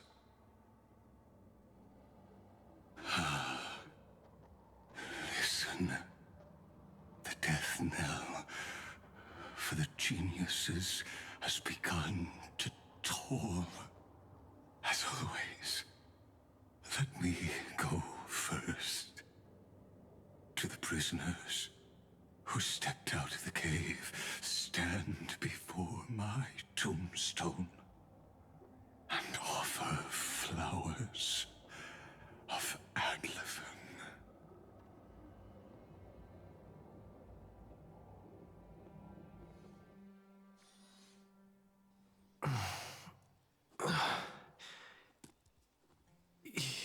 Listen. The death knell for the geniuses has begun to toll. As always, let me go first. To the prisoners who stepped out of the cave, stand before my tombstone and offer flowers of Adlevin.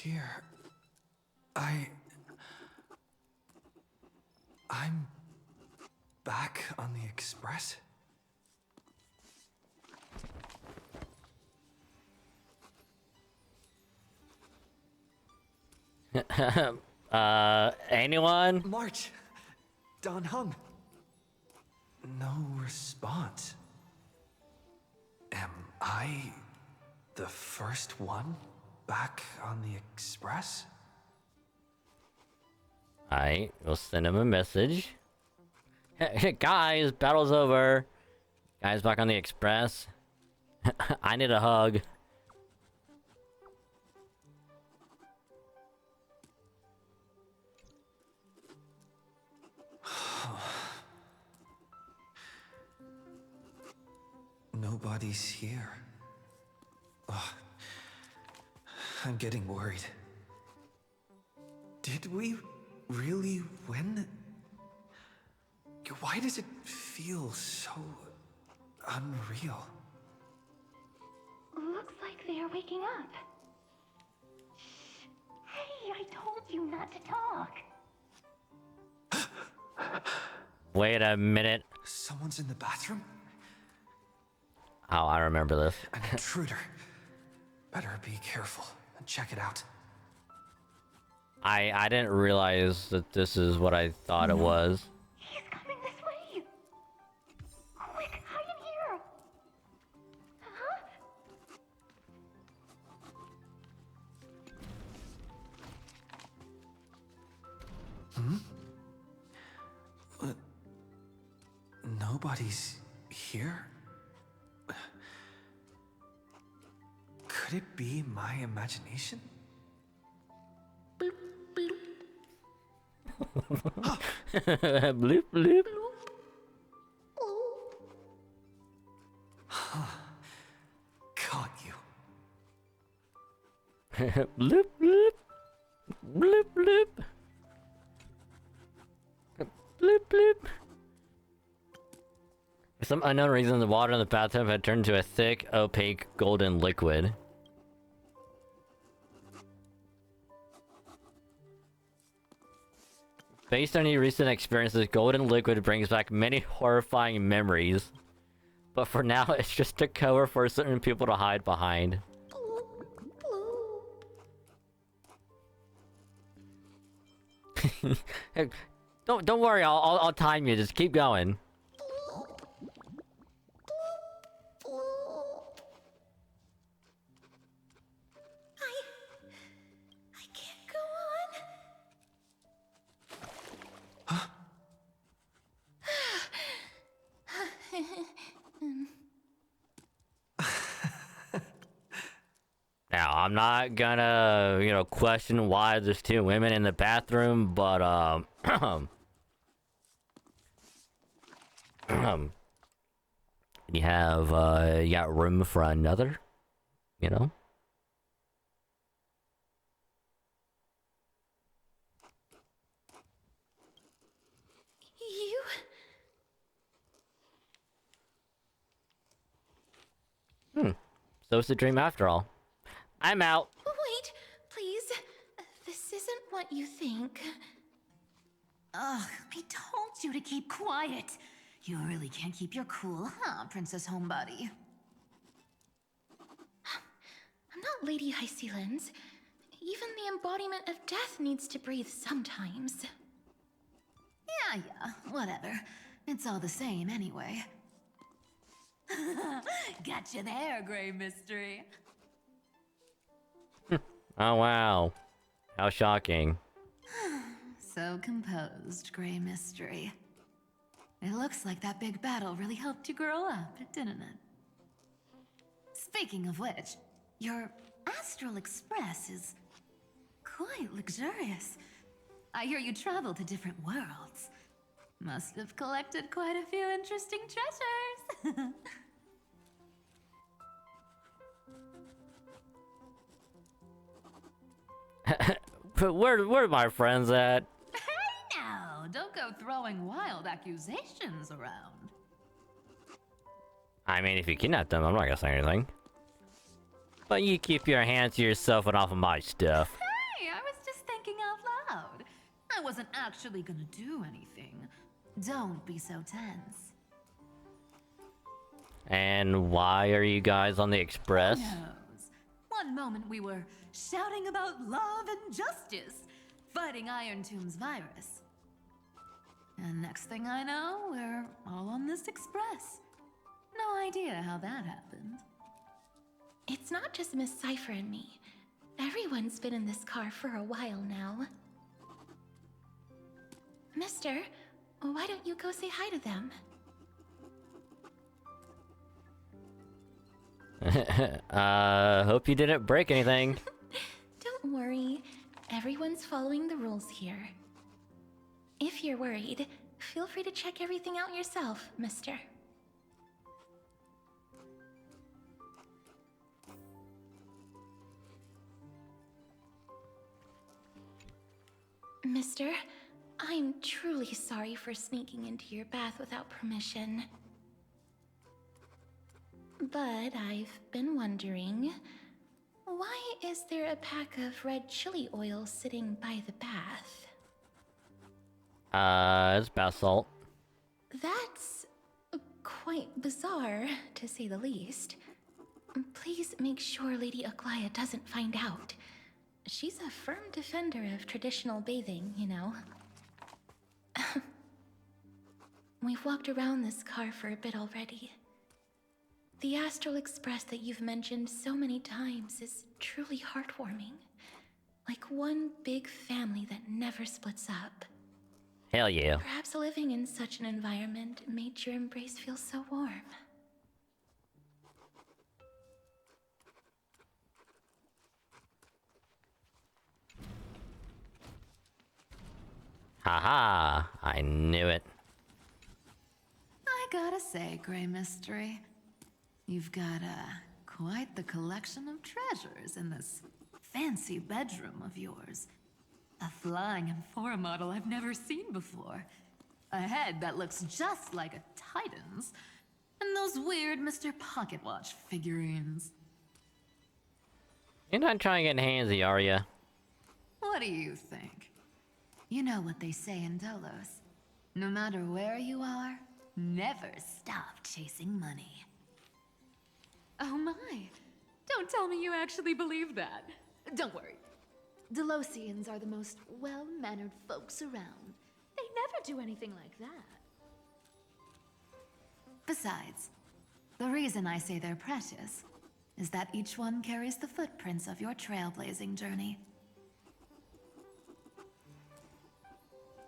Here, I'm back on the Express? Anyone? March! Dan Heng! No response. Am I the first one back on the Express? Alright, we'll send him a message. Guys, battle's over. Guys back on the Express. I need a hug. Nobody's here. Oh, I'm getting worried. Did we really win? Why does it feel so unreal. Looks like they are waking up. Shh. Hey, I told you not to talk. Wait a minute. Someone's in the bathroom? Oh, I remember this. An intruder. Better be careful and check it out. I didn't realize that this is what I thought it was. He's coming this way. Quick, hide in here. Huh? Nobody's here? Could it be my imagination? Bloop bloop. Caught you. Bloop bloop. Bloop bloop. Bloop bloop. For some unknown reason, the water in the bathtub had turned to a thick, opaque, golden liquid. Based on your recent experiences, golden liquid brings back many horrifying memories. But for now, it's just a cover for certain people to hide behind. Hey, don't worry, I'll time you. Just keep going. I can't go on. Now, I'm not gonna, you know, question why there's two women in the bathroom, but, you got room for another, you know? You? So it's a dream after all. I'm out. Wait, please. This isn't what you think. Ugh, I told you to keep quiet. You really can't keep your cool, huh, Princess Homebody? I'm not Lady Hysealens. Even the embodiment of death needs to breathe sometimes. Yeah, whatever. It's all the same anyway. Gotcha there, Grey Mystery. Oh wow. How shocking. So composed, Grey Mystery. It looks like that big battle really helped you grow up, didn't it? Speaking of which, your Astral Express is quite luxurious. I hear you travel to different worlds. Must have collected quite a few interesting treasures. But where are my friends at? Hey now, don't go throwing wild accusations around. I mean, if you kidnap them, I'm not gonna say anything. But you keep your hands to yourself and off of my stuff. Hey, I was just thinking out loud. I wasn't actually gonna do anything. Don't be so tense. And why are you guys on the Express? Who knows? One moment we were shouting about love and justice, fighting Iron Tomb's virus. And next thing I know, we're all on this express. No idea how that happened. It's not just Miss Cypher and me. Everyone's been in this car for a while now. Mister, why don't you go say hi to them? Hope you didn't break anything. Don't worry. Everyone's following the rules here. If you're worried, feel free to check everything out yourself, mister. Mister, I'm truly sorry for sneaking into your bath without permission. But I've been wondering, why is there a pack of red chili oil sitting by the bath? It's bath salt. That's quite bizarre, to say the least. Please make sure Lady Aglaya doesn't find out. She's a firm defender of traditional bathing, you know. We've walked around this car for a bit already. The Astral Express that you've mentioned so many times is truly heartwarming. Like one big family that never splits up. Hell yeah. Perhaps living in such an environment made your embrace feel so warm. Haha, I knew it. I gotta say, Grey Mystery, you've got quite the collection of treasures in this fancy bedroom of yours. A flying Amphora model I've never seen before. A head that looks just like a Titan's. And those weird Mr. Pocket Watch figurines. You're not trying to get handsy, are ya? What do you think? You know what they say in Dolos. No matter where you are, never stop chasing money. Oh my! Don't tell me you actually believe that. Don't worry. Delosians are the most well-mannered folks around. They never do anything like that. Besides, the reason I say they're precious is that each one carries the footprints of your trailblazing journey.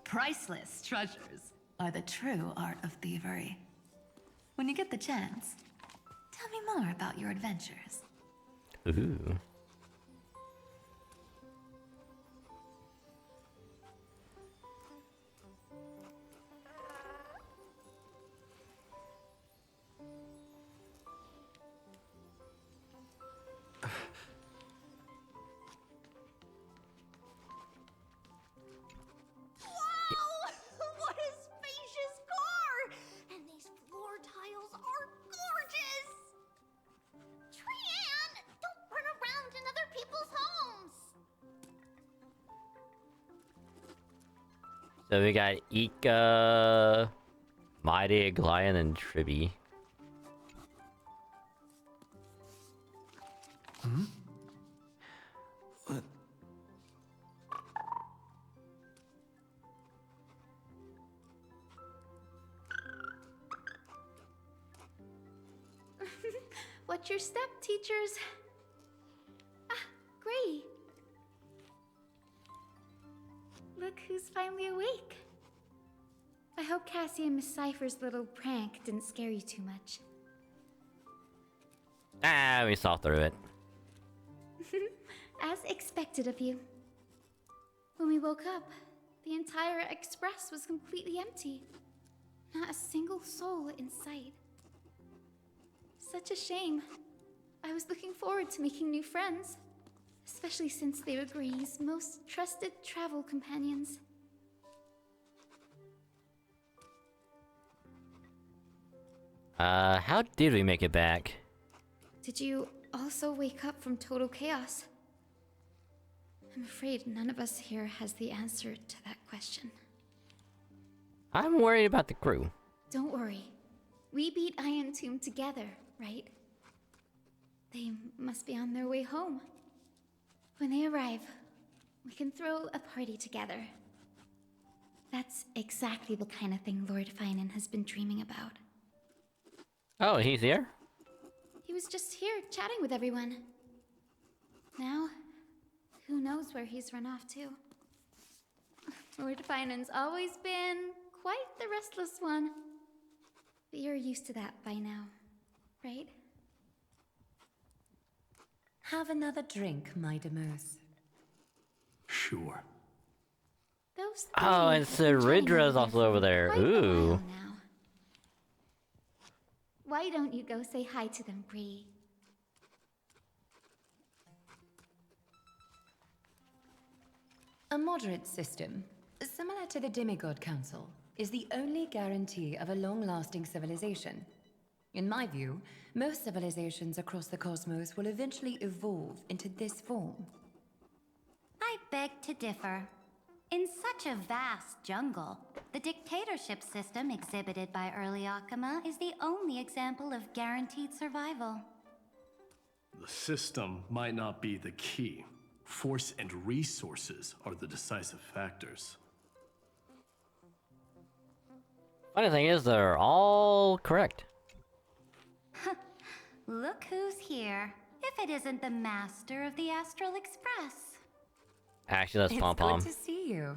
Priceless treasures are the true art of thievery. When you get the chance, tell me more about your adventures. Ooh. What a spacious car! And these floor tiles are gorgeous! Trian, don't run around in other people's homes! So we got Ika, Mighty Aglaya, and Tribby. Hmm? What? What's your step, teachers? Ah, Gray. Look who's finally awake. I hope Cassie and Miss Cypher's little prank didn't scare you too much. Ah, we saw through it. As expected of you. When we woke up, the entire express was completely empty. Not a single soul in sight. Such a shame. I was looking forward to making new friends, especially since they were Gray's most trusted travel companions. How did we make it back? Did you also wake up from total chaos? I'm afraid none of us here has the answer to that question. I'm worried about the crew. Don't worry. We beat Iron Tomb together, right? They must be on their way home. When they arrive, we can throw a party together. That's exactly the kind of thing Lord Finan has been dreaming about. Oh, he's here? He was just here chatting with everyone. Now, who knows where he's run off to? Lord Finan's always been quite the restless one. But you're used to that by now, right? Have another drink, my Demerse. Sure. Those Oh, and Ceridra's also over there. Ooh. Why don't you go say hi to them, Bree? A moderate system, similar to the Demigod Council, is the only guarantee of a long-lasting civilization. In my view, most civilizations across the cosmos will eventually evolve into this form. I beg to differ. In such a vast jungle, the dictatorship system exhibited by early Akama is the only example of guaranteed survival. The system might not be the key. Force and resources are the decisive factors. Funny thing is, they're all correct. Look who's here. If it isn't the master of the Astral Express. Actually, that's Pom Pom. It's good to see you.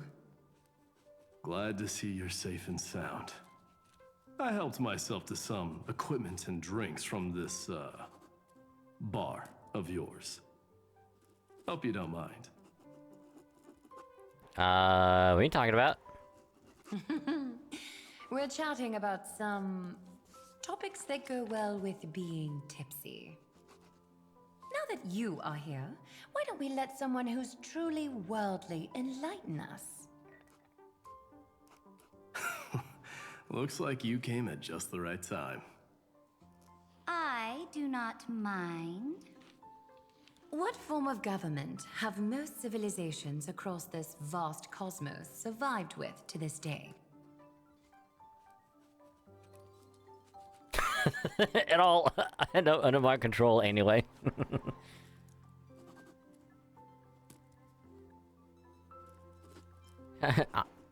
Glad to see you're safe and sound. I helped myself to some equipment and drinks from this, bar of yours. Hope you don't mind. What are you talking about? We're chatting about some topics that go well with being tipsy. Now that you are here, why don't we let someone who's truly worldly enlighten us? Looks like you came at just the right time. I do not mind. What form of government have most civilizations across this vast cosmos survived with to this day? It all under my control anyway.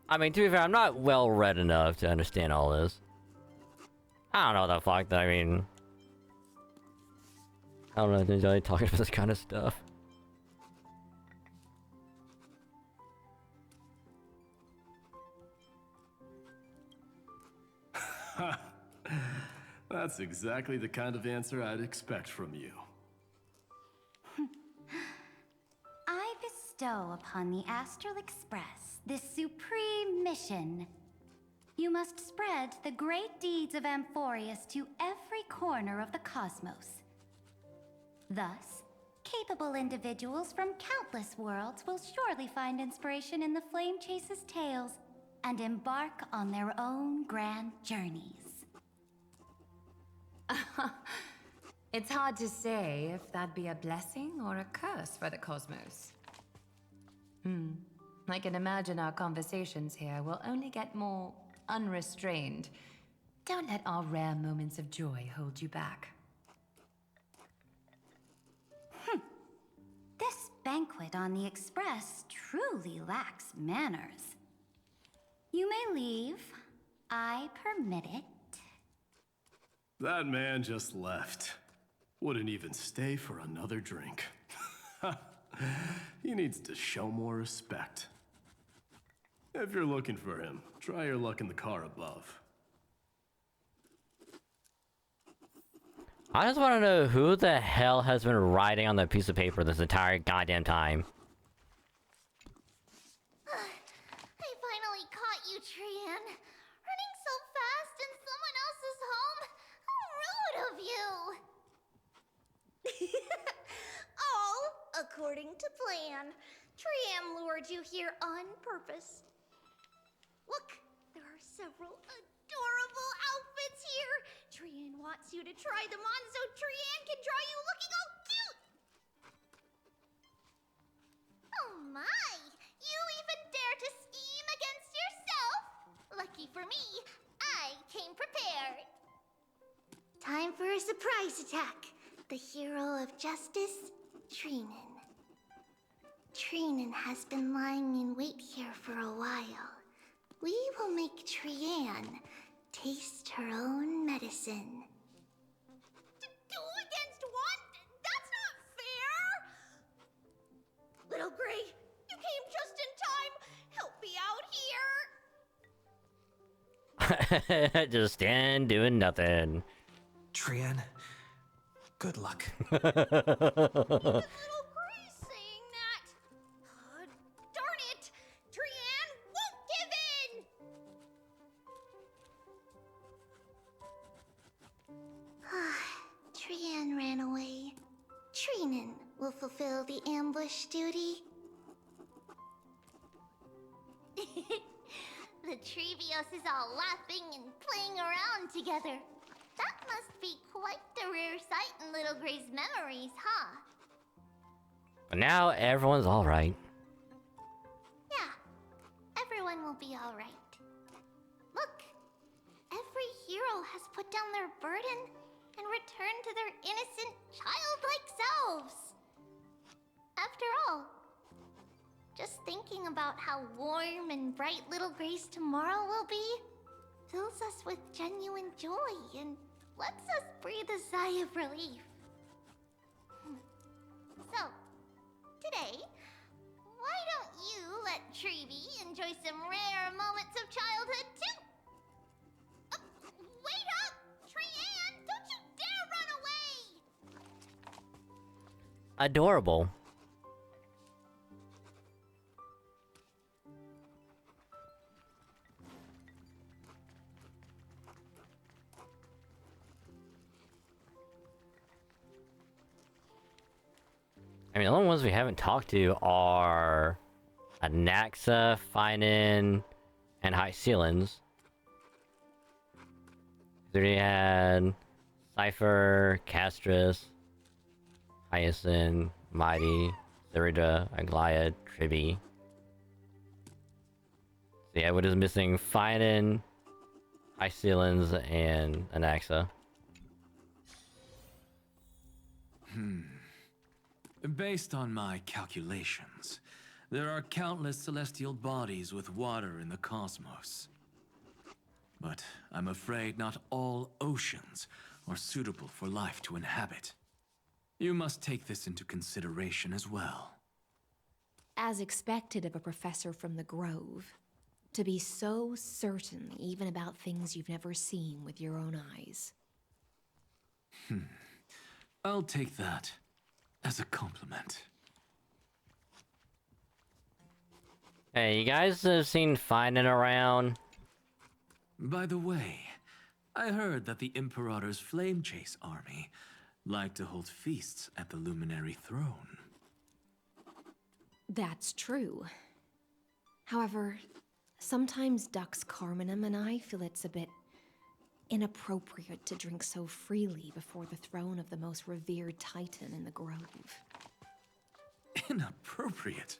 I mean, to be fair, I'm not well read enough to understand all this. I don't know what the fuck. I mean, I don't know if they're talking about this kind of stuff. That's exactly the kind of answer I'd expect from you. I bestow upon the Astral Express this supreme mission. You must spread the great deeds of Amphorius to every corner of the cosmos. Thus, capable individuals from countless worlds will surely find inspiration in the Flame Chase's tales and embark on their own grand journeys. It's hard to say if that'd be a blessing or a curse for the cosmos. I can imagine our conversations here will only get more unrestrained. Don't let our rare moments of joy hold you back. This banquet on the Express truly lacks manners. You may leave. I permit it. That man just left. Wouldn't even stay for another drink. He needs to show more respect. If you're looking for him, try your luck in the car above. I just want to know who the hell has been writing on that piece of paper this entire goddamn time. I finally caught you, Trian. Running so fast in someone else's home? How rude of you! All according to plan. Trian lured you here on purpose. Look, there are several adorable outfits here. Trian wants you to try them on so Trian can draw you looking all cute. Oh my! You even dare to scheme against yourself? Lucky for me, I came prepared. Time for a surprise attack. The hero of justice, Trinan. Trinan has been lying in wait here for a while. We will make Trian taste her own medicine. Two against one? That's not fair! Little Gray, you came just in time. Help me out here. Just stand doing nothing. Trian, good luck. Little Gray saying that. Darn it! Trian won't give in! Trian ran away. Trinan will fulfill the ambush duty. The Trevios is all laughing and playing around together. That must be But now everyone's alright. Yeah, everyone will be alright. Look, every hero has put down their burden and returned to their innocent, childlike selves. After all, just thinking about how warm and bright little Grace tomorrow will be fills us with genuine joy and lets us breathe a sigh of relief. So, today, why don't you let Treevee enjoy some rare moments of childhood too? Wait up! Trianne, don't you dare run away! Adorable. I mean, the only ones we haven't talked to are Anaxa, Finan, and High Ceilings. We already had Cypher, Castris, Hyacinth, Mighty, Zerida, Aglaia, Treevee. So yeah, what is missing? Finan, High Ceilings, and Anaxa. Based on my calculations, there are countless celestial bodies with water in the cosmos. But I'm afraid not all oceans are suitable for life to inhabit. You must take this into consideration as well. As expected of a professor from the Grove, to be so certain even about things you've never seen with your own eyes. I'll take that as a compliment. Hey, you guys have seen Finan around? By the way, I heard that the Imperator's Flame Chase army like to hold feasts at the Luminary Throne. That's true. However, sometimes Dux Carminum and I feel it's a bit inappropriate to drink so freely before the throne of the most revered Titan in the Grove. Inappropriate?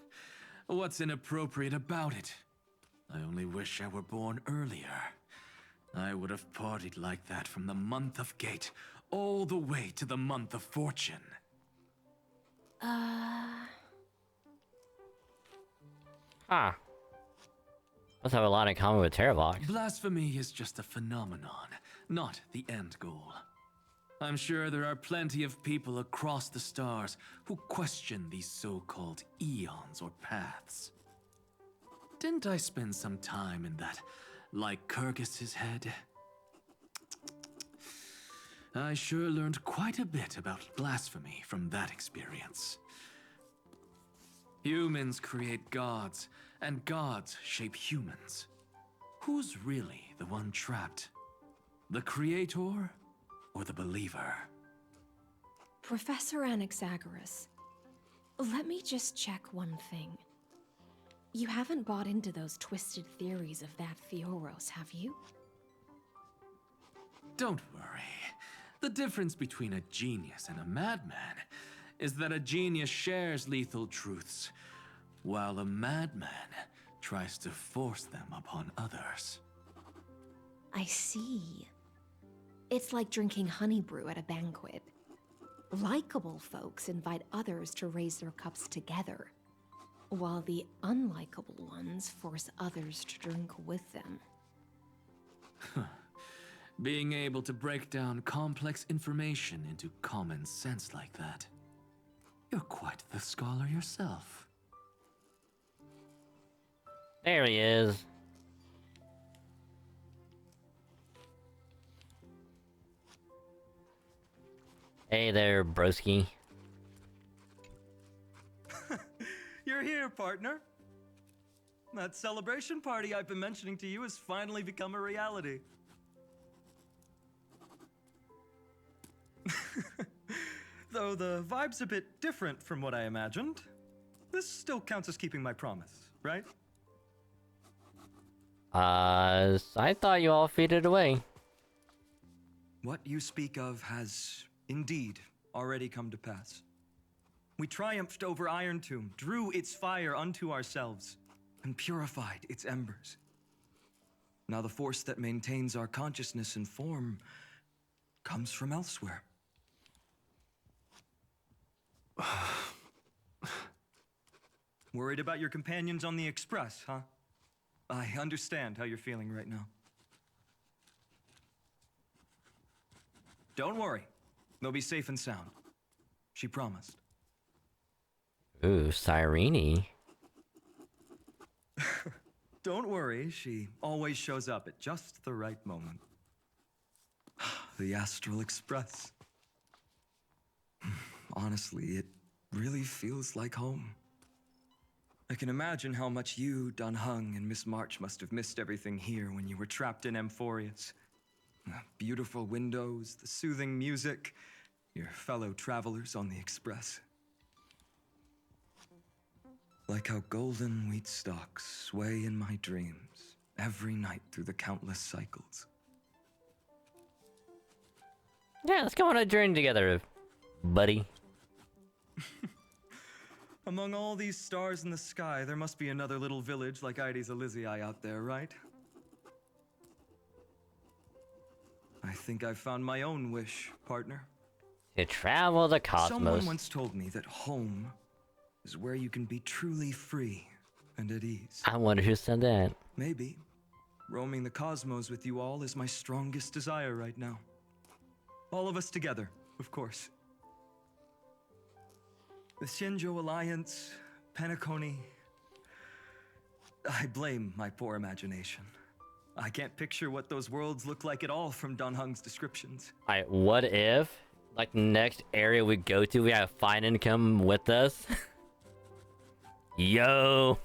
What's inappropriate about it? I only wish I were born earlier. I would have partied like that from the month of Gate all the way to the month of Fortune. Huh. Must have a lot in common with Terravox. Blasphemy is just a phenomenon, not the end goal. I'm sure there are plenty of people across the stars who question these so-called eons or paths. Didn't I spend some time in that Lycurgus's head? I sure learned quite a bit about blasphemy from that experience. Humans create gods, and gods shape humans. Who's really the one trapped? The creator or the believer? Professor Anaxagoras, let me just check one thing. You haven't bought into those twisted theories of that Theoros, have you? Don't worry. The difference between a genius and a madman is that a genius shares lethal truths, while a madman tries to force them upon others. I see. It's like drinking honey brew at a banquet. Likable folks invite others to raise their cups together, while the unlikable ones force others to drink with them. Being able to break down complex information into common sense like that. You're quite the scholar yourself. There he is. Hey there, broski. You're here, partner. That celebration party I've been mentioning to you has finally become a reality. Though the vibe's a bit different from what I imagined, this still counts as keeping my promise, right? I thought you all faded away. What you speak of has indeed already come to pass. We triumphed over Iron Tomb, drew its fire unto ourselves, and purified its embers. Now the force that maintains our consciousness and form comes from elsewhere. Worried about your companions on the Express, huh? I understand how you're feeling right now. Don't worry. They'll be safe and sound. She promised. Ooh, Cyrene. Don't worry, she always shows up at just the right moment. The Astral Express. Honestly, it really feels like home. I can imagine how much you, Dan Heng, and Miss March must have missed everything here when you were trapped in Amphorius. The beautiful windows, the soothing music, your fellow travelers on the Express. Like how golden wheat stalks sway in my dreams every night through the countless cycles. Yeah, let's go on a journey together, buddy. Among all these stars in the sky, there must be another little village like Ides Elysiae out there, right? I think I've found my own wish, partner. To travel the cosmos. Someone once told me that home is where you can be truly free and at ease. I wonder who said that. Maybe roaming the cosmos with you all is my strongest desire right now. All of us together, of course. The Shinjo Alliance, Penacony. I blame my poor imagination. I can't picture what those worlds look like at all from Dan Heng's descriptions. Alright, what if, like, the next area we go to, we have Finan come with us? Yo!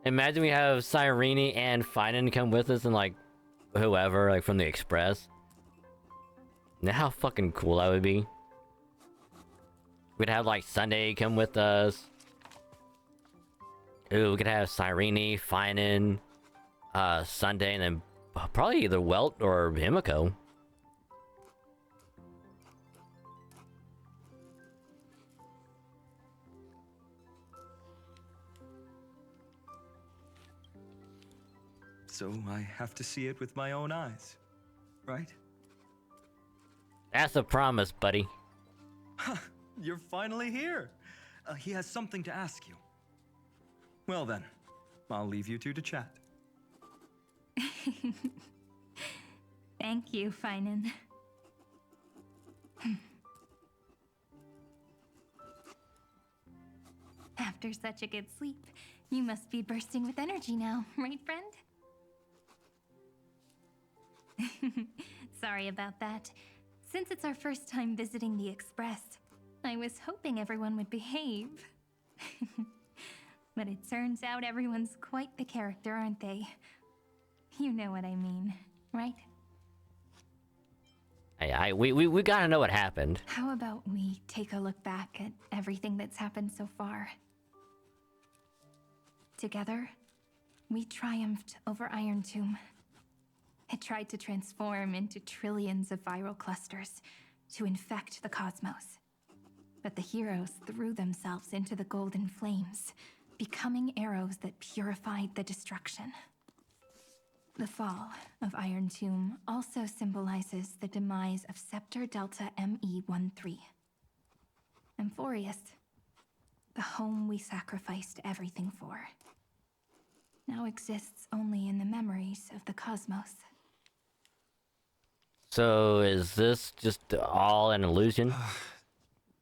Imagine we have Cyrene and Finan come with us and, like, whoever, like, from the Express. Now how fucking cool that would be. We'd have, like, Sunday come with us. Ooh, we could have Cyrene, Finan, Sunday, and then probably either Welt or Himiko. So I have to see it with my own eyes, right? That's a promise, buddy. You're finally here. He has something to ask you. Well then, I'll leave you two to chat. Thank you, Finan. After such a good sleep, you must be bursting with energy now, right, friend? Sorry about that. Since it's our first time visiting the Express, I was hoping everyone would behave. But it turns out everyone's quite the character, aren't they? You know what I mean, right? We gotta know what happened. How about we take a look back at everything that's happened so far? Together, we triumphed over Iron Tomb. It tried to transform into trillions of viral clusters to infect the cosmos. But the heroes threw themselves into the golden flames, becoming arrows that purified the destruction. The fall of Iron Tomb also symbolizes the demise of Scepter Delta ME-13. Amphorius, the home we sacrificed everything for, now exists only in the memories of the cosmos. So, is this just all an illusion?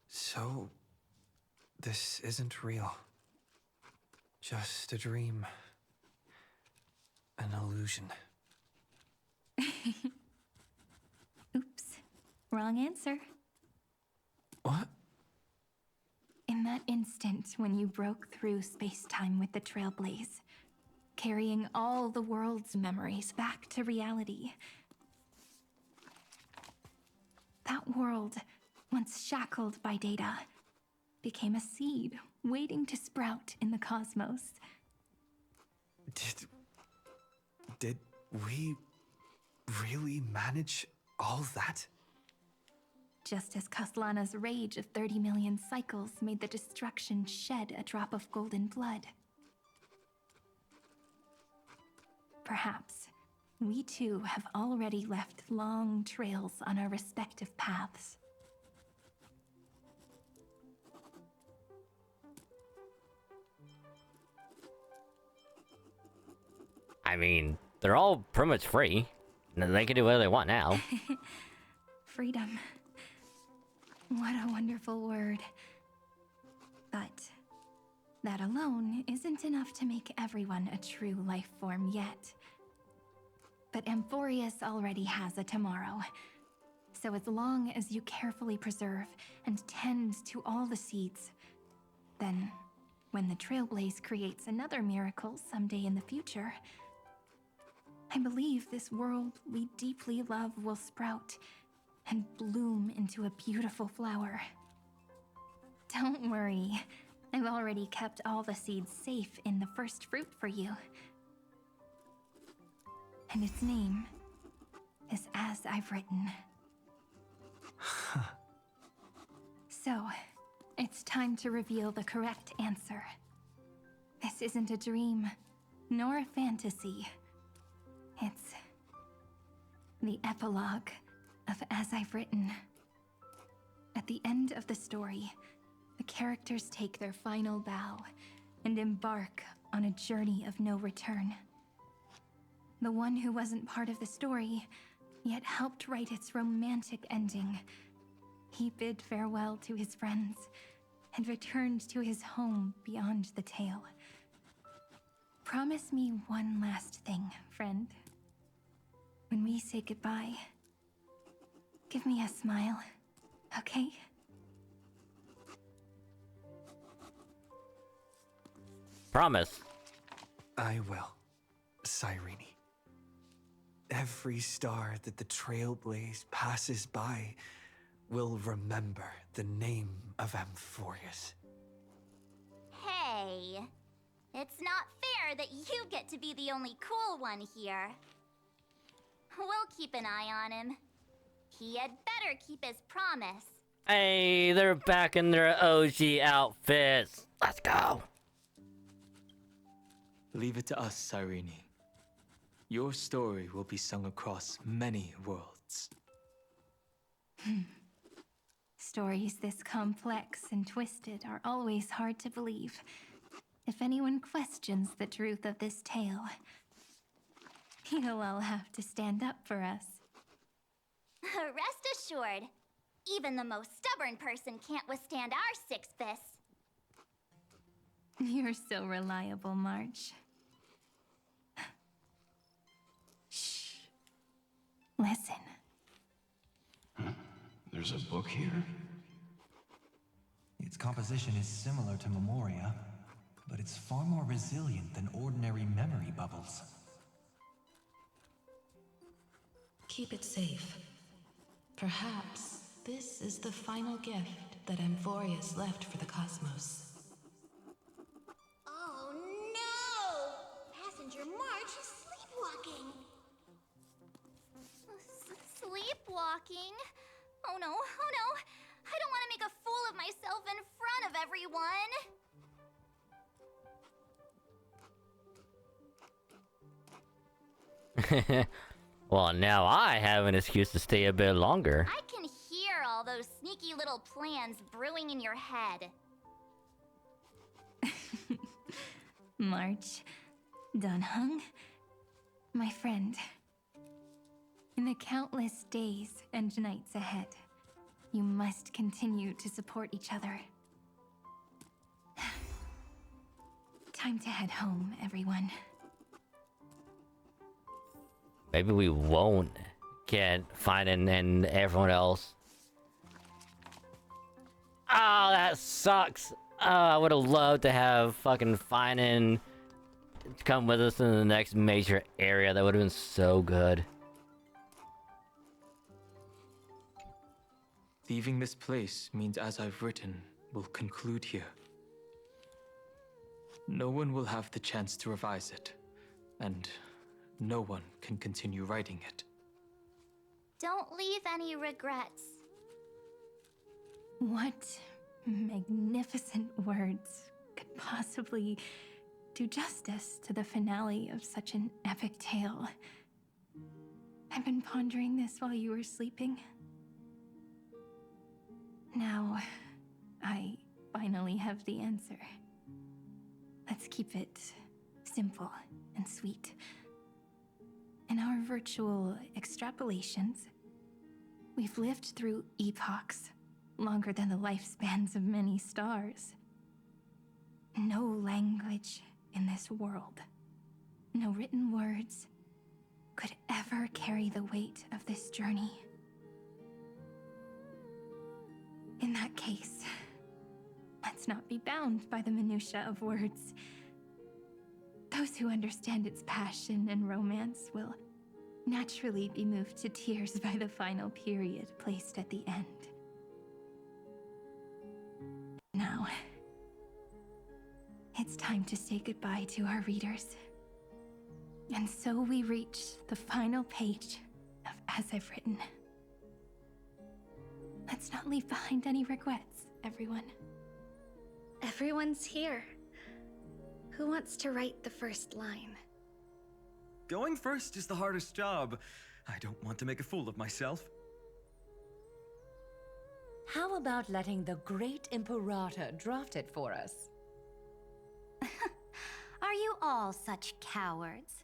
So, this isn't real. Just a dream. An illusion. Oops. Wrong answer. What? In that instant when you broke through space-time with the Trailblaze, carrying all the world's memories back to reality, that world, once shackled by data, became a seed waiting to sprout in the cosmos. Did we really manage all that? just as Kaslana's rage of 30 million cycles made the destruction shed a drop of golden blood. Perhaps we too have already left long trails on our respective paths. I mean, they're all pretty much free. They can do whatever they want now. Freedom. What a wonderful word. But that alone isn't enough to make everyone a true life form yet. But Amphorius already has a tomorrow. So as long as you carefully preserve and tend to all the seeds, then when the Trailblaze creates another miracle someday in the future, I believe this world we deeply love will sprout and bloom into a beautiful flower. Don't worry, I've already kept all the seeds safe in the first fruit for you. And its name is As I've Written. So, it's time to reveal the correct answer. This isn't a dream, nor a fantasy. It's the epilogue of As I've Written. At the end of the story, the characters take their final bow and embark on a journey of no return. The one who wasn't part of the story, yet helped write its romantic ending. He bid farewell to his friends and returned to his home beyond the tale. Promise me one last thing, friend. When we say goodbye, give me a smile, okay? Promise. I will, Cyrene. Every star that the Trailblaze passes by will remember the name of Amphorius. Hey, it's not fair that you get to be the only cool one here. We'll keep an eye on him. He had better keep his promise. Hey, they're back in their OG outfits. Let's go. Leave it to us, Cyrene. Your story will be sung across many worlds. Stories this complex and twisted are always hard to believe. If anyone questions the truth of this tale, you'll all have to stand up for us. Rest assured, even the most stubborn person can't withstand our six fists. You're so reliable, March. Shh. Listen. There's a book here? Its composition is similar to Memoria, but it's far more resilient than ordinary memory bubbles. Keep it safe. Perhaps this is the final gift that Amphorius left for the cosmos. Oh no! Passenger March is sleepwalking. Sleepwalking? Oh no, oh no! I don't want to make a fool of myself in front of everyone! Well, now I have an excuse to stay a bit longer. I can hear all those sneaky little plans brewing in your head. March, Dunhung, my friend. In the countless days and nights ahead, you must continue to support each other. Time to head home, everyone. Maybe we won't get Finan and everyone else. Oh, that sucks. Oh, I would have loved to have fucking Finan come with us in the next major area. That would have been so good. Leaving this place means As I've Written will conclude here. No one will have the chance to revise it, and no one can continue writing it. Don't leave any regrets. What magnificent words could possibly do justice to the finale of such an epic tale? I've been pondering this while you were sleeping. Now, I finally have the answer. Let's keep it simple and sweet. In our virtual extrapolations, we've lived through epochs longer than the lifespans of many stars. No language in this world, no written words, could ever carry the weight of this journey. In that case, let's not be bound by the minutiae of words. Those who understand its passion and romance will naturally be moved to tears by the final period placed at the end. Now, it's time to say goodbye to our readers. And so we reach the final page of As I've Written. Let's not leave behind any regrets, everyone. Everyone's here. Who wants to write the first line? Going first is the hardest job. I don't want to make a fool of myself. How about letting the great Imperator draft it for us? Are you all such cowards?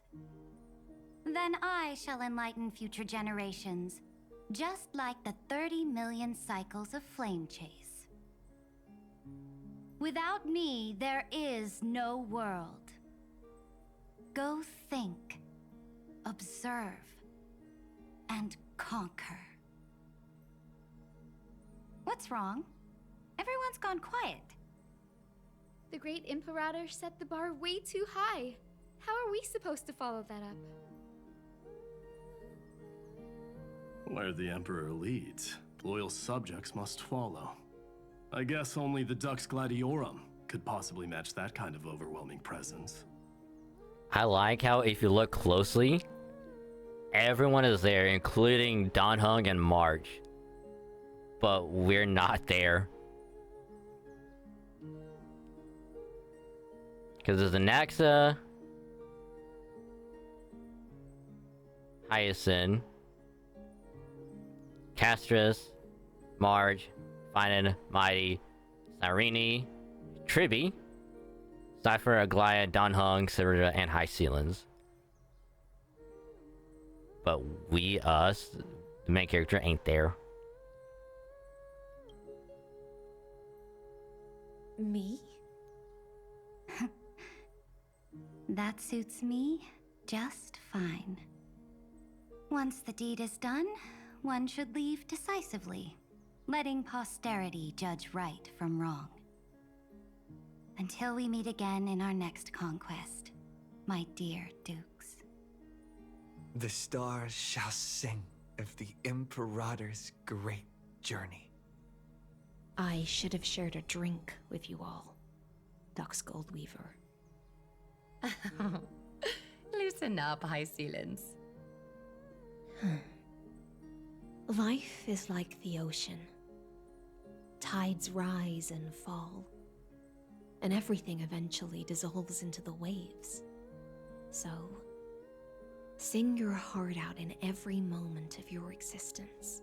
Then I shall enlighten future generations, just like the 30 million cycles of flame chase. Without me, there is no world. Go think, observe, and conquer. What's wrong? Everyone's gone quiet. The great Imperator set the bar way too high. How are we supposed to follow that up? Where the Emperor leads, loyal subjects must follow. I guess only the Dux Gladiorum could possibly match that kind of overwhelming presence. I like how if you look closely, everyone is there, including Dan Heng and Marge. But we're not there. Because there's Anaxa, Hyacinth, Castris, Marge, Fine and Mighty, Cyrene, Tribby, Cypher, Aglaia, Dan Heng, Sirida, and High Sealens. But we, us, the main character, ain't there. Me? That suits me just fine. Once the deed is done, one should leave decisively, letting posterity judge right from wrong. Until we meet again in our next conquest, my dear dukes. The stars shall sing of the Imperator's great journey. I should have shared a drink with you all, Dux Goldweaver. Loosen up, High Sealens. Life is like the ocean. Tides rise and fall, and everything eventually dissolves into the waves. So, sing your heart out in every moment of your existence.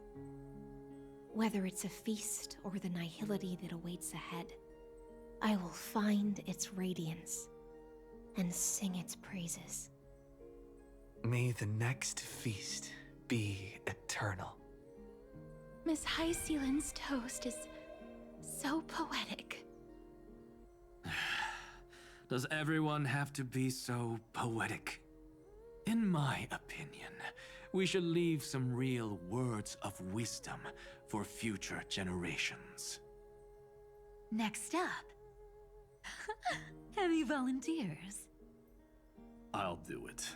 Whether it's a feast or the nihility that awaits ahead, I will find its radiance and sing its praises. May the next feast be eternal. Miss High Sealen's toast is so poetic. Does everyone have to be so poetic? In my opinion, we should leave some real words of wisdom for future generations. Next up, any volunteers? I'll do it.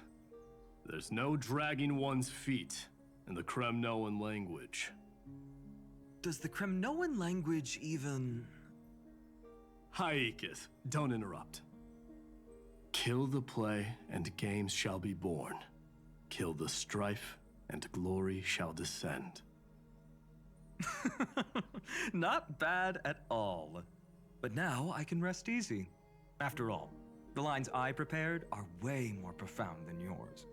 There's no dragging one's feet in the Kremnoan language. Does the Kremnoan language even... Hyakith, don't interrupt. Kill the play, and games shall be born. Kill the strife, and glory shall descend. Not bad at all. But now I can rest easy. After all, the lines I prepared are way more profound than yours.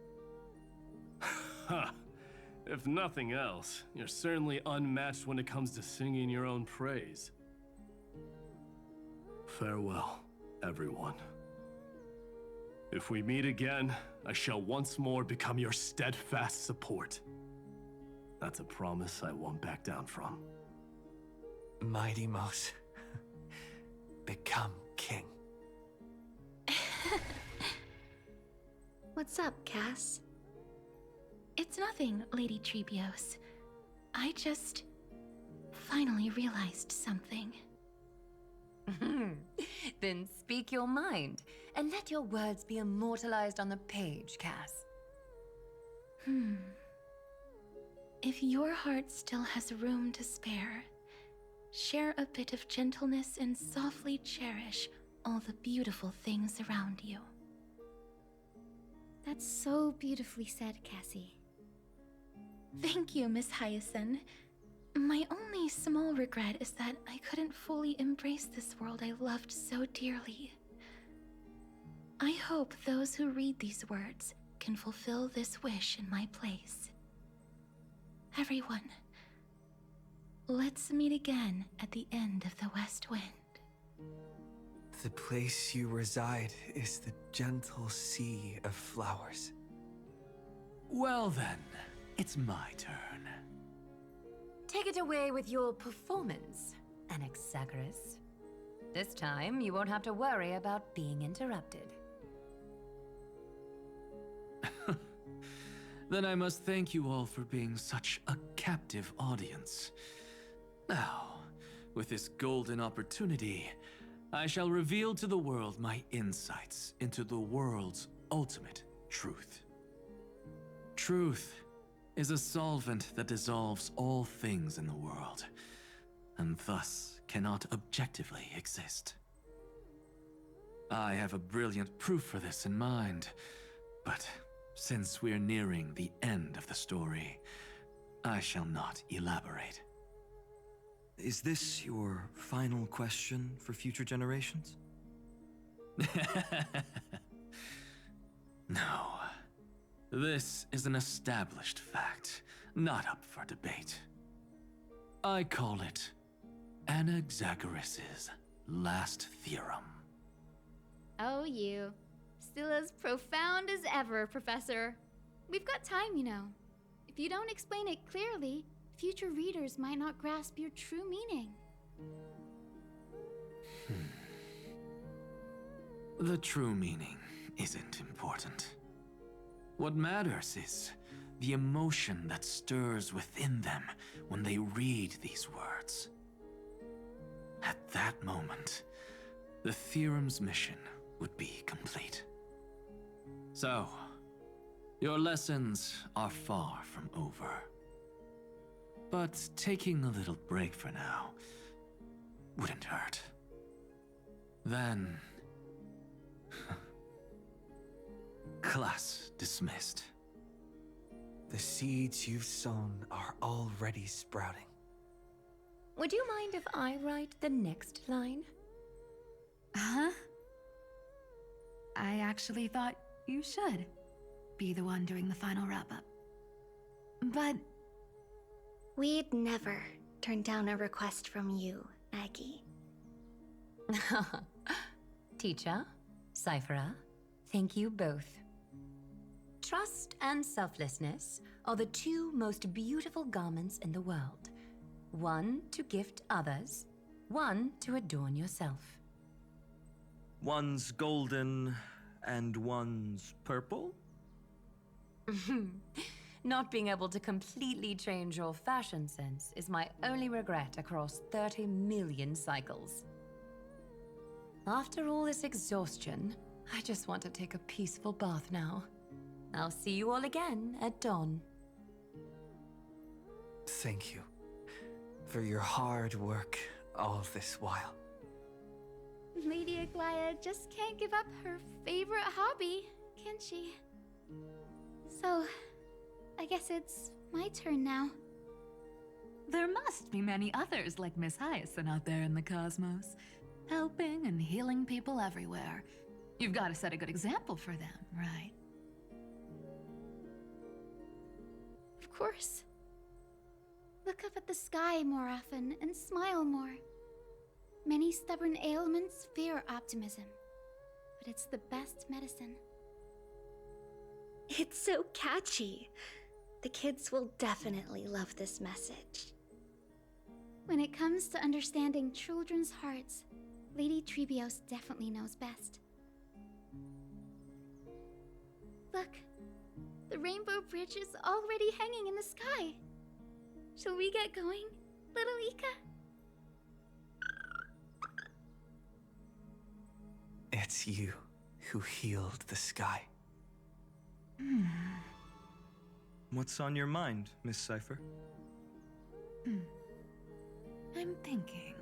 Huh. If nothing else, you're certainly unmatched when it comes to singing your own praise. Farewell, everyone. If we meet again, I shall once more become your steadfast support. That's a promise I won't back down from. Mighty Mouse, become king. What's up, Cass? It's nothing, Lady Trebios. I just finally realized something. Then speak your mind, and let your words be immortalized on the page, Cass. If your heart still has room to spare, share a bit of gentleness and softly cherish all the beautiful things around you. That's so beautifully said, Cassie. Thank you, Miss Hyacinth. My only small regret is that I couldn't fully embrace this world I loved so dearly. I hope those who read these words can fulfill this wish in my place. Everyone, let's meet again at the end of the West Wind. The place you reside is the gentle sea of flowers. Well then, it's my turn. Take it away with your performance, Anaxagoras. This time, you won't have to worry about being interrupted. Then I must thank you all for being such a captive audience. Now, with this golden opportunity, I shall reveal to the world my insights into the world's ultimate truth. Truth is a solvent that dissolves all things in the world, and thus cannot objectively exist. I have a brilliant proof for this in mind, but since we're nearing the end of the story, I shall not elaborate. Is this your final question for future generations? No. This is an established fact, not up for debate. I call it Anaxagoras' last theorem. Oh, you. Still as profound as ever, Professor. We've got time, you know. If you don't explain it clearly, future readers might not grasp your true meaning. The true meaning isn't important. What matters is the emotion that stirs within them when they read these words. At that moment, the theorem's mission would be complete. So, your lessons are far from over. But taking a little break for now wouldn't hurt. Then... class dismissed. The seeds you've sown are already sprouting. Would you mind if I write the next line? Huh? I actually thought you should be the one doing the final wrap-up. But... We'd never turn down a request from you, Aggie. Teacher, Cyphera, thank you both. Trust and selflessness are the two most beautiful garments in the world. One to gift others, one to adorn yourself. One's golden and one's purple? Not being able to completely change your fashion sense is my only regret across 30 million cycles. After all this exhaustion, I just want to take a peaceful bath now. I'll see you all again at dawn. Thank you for your hard work all this while. Lady Aglaya just can't give up her favorite hobby, can she? So, I guess it's my turn now. There must be many others like Miss Hyacinth out there in the cosmos, helping and healing people everywhere. You've got to set a good example for them, right? Of course. Look up at the sky more often and smile more. Many stubborn ailments fear optimism, but it's the best medicine. It's so catchy. The kids will definitely love this message. When it comes to understanding children's hearts, Lady Trebios definitely knows best. Look, the Rainbow Bridge is already hanging in the sky. Shall we get going, little Ika? It's you who healed the sky. What's on your mind, Miss Cypher? I'm thinking.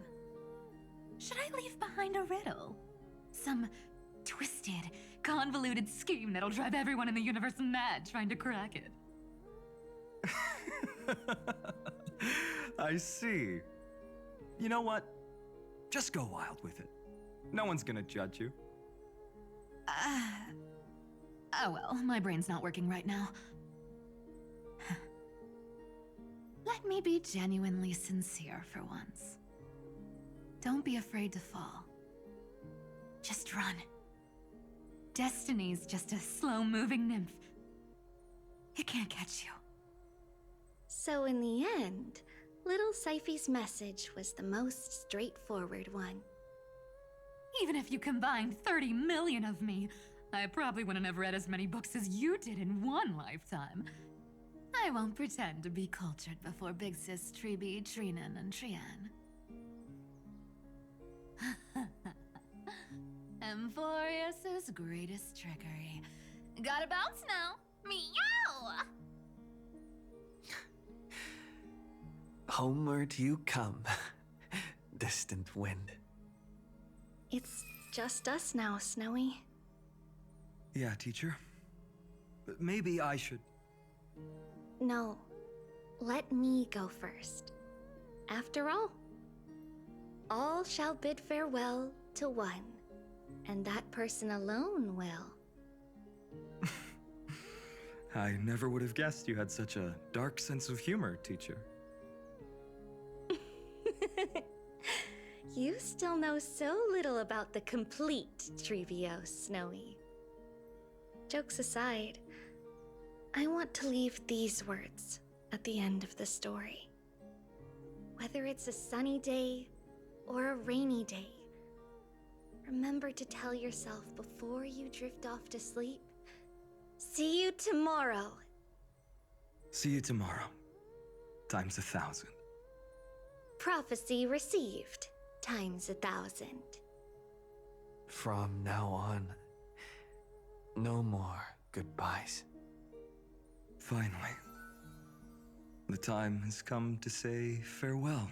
Should I leave behind a riddle? Some twisted, convoluted scheme that'll drive everyone in the universe mad trying to crack it. I see. You know what? Just go wild with it. No one's gonna judge you. Oh well, my brain's not working right now. Let me be genuinely sincere for once. Don't be afraid to fall. Just run. Destiny's just a slow-moving nymph. It can't catch you. So in the end, little Syphy's message was the most straightforward one. Even if you combined 30 million of me, I probably wouldn't have read as many books as you did in one lifetime. I won't pretend to be cultured before Big Sis Treeby, Trinan, and Trian. Emphorius's greatest trickery. Gotta bounce now. Meow! Homeward you come, distant wind. It's just us now, Snowy. Yeah, teacher. But maybe I should... No, let me go first. After all shall bid farewell to one, and that person alone will. I never would have guessed you had such a dark sense of humor, teacher. You still know so little about the complete Trebios, Snowy. Jokes aside, I want to leave these words at the end of the story. Whether it's a sunny day or a rainy day, remember to tell yourself before you drift off to sleep, see you tomorrow. See you tomorrow. Times 1,000. Prophecy received. Times 1,000. From now on, no more goodbyes. Finally. The time has come to say farewell.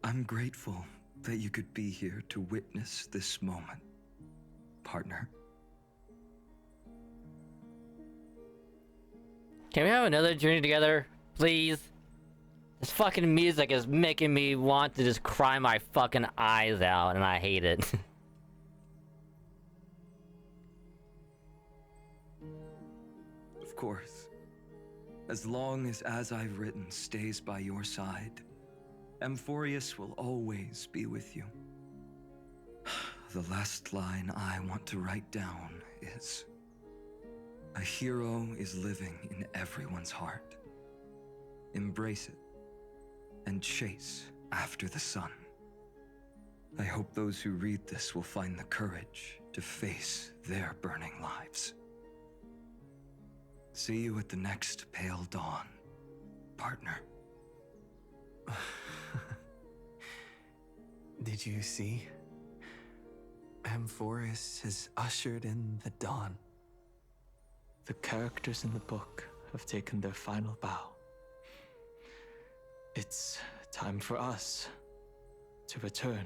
I'm grateful that you could be here to witness this moment, partner. Can we have another journey together, please? This fucking music is making me want to just cry my fucking eyes out, and I hate it. Of course. As long as I've written stays by your side, Emphorius will always be with you. The last line I want to write down is, a hero is living in everyone's heart. Embrace it and chase after the sun. I hope those who read this will find the courage to face their burning lives. See you at the next pale dawn, partner. Did you see? Emphorius has ushered in the dawn. The characters in the book have taken their final bow. It's time for us to return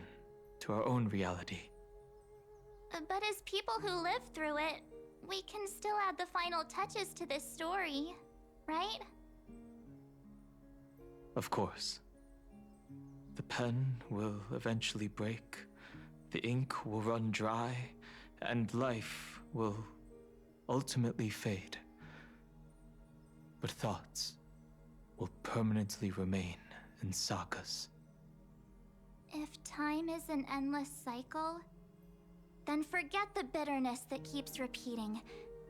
to our own reality. But as people who lived through it, we can still add the final touches to this story, right? Of course. The pen will eventually break, the ink will run dry, and life will ultimately fade. But thoughts will permanently remain in sagas. If time is an endless cycle, then forget the bitterness that keeps repeating,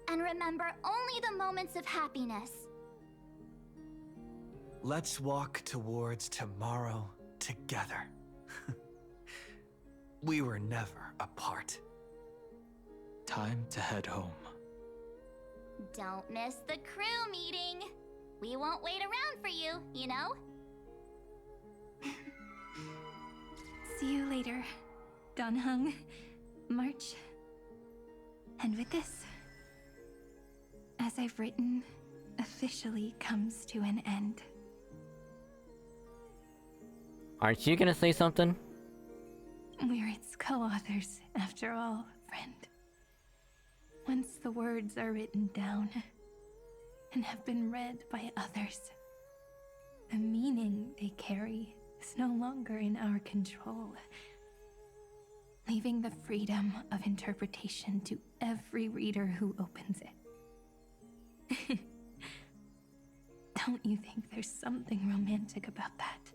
and remember only the moments of happiness. Let's walk towards tomorrow together. We were never apart. Time to head home. Don't miss the crew meeting. We won't wait around for you, you know? See you later, Donhung, March. And with this, as I've written, officially comes to an end. Aren't you gonna say something? We're its co-authors, after all, friend. Once the words are written down and have been read by others, the meaning they carry is no longer in our control, leaving the freedom of interpretation to every reader who opens it. Don't you think there's something romantic about that?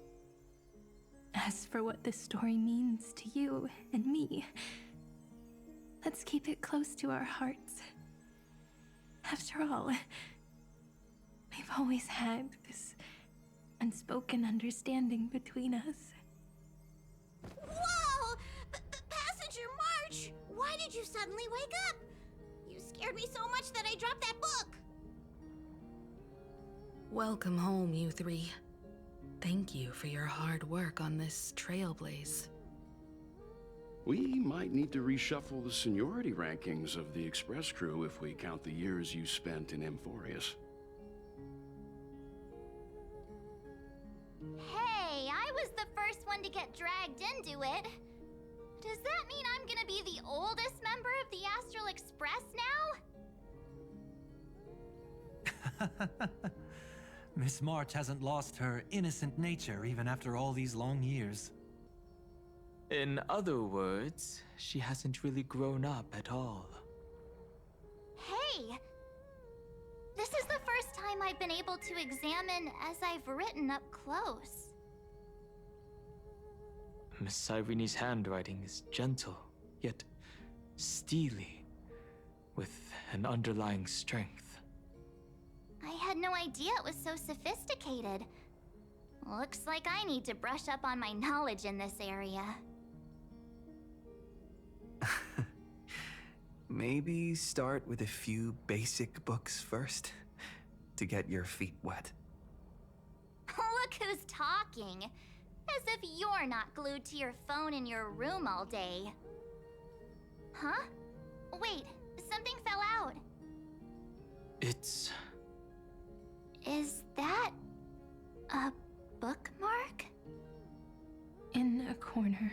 As for what this story means to you and me, let's keep it close to our hearts. After all, we've always had this unspoken understanding between us. Whoa! Passenger March! Why did you suddenly wake up? You scared me so much that I dropped that book! Welcome home, you three. Thank you for your hard work on this trailblaze. We might need to reshuffle the seniority rankings of the Express crew if we count the years you spent in Amphorius. Hey, I was the first one to get dragged into it. Does that mean I'm gonna be the oldest member of the Astral Express now? Miss March hasn't lost her innocent nature even after all these long years. In other words, she hasn't really grown up at all. Hey! This is the first time I've been able to examine as I've written up close. Miss Irene's handwriting is gentle, yet steely, with an underlying strength. I had no idea it was so sophisticated. Looks like I need to brush up on my knowledge in this area. Maybe start with a few basic books first, to get your feet wet. Look who's talking. As if you're not glued to your phone in your room all day. Huh? Wait, something fell out. It's... Is that a bookmark? In a corner,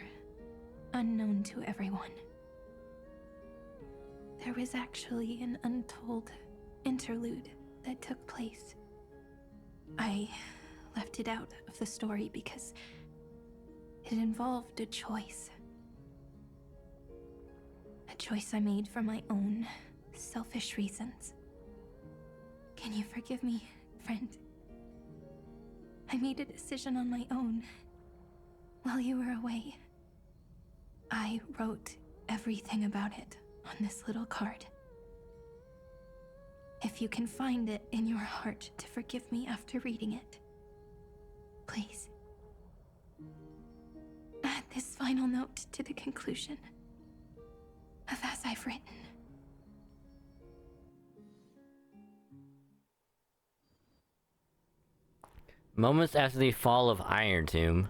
unknown to everyone. There was actually an untold interlude that took place. I left it out of the story because it involved a choice. A choice I made for my own selfish reasons. Can you forgive me, friend? I made a decision on my own while you were away. I wrote everything about it on this little card. If you can find it in your heart to forgive me after reading it, please. Add this final note to the conclusion of As I've Written. Moments after the fall of Iron Tomb.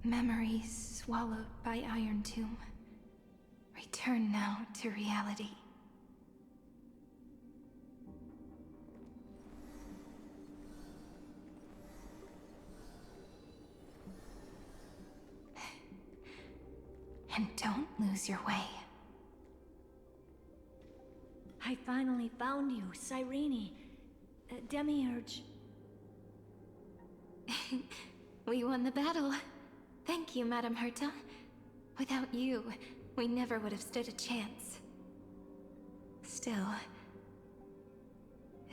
Memories swallowed by Iron Tomb. Return now to reality. And don't lose your way. I finally found you, Cyrene. Demiurge. We won the battle. Thank you, Madame Herta. Without you, we never would have stood a chance. Still,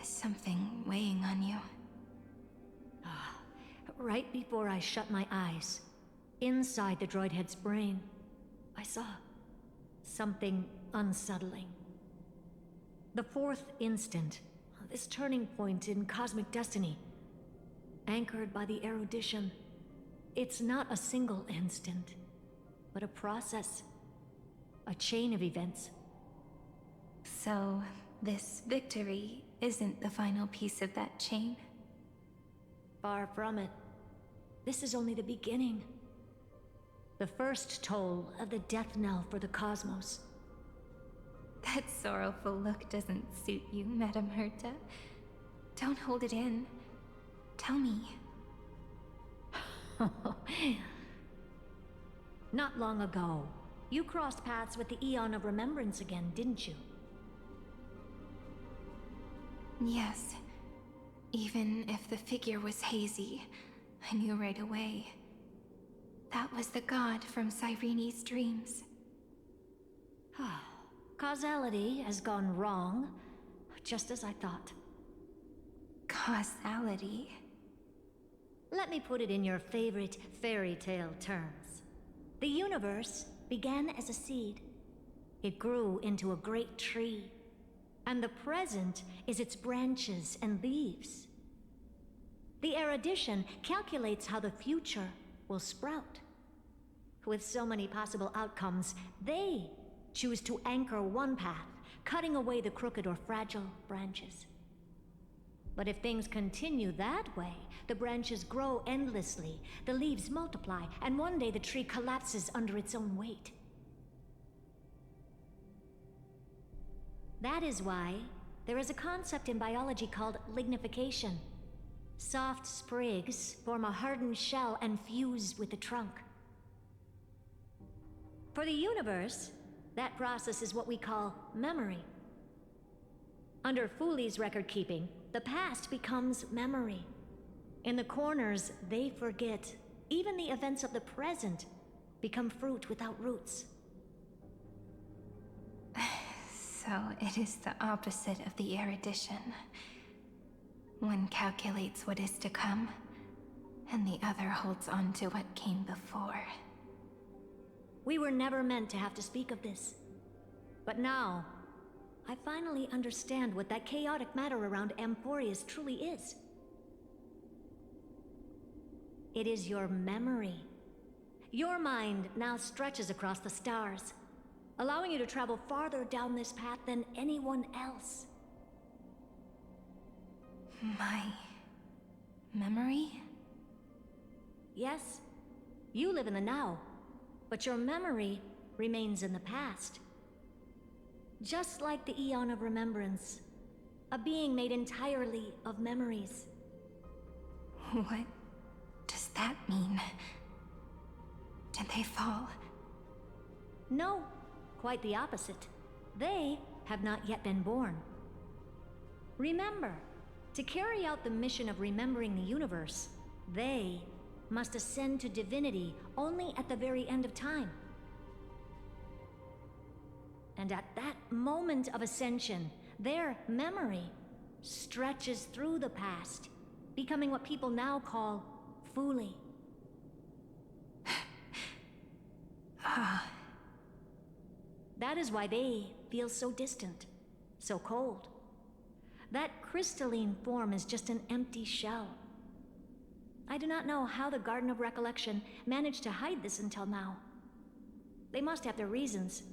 is something weighing on you? Right before I shut my eyes, inside the droid head's brain, I saw something unsettling. The fourth instant, this turning point in cosmic destiny, anchored by the erudition. It's not a single instant, but a process, a chain of events. So, this victory isn't the final piece of that chain? Far from it. This is only the beginning. The first toll of the death knell for the cosmos. That sorrowful look doesn't suit you, Madame Herta. Don't hold it in. Tell me. Not long ago, you crossed paths with the Eon of Remembrance again, didn't you? Yes. Even if the figure was hazy, I knew right away. That was the god from Cyrene's dreams. Causality has gone wrong, just as I thought. Causality? Let me put it in your favorite fairy tale terms. The universe began as a seed. It grew into a great tree. And the present is its branches and leaves. The erudition calculates how the future will sprout. With so many possible outcomes, they choose to anchor one path, cutting away the crooked or fragile branches. But if things continue that way, the branches grow endlessly, the leaves multiply, and one day the tree collapses under its own weight. That is why there is a concept in biology called lignification. Soft sprigs form a hardened shell and fuse with the trunk. For the universe, that process is what we call memory. Under Fooley's record keeping, the past becomes memory. In the corners, they forget. Even the events of the present become fruit without roots. So it is the opposite of the erudition. One calculates what is to come, and the other holds on to what came before. We were never meant to have to speak of this. But now, I finally understand what that chaotic matter around Amphorius truly is. It is your memory. Your mind now stretches across the stars, allowing you to travel farther down this path than anyone else. My memory? Yes, you live in the now, but your memory remains in the past. Just like the Eon of Remembrance, a being made entirely of memories. What does that mean? Did they fall? No, quite the opposite. They have not yet been born. Remember, to carry out the mission of remembering the universe, they must ascend to divinity only at the very end of time. And at that moment of ascension, their memory stretches through the past, becoming what people now call Fooley. That is why they feel so distant, so cold. That crystalline form is just an empty shell. I do not know how the Garden of Recollection managed to hide this until now. They must have their reasons,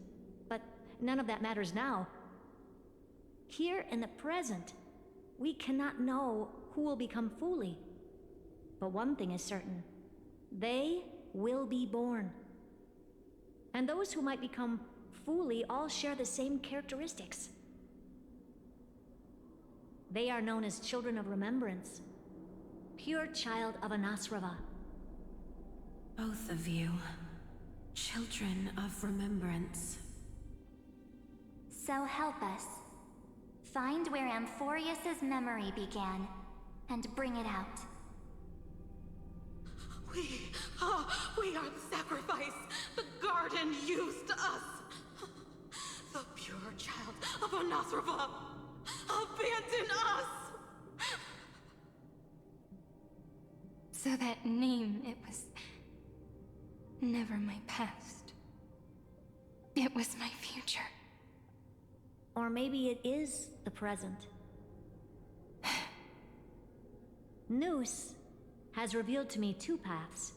but none of that matters now. Here in the present, we cannot know who will become Fooley. But one thing is certain. They will be born. And those who might become Fooley all share the same characteristics. They are known as Children of Remembrance. Pure child of Anasrava. Both of you. Children of Remembrance. So help us. Find where Amphorius's memory began, and bring it out. We are the sacrifice the garden used us. The pure child of Anathrava. Abandon us! So that name, it was never my past. It was my future. Or maybe it is the present. Noose has revealed to me two paths.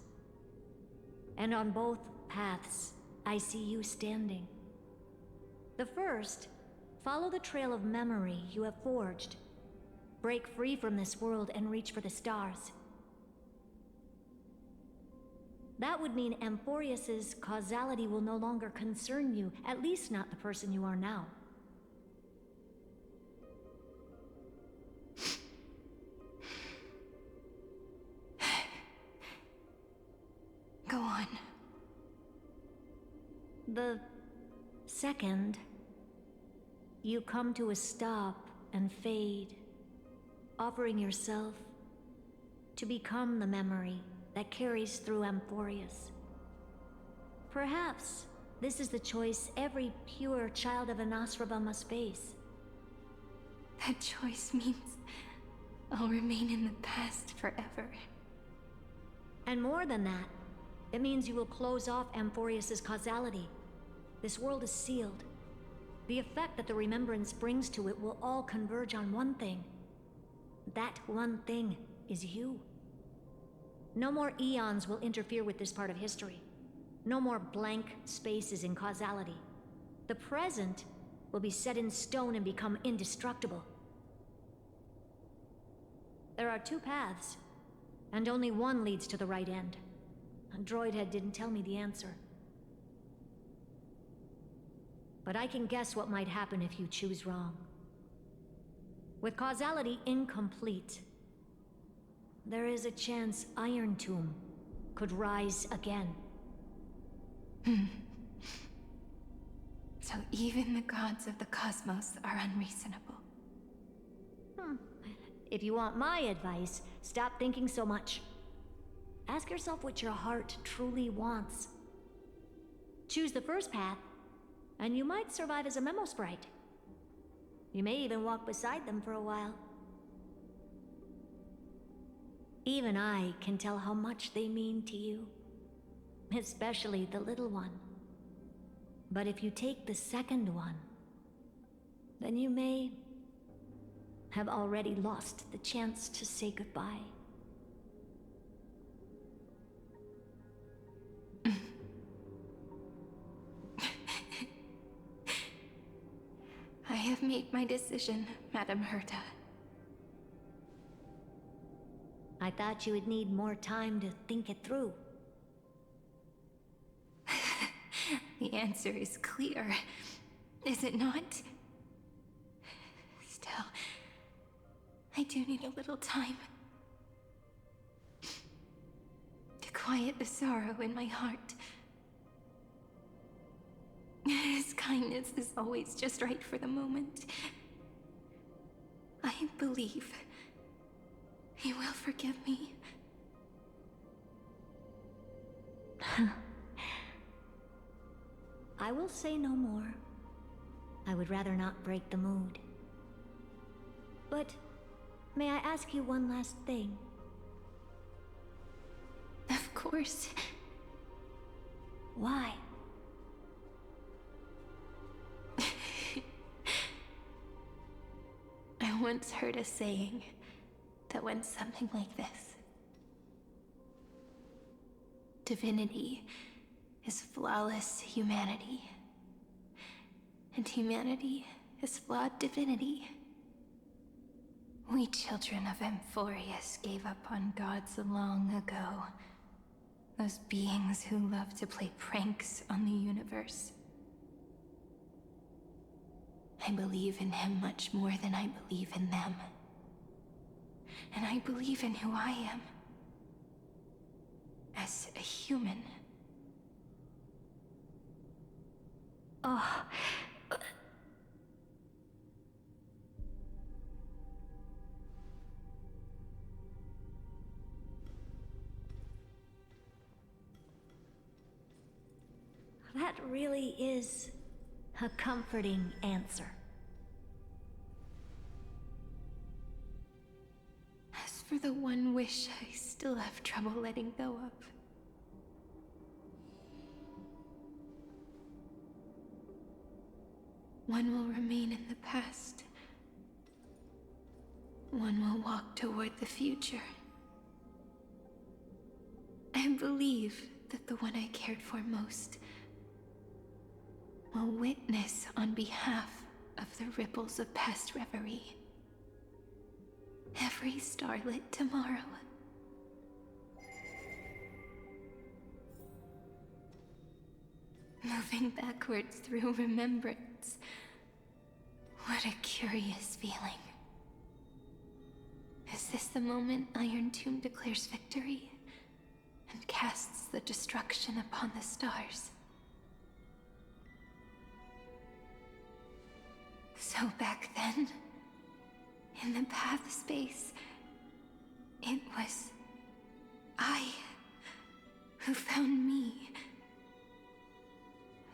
And on both paths, I see you standing. The first, follow the trail of memory you have forged. Break free from this world and reach for the stars. That would mean Amphorius's causality will no longer concern you, at least not the person you are now. Go on. The second, you come to a stop and fade, offering yourself to become the memory that carries through Amphorius. Perhaps this is the choice every pure child of Anasraba must face. That choice means I'll remain in the past forever. And more than that, it means you will close off Amphorius's causality. This world is sealed. The effect that the remembrance brings to it will all converge on one thing. That one thing is you. No more eons will interfere with this part of history. No more blank spaces in causality. The present will be set in stone and become indestructible. There are two paths, and only one leads to the right end. Droidhead didn't tell me the answer. But I can guess what might happen if you choose wrong. With causality incomplete, there is a chance Iron Tomb could rise again. So even the gods of the cosmos are unreasonable. If you want my advice, stop thinking so much. Ask yourself what your heart truly wants. Choose the first path, and you might survive as a memo sprite. You may even walk beside them for a while. Even I can tell how much they mean to you. Especially the little one. But if you take the second one, then you may have already lost the chance to say goodbye. I have made my decision, Madame Herta. I thought you would need more time to think it through. The answer is clear, is it not? Still, I do need a little time to quiet the sorrow in my heart. His kindness is always just right for the moment. I believe he will forgive me. I will say no more. I would rather not break the mood. But may I ask you one last thing? Of course. Why? I once heard a saying that went something like this. Divinity is flawless humanity, and humanity is flawed divinity. We children of Amphorius gave up on gods long ago. Those beings who love to play pranks on the universe. I believe in him much more than I believe in them. And I believe in who I am. As a human. Oh. That really is a comforting answer. As for the one wish I still have trouble letting go of. One will remain in the past. One will walk toward the future. I believe that the one I cared for most will witness on behalf of the ripples of past reverie. Every starlit tomorrow. Moving backwards through remembrance. What a curious feeling. Is this the moment Iron Tomb declares victory and casts the destruction upon the stars? So back then, in the path space, it was I who found me.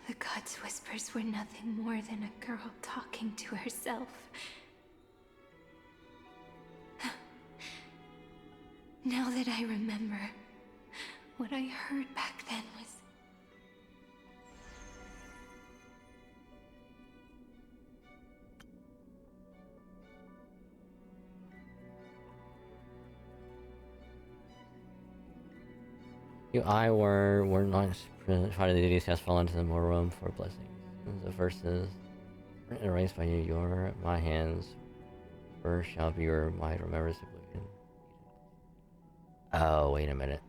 The gods' whispers were nothing more than a girl talking to herself. Now that I remember, what I heard back then was... You were not part of the duties has fallen to the more room for blessings. The first is erased by you, my hands. First shall be your might, remember to believe. Oh, wait a minute.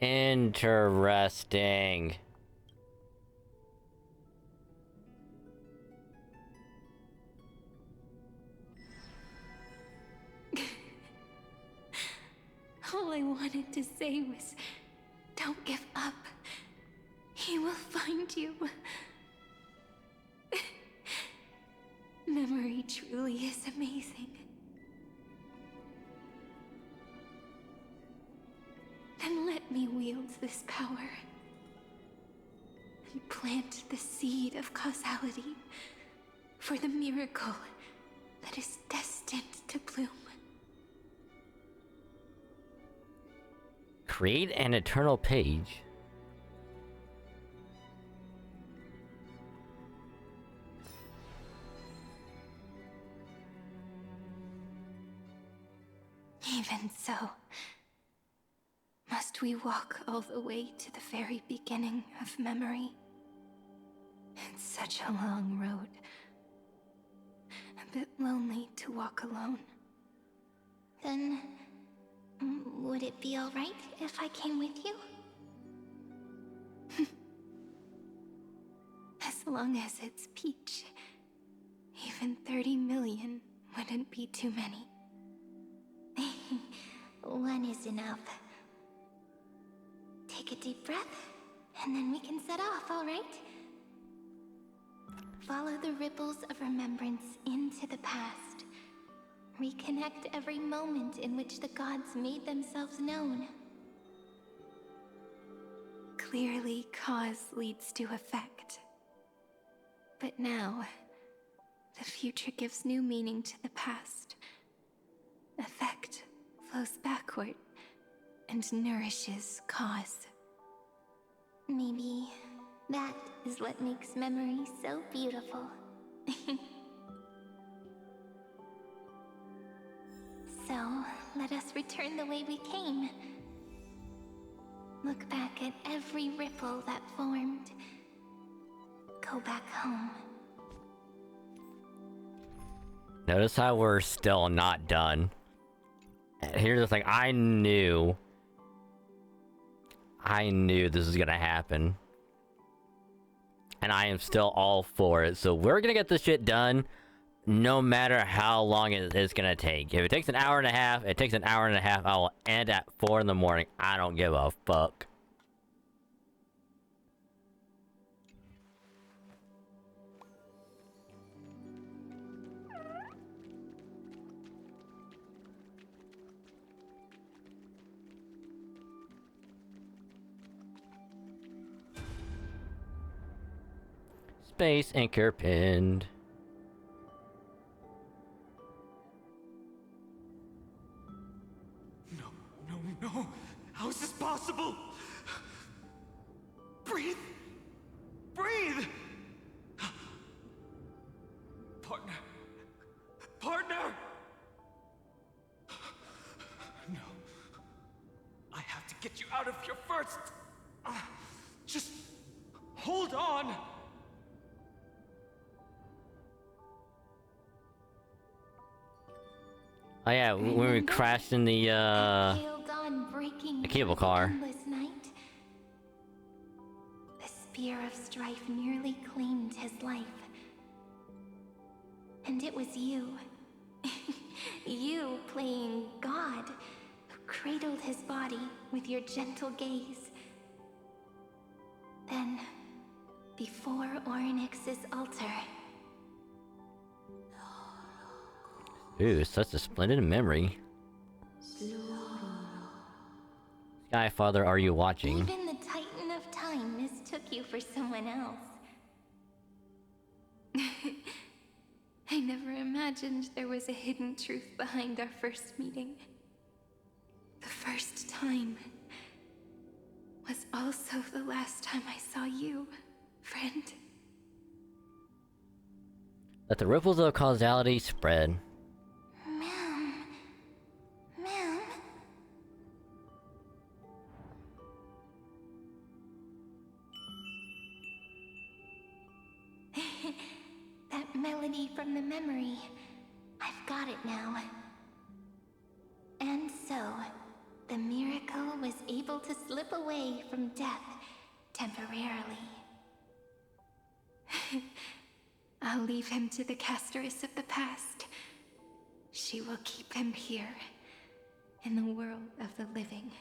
Interesting. All I wanted to say was, don't give up. He will find you. Memory truly is amazing. Then let me wield this power and plant the seed of causality for the miracle that is destined to bloom. Create an eternal page. Even so, must we walk all the way to the very beginning of memory? It's such a long road. A bit lonely to walk alone. Then, would it be alright if I came with you? As long as it's Peach, even 30 million wouldn't be too many. One is enough. Take a deep breath, and then we can set off, alright? Follow the ripples of remembrance into the past. Reconnect every moment in which the gods made themselves known. Clearly, cause leads to effect. But now, the future gives new meaning to the past. Effect flows backward and nourishes cause. Maybe that is what makes memory so beautiful. So, let us return the way we came. Look back at every ripple that formed. Go back home. Notice how we're still not done. Here's the thing, I knew this was gonna happen. and I am still all for it. So we're gonna get this shit done, no matter how long it's gonna take. If it takes an hour and a half, it takes an hour and a half. I will end at 4 in the morning. I don't give a fuck. Space anchor pinned. No, how is this possible? Breathe! Breathe! Partner! Partner! No. I have to get you out of here first! Just hold on! Oh yeah, when we crashed in the cable car. Night. The spear of strife nearly claimed his life. And it was you. You playing God, who cradled his body with your gentle gaze. Then, before Ornyx's altar, Ooh, such a splendid memory. Skyfather, are you watching? even the Titan of Time mistook you for someone else. I never imagined there was a hidden truth behind our first meeting. The first time was also the last time I saw you, friend. Let the ripples of causality spread. Ma'am. Ma'am. That melody from the memory. I've got it now. And so, the miracle was able to slip away from death temporarily. I'll leave him to the Casteress of the past. She will keep him here, in the world of the living.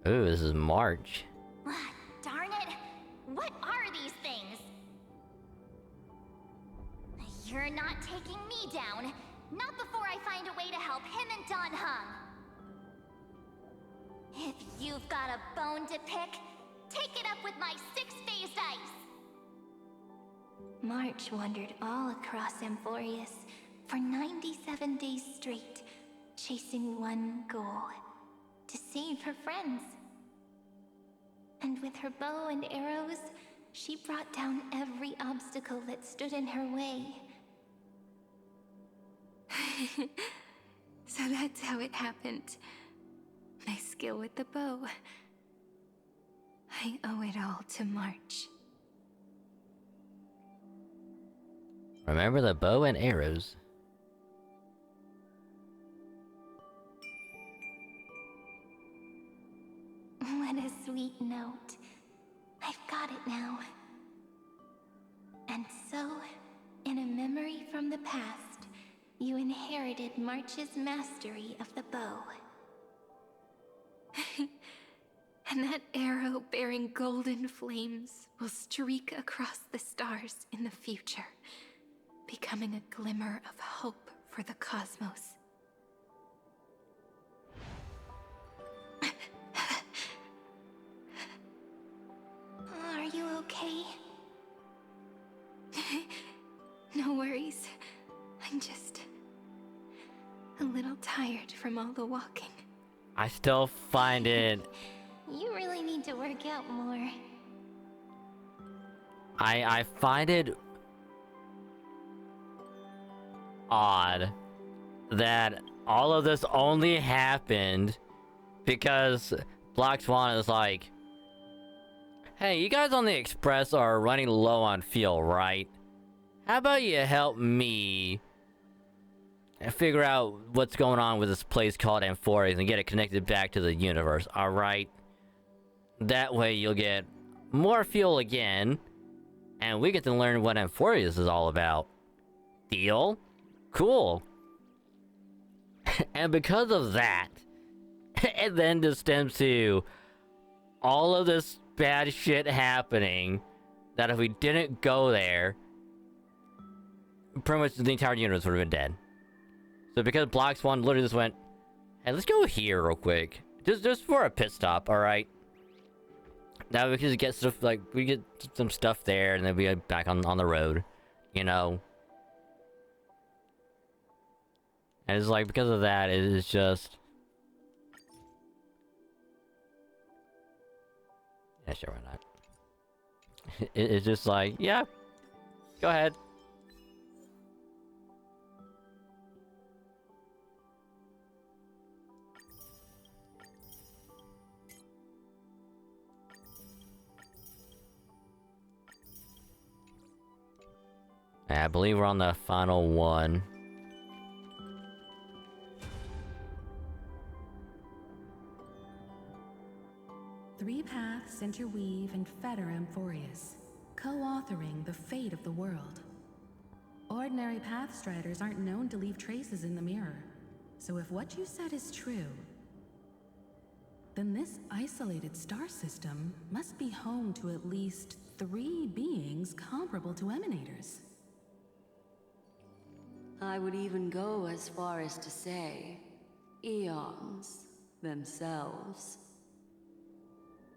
Ooh, this is March. Darn it! What are these things? You're not taking me down. Not before I find a way to help him and Dan Heng. If you've got a bone to pick, take it up with my six-phased ice. March wandered all across Amphorius for 97 days straight, chasing one goal: to save her friends. And with her bow and arrows, she brought down every obstacle that stood in her way. So that's how it happened. My skill with the bow. I owe it all to March. Remember the bow and arrows. What a sweet note. I've got it now. And so, in a memory from the past, you inherited March's mastery of the bow. And that arrow bearing golden flames will streak across the stars in the future, becoming a glimmer of hope for the cosmos. Are you okay? No worries. I'm just a little tired from all the walking. I still find it. You really need to work out more. I find it odd that all of this only happened because Black Swan is like, hey, you guys on the Express are running low on fuel, right? How about you help me and figure out what's going on with this place called Amphorius and get it connected back to the universe, alright? That way you'll get more fuel again, and we get to learn what Amphorius is all about. Deal? Cool. And because of that, it then just stems to all of this bad shit happening, that if we didn't go there, pretty much the entire universe would have been dead. So because Black Swan literally just went, hey, let's go here real quick. Just for a pit stop, alright? Now we can just get stuff, like, we get some stuff there, and then we get back on the road, you know? And it's like, because of that, it is just... Yeah, sure, why not? It's just like, yeah, go ahead. I believe we're on the final one. Three paths interweave and fetter Amphorius, co-authoring the fate of the world. Ordinary pathstriders aren't known to leave traces in the mirror, so if what you said is true, then this isolated star system must be home to at least 3 beings comparable to Emanators. I would even go as far as to say, eons themselves.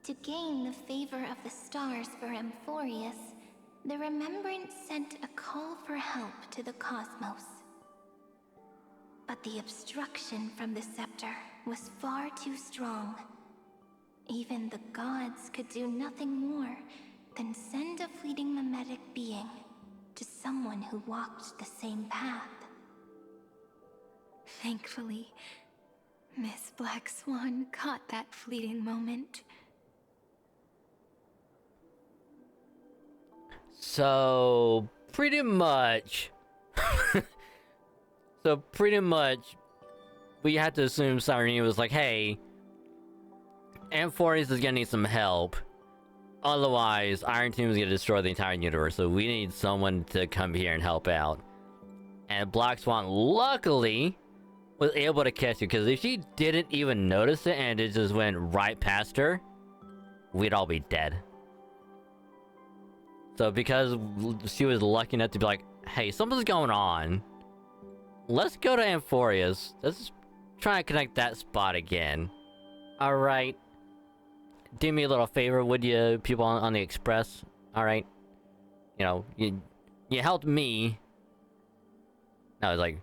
To gain the favor of the stars for Amphorius, the Remembrance sent a call for help to the cosmos. But the obstruction from the scepter was far too strong. Even the gods could do nothing more than send a fleeting mimetic being to someone who walked the same path. Thankfully, Miss Black Swan caught that fleeting moment. So, pretty much... we had to assume Cyrene was like, hey, Amphorius is gonna need some help. Otherwise, Iron Tomb is gonna destroy the entire universe, so we need someone to come here and help out. And Black Swan, luckily, was able to catch it, because if she didn't even notice it and it just went right past her, we'd all be dead. So because she was lucky enough to be like, hey, something's going on. Let's go to Amphorius. Let's try and connect that spot again. Alright. Do me a little favor, would you, people on the Express? Alright? You know, you helped me. No, it's like...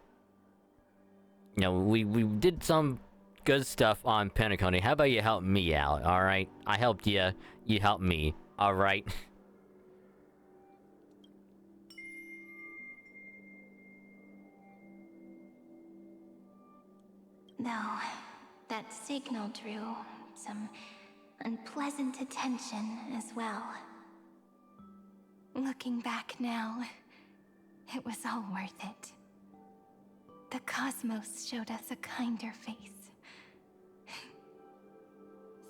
You know, we did some good stuff on Penacony. How about you help me out, alright? I helped you, you helped me, alright? Though, that signal drew some unpleasant attention as well. Looking back now, it was all worth it. The cosmos showed us a kinder face.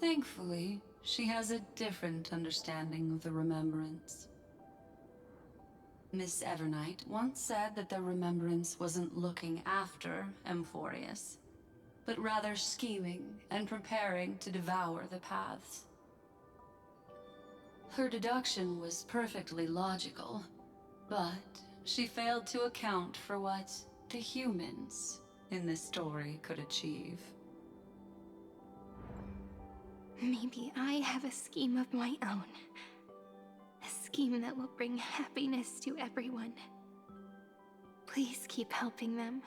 Thankfully, she has a different understanding of the Remembrance. Miss Evernight once said that the Remembrance wasn't looking after Amphorius, but rather scheming and preparing to devour the paths. Her deduction was perfectly logical, but she failed to account for what the humans in this story could achieve. Maybe I have a scheme of my own. A scheme that will bring happiness to everyone. Please keep helping them.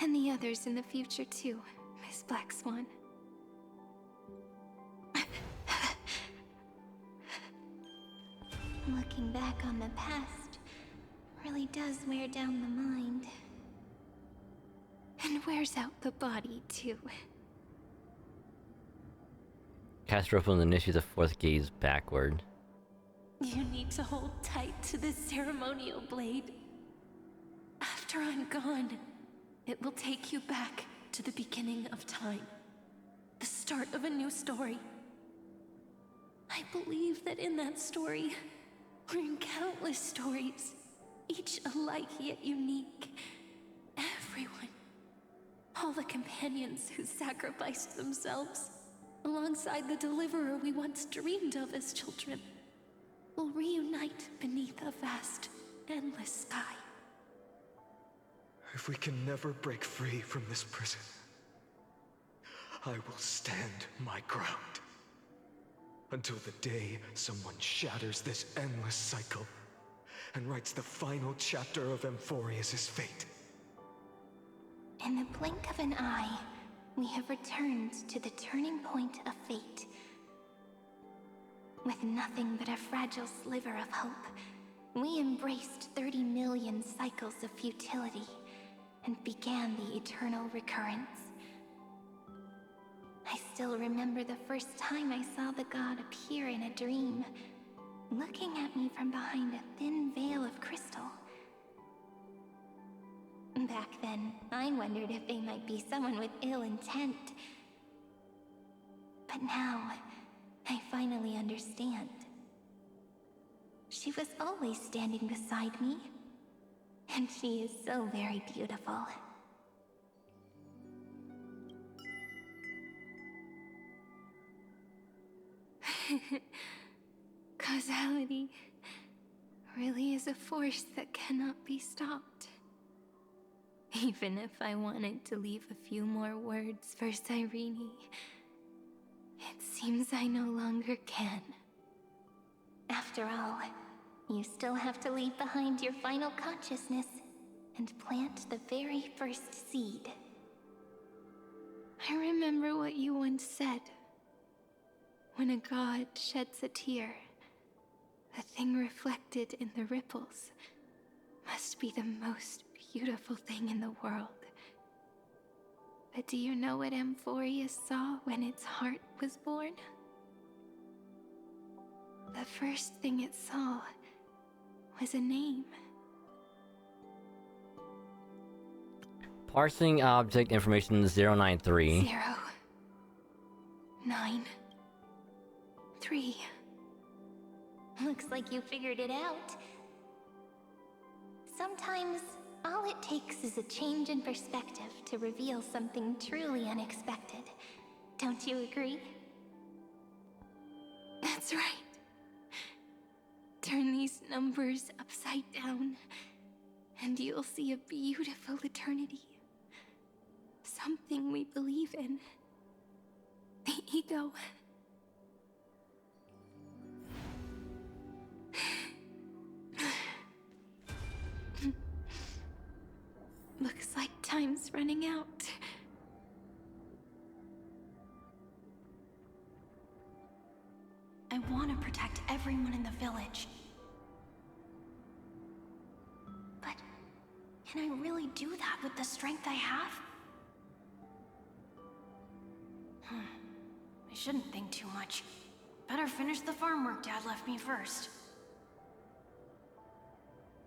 And the others in the future too, Miss Black Swan. Looking back on the past really does wear down the mind. And wears out the body too. Castrophe initiates a fourth gaze backward. You need to hold tight to this ceremonial blade. After I'm gone, It will take you back to the beginning of time. The start of a new story. I believe that in that story, or in countless stories, each alike yet unique, everyone, all the companions who sacrificed themselves, alongside the deliverer we once dreamed of as children, will reunite beneath a vast, endless sky. If we can never break free from this prison, I will stand my ground. Until the day someone shatters this endless cycle and writes the final chapter of Amphorius' fate. In the blink of an eye, we have returned to the turning point of fate. With nothing but a fragile sliver of hope, we embraced 30 million cycles of futility and began the eternal recurrence. I still remember the first time I saw the god appear in a dream, looking at me from behind a thin veil of crystal. Back then, I wondered if they might be someone with ill intent. But now, I finally understand. She was always standing beside me, and she is so very beautiful. Causality really is a force that cannot be stopped. Even if I wanted to leave a few more words for Cyrene, it seems I no longer can. After all, you still have to leave behind your final consciousness and plant the very first seed. I remember what you once said. When a god sheds a tear, the thing reflected in the ripples must be the most beautiful thing in the world. But do you know what Amphorius saw when its heart was born? The first thing it saw was a name. Parsing object information 093. 0, 9, 3. Looks like you figured it out. Sometimes, all it takes is a change in perspective to reveal something truly unexpected. Don't you agree? That's right. Turn these numbers upside down, and you'll see a beautiful eternity. Something we believe in. The ego. Looks like time's running out. I want to protect everyone in the village. But can I really do that with the strength I have? I shouldn't think too much. Better finish the farm work Dad left me first.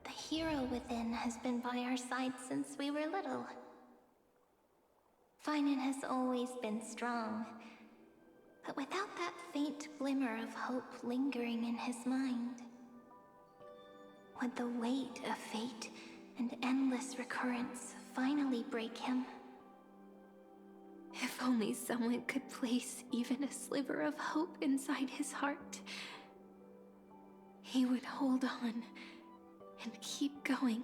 The hero within has been by our side since we were little. Finan has always been strong, but without that faint glimmer of hope lingering in his mind, would the weight of fate and endless recurrence finally break him? If only someone could place even a sliver of hope inside his heart, he would hold on and keep going.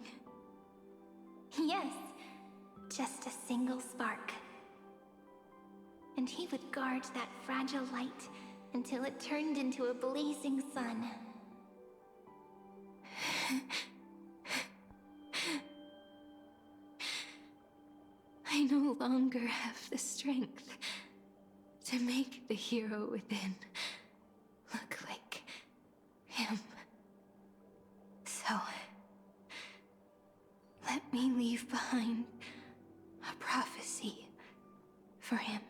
Yes, just a single spark. And he would guard that fragile light until it turned into a blazing sun. I no longer have the strength to make the hero within look like him. So, let me leave behind a prophecy for him.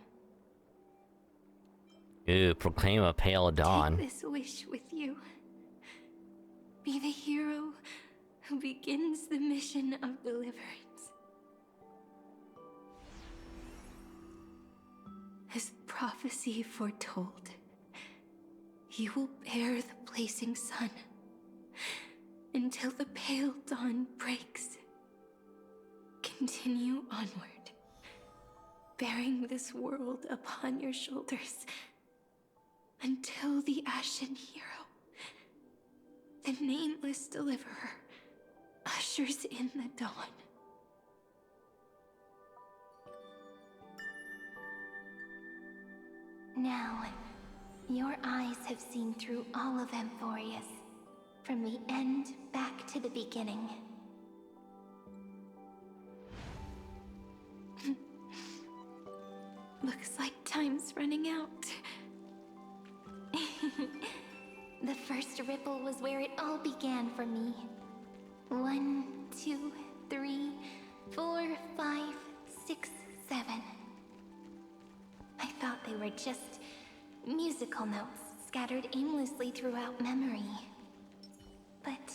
Ooh, proclaim a pale dawn. Take this wish with you. Be the hero who begins the mission of deliverance. As prophecy foretold, you will bear the blazing sun until the pale dawn breaks. Continue onward, bearing this world upon your shoulders until the Ashen Hero, the nameless deliverer, ushers in the dawn. Now, your eyes have seen through all of Amphorius, from the end back to the beginning. Looks like time's running out. The first ripple was where it all began for me. 1, 2, 3, 4, 5, 6, 7. I thought they were just musical notes scattered aimlessly throughout memory. But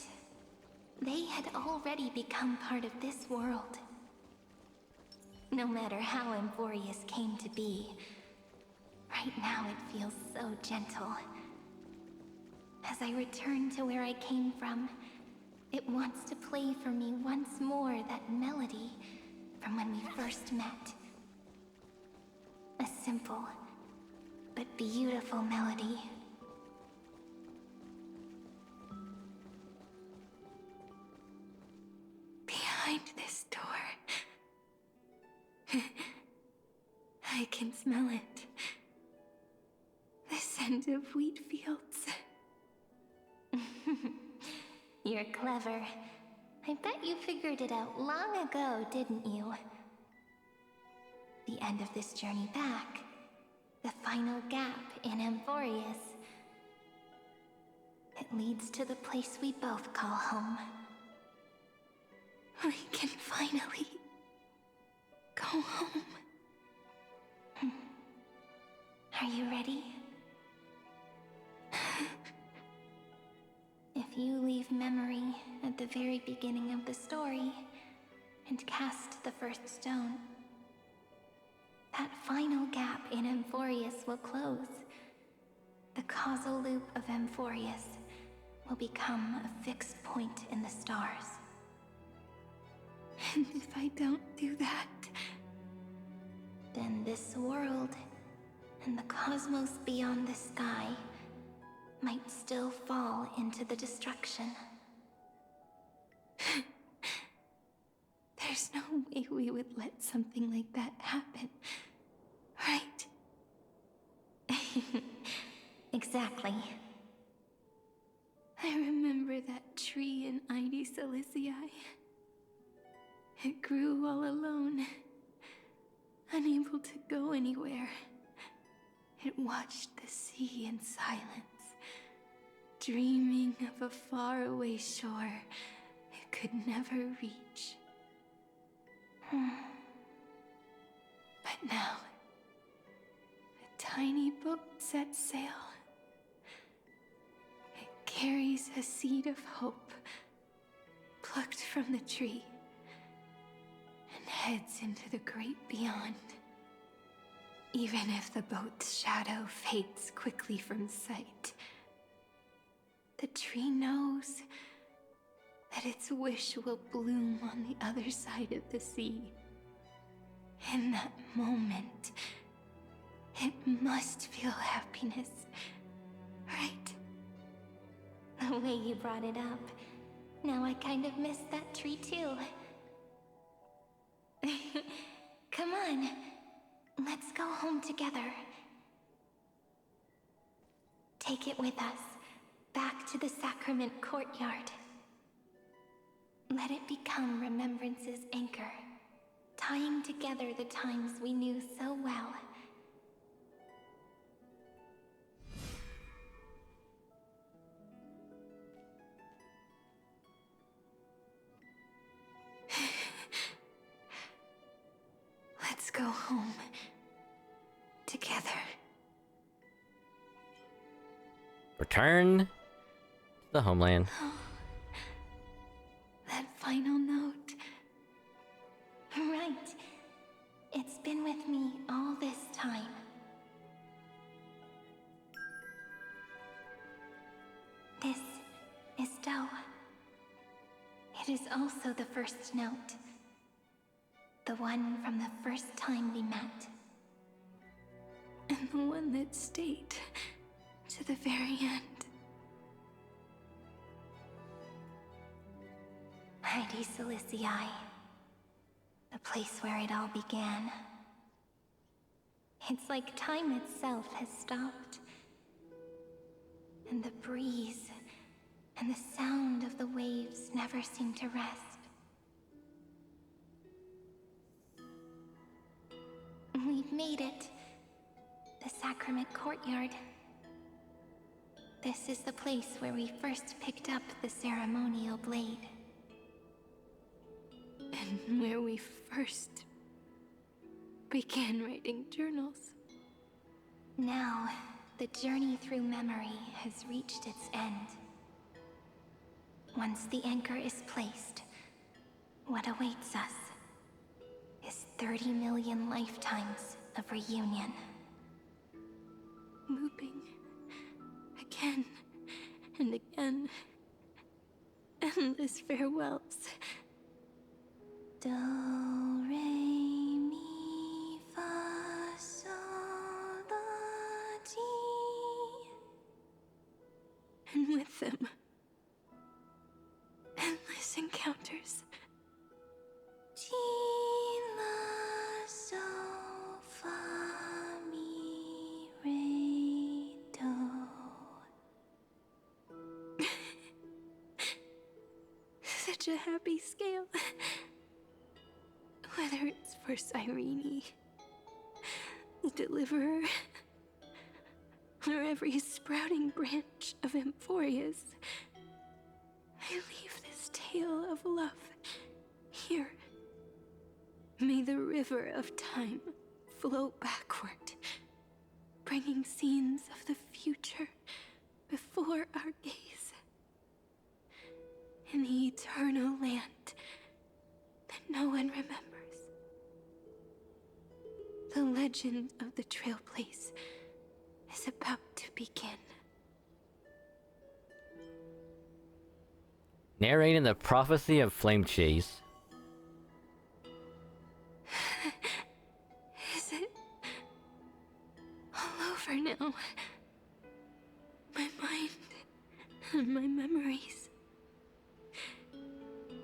they had already become part of this world. No matter how Amphorius came to be, right now it feels so gentle. As I return to where I came from, it wants to play for me once more that melody from when we first met. A simple, but beautiful melody. Behind this door, I can smell it. The scent of wheat fields. You're clever. I bet you figured it out long ago, didn't you? The end of this journey back, the final gap in Amphorius. It leads to the place we both call home. We can finally go home. Are you ready? If you leave memory at the very beginning of the story and cast the first stone, that final gap in Amphorius will close. The causal loop of Amphorius will become a fixed point in the stars. And if I don't do that, then this world and the cosmos beyond the sky might still fall into the destruction. There's no way we would let something like that happen, right? Exactly. I remember that tree in Ide Silicii. It grew all alone, unable to go anywhere. It watched the sea in silence, dreaming of a faraway shore it could never reach. But now, a tiny boat sets sail. It carries a seed of hope, plucked from the tree, and heads into the great beyond. Even if the boat's shadow fades quickly from sight, the tree knows that its wish will bloom on the other side of the sea. In that moment, it must feel happiness, right? The way you brought it up, now I kind of miss that tree too. Come on, let's go home together. Take it with us, back to the Sacrament Courtyard. Let it become Remembrance's anchor, tying together the times we knew so well. Let's go home together. Return to the homeland. That final note. Right. It's been with me all this time. It is also the first note. The one from the first time we met. And the one that stayed to the very end. Heidi Silicii. The place where it all began. It's like time itself has stopped. And the breeze and the sound of the waves never seem to rest. We've made it. The Sacrament Courtyard. This is the place where we first picked up the ceremonial blade. And where we first began writing journals. Now, the journey through memory has reached its end. Once the anchor is placed, what awaits us is 30 million lifetimes of reunion. Looping again and again. Endless farewells. Do, re, mi, fa, sol, la, ti. And with them, endless encounters. Ti, la, sol, fa, mi, re, do. Such a happy scale. Whether it's for Cyrene, the Deliverer, or every sprouting branch of Emphorius, I leave this tale of love here. May the river of time flow backward, bringing scenes of the future before our gaze. In the eternal land that no one remembers. The legend of the Trailblaze is about to begin. Narrating the prophecy of Flame Chase. Is it all over now? My mind and my memories.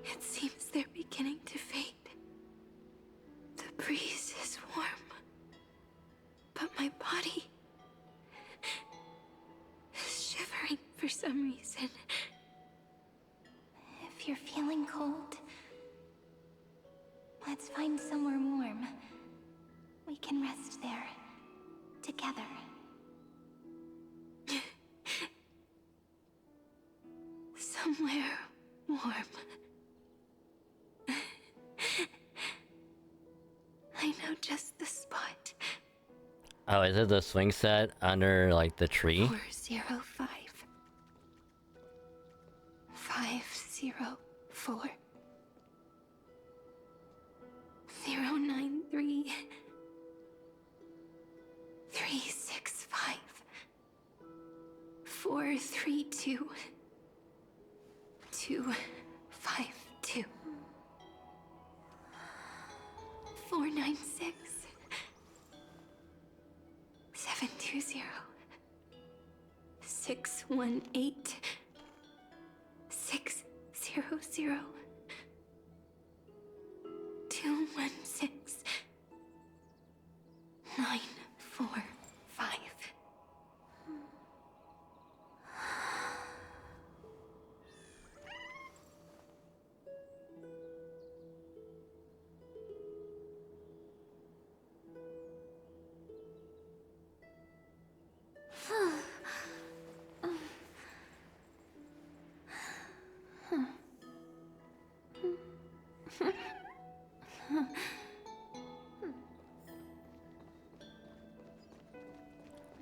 It seems they're beginning to fade. The breeze is warm, but my body is shivering for some reason. If you're feeling cold, let's find somewhere warm. We can rest there, together. Somewhere warm. I know just the spot. Oh, is it the swing set under like the tree? 405. 504. 093. 365. 432. 252. 496. 720. 618. 600. 216. 945.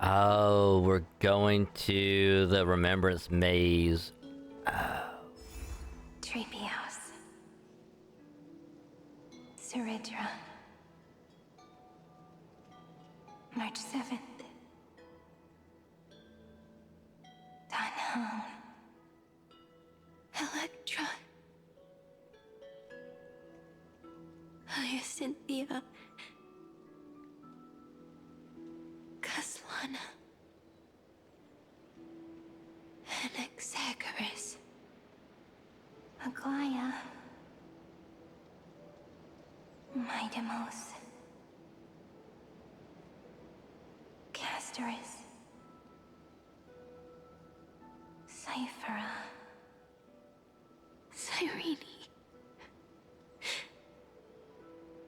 Oh, we're going to the Remembrance Maze. Treebeos. Seridra. March 7th. Danhone. Electra. Anna. Anaxagoras. Aglaya. Midemos. Castoris. Cyphera. Cyrene.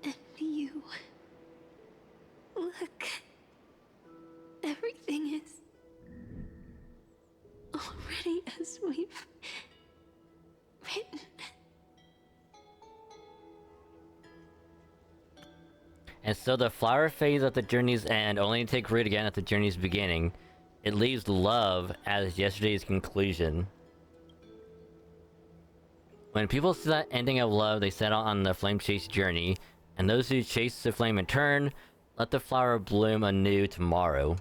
And you. Look. Everything is already as we've written. And so the flower fades at the journey's end, only to take root again at the journey's beginning. It leaves love as yesterday's conclusion. When people see that ending of love, they set out on the flame chase journey, and those who chase the flame in turn, let the flower bloom anew tomorrow.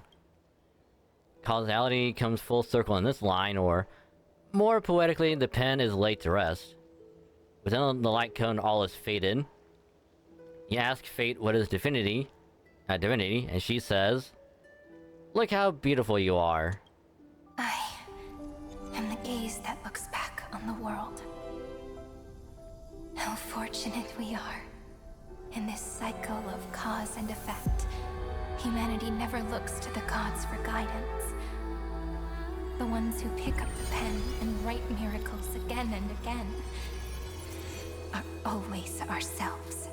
Causality comes full circle in this line, or more poetically, the pen is laid to rest. Within the light cone, all is faded. You ask fate what is divinity, and she says, "Look how beautiful you are." I am the gaze that looks back on the world. How fortunate we are. In this cycle of cause and effect, humanity never looks to the gods for guidance. The ones who pick up the pen and write miracles again and again are always ourselves.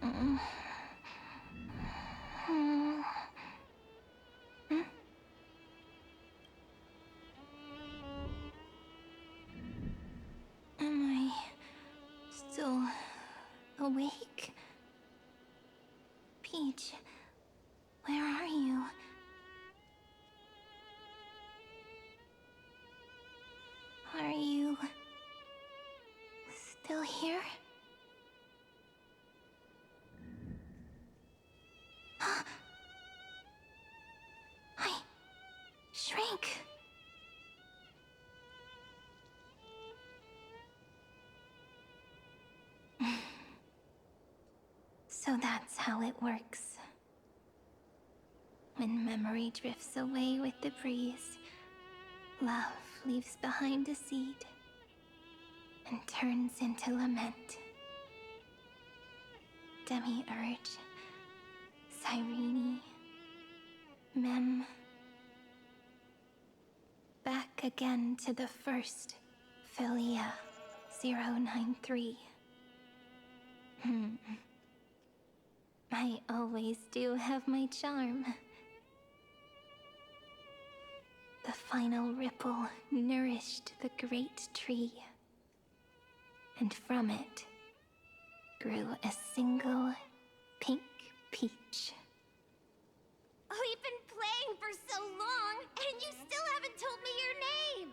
Am I still awake? Peach, where are you? Are you still here? I shrank. So that's how it works. When memory drifts away with the breeze, love leaves behind a seed and turns into lament. Demiurge, Cyrene, Mem. Back again to the first Philia 093. I always do have my charm. The final ripple nourished the great tree, and from it grew a single pink peach. We've been playing for so long, and you still haven't told me your name!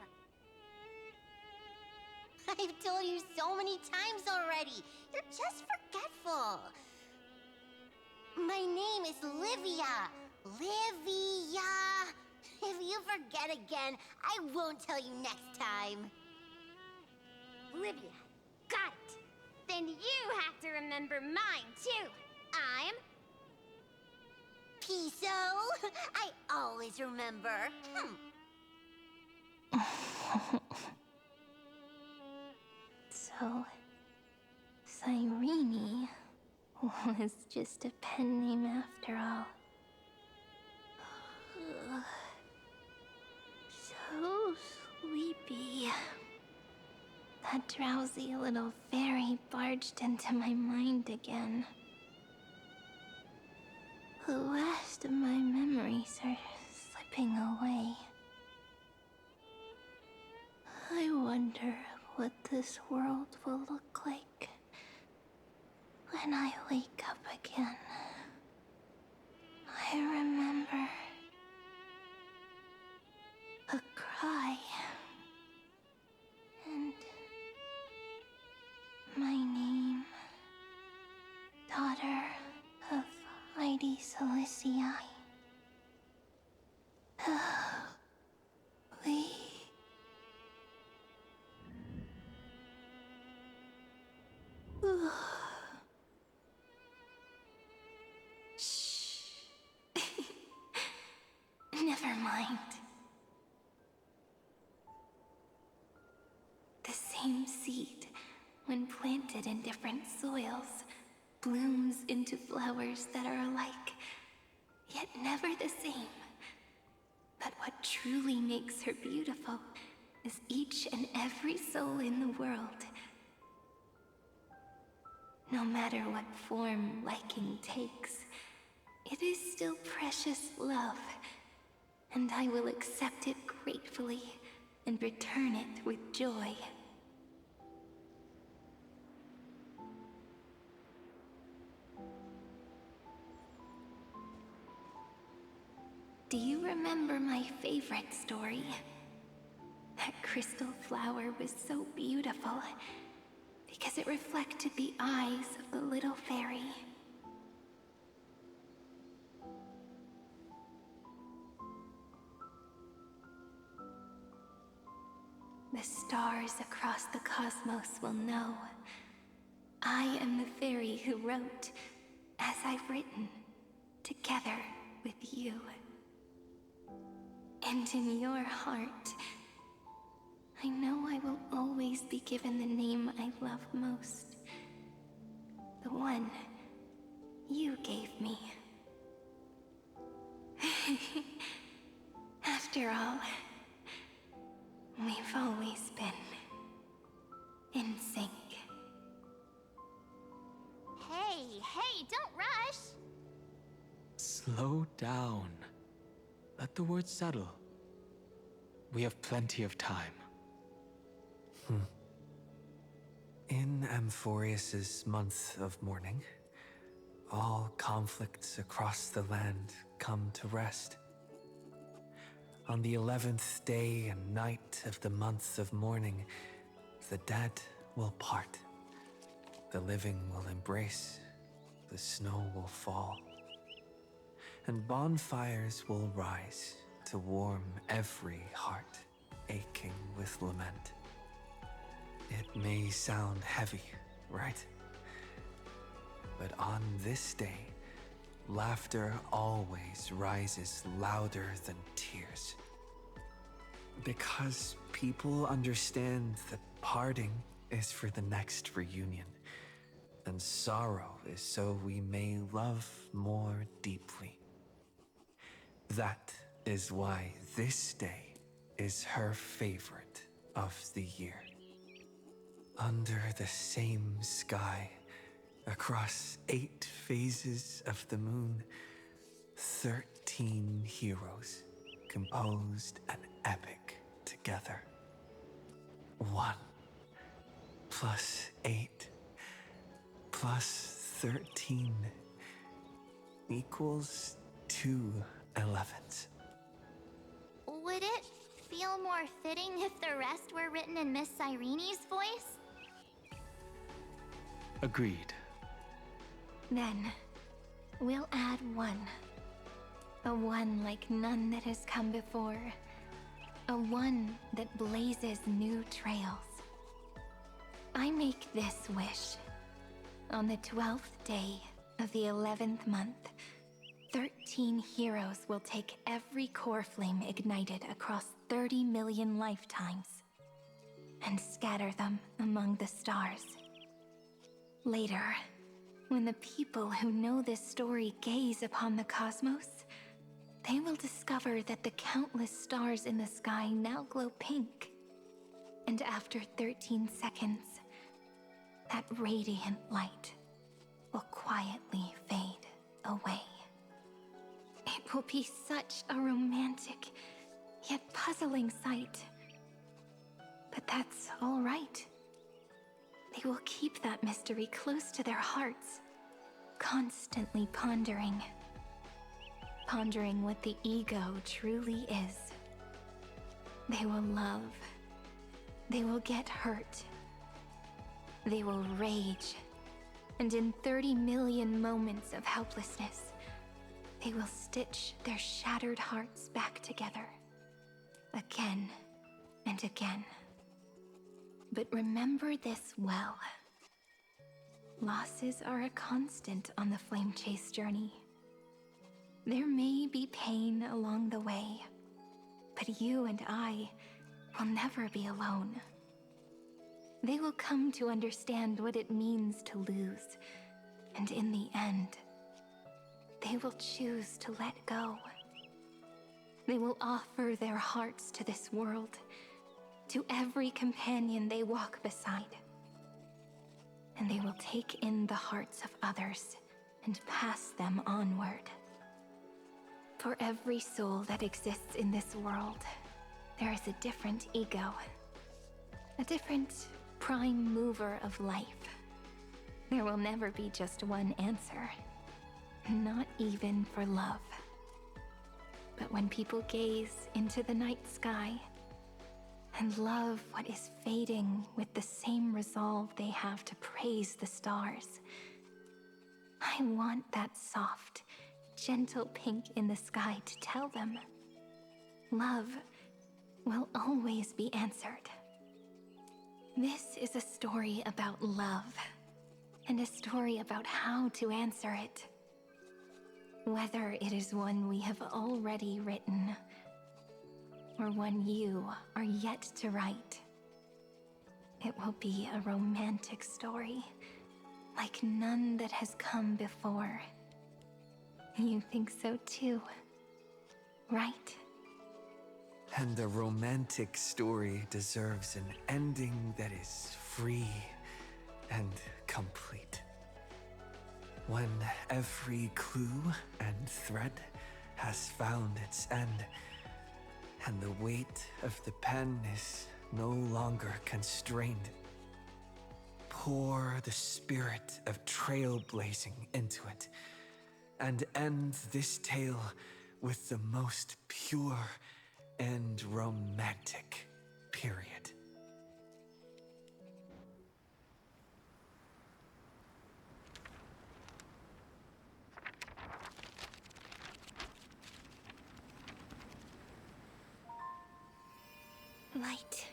I've told you so many times already. You're just forgetful. My name is Livia. Livia. If you forget again, I won't tell you next time. Livia, got it. Then you have to remember mine, too. I'm... Piso. I always remember. So, Cyrene was just a pen name after all. So sleepy. That drowsy little fairy barged into my mind again. The last of my memories are slipping away. I wonder what this world will look like when I wake up again. I remember a cry and my name, daughter of Lady Celestii. Shh. seed, when planted in different soils, blooms into flowers that are alike, yet never the same. But what truly makes her beautiful is each and every soul in the world. No matter what form liking takes, it is still precious love, and I will accept it gratefully and return it with joy. Do you remember my favorite story? That crystal flower was so beautiful because it reflected the eyes of the little fairy. The stars across the cosmos will know I am the fairy who wrote, as I've written, together with you. And in your heart, I know I will always be given the name I love most. The one you gave me. After all, we've always been in sync. Hey, don't rush! Slow down. Let the words settle. We have plenty of time. In Amphorius's month of mourning, all conflicts across the land come to rest. On the 11th day and night of the month of mourning, the dead will part. The living will embrace. The snow will fall. And bonfires will rise to warm every heart aching with lament. It may sound heavy, right? But on this day, laughter always rises louder than tears. Because people understand that parting is for the next reunion, and sorrow is so we may love more deeply. That is why this day is her favorite of the year. Under the same sky, across 8 phases of the moon, 13 heroes composed an epic together. 1 + 8 + 13 equals 2 11s. Would it feel more fitting if the rest were written in Miss Cyrene's voice? Agreed. Then, we'll add 1. A 1 like none that has come before. A 1 that blazes new trails. I make this wish. On the 12th day of the 11th month, 13 heroes will take every core flame ignited across 30 million lifetimes and scatter them among the stars. Later, when the people who know this story gaze upon the cosmos, they will discover that the countless stars in the sky now glow pink. And after 13 seconds, that radiant light will quietly fade away. It will be such a romantic, yet puzzling sight. But that's all right. They will keep that mystery close to their hearts, constantly pondering. Pondering what the ego truly is. They will love. They will get hurt. They will rage. And in 30 million moments of helplessness, they will stitch their shattered hearts back together. Again and again. But remember this well. Losses are a constant on the Flame Chase journey. There may be pain along the way, but you and I will never be alone. they will come to understand what it means to lose. And in the end, they will choose to let go. They will offer their hearts to this world, to every companion they walk beside. And they will take in the hearts of others and pass them onward. For every soul that exists in this world, there is a different ego, a different prime mover of life. There will never be just one answer, not even for love. But when people gaze into the night sky and love what is fading with the same resolve they have to praise the stars, I want that soft, gentle pink in the sky to tell them, love will always be answered. This is a story about love, and a story about how to answer it. Whether it is one we have already written, or one you are yet to write, it will be a romantic story, like none that has come before. You think so too, right? And a romantic story deserves an ending that is free and complete. When every clue and thread has found its end, and the weight of the pen is no longer constrained, pour the spirit of trailblazing into it, and end this tale with the most pure and romantic period. Light,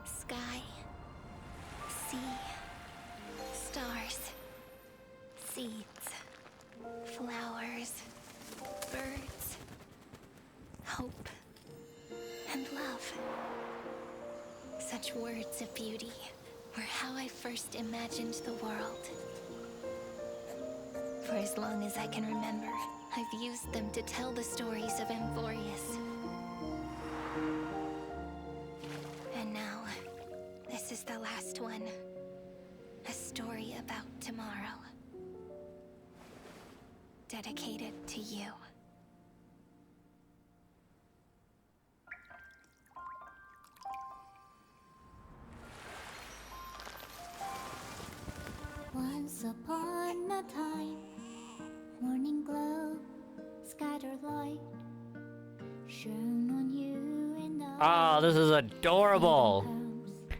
sky, sea, stars, seeds, flowers, birds, hope, and love. Such words of beauty were how I first imagined the world. For as long as I can remember, I've used them to tell the stories of Amphorius. And now, this is the last one. A story about tomorrow. Dedicated to you. Once upon a time, morning glow, scattered light, shone on you and I. Oh, this is adorable.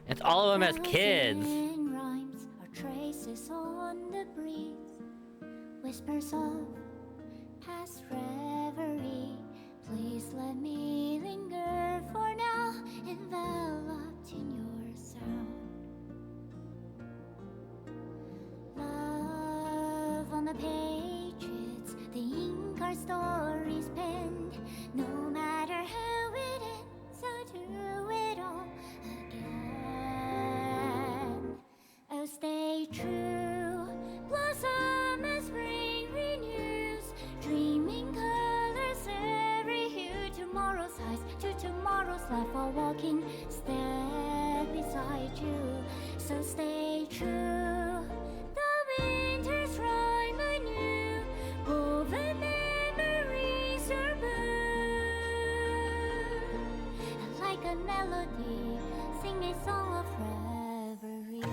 It's all of them as kids. Rhymes are traces on the breeze, whispers of past reverie. Please let me linger for now, enveloped in your sound. Love on the pages, the ink our stories penned. No matter how it ends, I'll do it all again. Oh, stay true, blossom as spring renews, dreaming colors every hue. Tomorrow's highs to tomorrow's life, while walking step beside you. So stay true. The winter's rhyme anew, woven memories are blue. And like a melody, sing a song of reverie.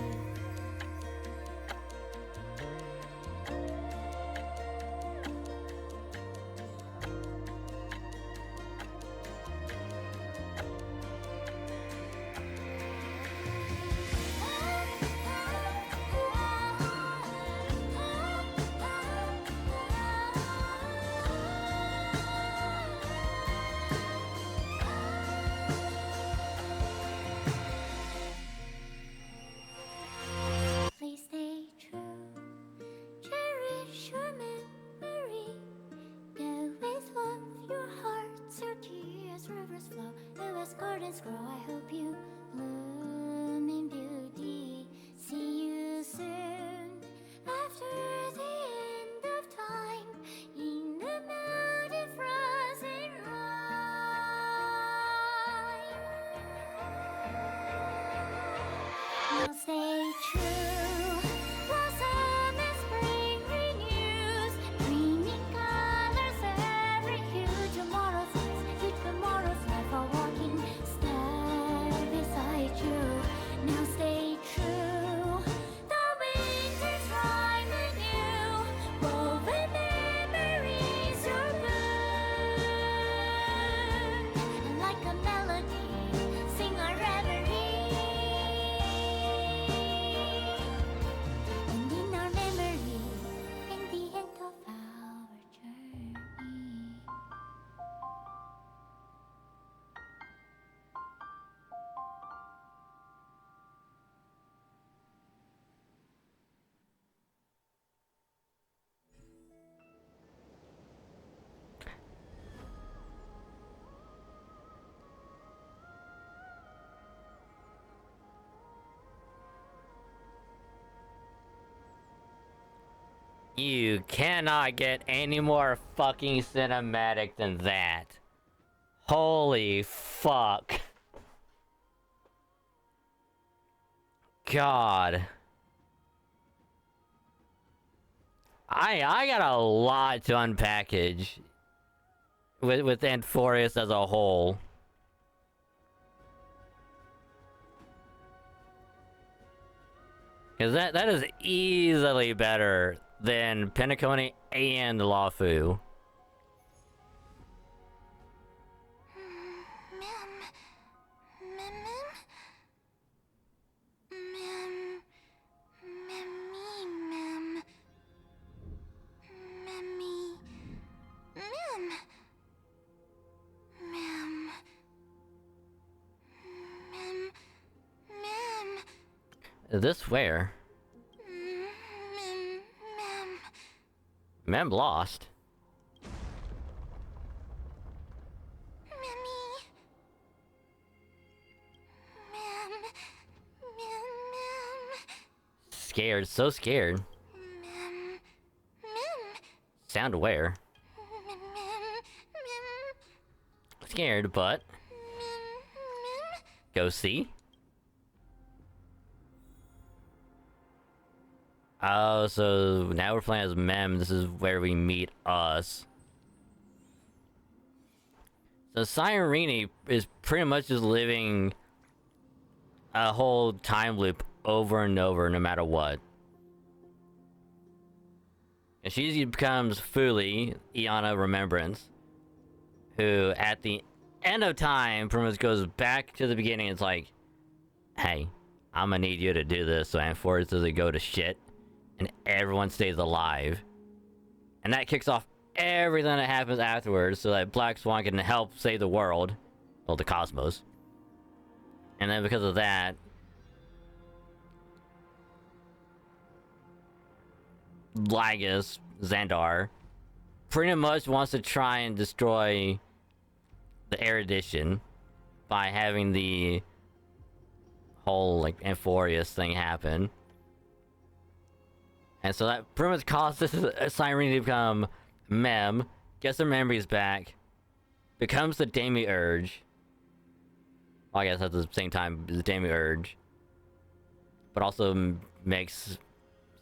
You cannot get any more fucking cinematic than that. Holy fuck. God. I got a lot to unpackage with Amphorius as a whole. Cause that is easily better than Penacony and Lawfu. Is this where? Mem lost. Scared, so scared. Sound aware. Scared, but go see. Oh, so now we're playing as Mem. This is where we meet us. So Cyrene is pretty much just living a whole time loop over and over, no matter what. And she becomes Fuli, Eon of Remembrance, who at the end of time pretty much goes back to the beginning. It's like, hey, I'm gonna need you to do this so Amphorius doesn't go to shit and everyone stays alive. And that kicks off everything that happens afterwards so that Black Swan can help save the world, well, the cosmos. And then because of that, Lagus, Xandar, pretty much wants to try and destroy the Erudition by having the whole, like, Amphorius thing happen. And so that pretty much causes Cyrene to become Mem, gets her memories back, becomes the Demiurge. Well, I guess at the same time, the Demiurge. But also makes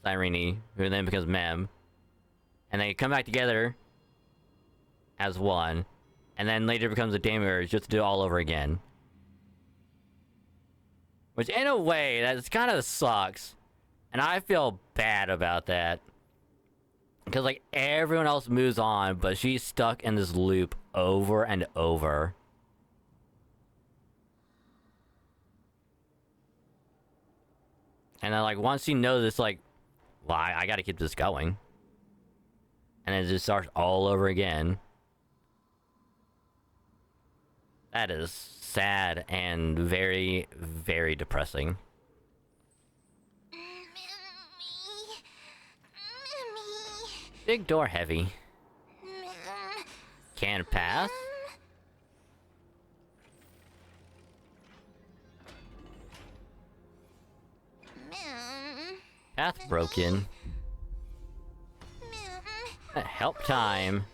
Cyrene, who then becomes Mem. And they come back together as one. And then later becomes a Demiurge just to do it all over again. Which in a way, that kind of sucks. And I feel bad about that. Because, like, everyone else moves on, but she's stuck in this loop over and over. And then, like, once she knows it's like, well, I gotta keep this going. And then it just starts all over again. That is sad and very, very depressing. Big door heavy. Can't pass. Path broken. Help time.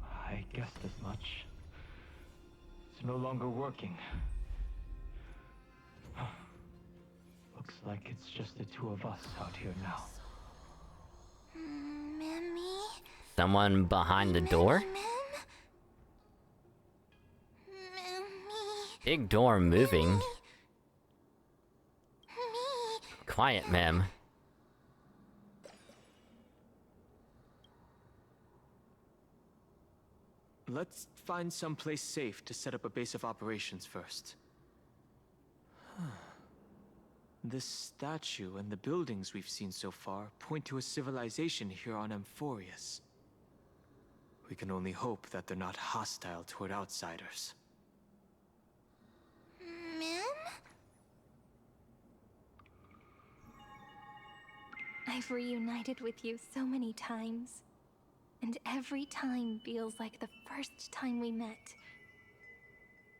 I guessed as much. It's no longer working. Looks like it's just the two of us out here now. Someone behind the door? Big door moving. Quiet, Mem. Let's find someplace safe to set up a base of operations first. This statue and the buildings we've seen so far point to a civilization here on Amphorius. We can only hope that they're not hostile toward outsiders. I've reunited with you so many times, and every time feels like the first time we met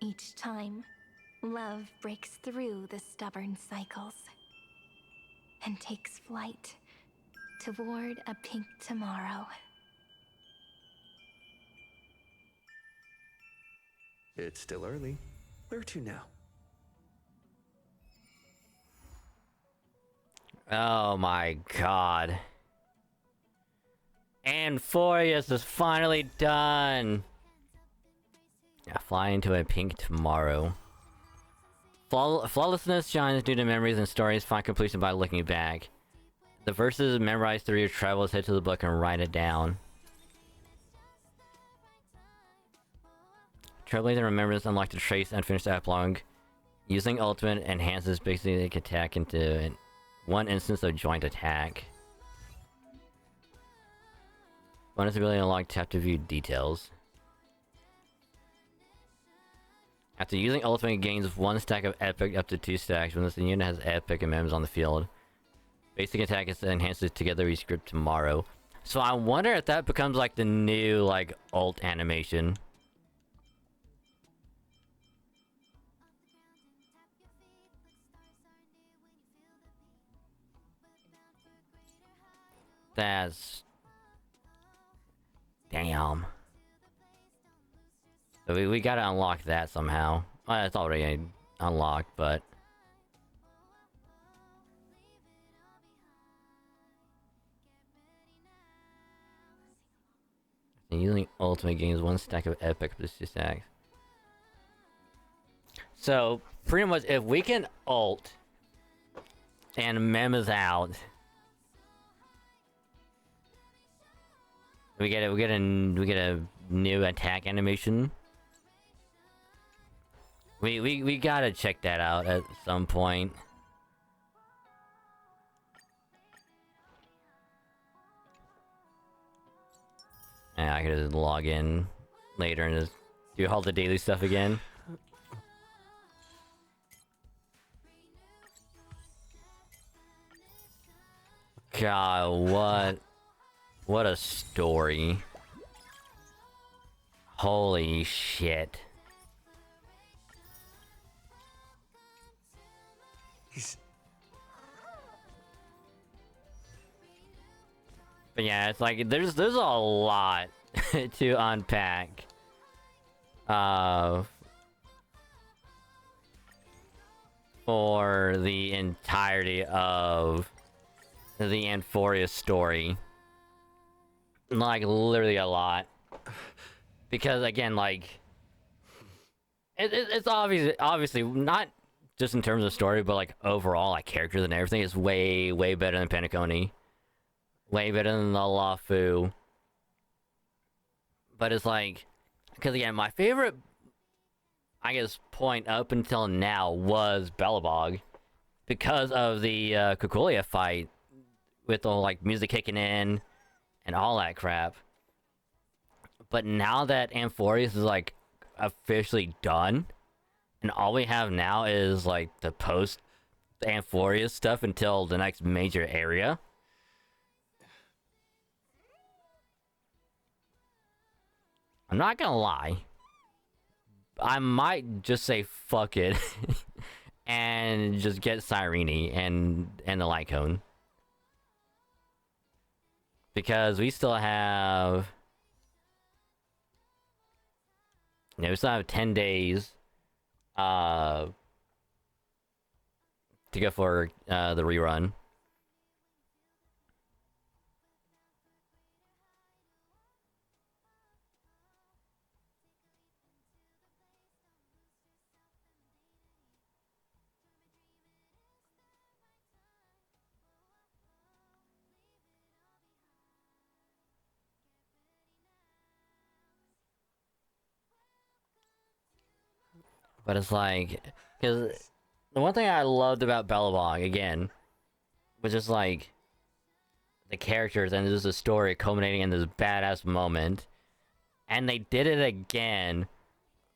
Each time, love breaks through the stubborn cycles and takes flight toward a pink tomorrow. It's still early. Where to now? Oh my god. Amphorius is finally done! Yeah, fly into a pink tomorrow. Flawlessness shines due to memories and stories. Find completion by looking back. The verses memorized through your travels, head to the book and write it down. Trailblazer remembers unlock the trace unfinished epilogue. Using ultimate enhances basic attack into one instance of joint attack. Bonus ability unlocked, tap to view details. After using ultimate, it gains 1 stack of epic up to 2 stacks when the unit has epic and mems on the field. Basic attack is enhanced together we script tomorrow. So I wonder if that becomes like the new like ult animation. That's... damn. So we gotta unlock that somehow. Well, it's already unlocked, but... using ultimate gains 1 stack of epic plus 2 stacks. So, pretty much if we can ult and mem is out, we get a new attack animation. We gotta check that out at some point. Yeah, I could just log in later and just do all the daily stuff again. God, what a story. Holy shit. But yeah, it's like there's a lot to unpack. For the entirety of the Amphorius story. Like literally a lot. Because again, like it's obviously not just in terms of story, but like overall, like characters and everything is way better than Penacony. Way better than the Lafu. But it's like, because again, my favorite, I guess, point up until now was Belobog. Because of the Cocolia fight. With the like music kicking in and all that crap. But now that Amphorius is like officially done, and all we have now is like the post Amphorius stuff until the next major area. I'm not gonna lie. I might just say fuck it and just get Cyrene and the Lycone. Because we still have... yeah, we still have 10 days to go for the rerun. But it's like, because the one thing I loved about Belobog, again, was just like the characters and just the story culminating in this badass moment. And they did it again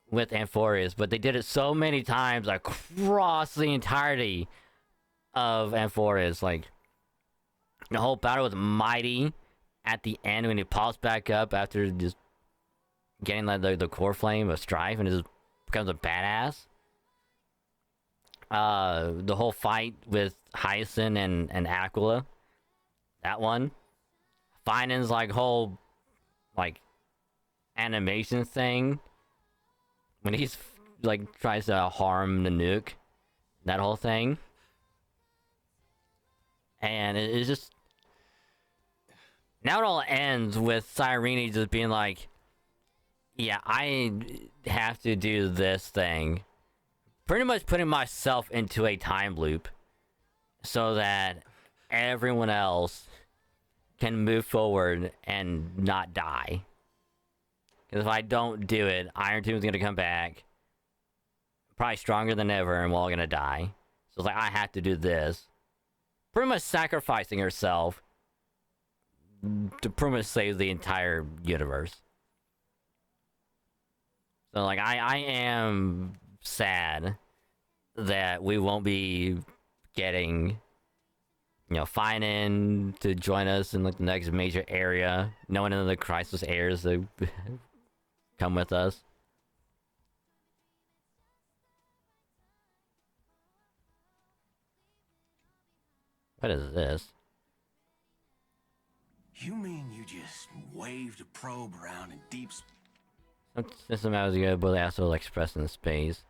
with Amphorius, but they did it so many times across the entirety of Amphorius. Like, the whole battle with Mighty at the end when he pops back up after just getting the core flame of Strife and just becomes a badass. The whole fight with Hyacinth and Aquila, that one. Finan's like whole like animation thing when he's like tries to harm Nanook, that whole thing. And it's just now it all ends with Cyrene just being like, yeah, I have to do this thing. Pretty much putting myself into a time loop so that everyone else can move forward and not die. Because if I don't do it, Iron Tomb's gonna come back, probably stronger than ever, and we're all gonna die. So it's like, I have to do this. Pretty much sacrificing herself to pretty much save the entire universe. So like, I am sad that we won't be getting, you know, Finan to join us in like the next major area. No one in the Crisis heirs to come with us. What is this? You mean you just waved a probe around in deep System hours ago, both Astral Express in space.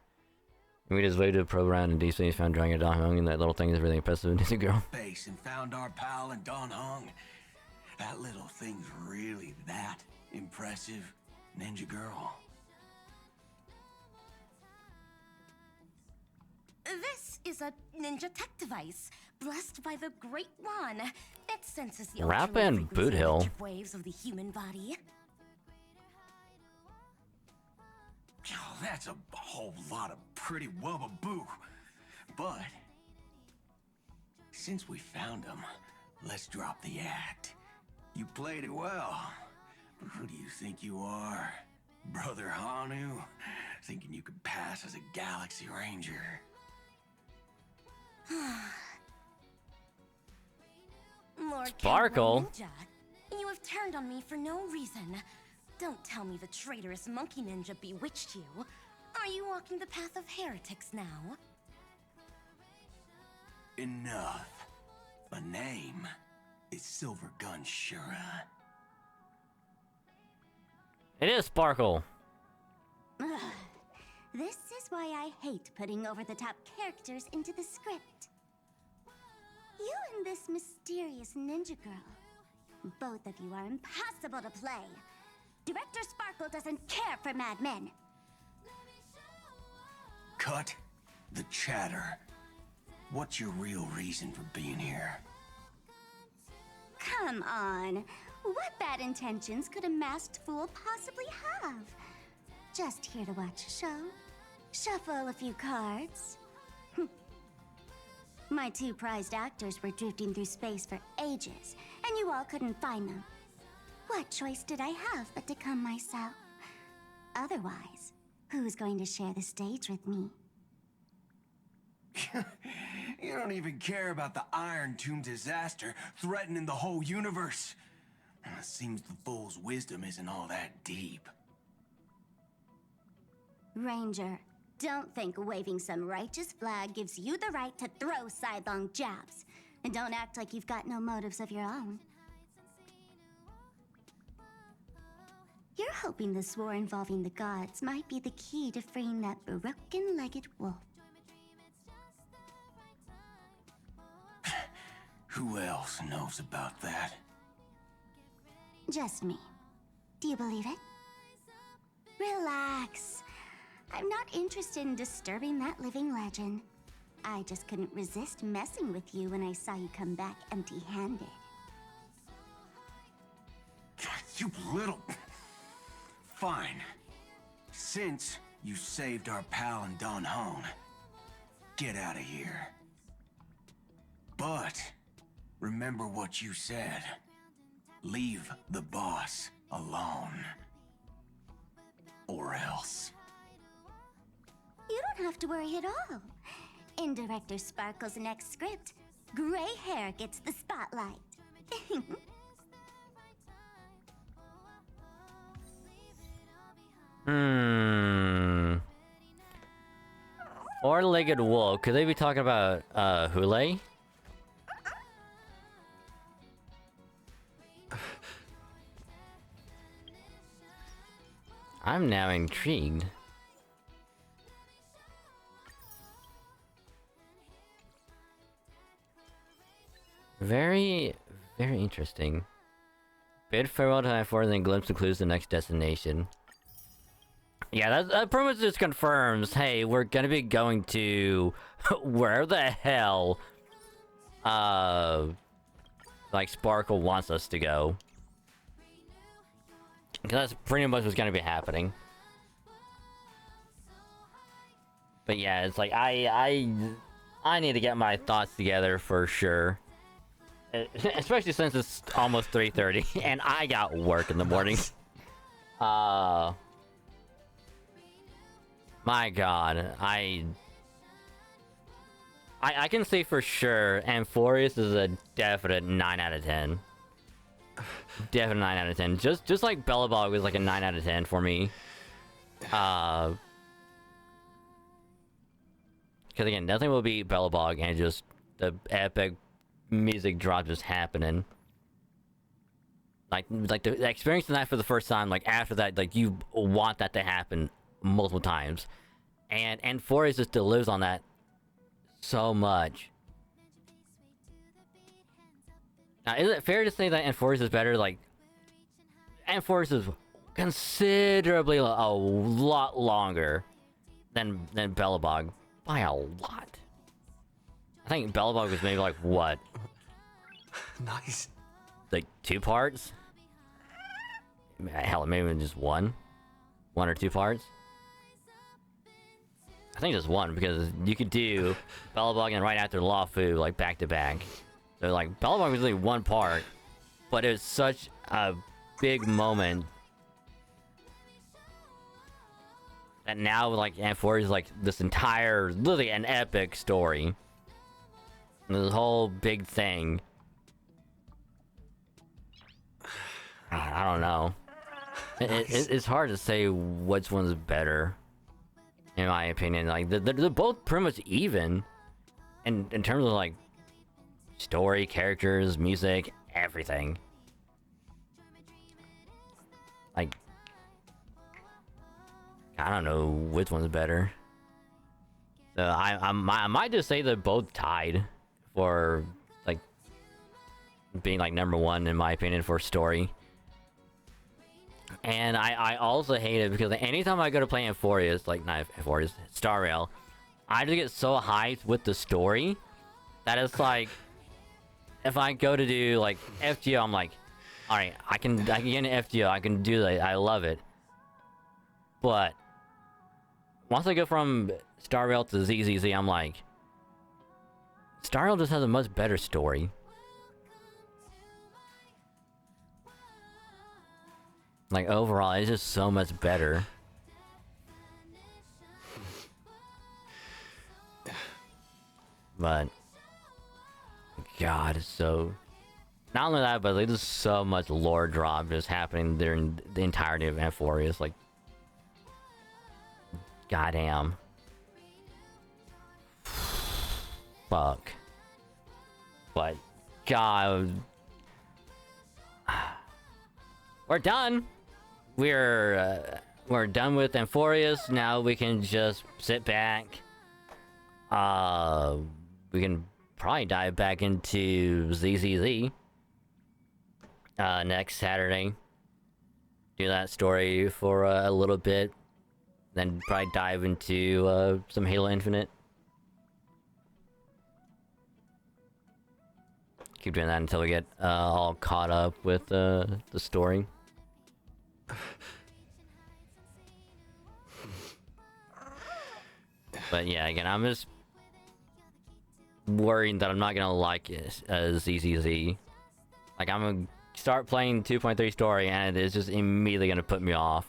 We just waved a probe around in deep space, found Drawing a Don Hung, and that little thing is really impressive. It's a girl. space and found our pal and Don Hung? That little thing's really that impressive, Ninja Girl? This is a ninja tech device, blessed by the Great One. It senses the Rappa and Boot Hill. electric waves of the human body. Oh, that's a whole lot of pretty wubba-boo. But since we found him, let's drop the act. You played it well. But who do you think you are? Brother Hanu? Thinking you could pass as a Galaxy Ranger? Lord Sparkle? Ninja, you have turned on me for no reason. Don't tell me the traitorous monkey ninja bewitched you. Are you walking the path of heretics now? Enough. A name is Silvergun Shura. It is Sparkle. Ugh. This is why I hate putting over-the-top characters into the script. You and this mysterious ninja girl, both of you are impossible to play. Director Sparkle doesn't care for Mad Men. Cut the chatter. What's your real reason for being here? Come on. What bad intentions could a masked fool possibly have? Just here to watch a show? Shuffle a few cards? My two prized actors were drifting through space for ages, and you all couldn't find them. What choice did I have but to come myself? Otherwise, who's going to share the stage with me? You don't even care about the Iron Tomb disaster threatening the whole universe. It seems the fool's wisdom isn't all that deep. Ranger, don't think waving some righteous flag gives you the right to throw sidelong jabs. And don't act like you've got no motives of your own. You're hoping this war involving the gods might be the key to freeing that broken-legged wolf. Who else knows about that? Just me. Do you believe it? Relax. I'm not interested in disturbing that living legend. I just couldn't resist messing with you when I saw you come back empty-handed. You little... Fine. Since you saved our pal and Don Hung, get out of here. But remember what you said. Leave the boss alone. Or else. You don't have to worry at all. In Director Sparkle's next script, gray hair gets the spotlight. Four-legged wolf. Could they be talking about Hule? I'm now intrigued. Very interesting. Bid farewell to I-4 then glimpse includes the next destination. Yeah, that pretty much just confirms, hey, we're gonna be going to where the hell like Sparkle wants us to go. Because that's pretty much what's gonna be happening. But yeah, it's like I need to get my thoughts together for sure. Especially since it's almost 3:30 and I got work in the morning. My god, I can say for sure Amphorius is a definite 9 out of 10. Definite 9 out of 10. Just like Belobog was like a 9 out of 10 for me. Because again, nothing will beat Belobog and just the epic music drop just happening. Like the experiencing that for the first time, like after that, like you want that to happen multiple times. And Amphorius just delivers on that so much. Now, is it fair to say that Amphorius is better? Like, Amphorius is considerably a lot longer than Belobog by a lot. I think Belobog was maybe like what? Nice. Like 2 parts? Hell, maybe even just 1 or 2 parts. I think just 1 because you could do Belobog and right after Lawfu like back to back. So like Belobog was only 1 part, but it was such a big moment that now like Amphorius is like this entire, literally an epic story. This whole big thing. I don't know. It's hard to say which one's better, in my opinion. Like they're both pretty much even, in terms of like story, characters, music, everything. Like I don't know which one's better. So I might just say they're both tied for like being like #1 in my opinion for story. And I also hate it because anytime I go to play Amphorius, like not Amphorius, Star Rail, I just get so hyped with the story that it's like if I go to do like FGO, I'm like, all right, I can get into FGO, I can do that, I love it. But once I go from Star Rail to ZZZ, I'm like, Star Rail just has a much better story. Like overall, it's just so much better. But God, it's so. Not only that, but like there's so much lore drop just happening during the entirety of Amphorius. Like, goddamn. Fuck. But God, we're done. We're done with Amphorius. Now we can just sit back. We can probably dive back into ZZZ next Saturday. Do that story for a little bit, then probably dive into some Halo Infinite. Keep doing that until we get all caught up with the story. But yeah, again, I'm just worried that I'm not gonna like it as ZZZ. Like, I'm gonna start playing 2.3 story and it's just immediately gonna put me off.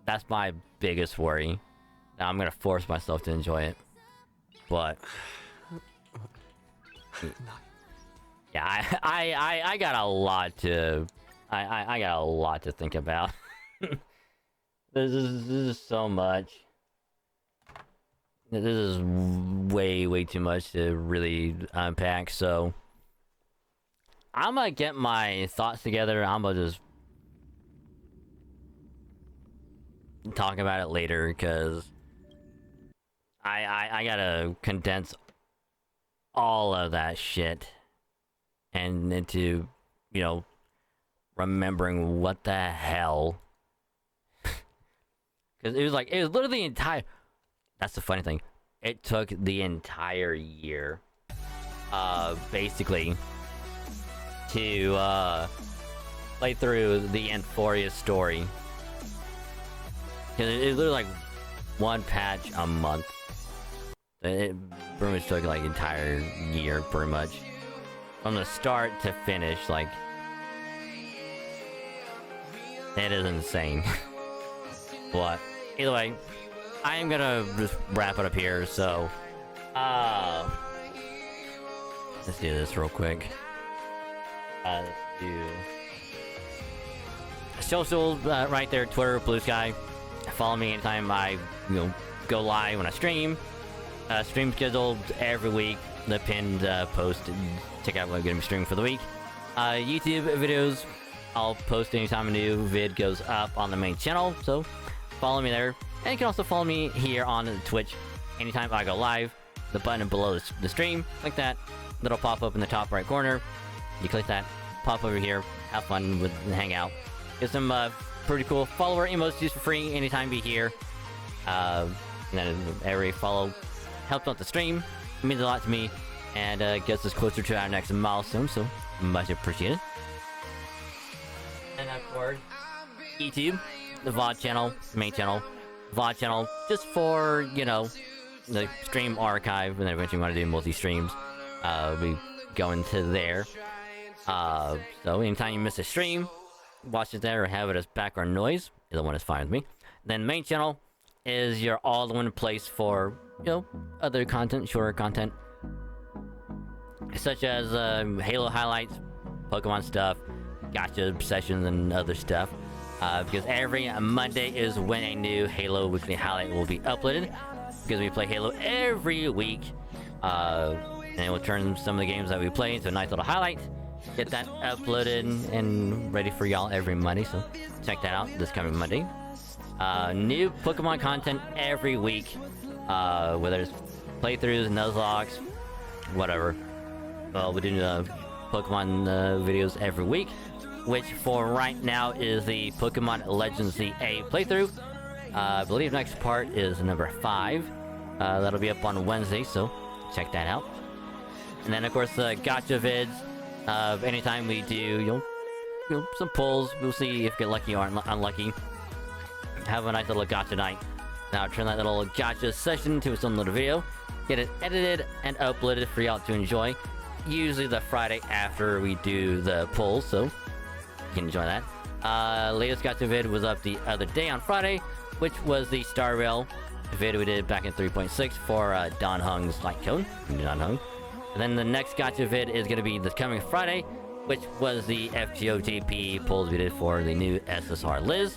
That's my biggest worry. Now I'm gonna force myself to enjoy it. But yeah, I got a lot to I got a lot to think about. This is so much. This is way too much to really unpack, so I'm gonna get my thoughts together. I'm gonna just talk about it later, because I gotta condense all of that shit and into, you know, remembering what the hell. Because it was literally the entire... That's the funny thing. It took the entire year, basically, to play through the Emphorius story. Because it was literally like one patch a month. It pretty much took like entire year, pretty much, from the start to finish. Like, it is insane. But either way, I am gonna just wrap it up here. So, let's do this real quick. Let's do social right there, Twitter, Blue Sky. Follow me anytime I go live when I stream. Stream scheduled every week. The pinned post. Check out what I'm gonna be streaming for the week. YouTube videos, I'll post anytime a new vid goes up on the main channel. So follow me there. And you can also follow me here on Twitch anytime I go live. The button below the stream, click that. That'll pop up in the top right corner. You click that, pop over here, have fun with the hangout. Get some pretty cool follower emojis for free anytime you're here. And then every follow helps out the stream. It means a lot to me and gets us closer to our next milestone, so much appreciated. And of course, YouTube, the VOD channel, main channel. VOD channel, just for, you know, the stream archive, and then eventually want to do multi-streams. We go into there. So anytime you miss a stream, watch it there or have it as background noise. Either one is fine with me. Then main channel is your all-in-one place for, you know, other content, shorter content, such as Halo highlights, Pokemon stuff, gacha sessions, and other stuff. Because every Monday is when a new Halo weekly highlight will be uploaded. Because we play Halo every week. And we'll turn some of the games that we play into a nice little highlight. Get that uploaded and ready for y'all every Monday. So check that out this coming Monday. New Pokemon content every week. Whether it's playthroughs, Nuzlocke, whatever. Well, we do Pokemon videos every week. Which for right now is the Pokemon Legends ZA playthrough. I believe next part is number 5. That'll be up on Wednesday, so check that out. And then of course the gacha vids. Anytime we do, you know, some pulls, we'll see if you get lucky or unlucky. Have a nice little gacha night. Now turn that little gacha session to its own little video. Get it edited and uploaded for y'all to enjoy. Usually the Friday after we do the pulls, so you can enjoy that. Latest gacha vid was up the other day on Friday, which was the Star Rail vid we did back in 3.6 for Don Hung's Light Code. Don Hung. And then the next gacha vid is going to be this coming Friday, which was the FGOJP pulls we did for the new SSR Liz.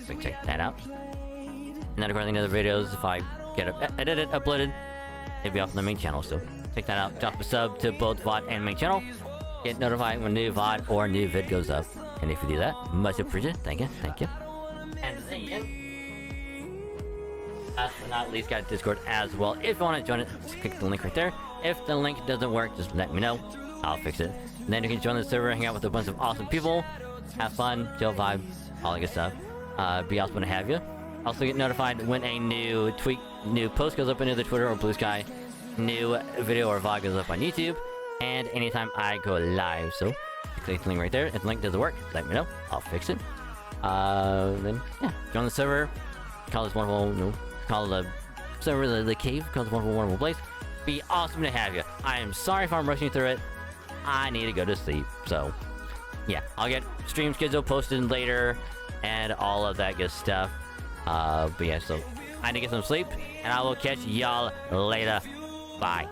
So check that out. And then according to the videos, if I get it edited, uploaded, it'll be off on the main channel. So check that out. Drop a sub to both VOD and main channel. Get notified when new VOD or new vid goes up. And if you do that, much appreciated. Thank you. Thank you. And then, last but not least, got Discord as well. If you want to join it, just click the link right there. If the link doesn't work, just let me know. I'll fix it. And then you can join the server, hang out with a bunch of awesome people, have fun, chill, vibe, all that good stuff. Be awesome to have you. Also get notified when a new post goes up into the Twitter or Blue Sky, new video or VOD goes up on YouTube, and anytime I go live. So click the link right there. If the link doesn't work, let me know. I'll fix it. Then yeah, join the server. Call this wonderful, call the server the cave. Call this wonderful place. Be awesome to have you. I am sorry if I'm rushing through it. I need to go to sleep. So yeah, I'll get stream schedule posted later and all of that good stuff. But yeah, so I need to get some sleep, and I will catch y'all later. Bye.